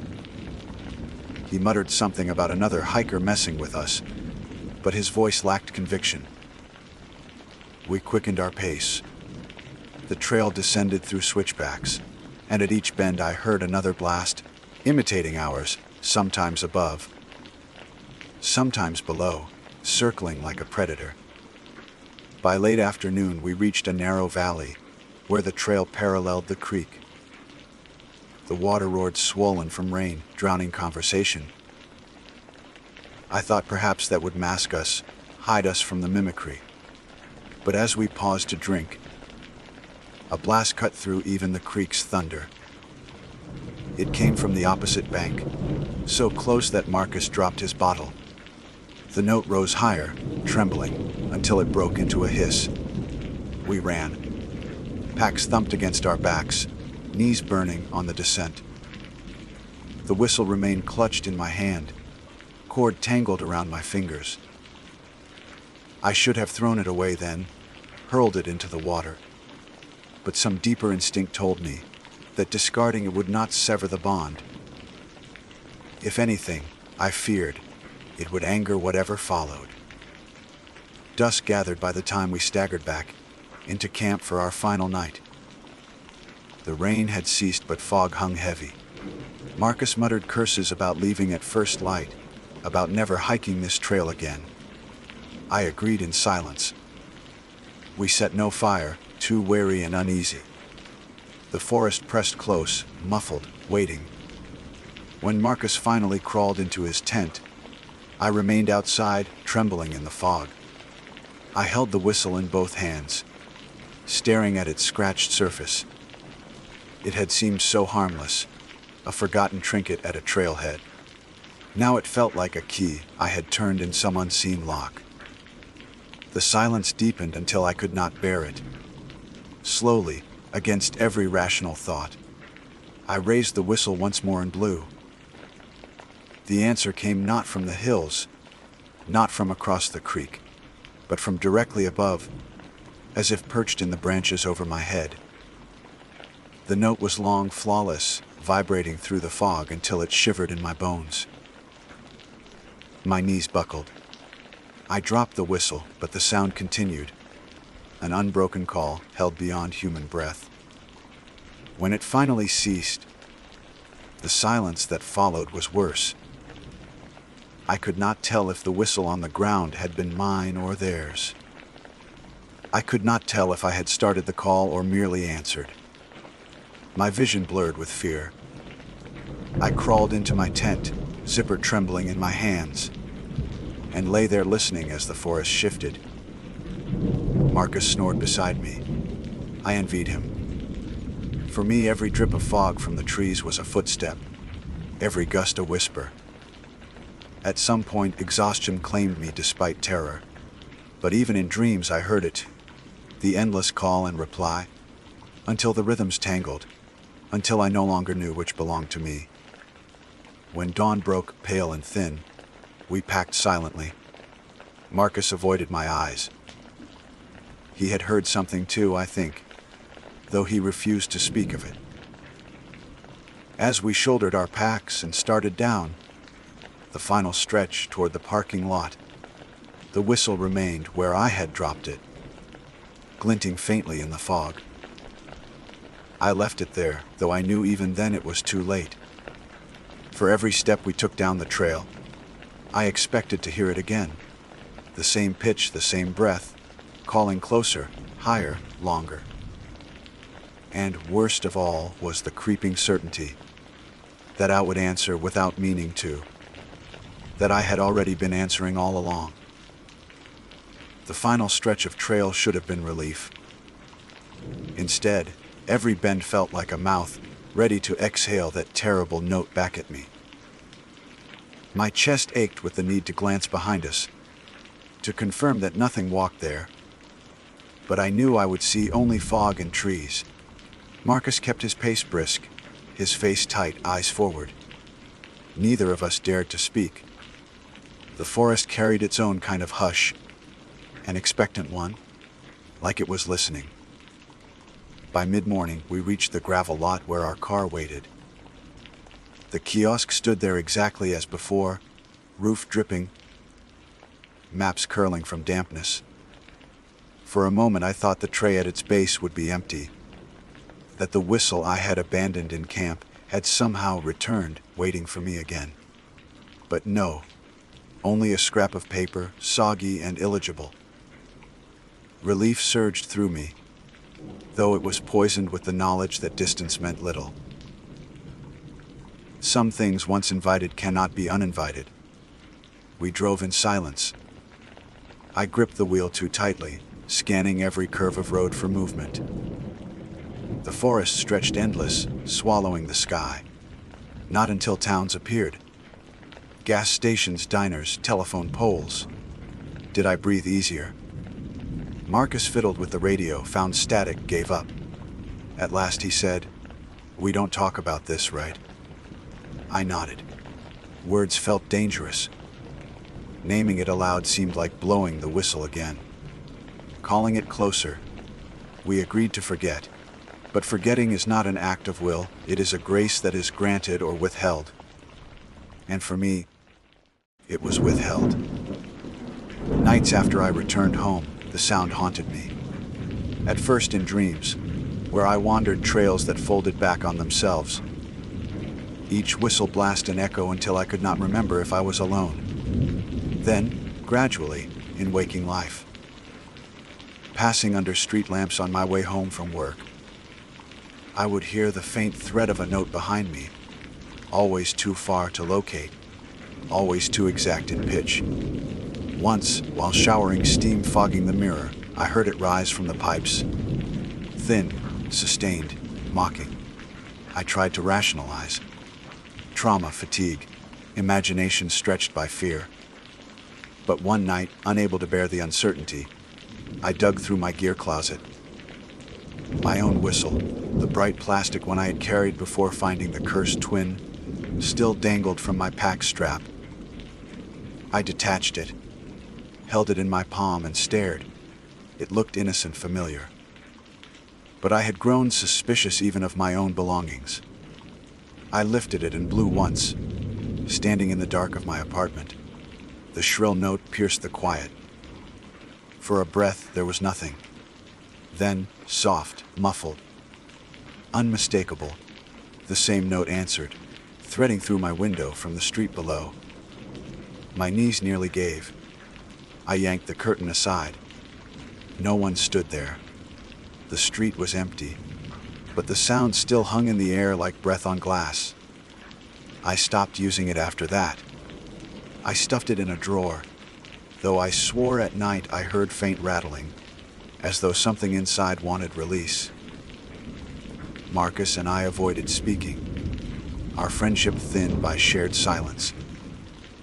He muttered something about another hiker messing with us, but his voice lacked conviction. We quickened our pace. The trail descended through switchbacks, and at each bend I heard another blast, imitating ours, sometimes above, sometimes below, circling like a predator. By late afternoon, we reached a narrow valley where the trail paralleled the creek. The water roared swollen from rain, drowning conversation. I thought perhaps that would mask us, hide us from the mimicry. But as we paused to drink, a blast cut through even the creek's thunder. It came from the opposite bank, so close that Marcus dropped his bottle. The note rose higher, trembling, until it broke into a hiss. We ran. Packs thumped against our backs, knees burning on the descent. The whistle remained clutched in my hand, cord tangled around my fingers. I should have thrown it away then, hurled it into the water. But some deeper instinct told me that discarding it would not sever the bond. If anything, I feared it would anger whatever followed. Dusk gathered by the time we staggered back into camp for our final night. The rain had ceased, but fog hung heavy. Marcus muttered curses about leaving at first light, about never hiking this trail again. I agreed in silence. We set no fire, too wary and uneasy. The forest pressed close, muffled, waiting. When Marcus finally crawled into his tent, I remained outside, trembling in the fog. I held the whistle in both hands, staring at its scratched surface. It had seemed so harmless, a forgotten trinket at a trailhead. Now it felt like a key I had turned in some unseen lock. The silence deepened until I could not bear it. Slowly, against every rational thought, I raised the whistle once more and blew. The answer came not from the hills, not from across the creek, but from directly above, as if perched in the branches over my head. The note was long, flawless, vibrating through the fog until it shivered in my bones. My knees buckled. I dropped the whistle, but the sound continued, an unbroken call held beyond human breath. When it finally ceased, the silence that followed was worse. I could not tell if the whistle on the ground had been mine or theirs. I could not tell if I had started the call or merely answered. My vision blurred with fear. I crawled into my tent, zipper trembling in my hands, and lay there listening as the forest shifted. Marcus snored beside me. I envied him. For me, every drip of fog from the trees was a footstep, every gust a whisper. At some point, exhaustion claimed me despite terror. But even in dreams I heard it, the endless call and reply, until the rhythms tangled, until I no longer knew which belonged to me. When dawn broke, pale and thin, we packed silently. Marcus avoided my eyes. He had heard something too, I think, though he refused to speak of it. As we shouldered our packs and started down the final stretch toward the parking lot, the whistle remained where I had dropped it, glinting faintly in the fog. I left it there, though I knew even then it was too late. For every step we took down the trail, I expected to hear it again. The same pitch, the same breath, calling closer, higher, longer. And worst of all was the creeping certainty that I would answer without meaning to, that I had already been answering all along. The final stretch of trail should have been relief. Instead, every bend felt like a mouth ready to exhale that terrible note back at me. My chest ached with the need to glance behind us, to confirm that nothing walked there. But I knew I would see only fog and trees. Marcus kept his pace brisk, his face tight, eyes forward. Neither of us dared to speak. The forest carried its own kind of hush, an expectant one, like it was listening. By mid-morning, we reached the gravel lot where our car waited. The kiosk stood there exactly as before, roof dripping, maps curling from dampness. For a moment I thought the tray at its base would be empty, that the whistle I had abandoned in camp had somehow returned, waiting for me again. But no, only a scrap of paper, soggy and illegible. Relief surged through me, though it was poisoned with the knowledge that distance meant little. Some things once invited cannot be uninvited. We drove in silence. I gripped the wheel too tightly, scanning every curve of road for movement. The forest stretched endless, swallowing the sky. Not until towns appeared. Gas stations, diners, telephone poles. Did I breathe easier? Marcus fiddled with the radio, found static, gave up. At last he said, "We don't talk about this, right?" I nodded. Words felt dangerous. Naming it aloud seemed like blowing the whistle again. Calling it closer. We agreed to forget. But forgetting is not an act of will, it is a grace that is granted or withheld. And for me, it was withheld. Nights after I returned home, the sound haunted me. At first in dreams, where I wandered trails that folded back on themselves. Each whistle blast an echo until I could not remember if I was alone. Then, gradually, in waking life. Passing under street lamps on my way home from work, I would hear the faint thread of a note behind me, always too far to locate, always too exact in pitch. Once, while showering steam fogging the mirror, I heard it rise from the pipes. Thin, sustained, mocking. I tried to rationalize. Trauma, fatigue, imagination stretched by fear. But one night, unable to bear the uncertainty, I dug through my gear closet. My own whistle, the bright plastic one I had carried before finding the cursed twin, still dangled from my pack strap. I detached it, held it in my palm and stared. It looked innocent, familiar. But I had grown suspicious even of my own belongings. I lifted it and blew once, standing in the dark of my apartment. The shrill note pierced the quiet. For a breath, there was nothing. Then, soft, muffled, unmistakable, the same note answered, threading through my window from the street below. My knees nearly gave. I yanked the curtain aside. No one stood there. The street was empty, but the sound still hung in the air like breath on glass. I stopped using it after that. I stuffed it in a drawer, though I swore at night I heard faint rattling, as though something inside wanted release. Marcus and I avoided speaking, our friendship thinned by shared silence.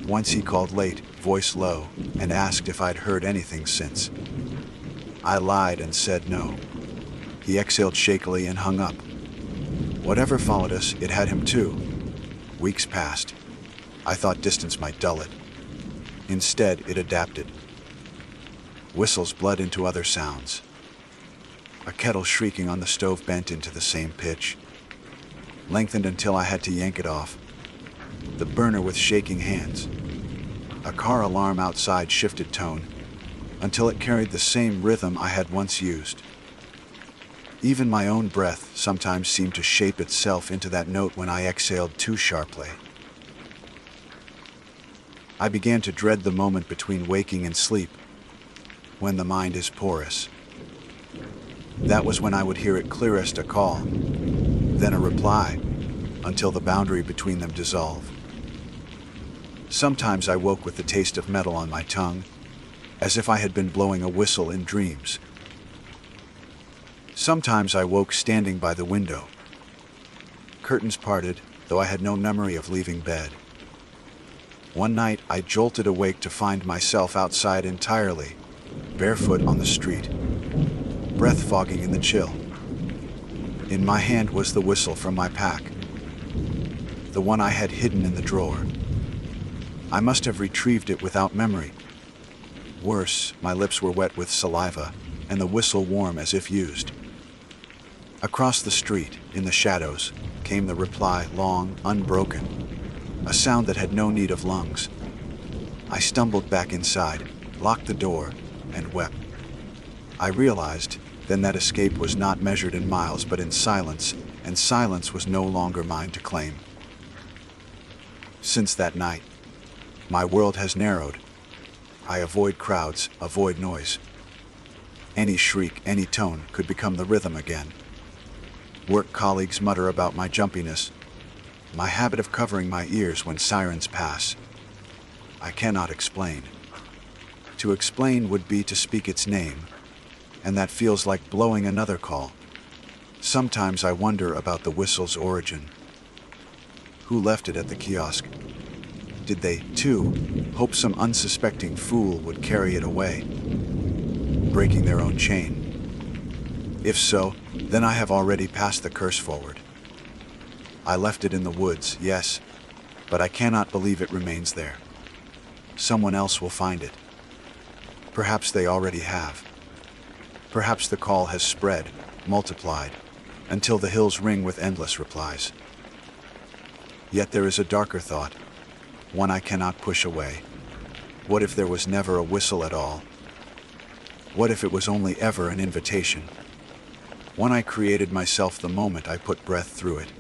Once he called late, voice low, and asked if I'd heard anything since. I lied and said no. He exhaled shakily and hung up. Whatever followed us, it had him too. Weeks passed. I thought distance might dull it. Instead, it adapted. Whistles bled into other sounds. A kettle shrieking on the stove bent into the same pitch. Lengthened until I had to yank it off. The burner with shaking hands. A car alarm outside shifted tone, until it carried the same rhythm I had once used. Even my own breath sometimes seemed to shape itself into that note when I exhaled too sharply. I began to dread the moment between waking and sleep, when the mind is porous. That was when I would hear it clearest, a call, then a reply, until the boundary between them dissolved. Sometimes I woke with the taste of metal on my tongue, as if I had been blowing a whistle in dreams. Sometimes I woke standing by the window. Curtains parted, though I had no memory of leaving bed. One night I jolted awake to find myself outside entirely, barefoot on the street, breath fogging in the chill. In my hand was the whistle from my pack, the one I had hidden in the drawer. I must have retrieved it without memory. Worse, my lips were wet with saliva, and the whistle warm as if used. Across the street, in the shadows, came the reply, long, unbroken, a sound that had no need of lungs. I stumbled back inside, locked the door, and wept. I realized then that escape was not measured in miles but in silence, and silence was no longer mine to claim. Since that night, my world has narrowed. I avoid crowds, avoid noise. Any shriek, any tone could become the rhythm again. Work colleagues mutter about my jumpiness, my habit of covering my ears when sirens pass. I cannot explain. To explain would be to speak its name, and that feels like blowing another call. Sometimes I wonder about the whistle's origin. Who left it at the kiosk? Did they, too, hope some unsuspecting fool would carry it away, breaking their own chain? If so, then I have already passed the curse forward. I left it in the woods, yes, but I cannot believe it remains there. Someone else will find it. Perhaps they already have. Perhaps the call has spread, multiplied, until the hills ring with endless replies. Yet there is a darker thought, one I cannot push away. What if there was never a whistle at all? What if it was only ever an invitation? One I created myself the moment I put breath through it.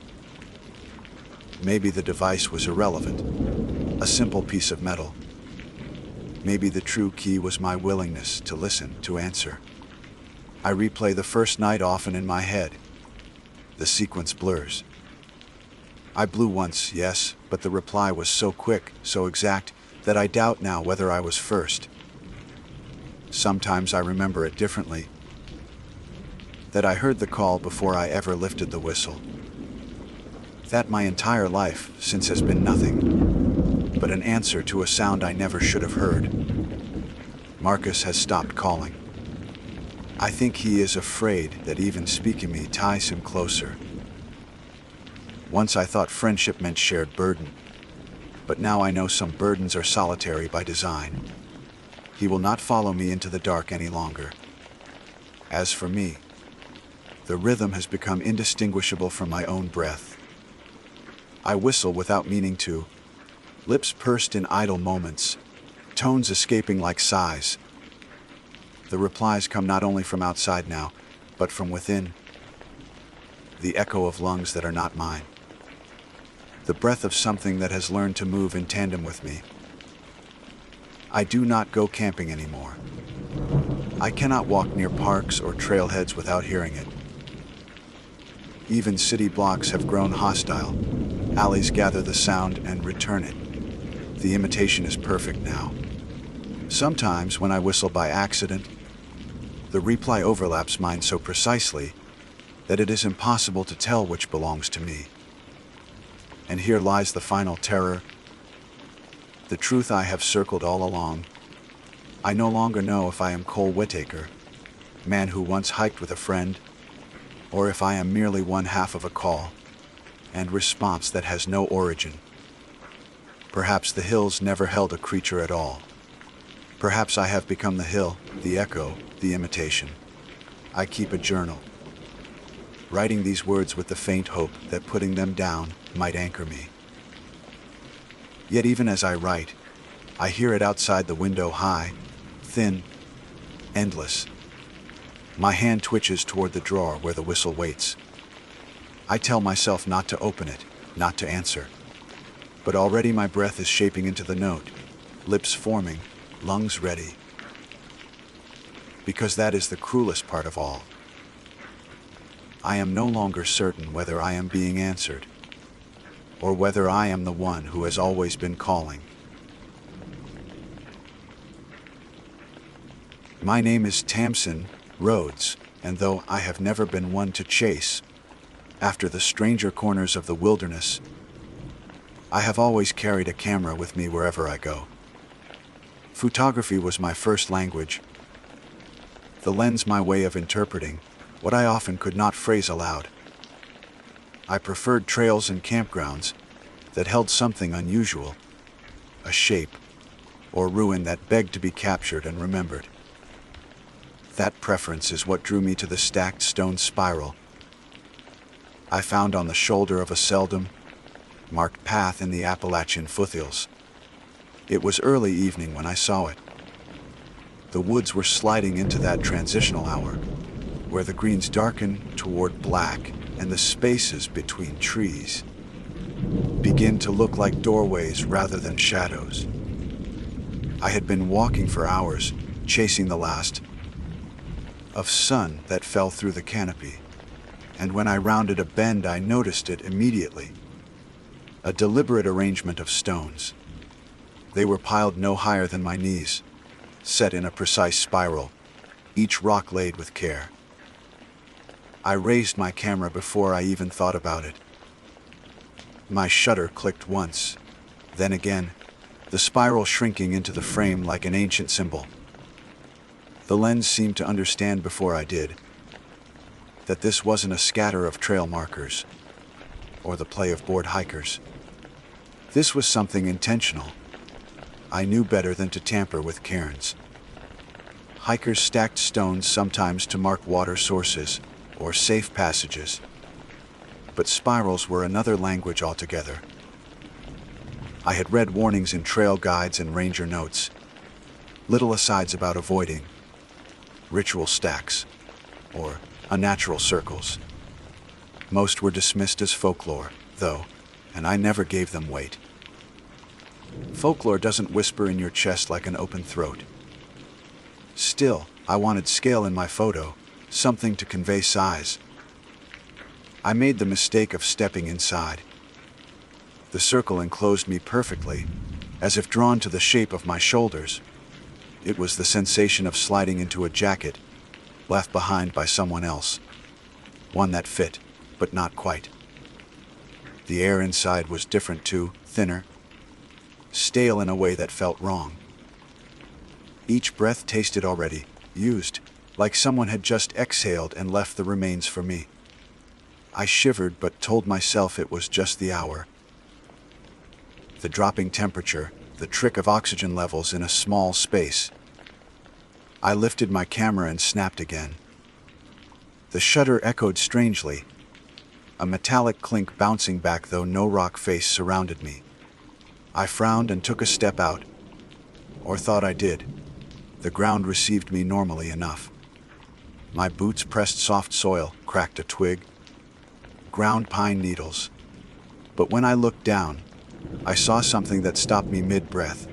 Maybe the device was irrelevant, a simple piece of metal. Maybe the true key was my willingness to listen, to answer. I replay the first night often in my head. The sequence blurs. I blew once, yes, but the reply was so quick, so exact, that I doubt now whether I was first. Sometimes I remember it differently. That I heard the call before I ever lifted the whistle. That my entire life since has been nothing but an answer to a sound I never should have heard. Marcus has stopped calling. I think he is afraid that even speaking me ties him closer. Once I thought friendship meant shared burden, but now I know some burdens are solitary by design. He will not follow me into the dark any longer. As for me, the rhythm has become indistinguishable from my own breath. I whistle without meaning to, lips pursed in idle moments, tones escaping like sighs. The replies come not only from outside now, but from within. The echo of lungs that are not mine. The breath of something that has learned to move in tandem with me. I do not go camping anymore. I cannot walk near parks or trailheads without hearing it. Even city blocks have grown hostile. Alleys gather the sound and return it. The imitation is perfect now. Sometimes, when I whistle by accident, the reply overlaps mine so precisely that it is impossible to tell which belongs to me. And here lies the final terror, the truth I have circled all along. I no longer know if I am Cole Whittaker, man who once hiked with a friend, or if I am merely one half of a call and response that has no origin. Perhaps the hills never held a creature at all. Perhaps I have become the hill, the echo, the imitation. I keep a journal, writing these words with the faint hope that putting them down might anchor me. Yet even as I write, I hear it outside the window, high, thin, endless. My hand twitches toward the drawer where the whistle waits. I tell myself not to open it, not to answer. But already my breath is shaping into the note, lips forming, lungs ready. Because that is the cruelest part of all. I am no longer certain whether I am being answered, or whether I am the one who has always been calling. My name is Tamsin Rhodes, and though I have never been one to chase after the stranger corners of the wilderness, I have always carried a camera with me wherever I go. Photography was my first language, the lens my way of interpreting what I often could not phrase aloud. I preferred trails and campgrounds that held something unusual, a shape or ruin that begged to be captured and remembered. That preference is what drew me to the stacked stone spiral I found on the shoulder of a seldom marked path in the Appalachian foothills. It was early evening when I saw it. The woods were sliding into that transitional hour, where the greens darken toward black and the spaces between trees begin to look like doorways rather than shadows. I had been walking for hours, chasing the last of sun that fell through the canopy, and when I rounded a bend, I noticed it immediately. A deliberate arrangement of stones. They were piled no higher than my knees, set in a precise spiral, each rock laid with care. I raised my camera before I even thought about it. My shutter clicked once, then again, the spiral shrinking into the frame like an ancient symbol. The lens seemed to understand before I did that this wasn't a scatter of trail markers or the play of bored hikers. This was something intentional. I knew better than to tamper with cairns. Hikers stacked stones sometimes to mark water sources or safe passages, but spirals were another language altogether. I had read warnings in trail guides and ranger notes, little asides about avoiding ritual stacks or unnatural circles. Most were dismissed as folklore, though, and I never gave them weight. Folklore doesn't whisper in your chest like an open throat. Still, I wanted scale in my photo, something to convey size. I made the mistake of stepping inside. The circle enclosed me perfectly, as if drawn to the shape of my shoulders. It was the sensation of sliding into a jacket, left behind by someone else. One that fit, but not quite. The air inside was different too, thinner, stale in a way that felt wrong. Each breath tasted already used, like someone had just exhaled and left the remains for me. I shivered but told myself it was just the hour. The dropping temperature, the trick of oxygen levels in a small space. I lifted my camera and snapped again. The shutter echoed strangely, a metallic clink bouncing back though no rock face surrounded me. I frowned and took a step out, or thought I did. The ground received me normally enough. My boots pressed soft soil, cracked a twig, ground pine needles. But when I looked down, I saw something that stopped me mid-breath.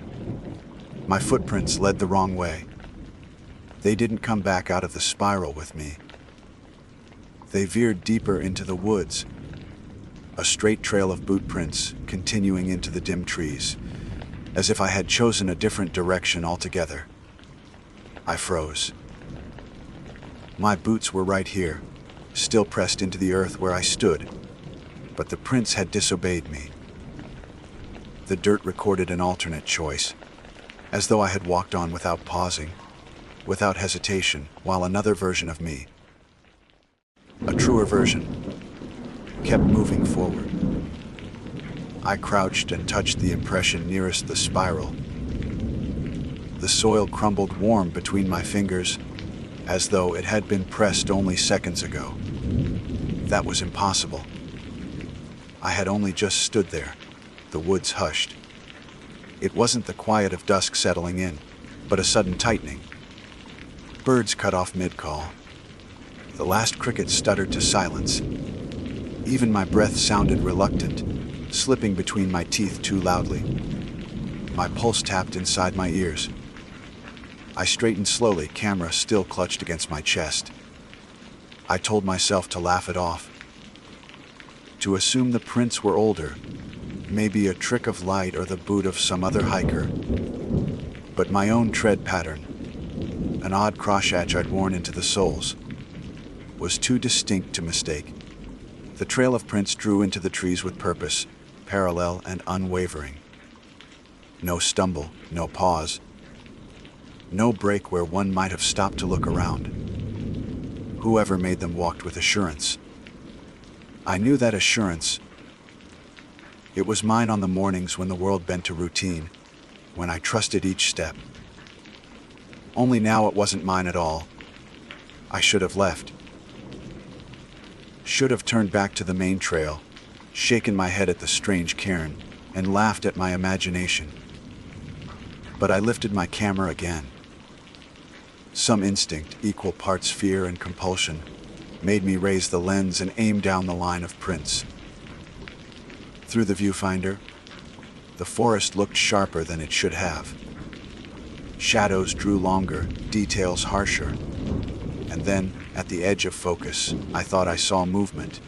My footprints led the wrong way. They didn't come back out of the spiral with me. They veered deeper into the woods, a straight trail of boot prints continuing into the dim trees, as if I had chosen a different direction altogether. I froze. My boots were right here, still pressed into the earth where I stood, but the prints had disobeyed me. The dirt recorded an alternate choice, as though I had walked on without pausing, without hesitation, while another version of me, a truer version, kept moving forward. I crouched and touched the impression nearest the spiral. The soil crumbled warm between my fingers, as though it had been pressed only seconds ago. That was impossible. I had only just stood there, the woods hushed. It wasn't the quiet of dusk settling in, but a sudden tightening. Birds cut off mid-call. The last cricket stuttered to silence. Even my breath sounded reluctant, slipping between my teeth too loudly. My pulse tapped inside my ears. I straightened slowly, camera still clutched against my chest. I told myself to laugh it off, to assume the prints were older, maybe a trick of light or the boot of some other hiker. But my own tread pattern, an odd crotchatch I'd worn into the soles, was too distinct to mistake. The trail of prints drew into the trees with purpose, parallel and unwavering. No stumble, no pause, no break where one might have stopped to look around. Whoever made them walked with assurance. I knew that assurance. It was mine on the mornings when the world bent to routine, when I trusted each step. Only now it wasn't mine at all. I should have left. Should have turned back to the main trail, shaken my head at the strange cairn, and laughed at my imagination. But I lifted my camera again. Some instinct, equal parts fear and compulsion, made me raise the lens and aim down the line of prints. Through the viewfinder, the forest looked sharper than it should have. Shadows drew longer, details harsher. And then, at the edge of focus, I thought I saw movement.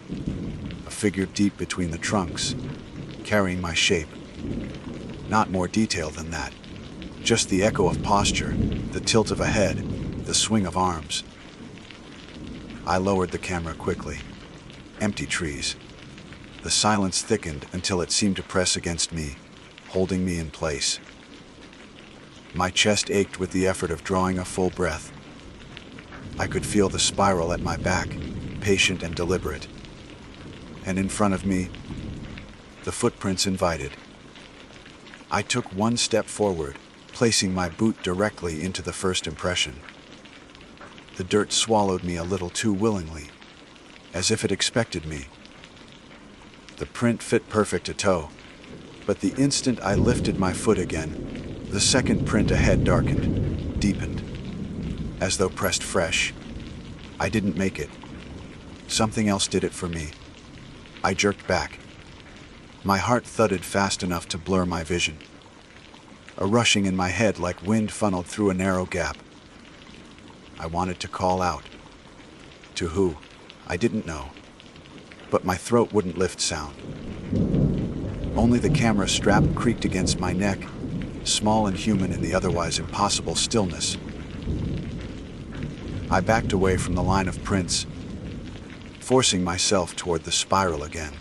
A figure deep between the trunks, carrying my shape. Not more detail than that. Just the echo of posture, the tilt of a head, the swing of arms. I lowered the camera quickly. Empty trees. The silence thickened until it seemed to press against me, holding me in place. My chest ached with the effort of drawing a full breath. I could feel the spiral at my back, patient and deliberate. And in front of me, the footprints invited. I took one step forward, placing my boot directly into the first impression. The dirt swallowed me a little too willingly, as if it expected me. The print fit perfect to toe, but the instant I lifted my foot again, the second print ahead darkened, deepened, as though pressed fresh. I didn't make it. Something else did it for me. I jerked back. My heart thudded fast enough to blur my vision. A rushing in my head like wind funneled through a narrow gap. I wanted to call out. To who? I didn't know. But my throat wouldn't lift sound. Only the camera strap creaked against my neck, small and human in the otherwise impossible stillness. I backed away from the line of prints, forcing myself toward the spiral again.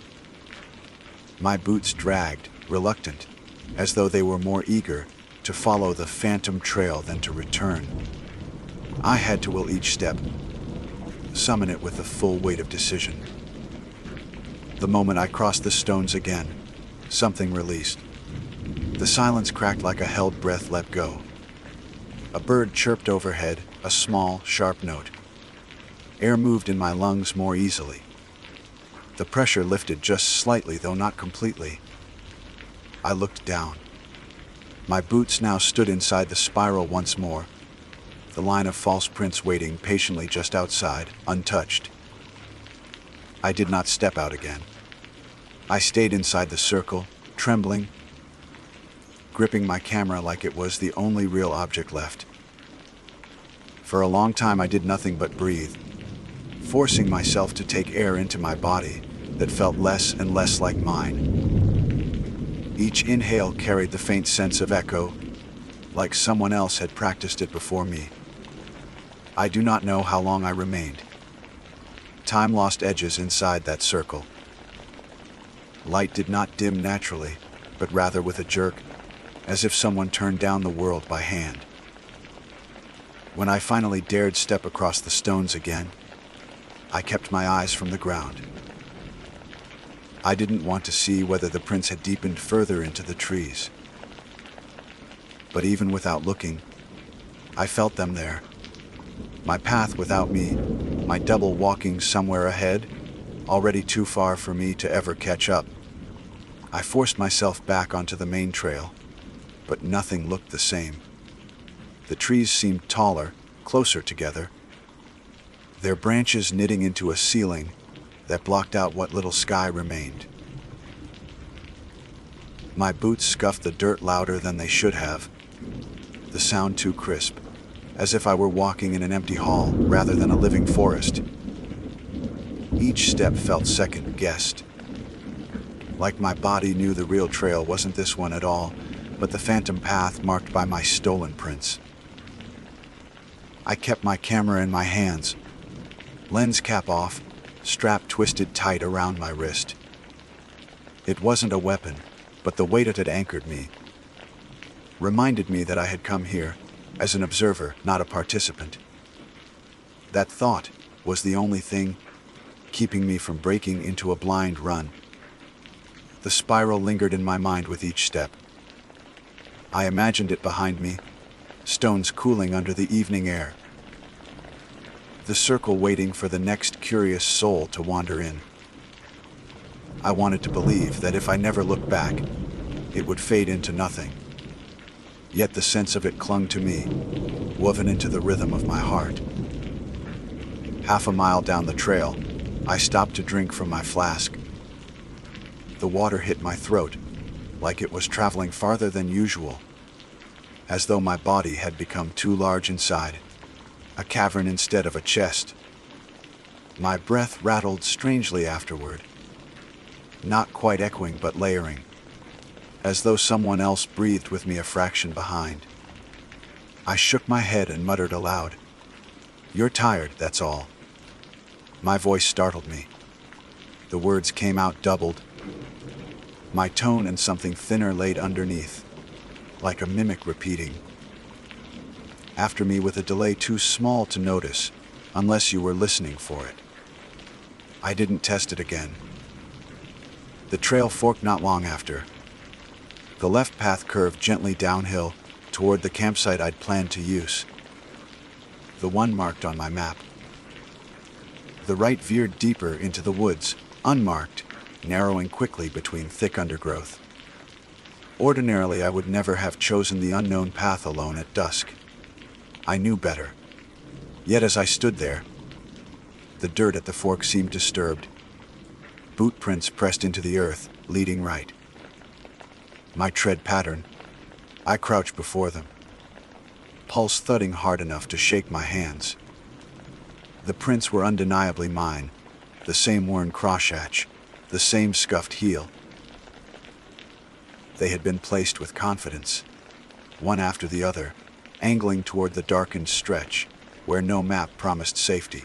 My boots dragged, reluctant, as though they were more eager to follow the phantom trail than to return. I had to will each step, summon it with the full weight of decision. The moment I crossed the stones again, something released. The silence cracked like a held breath let go. A bird chirped overhead, a small, sharp note. Air moved in my lungs more easily. The pressure lifted just slightly, though not completely. I looked down. My boots now stood inside the spiral once more, the line of false prints waiting patiently just outside, untouched. I did not step out again. I stayed inside the circle, trembling, gripping my camera like it was the only real object left. For a long time I did nothing but breathe, forcing myself to take air into my body that felt less and less like mine. Each inhale carried the faint sense of echo, like someone else had practiced it before me. I do not know how long I remained. Time lost edges inside that circle. Light did not dim naturally, but rather with a jerk, as if someone turned down the world by hand. When I finally dared step across the stones again, I kept my eyes from the ground. I didn't want to see whether the prints had deepened further into the trees. But even without looking, I felt them there. My path without me, my double walking somewhere ahead, already too far for me to ever catch up. I forced myself back onto the main trail, but nothing looked the same. The trees seemed taller, closer together, their branches knitting into a ceiling that blocked out what little sky remained. My boots scuffed the dirt louder than they should have, the sound too crisp, as if I were walking in an empty hall rather than a living forest. Each step felt second-guessed, like my body knew the real trail wasn't this one at all, but the phantom path marked by my stolen prints. I kept my camera in my hands, lens cap off, strap twisted tight around my wrist. It wasn't a weapon, but the weight it had anchored me reminded me that I had come here as an observer, not a participant. That thought was the only thing keeping me from breaking into a blind run. The spiral lingered in my mind with each step. I imagined it behind me, stones cooling under the evening air. The circle waiting for the next curious soul to wander in. I wanted to believe that if I never looked back, it would fade into nothing. yet the sense of it clung to me, woven into the rhythm of my heart. Half a mile down the trail, I stopped to drink from my flask. The water hit my throat, like it was traveling farther than usual, as though my body had become too large inside, a cavern instead of a chest. My breath rattled strangely afterward, not quite echoing but layering, as though someone else breathed with me a fraction behind. I shook my head and muttered aloud, "You're tired, that's all." My voice startled me. The words came out doubled, my tone and something thinner laid underneath, like a mimic repeating after me with a delay too small to notice, unless you were listening for it. I didn't test it again. The trail forked not long after. The left path curved gently downhill toward the campsite I'd planned to use, the one marked on my map. The right veered deeper into the woods, unmarked, narrowing quickly between thick undergrowth. Ordinarily, I would never have chosen the unknown path alone at dusk. I knew better. Yet as I stood there, the dirt at the fork seemed disturbed. Boot prints pressed into the earth, leading right. My tread pattern. I crouched before them, pulse thudding hard enough to shake my hands. The prints were undeniably mine, the same worn crotchatch, the same scuffed heel. They had been placed with confidence, one after the other, angling toward the darkened stretch, where no map promised safety.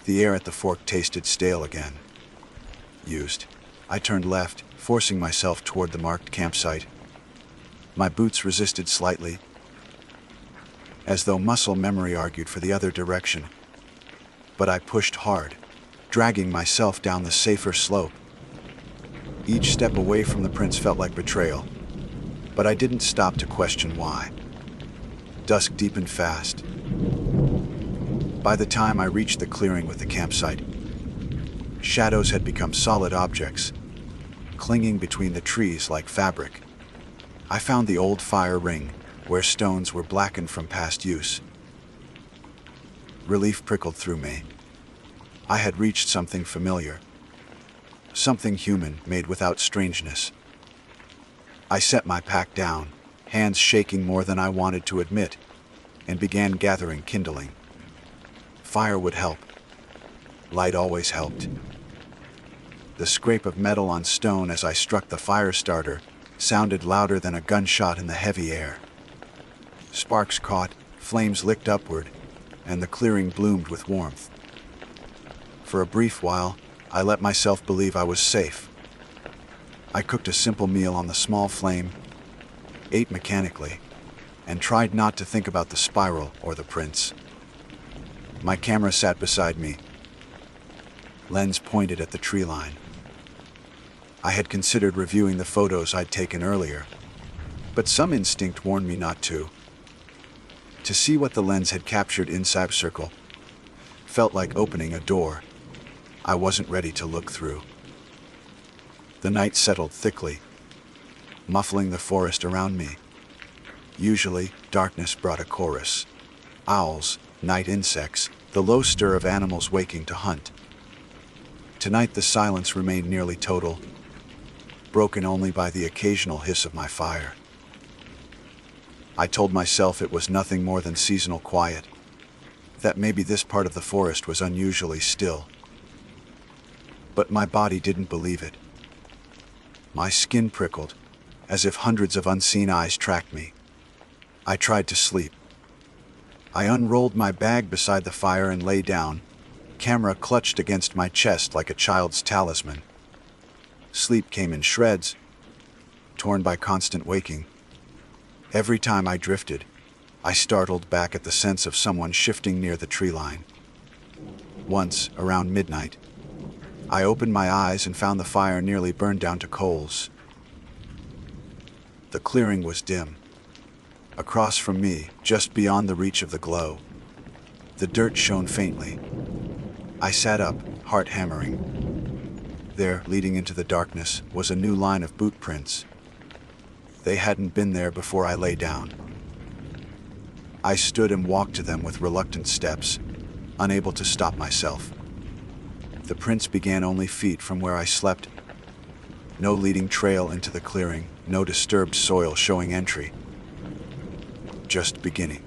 The air at the fork tasted stale again. Used. I turned left, forcing myself toward the marked campsite. My boots resisted slightly, as though muscle memory argued for the other direction. But I pushed hard, dragging myself down the safer slope. Each step away from the prints felt like betrayal, but I didn't stop to question why. Dusk deepened fast. By the time I reached the clearing with the campsite, shadows had become solid objects, clinging between the trees like fabric. I found the old fire ring, where stones were blackened from past use. Relief prickled through me. I had reached something familiar, something human made without strangeness. I set my pack down, hands shaking more than I wanted to admit, and began gathering kindling. Fire would help. Light always helped. The scrape of metal on stone as I struck the fire starter sounded louder than a gunshot in the heavy air. Sparks caught, flames licked upward, and the clearing bloomed with warmth. For a brief while, I let myself believe I was safe. I cooked a simple meal on the small flame, ate mechanically, and tried not to think about the spiral or the prints. My camera sat beside me, lens pointed at the tree line. I had considered reviewing the photos I'd taken earlier, but some instinct warned me not to. To see what the lens had captured inside circle felt like opening a door I wasn't ready to look through. The night settled thickly, muffling the forest around me. Usually, darkness brought a chorus. Owls, night insects, the low stir of animals waking to hunt. Tonight the silence remained nearly total, broken only by the occasional hiss of my fire. I told myself it was nothing more than seasonal quiet, that maybe this part of the forest was unusually still. But my body didn't believe it. My skin prickled, as if hundreds of unseen eyes tracked me. I tried to sleep. I unrolled my bag beside the fire and lay down, camera clutched against my chest like a child's talisman. Sleep came in shreds, torn by constant waking. Every time I drifted, I startled back at the sense of someone shifting near the tree line. Once, around midnight, I opened my eyes and found the fire nearly burned down to coals. The clearing was dim. Across from me, just beyond the reach of the glow, the dirt shone faintly. I sat up, heart hammering. There, leading into the darkness, was a new line of boot prints. They hadn't been there before I lay down. I stood and walked to them with reluctant steps, unable to stop myself. The prints began only feet from where I slept. No leading trail into the clearing, no disturbed soil showing entry. Just beginning.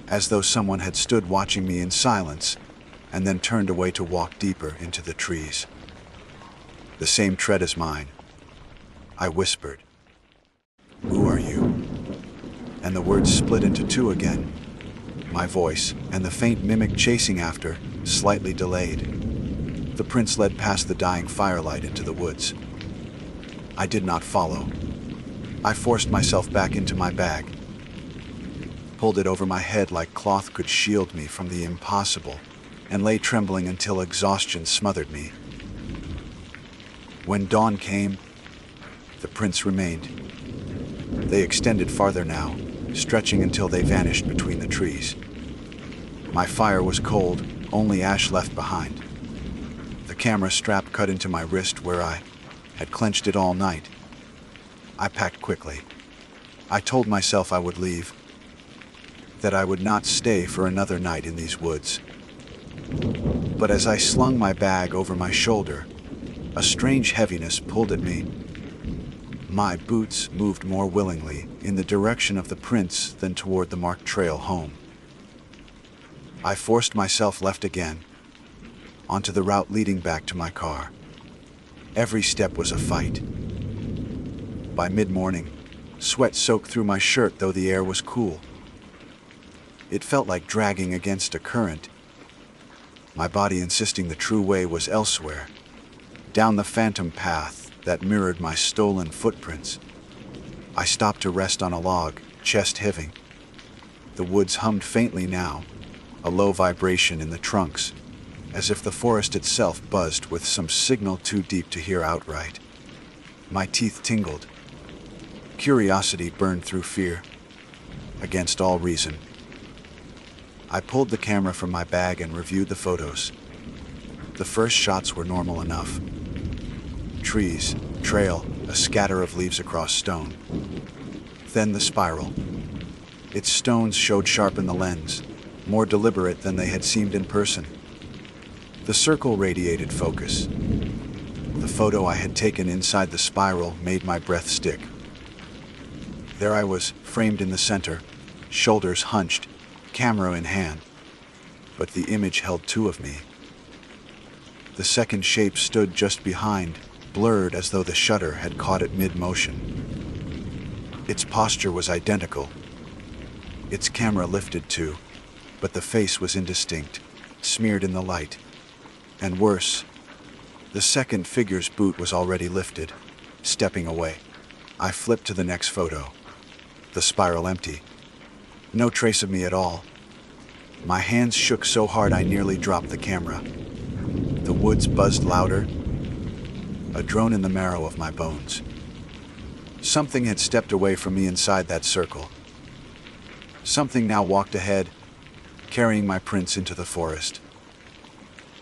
As though someone had stood watching me in silence and then turned away to walk deeper into the trees. The same tread as mine. I whispered, "Who are you?" And the words split into two again. My voice and the faint mimic chasing after, slightly delayed. The prince led past the dying firelight into the woods. I did not follow. I forced myself back into my bag, pulled it over my head like cloth could shield me from the impossible, and lay trembling until exhaustion smothered me. When dawn came, the prints remained. They extended farther now, stretching until they vanished between the trees. My fire was cold, only ash left behind. The camera strap cut into my wrist where I had clenched it all night. I packed quickly. I told myself I would leave, that I would not stay for another night in these woods. But as I slung my bag over my shoulder, a strange heaviness pulled at me. My boots moved more willingly in the direction of the prints than toward the marked trail home. I forced myself left again, onto the route leading back to my car. Every step was a fight. By mid-morning, sweat soaked through my shirt though the air was cool. It felt like dragging against a current, my body insisting the true way was elsewhere, down the phantom path that mirrored my stolen footprints. I stopped to rest on a log, chest heaving. The woods hummed faintly now, a low vibration in the trunks, as if the forest itself buzzed with some signal too deep to hear outright. My teeth tingled. Curiosity burned through fear, against all reason. I pulled the camera from my bag and reviewed the photos. The first shots were normal enough. Trees, trail, a scatter of leaves across stone. Then the spiral. Its stones showed sharp in the lens, more deliberate than they had seemed in person. The circle radiated focus. The photo I had taken inside the spiral made my breath stick. There I was, framed in the center, shoulders hunched, camera in hand. But the image held two of me. The second shape stood just behind, blurred as though the shutter had caught it mid-motion. Its posture was identical. Its camera lifted too, but the face was indistinct, smeared in the light. And worse, the second figure's boot was already lifted, stepping away. I flipped to the next photo. The spiral empty. No trace of me at all. My hands shook so hard I nearly dropped the camera. The woods buzzed louder, a drone in the marrow of my bones. Something had stepped away from me inside that circle. Something now walked ahead, carrying my prints into the forest.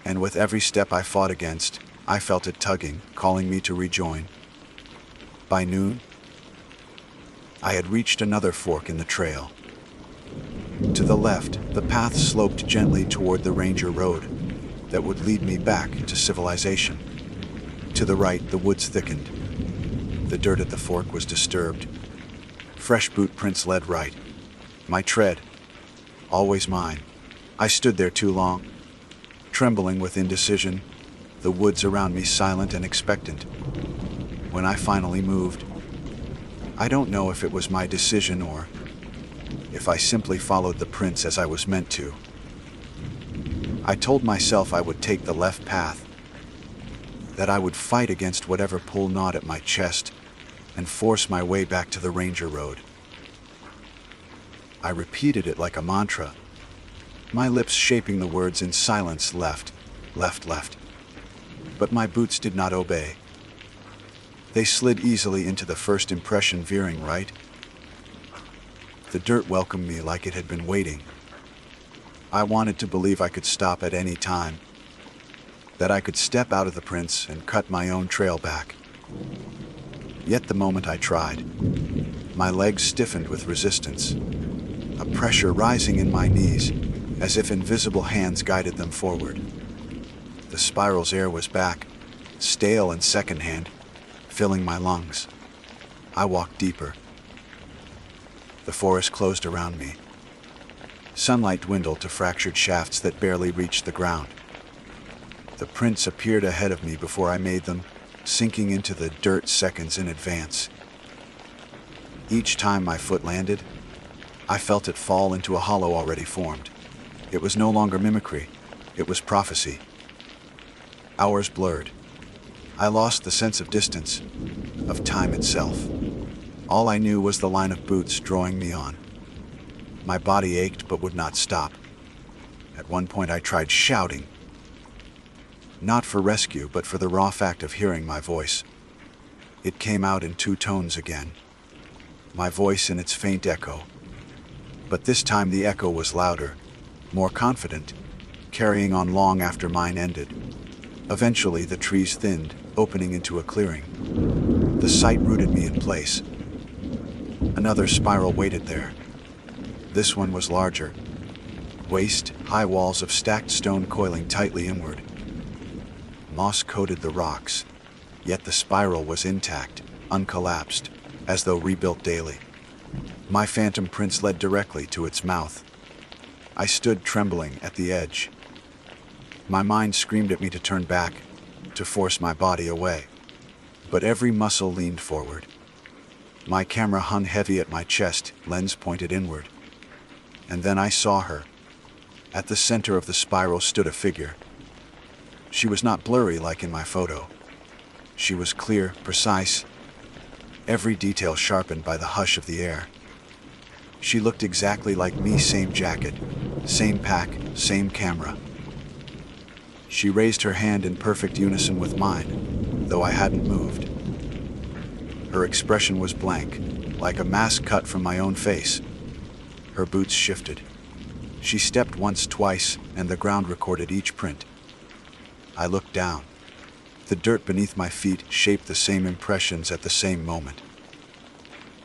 And with every step I fought against, I felt it tugging, calling me to rejoin. By noon, I had reached another fork in the trail. To the left, the path sloped gently toward the ranger road that would lead me back to civilization. To the right, the woods thickened. The dirt at the fork was disturbed. Fresh boot prints led right. My tread, always mine. I stood there too long, trembling with indecision, the woods around me silent and expectant. When I finally moved, I don't know if it was my decision or if I simply followed the prints as I was meant to. I told myself I would take the left path, that I would fight against whatever pull gnawed at my chest and force my way back to the ranger road. I repeated it like a mantra, my lips shaping the words in silence: left, left, left. But my boots did not obey. They slid easily into the first impression, veering right. The dirt welcomed me like it had been waiting. I wanted to believe I could stop at any time, that I could step out of the prints and cut my own trail back. Yet the moment I tried, my legs stiffened with resistance, a pressure rising in my knees, as if invisible hands guided them forward. The spiral's air was back, stale and secondhand, filling my lungs. I walked deeper. The forest closed around me. Sunlight dwindled to fractured shafts that barely reached the ground. The prints appeared ahead of me before I made them, sinking into the dirt seconds in advance. Each time my foot landed, I felt it fall into a hollow already formed. It was no longer mimicry, it was prophecy. Hours blurred. I lost the sense of distance, of time itself. All I knew was the line of boots drawing me on. My body ached but would not stop. At one point I tried shouting, not for rescue, but for the raw fact of hearing my voice. It came out in two tones again, my voice in its faint echo. But this time the echo was louder, more confident, carrying on long after mine ended. Eventually the trees thinned, opening into a clearing. The sight rooted me in place. Another spiral waited there. This one was larger. Waist-high walls of stacked stone coiling tightly inward. Moss coated the rocks, yet the spiral was intact, uncollapsed, as though rebuilt daily. My phantom prints led directly to its mouth. I stood trembling at the edge. My mind screamed at me to turn back, to force my body away. But every muscle leaned forward. My camera hung heavy at my chest, lens pointed inward. And then I saw her. At the center of the spiral stood a figure. She was not blurry like in my photo. She was clear, precise, every detail sharpened by the hush of the air. She looked exactly like me, same jacket, same pack, same camera. She raised her hand in perfect unison with mine, though I hadn't moved. Her expression was blank, like a mask cut from my own face. Her boots shifted. She stepped once, twice, and the ground recorded each print. I looked down. The dirt beneath my feet shaped the same impressions at the same moment.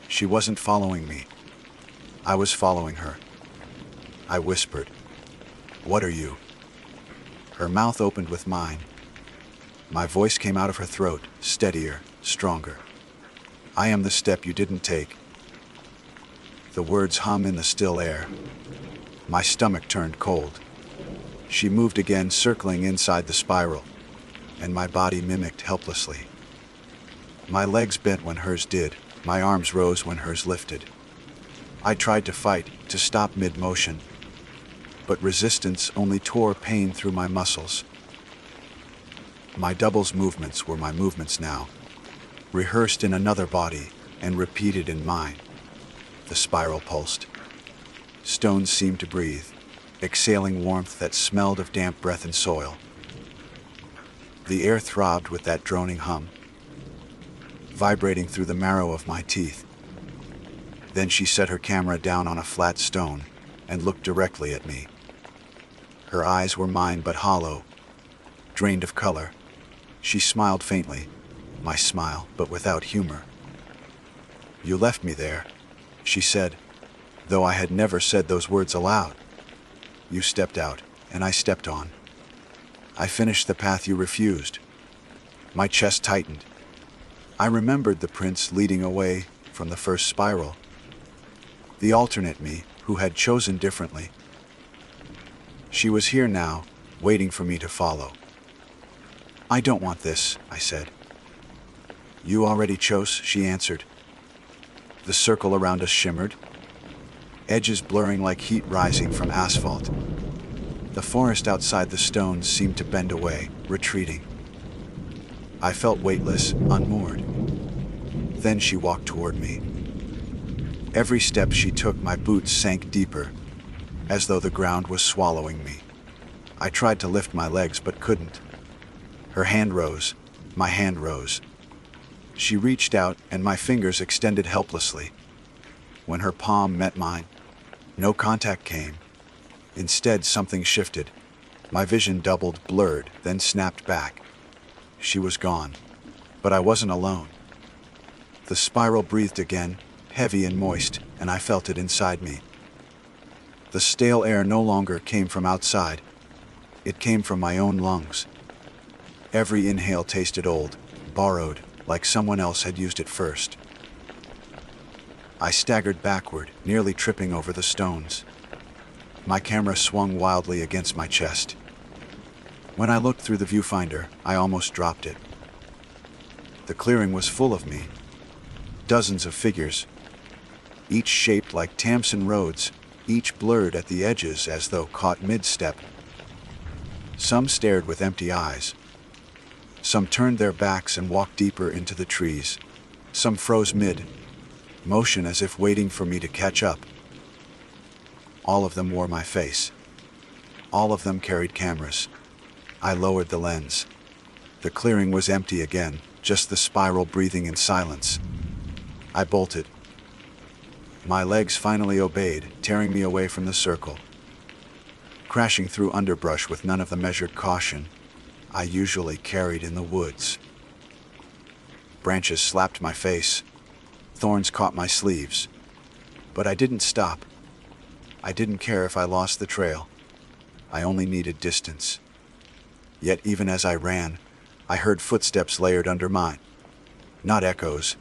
She wasn't following me. I was following her. I whispered, "What are you?" Her mouth opened with mine. My voice came out of her throat, steadier, stronger. "I am the step you didn't take." The words hum in the still air. My stomach turned cold. She moved again, circling inside the spiral, and my body mimicked helplessly. My legs bent when hers did, my arms rose when hers lifted. I tried to fight, to stop mid-motion, but resistance only tore pain through my muscles. My double's movements were my movements now, rehearsed in another body and repeated in mine. The spiral pulsed. Stones seemed to breathe, exhaling warmth that smelled of damp breath and soil. The air throbbed with that droning hum, vibrating through the marrow of my teeth. Then she set her camera down on a flat stone and looked directly at me. Her eyes were mine but hollow, drained of color. She smiled faintly, my smile, but without humor. "You left me there," she said, though I had never said those words aloud. "You stepped out, and I stepped on. I finished the path you refused." My chest tightened. I remembered the prince leading away from the first spiral. The alternate me, who had chosen differently. She was here now, waiting for me to follow. "I don't want this," I said. "You already chose," she answered. The circle around us shimmered, edges blurring like heat rising from asphalt. The forest outside the stones seemed to bend away, retreating. I felt weightless, unmoored. Then she walked toward me. Every step she took, my boots sank deeper, as though the ground was swallowing me. I tried to lift my legs but couldn't. Her hand rose, my hand rose. She reached out and my fingers extended helplessly. When her palm met mine, no contact came. Instead, something shifted. My vision doubled, blurred, then snapped back. She was gone, but I wasn't alone. The spiral breathed again, heavy and moist, and I felt it inside me. The stale air no longer came from outside. It came from my own lungs. Every inhale tasted old, borrowed, like someone else had used it first. I staggered backward, nearly tripping over the stones. My camera swung wildly against my chest. When I looked through the viewfinder, I almost dropped it. The clearing was full of me. Dozens of figures, each shaped like Tamsin roads, each blurred at the edges as though caught mid-step. Some stared with empty eyes. Some turned their backs and walked deeper into the trees. Some froze mid-motion as if waiting for me to catch up. All of them wore my face. All of them carried cameras. I lowered the lens. The clearing was empty again, just the spiral breathing in silence. I bolted. My legs finally obeyed, tearing me away from the circle. Crashing through underbrush with none of the measured caution I usually carried in the woods. Branches slapped my face. Thorns caught my sleeves. But I didn't stop. I didn't care if I lost the trail. I only needed distance. Yet even as I ran, I heard footsteps layered under mine. Not echoes.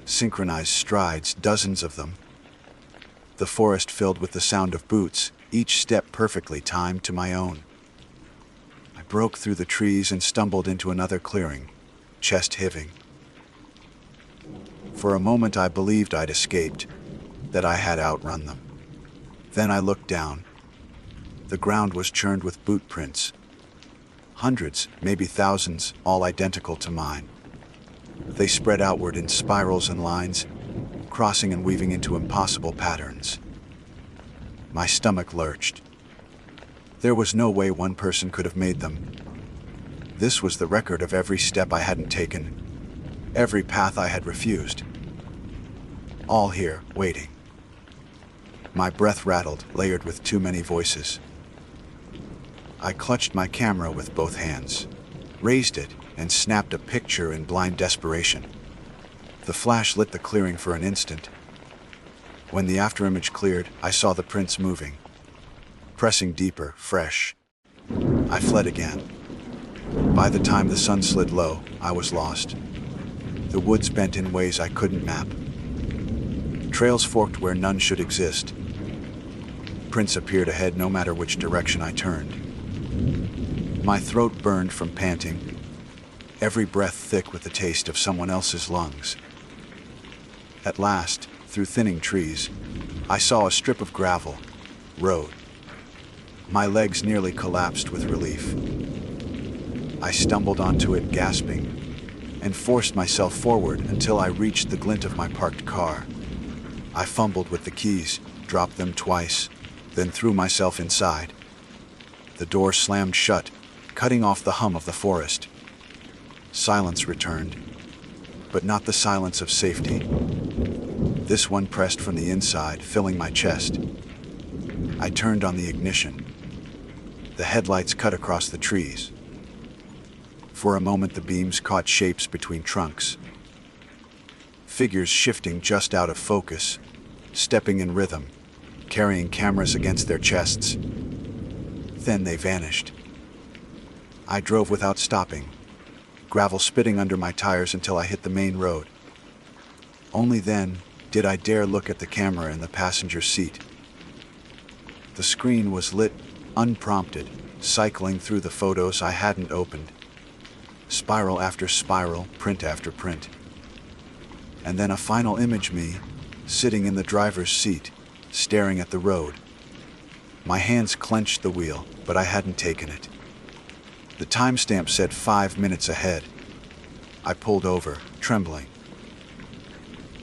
Synchronized strides, dozens of them. The forest filled with the sound of boots, each step perfectly timed to my own. I broke through the trees and stumbled into another clearing, chest heaving. For a moment I believed I'd escaped, that I had outrun them. Then I looked down. The ground was churned with boot prints. Hundreds, maybe thousands, all identical to mine. They spread outward in spirals and lines, crossing and weaving into impossible patterns. My stomach lurched. There was no way one person could have made them. This was the record of every step I hadn't taken, every path I had refused. All here, waiting. My breath rattled, layered with too many voices. I clutched my camera with both hands, raised it, and snapped a picture in blind desperation. The flash lit the clearing for an instant. When the afterimage cleared, I saw the prints moving, pressing deeper, fresh. I fled again. By the time the sun slid low, I was lost. The woods bent in ways I couldn't map. Trails forked where none should exist. Prints appeared ahead no matter which direction I turned. My throat burned from panting, every breath thick with the taste of someone else's lungs. At last, through thinning trees, I saw a strip of gravel, road. My legs nearly collapsed with relief. I stumbled onto it, gasping, and forced myself forward until I reached the glint of my parked car. I fumbled with the keys, dropped them twice, then threw myself inside. The door slammed shut, cutting off the hum of the forest. Silence returned, but not the silence of safety. This one pressed from the inside, filling my chest. I turned on the ignition. The headlights cut across the trees. For a moment the beams caught shapes between trunks. Figures shifting just out of focus, stepping in rhythm, carrying cameras against their chests. Then they vanished. I drove without stopping, gravel spitting under my tires until I hit the main road. Only then did I dare look at the camera in the passenger seat. The screen was lit, unprompted, cycling through the photos I hadn't opened. Spiral after spiral, print after print. And then a final image me, sitting in the driver's seat, staring at the road. My hands clenched the wheel, but I hadn't taken it. The timestamp said 5 minutes ahead. I pulled over, trembling.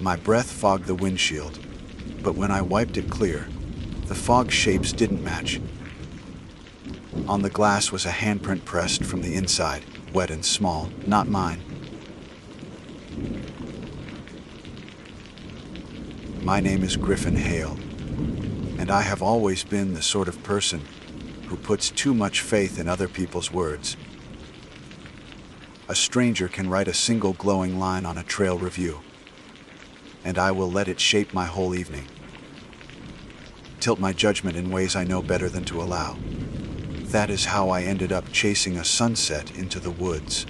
My breath fogged the windshield, but when I wiped it clear, the fog shapes didn't match. On the glass was a handprint pressed from the inside, wet and small, not mine. My name is Griffin Hale, and I have always been the sort of person who puts too much faith in other people's words. A stranger can write a single glowing line on a trail review, and I will let it shape my whole evening. Tilt my judgment in ways I know better than to allow. That is how I ended up chasing a sunset into the woods,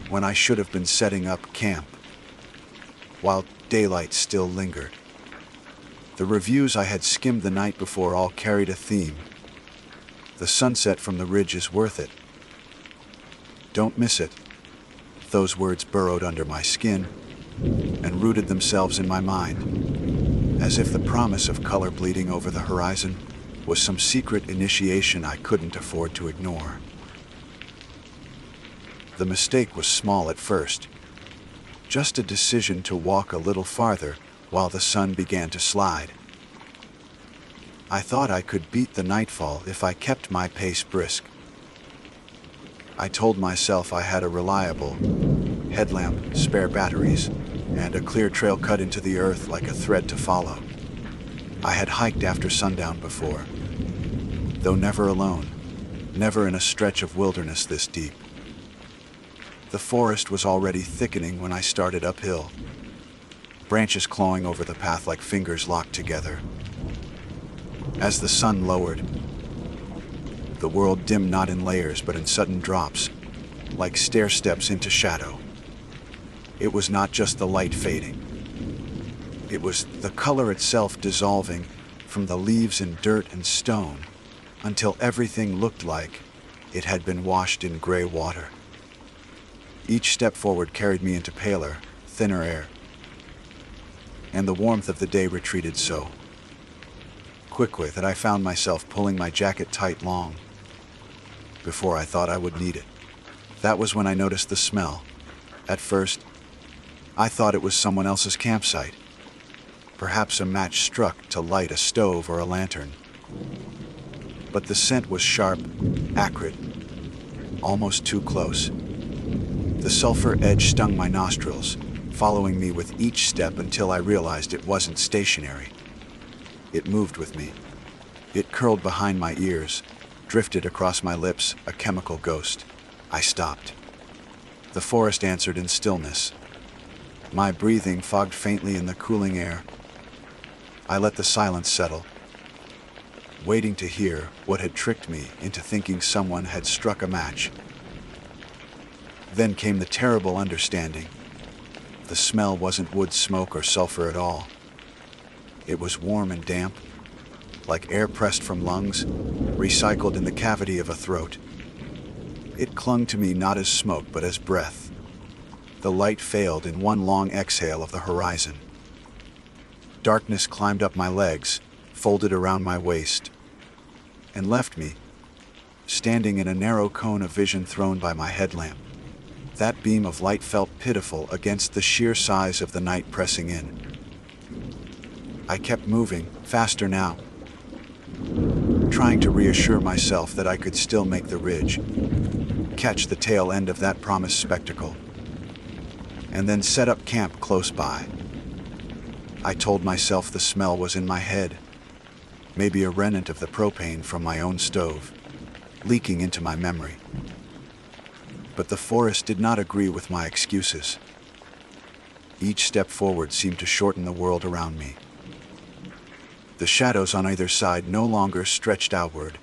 when I should have been setting up camp, while daylight still lingered. The reviews I had skimmed the night before all carried a theme. The sunset from the ridge is worth it. Don't miss it. Those words burrowed under my skin and rooted themselves in my mind, as if the promise of color bleeding over the horizon was some secret initiation I couldn't afford to ignore. The mistake was small at first, just a decision to walk a little farther while the sun began to slide. I thought I could beat the nightfall if I kept my pace brisk. I told myself I had a reliable headlamp, spare batteries, and a clear trail cut into the earth like a thread to follow. I had hiked after sundown before, though never alone, never in a stretch of wilderness this deep. The forest was already thickening when I started uphill, branches clawing over the path like fingers locked together. As the sun lowered, the world dimmed not in layers but in sudden drops, like stair steps into shadow. It was not just the light fading. It was the color itself dissolving from the leaves and dirt and stone until everything looked like it had been washed in gray water. Each step forward carried me into paler, thinner air, and the warmth of the day retreated so quickly that I found myself pulling my jacket tight long before I thought I would need it. That was when I noticed the smell. At first, I thought it was someone else's campsite, perhaps a match struck to light a stove or a lantern. But the scent was sharp, acrid, almost too close. The sulfur edge stung my nostrils, following me with each step until I realized it wasn't stationary. It moved with me. It curled behind my ears, drifted across my lips, a chemical ghost. I stopped. The forest answered in stillness. My breathing fogged faintly in the cooling air. I let the silence settle, waiting to hear what had tricked me into thinking someone had struck a match. Then came the terrible understanding. The smell wasn't wood smoke or sulfur at all. It was warm and damp, like air pressed from lungs, recycled in the cavity of a throat. It clung to me not as smoke but as breath. The light failed in one long exhale of the horizon. Darkness climbed up my legs, folded around my waist, and left me, standing in a narrow cone of vision thrown by my headlamp. That beam of light felt pitiful against the sheer size of the night pressing in. I kept moving, faster now, trying to reassure myself that I could still make the ridge, catch the tail end of that promised spectacle, and then set up camp close by. I told myself the smell was in my head, maybe a remnant of the propane from my own stove, leaking into my memory. But the forest did not agree with my excuses. Each step forward seemed to shorten the world around me. The shadows on either side no longer stretched outward,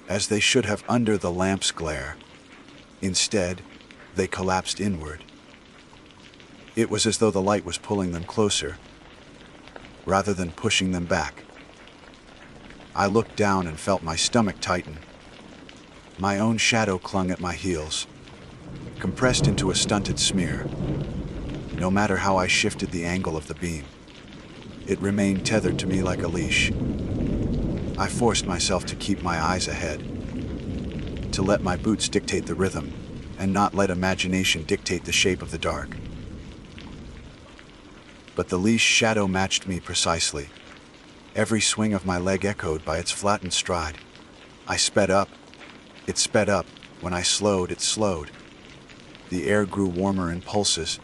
as they should have under the lamp's glare. Instead, they collapsed inward. It was as though the light was pulling them closer, rather than pushing them back. I looked down and felt my stomach tighten. My own shadow clung at my heels, compressed into a stunted smear. No matter how I shifted the angle of the beam, it remained tethered to me like a leash. I forced myself to keep my eyes ahead, to let my boots dictate the rhythm, and not let imagination dictate the shape of the dark. But the leash shadow matched me precisely. Every swing of my leg echoed by its flattened stride. I sped up. It sped up. When I slowed, it slowed. The air grew warmer in pulses,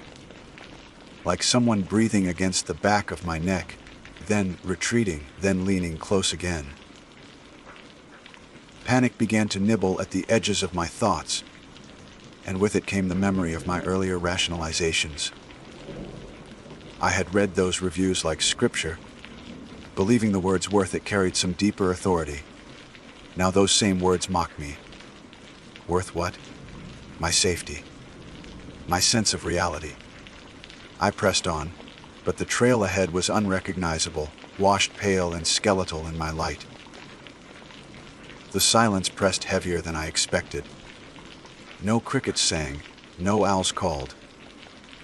like someone breathing against the back of my neck, then retreating, then leaning close again. Panic began to nibble at the edges of my thoughts, and with it came the memory of my earlier rationalizations. I had read those reviews like scripture, believing the words worth it carried some deeper authority. Now those same words mock me. Worth what? My safety. My sense of reality. I pressed on, but the trail ahead was unrecognizable, washed pale and skeletal in my light. The silence pressed heavier than I expected. No crickets sang, no owls called.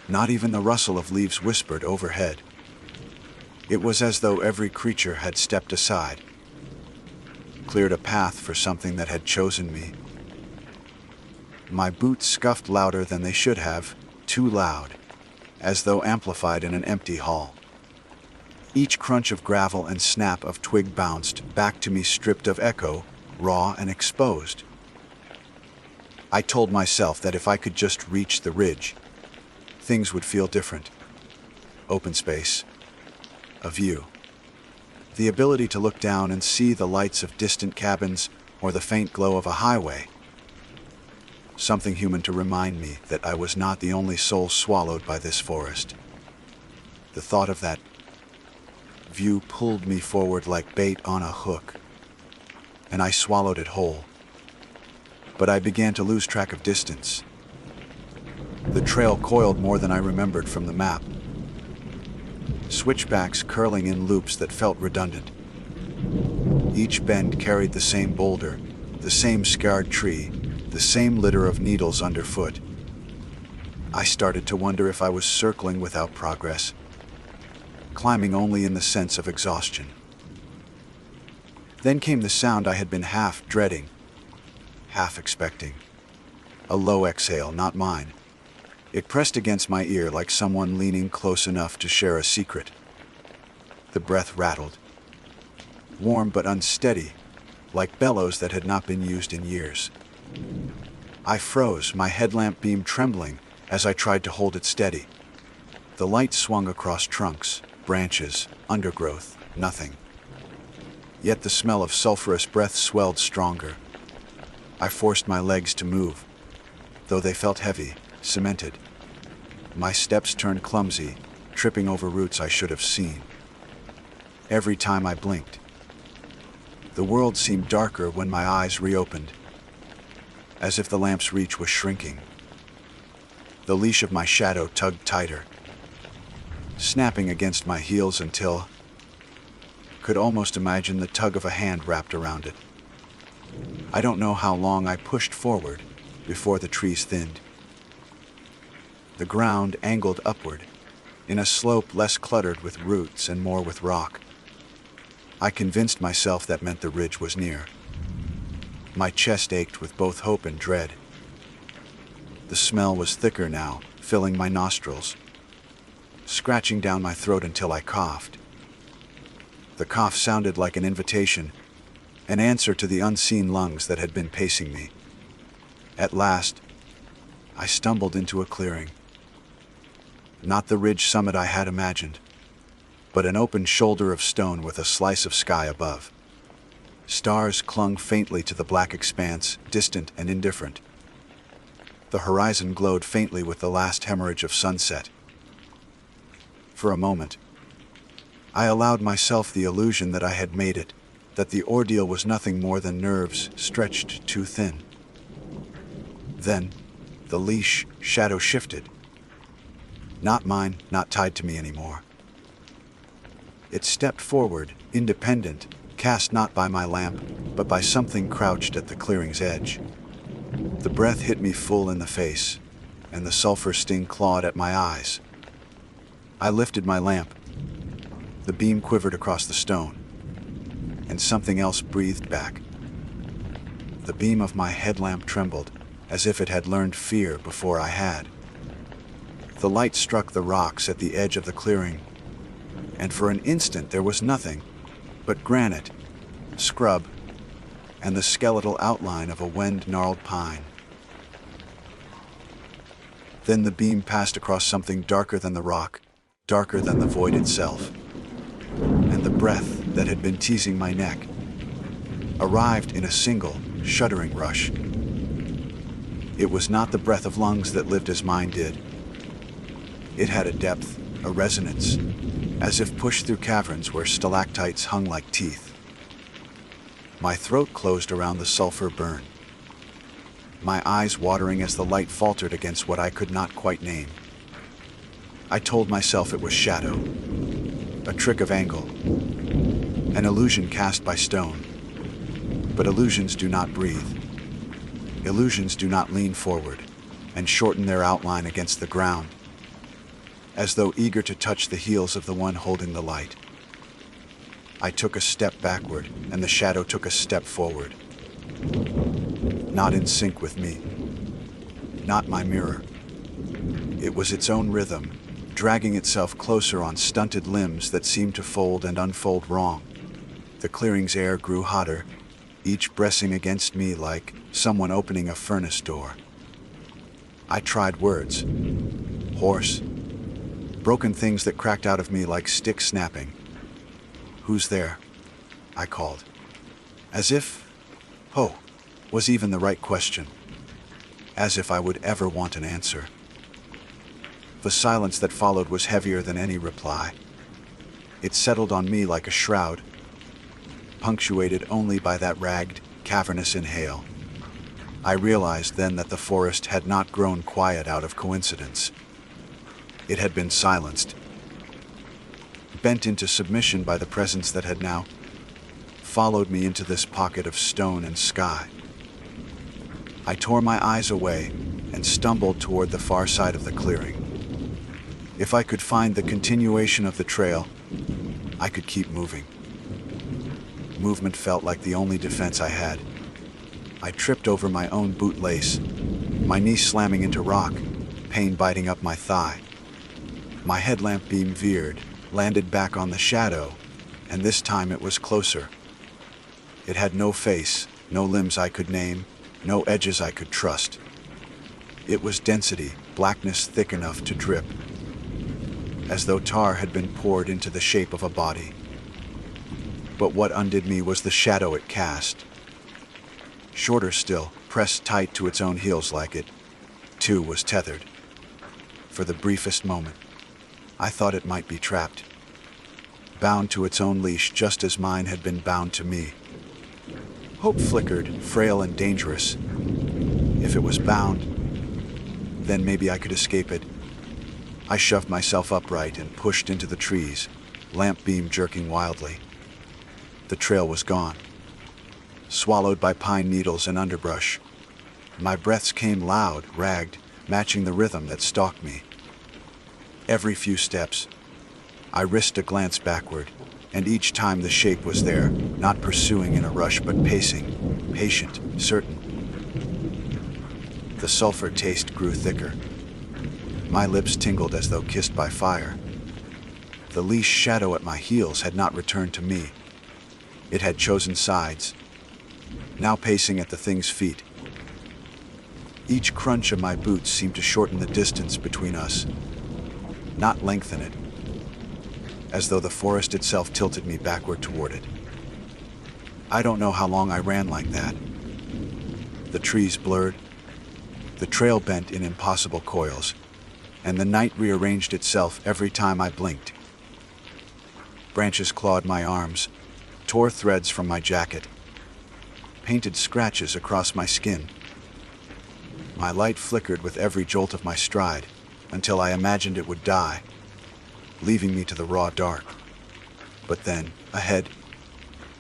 Not even the rustle of leaves whispered overhead. It was as though every creature had stepped aside, cleared a path for something that had chosen me. My boots scuffed louder than they should have, too loud, as though amplified in an empty hall. Each crunch of gravel and snap of twig bounced back to me stripped of echo, raw and exposed. I told myself that if I could just reach the ridge, things would feel different. Open space, a view. The ability to look down and see the lights of distant cabins or the faint glow of a highway. Something human to remind me that I was not the only soul swallowed by this forest. The thought of that view pulled me forward like bait on a hook, and I swallowed it whole. But I began to lose track of distance. The trail coiled more than I remembered from the map. Switchbacks curling in loops that felt redundant. Each bend carried the same boulder, the same scarred tree, the same litter of needles underfoot. I started to wonder if I was circling without progress, climbing only in the sense of exhaustion. Then came the sound I had been half dreading, half expecting. A low exhale, not mine. It pressed against my ear like someone leaning close enough to share a secret. The breath rattled, warm but unsteady, like bellows that had not been used in years. I froze, my headlamp beam trembling as I tried to hold it steady. The light swung across trunks, branches, undergrowth, nothing. Yet the smell of sulfurous breath swelled stronger. I forced my legs to move, though they felt heavy, cemented. My steps turned clumsy, tripping over roots I should have seen. Every time I blinked, the world seemed darker when my eyes reopened, as if the lamp's reach was shrinking. The leash of my shadow tugged tighter, snapping against my heels until could almost imagine the tug of a hand wrapped around it. I don't know how long I pushed forward before the trees thinned. The ground angled upward, in a slope less cluttered with roots and more with rock. I convinced myself that meant the ridge was near. My chest ached with both hope and dread. The smell was thicker now, filling my nostrils, scratching down my throat until I coughed. The cough sounded like an invitation, an answer to the unseen lungs that had been pacing me. At last, I stumbled into a clearing. Not the ridge summit I had imagined, but an open shoulder of stone with a slice of sky above. Stars clung faintly to the black expanse, distant and indifferent. The horizon glowed faintly with the last hemorrhage of sunset. For a moment, I allowed myself the illusion that I had made it, that the ordeal was nothing more than nerves stretched too thin. Then, the leash shadow shifted. Not mine, not tied to me anymore. It stepped forward, independent, cast not by my lamp, but by something crouched at the clearing's edge. The breath hit me full in the face, and the sulfur sting clawed at my eyes. I lifted my lamp. The beam quivered across the stone, and something else breathed back. The beam of my headlamp trembled, as if it had learned fear before I had. The light struck the rocks at the edge of the clearing, and for an instant there was nothing but granite, scrub, and the skeletal outline of a wind-gnarled pine. Then the beam passed across something darker than the rock, darker than the void itself, and the breath that had been teasing my neck arrived in a single, shuddering rush. It was not the breath of lungs that lived as mine did. It had a depth, a resonance, as if pushed through caverns where stalactites hung like teeth. My throat closed around the sulfur burn, my eyes watering as the light faltered against what I could not quite name. I told myself it was shadow, a trick of angle, an illusion cast by stone. But illusions do not breathe. Illusions do not lean forward and shorten their outline against the ground, as though eager to touch the heels of the one holding the light. I took a step backward, and the shadow took a step forward. Not in sync with me. Not my mirror. It was its own rhythm, dragging itself closer on stunted limbs that seemed to fold and unfold wrong. The clearing's air grew hotter, each pressing against me like someone opening a furnace door. I tried words. Hoarse. Broken things that cracked out of me like sticks snapping. "Who's there?" I called. As if, "Ho," was even the right question. As if I would ever want an answer. The silence that followed was heavier than any reply. It settled on me like a shroud, punctuated only by that ragged, cavernous inhale. I realized then that the forest had not grown quiet out of coincidence. It had been silenced, bent into submission by the presence that had now followed me into this pocket of stone and sky. I tore my eyes away and stumbled toward the far side of the clearing. If I could find the continuation of the trail, I could keep moving. Movement felt like the only defense I had. I tripped over my own bootlace, my knee slamming into rock, pain biting up my thigh. My headlamp beam veered, landed back on the shadow, and this time it was closer. It had no face, no limbs I could name, no edges I could trust. It was density, blackness thick enough to drip, as though tar had been poured into the shape of a body. But what undid me was the shadow it cast. Shorter still, pressed tight to its own heels like it, too, was tethered. For the briefest moment, I thought it might be trapped, bound to its own leash just as mine had been bound to me. Hope flickered, frail and dangerous. If it was bound, then maybe I could escape it. I shoved myself upright and pushed into the trees, lamp beam jerking wildly. The trail was gone, swallowed by pine needles and underbrush. My breaths came loud, ragged, matching the rhythm that stalked me. Every few steps, I risked a glance backward, and each time the shape was there, not pursuing in a rush but pacing, patient, certain. The sulfur taste grew thicker. My lips tingled as though kissed by fire. The leash shadow at my heels had not returned to me. It had chosen sides, now pacing at the thing's feet. Each crunch of my boots seemed to shorten the distance between us, not lengthen it, as though the forest itself tilted me backward toward it. I don't know how long I ran like that. The trees blurred, the trail bent in impossible coils, and the night rearranged itself every time I blinked. Branches clawed my arms, tore threads from my jacket, painted scratches across my skin. My light flickered with every jolt of my stride until I imagined it would die, leaving me to the raw dark. But then, ahead,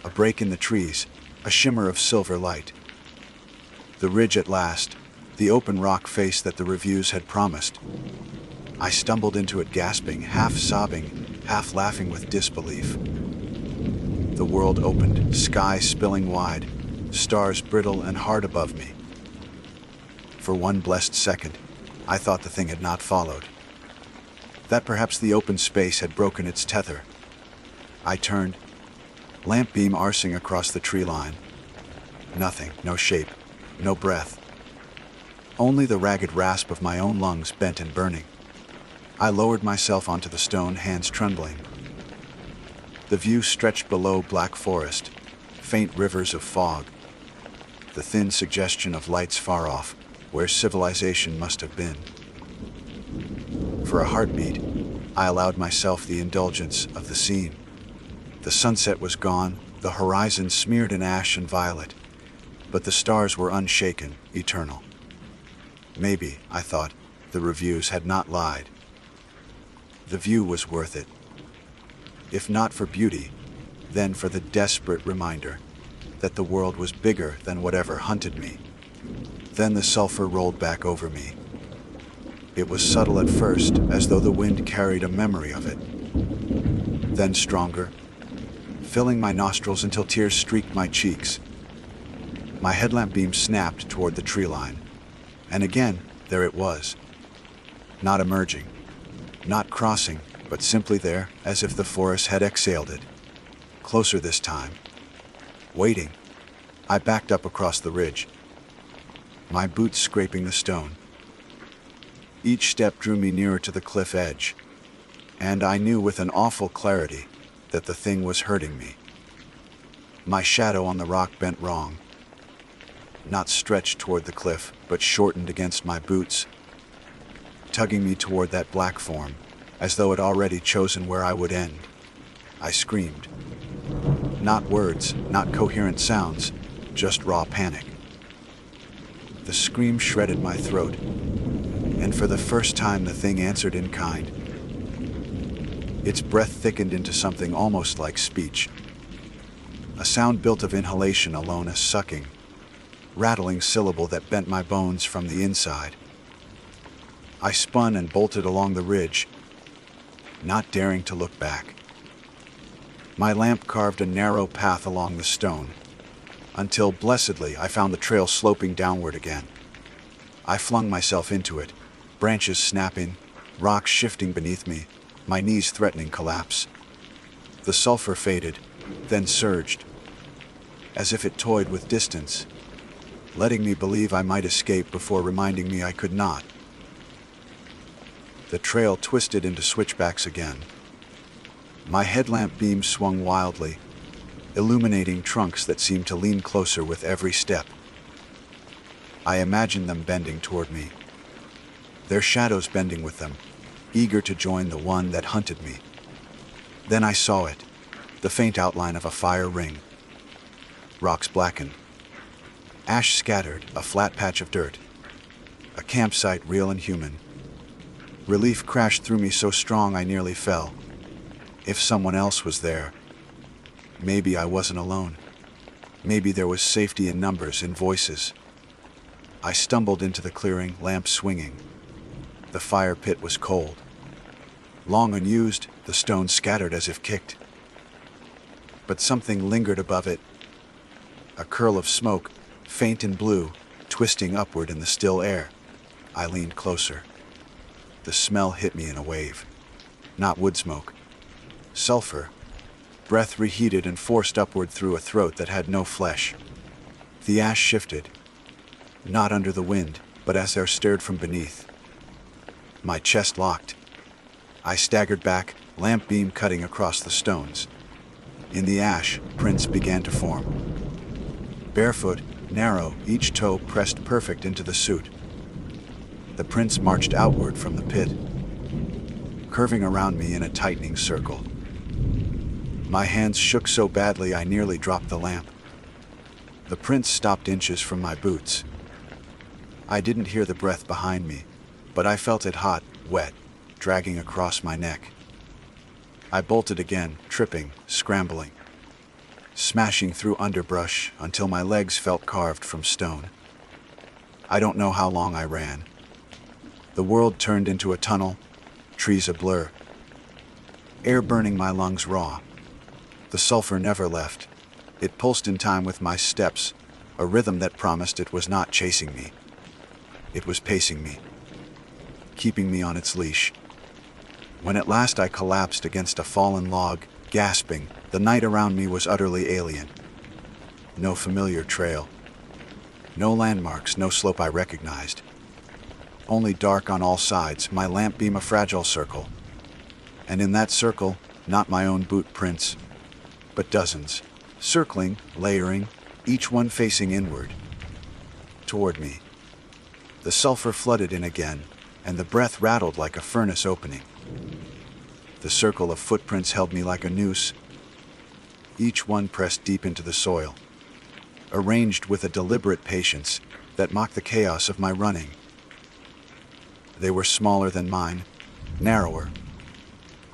a break in the trees, a shimmer of silver light. The ridge at last, the open rock face that the reviews had promised. I stumbled into it gasping, half sobbing, half laughing with disbelief. The world opened, sky spilling wide, stars brittle and hard above me. For one blessed second, I thought the thing had not followed, that perhaps the open space had broken its tether. I turned, lamp beam arsing across the tree line. Nothing, no shape, no breath. Only the ragged rasp of my own lungs bent and burning. I lowered myself onto the stone, hands trembling. The view stretched below black forest, faint rivers of fog, the thin suggestion of lights far off, where civilization must have been. For a heartbeat, I allowed myself the indulgence of the scene. The sunset was gone, the horizon smeared in ash and violet, but the stars were unshaken, eternal. Maybe, I thought, the reviews had not lied. The view was worth it. If not for beauty, then for the desperate reminder that the world was bigger than whatever hunted me. Then the sulfur rolled back over me. It was subtle at first, as though the wind carried a memory of it. Then stronger, filling my nostrils until tears streaked my cheeks. My headlamp beam snapped toward the tree line, and again, there it was. Not emerging, not crossing, but simply there, as if the forest had exhaled it. Closer this time. Waiting. I backed up across the ridge, my boots scraping the stone. Each step drew me nearer to the cliff edge, and I knew with an awful clarity that the thing was hurting me. My shadow on the rock bent wrong, not stretched toward the cliff, but shortened against my boots, tugging me toward that black form, as though it already chosen where I would end. I screamed. Not words, not coherent sounds, just raw panic. The scream shredded my throat, and for the first time the thing answered in kind. Its breath thickened into something almost like speech, a sound built of inhalation alone, a sucking, rattling syllable that bent my bones from the inside. I spun and bolted along the ridge, not daring to look back. My lamp carved a narrow path along the stone, until blessedly I found the trail sloping downward again. I flung myself into it, branches snapping, rocks shifting beneath me, my knees threatening collapse. The sulfur faded, then surged, as if it toyed with distance, letting me believe I might escape before reminding me I could not. The trail twisted into switchbacks again. My headlamp beam swung wildly, illuminating trunks that seemed to lean closer with every step. I imagined them bending toward me, their shadows bending with them, eager to join the one that hunted me. Then I saw it, the faint outline of a fire ring. Rocks blackened, ash scattered, a flat patch of dirt. A campsite real and human. Relief crashed through me so strong I nearly fell. If someone else was there, maybe I wasn't alone. Maybe there was safety in numbers, in voices. I stumbled into the clearing, lamp swinging. The fire pit was cold. Long unused, the stones scattered as if kicked. But something lingered above it. A curl of smoke, faint and blue, twisting upward in the still air. I leaned closer. The smell hit me in a wave. Not wood smoke. Sulfur. Breath reheated and forced upward through a throat that had no flesh. The ash shifted. Not under the wind, but as air stirred from beneath. My chest locked. I staggered back, lamp beam cutting across the stones. In the ash, prints began to form. Barefoot, narrow, each toe pressed perfect into the suit. The prints marched outward from the pit, curving around me in a tightening circle. My hands shook so badly I nearly dropped the lamp. The prints stopped inches from my boots. I didn't hear the breath behind me, but I felt it hot, wet, dragging across my neck. I bolted again, tripping, scrambling, smashing through underbrush until my legs felt carved from stone. I don't know how long I ran. The world turned into a tunnel, trees a blur, air burning my lungs raw. The sulfur never left. It pulsed in time with my steps, a rhythm that promised it was not chasing me. It was pacing me, keeping me on its leash. When at last I collapsed against a fallen log, gasping, the night around me was utterly alien. No familiar trail. No landmarks, no slope I recognized. Only dark on all sides, my lamp beam a fragile circle. And in that circle, not my own boot prints, but dozens, circling, layering, each one facing inward, toward me. The sulfur flooded in again, and the breath rattled like a furnace opening. The circle of footprints held me like a noose, each one pressed deep into the soil, arranged with a deliberate patience that mocked the chaos of my running. They were smaller than mine, narrower,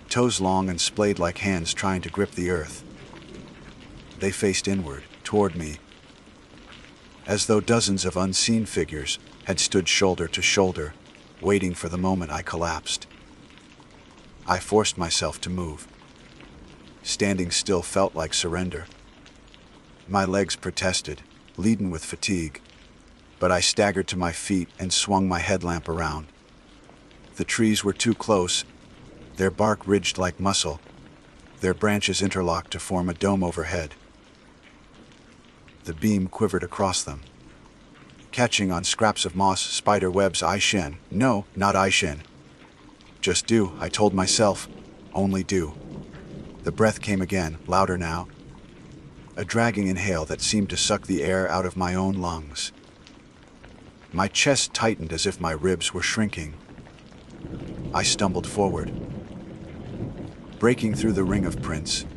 toes long and splayed like hands trying to grip the earth. They faced inward, toward me, as though dozens of unseen figures had stood shoulder to shoulder, waiting for the moment I collapsed. I forced myself to move. Standing still felt like surrender. My legs protested, leaden with fatigue, but I staggered to my feet and swung my headlamp around. The trees were too close, their bark ridged like muscle, their branches interlocked to form a dome overhead. The beam quivered across them, catching on scraps of moss, spider webs. No, not Aishin. Just do, I told myself. Only do. The breath came again, louder now. A dragging inhale that seemed to suck the air out of my own lungs. My chest tightened as if my ribs were shrinking. I stumbled forward, breaking through the ring of prints,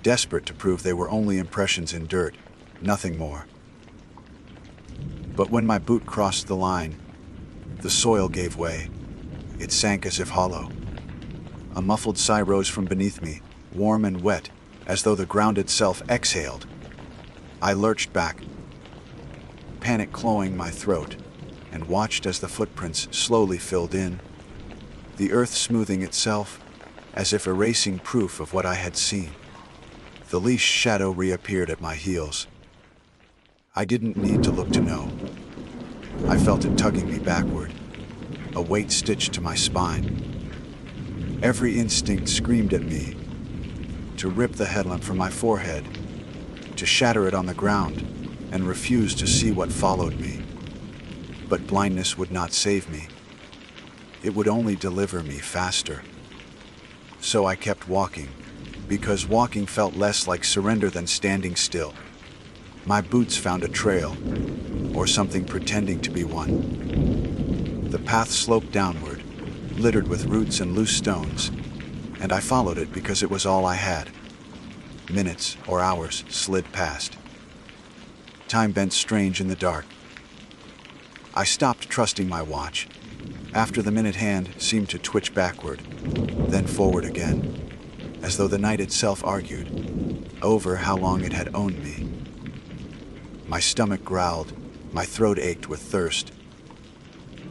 desperate to prove they were only impressions in dirt, nothing more. But when my boot crossed the line, the soil gave way. It sank as if hollow. A muffled sigh rose from beneath me, warm and wet, as though the ground itself exhaled. I lurched back, panic clawing my throat, and watched as the footprints slowly filled in, the earth smoothing itself, as if erasing proof of what I had seen. The leash shadow reappeared at my heels. I didn't need to look to know. I felt it tugging me backward, a weight stitched to my spine. Every instinct screamed at me to rip the headlamp from my forehead, to shatter it on the ground, and refuse to see what followed me. But blindness would not save me. It would only deliver me faster. So I kept walking, because walking felt less like surrender than standing still. My boots found a trail, or something pretending to be one. The path sloped downward, littered with roots and loose stones, and I followed it because it was all I had. Minutes or hours slid past. Time bent strange in the dark. I stopped trusting my watch, after the minute hand seemed to twitch backward, then forward again, as though the night itself argued over how long it had owned me. My stomach growled, my throat ached with thirst,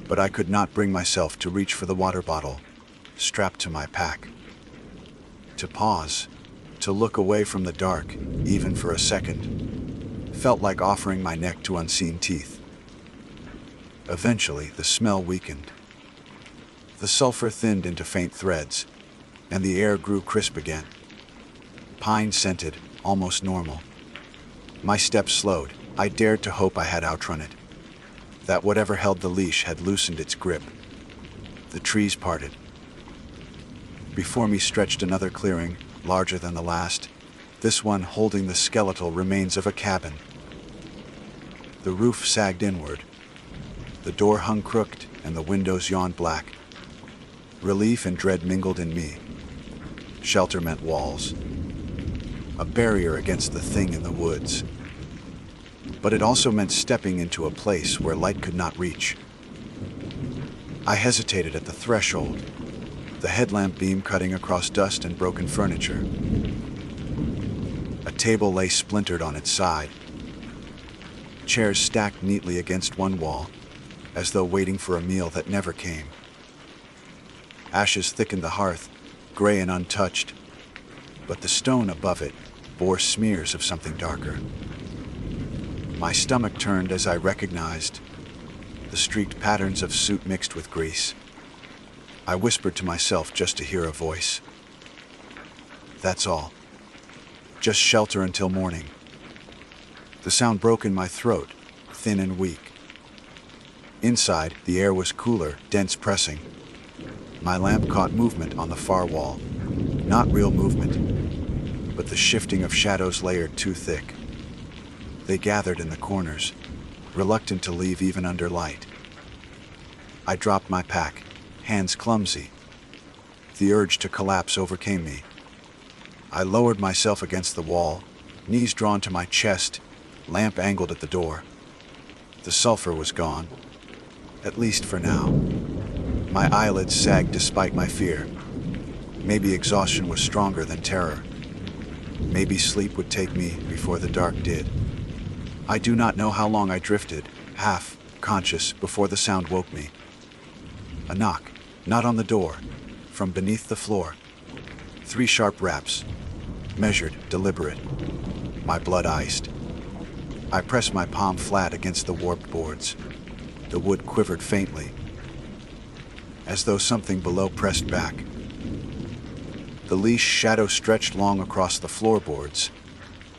but I could not bring myself to reach for the water bottle strapped to my pack. To pause, to look away from the dark, even for a second, felt like offering my neck to unseen teeth. Eventually, the smell weakened. The sulfur thinned into faint threads, and the air grew crisp again. Pine-scented, almost normal. My steps slowed. I dared to hope I had outrun it, that whatever held the leash had loosened its grip. The trees parted. Before me stretched another clearing, larger than the last, this one holding the skeletal remains of a cabin. The roof sagged inward. The door hung crooked, and the windows yawned black. Relief and dread mingled in me. Shelter meant walls, a barrier against the thing in the woods. But it also meant stepping into a place where light could not reach. I hesitated at the threshold, the headlamp beam cutting across dust and broken furniture. A table lay splintered on its side, chairs stacked neatly against one wall, as though waiting for a meal that never came. Ashes thickened the hearth, gray and untouched, but the stone above it bore smears of something darker. My stomach turned as I recognized the streaked patterns of soot mixed with grease. I whispered to myself just to hear a voice. That's all. Just shelter until morning. The sound broke in my throat, thin and weak. Inside, the air was cooler, dense pressing. My lamp caught movement on the far wall. Not real movement, but the shifting of shadows layered too thick. They gathered in the corners, reluctant to leave even under light. I dropped my pack, hands clumsy. The urge to collapse overcame me. I lowered myself against the wall, knees drawn to my chest, lamp angled at the door. The sulfur was gone, at least for now. My eyelids sagged despite my fear. Maybe exhaustion was stronger than terror. Maybe sleep would take me before the dark did. I do not know how long I drifted, half conscious, before the sound woke me. A knock, not on the door, from beneath the floor. 3 sharp raps, measured, deliberate. My blood iced. I pressed my palm flat against the warped boards. The wood quivered faintly, as though something below pressed back. The leash shadow stretched long across the floorboards,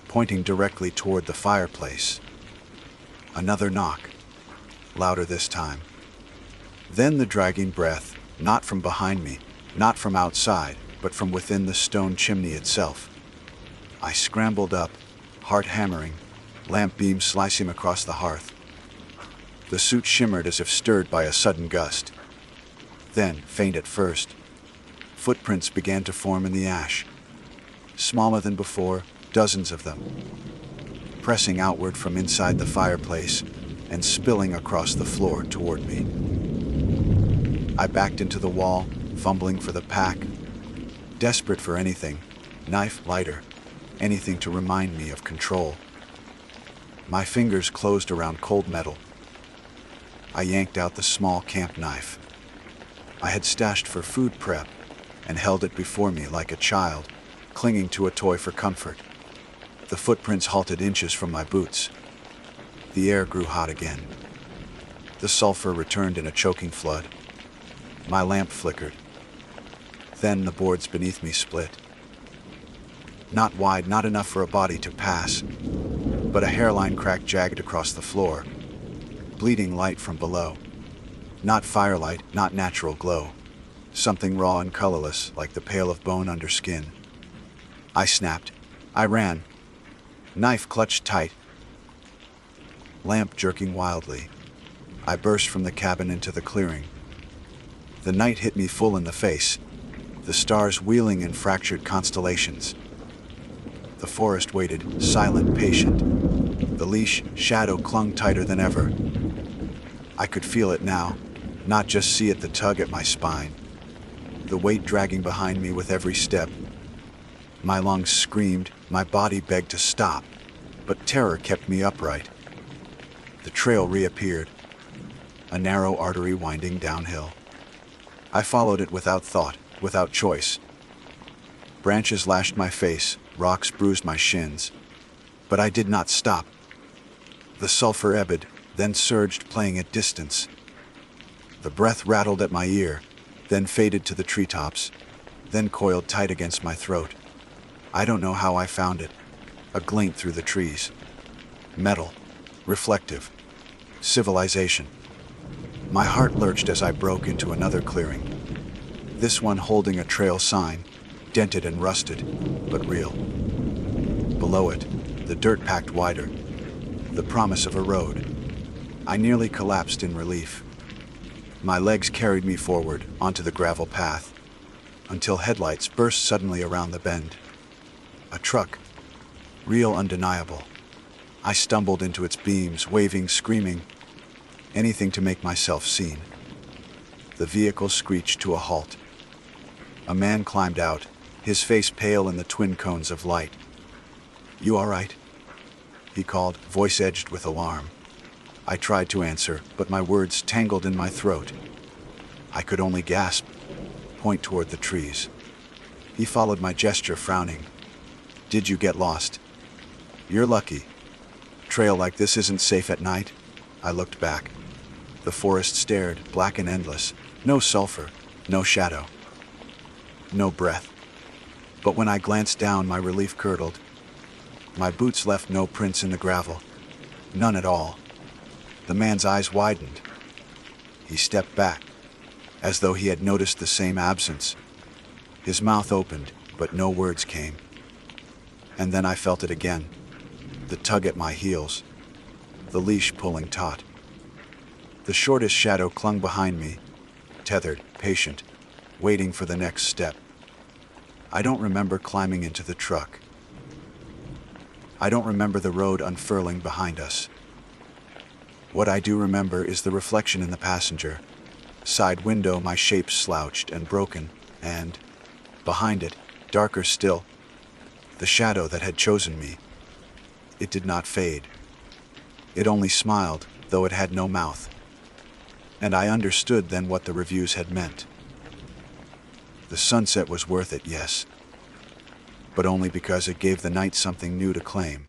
pointing directly toward the fireplace. Another knock, louder this time. Then the dragging breath, not from behind me, not from outside, but from within the stone chimney itself. I scrambled up, heart hammering, lamp beam slicing across the hearth. The suit shimmered as if stirred by a sudden gust. Then, faint at first, footprints began to form in the ash. Smaller than before, dozens of them, pressing outward from inside the fireplace and spilling across the floor toward me. I backed into the wall, fumbling for the pack, desperate for anything, knife, lighter, anything to remind me of control. My fingers closed around cold metal. I yanked out the small camp knife I had stashed for food prep and held it before me like a child, clinging to a toy for comfort. The footprints halted inches from my boots. The air grew hot again. The sulfur returned in a choking flood. My lamp flickered. Then the boards beneath me split. Not wide, not enough for a body to pass, but a hairline crack jagged across the floor, bleeding light from below. Not firelight, not natural glow. Something raw and colorless, like the pale of bone under skin. I snapped. I ran. Knife clutched tight. Lamp jerking wildly. I burst from the cabin into the clearing. The night hit me full in the face, the stars wheeling in fractured constellations. The forest waited, silent, patient. The leash shadow clung tighter than ever. I could feel it now, not just see it, the tug at my spine, the weight dragging behind me with every step. My lungs screamed, my body begged to stop, but terror kept me upright. The trail reappeared, a narrow artery winding downhill. I followed it without thought, without choice. Branches lashed my face, rocks bruised my shins, but I did not stop. The sulfur ebbed, then surged, playing at distance. The breath rattled at my ear, then faded to the treetops, then coiled tight against my throat. I don't know how I found it. A glint through the trees. Metal. Reflective. Civilization. My heart lurched as I broke into another clearing. This one holding a trail sign, dented and rusted, but real. Below it, the dirt packed wider, the promise of a road. I nearly collapsed in relief. My legs carried me forward onto the gravel path, until headlights burst suddenly around the bend. A truck. Real, undeniable. I stumbled into its beams, waving, screaming, anything to make myself seen. The vehicle screeched to a halt. A man climbed out, his face pale in the twin cones of light. "You all right?" he called, voice edged with alarm. I tried to answer, but my words tangled in my throat. I could only gasp, point toward the trees. He followed my gesture, frowning. "Did you get lost?" "You're lucky. Trail like this isn't safe at night." I looked back. The forest stared, black and endless. No sulfur, no shadow, no breath. But when I glanced down, my relief curdled. My boots left no prints in the gravel. None at all. The man's eyes widened. He stepped back, as though he had noticed the same absence. His mouth opened, but no words came. And then I felt it again. The tug at my heels. The leash pulling taut. The shortest shadow clung behind me, tethered, patient. waiting for the next step. I don't remember climbing into the truck. I don't remember the road unfurling behind us. What I do remember is the reflection in the passenger side window, my shape slouched and broken, and, behind it, darker still, the shadow that had chosen me. It did not fade. It only smiled, though it had no mouth. And I understood then what the reviews had meant. The sunset was worth it, yes, but only because it gave the night something new to claim.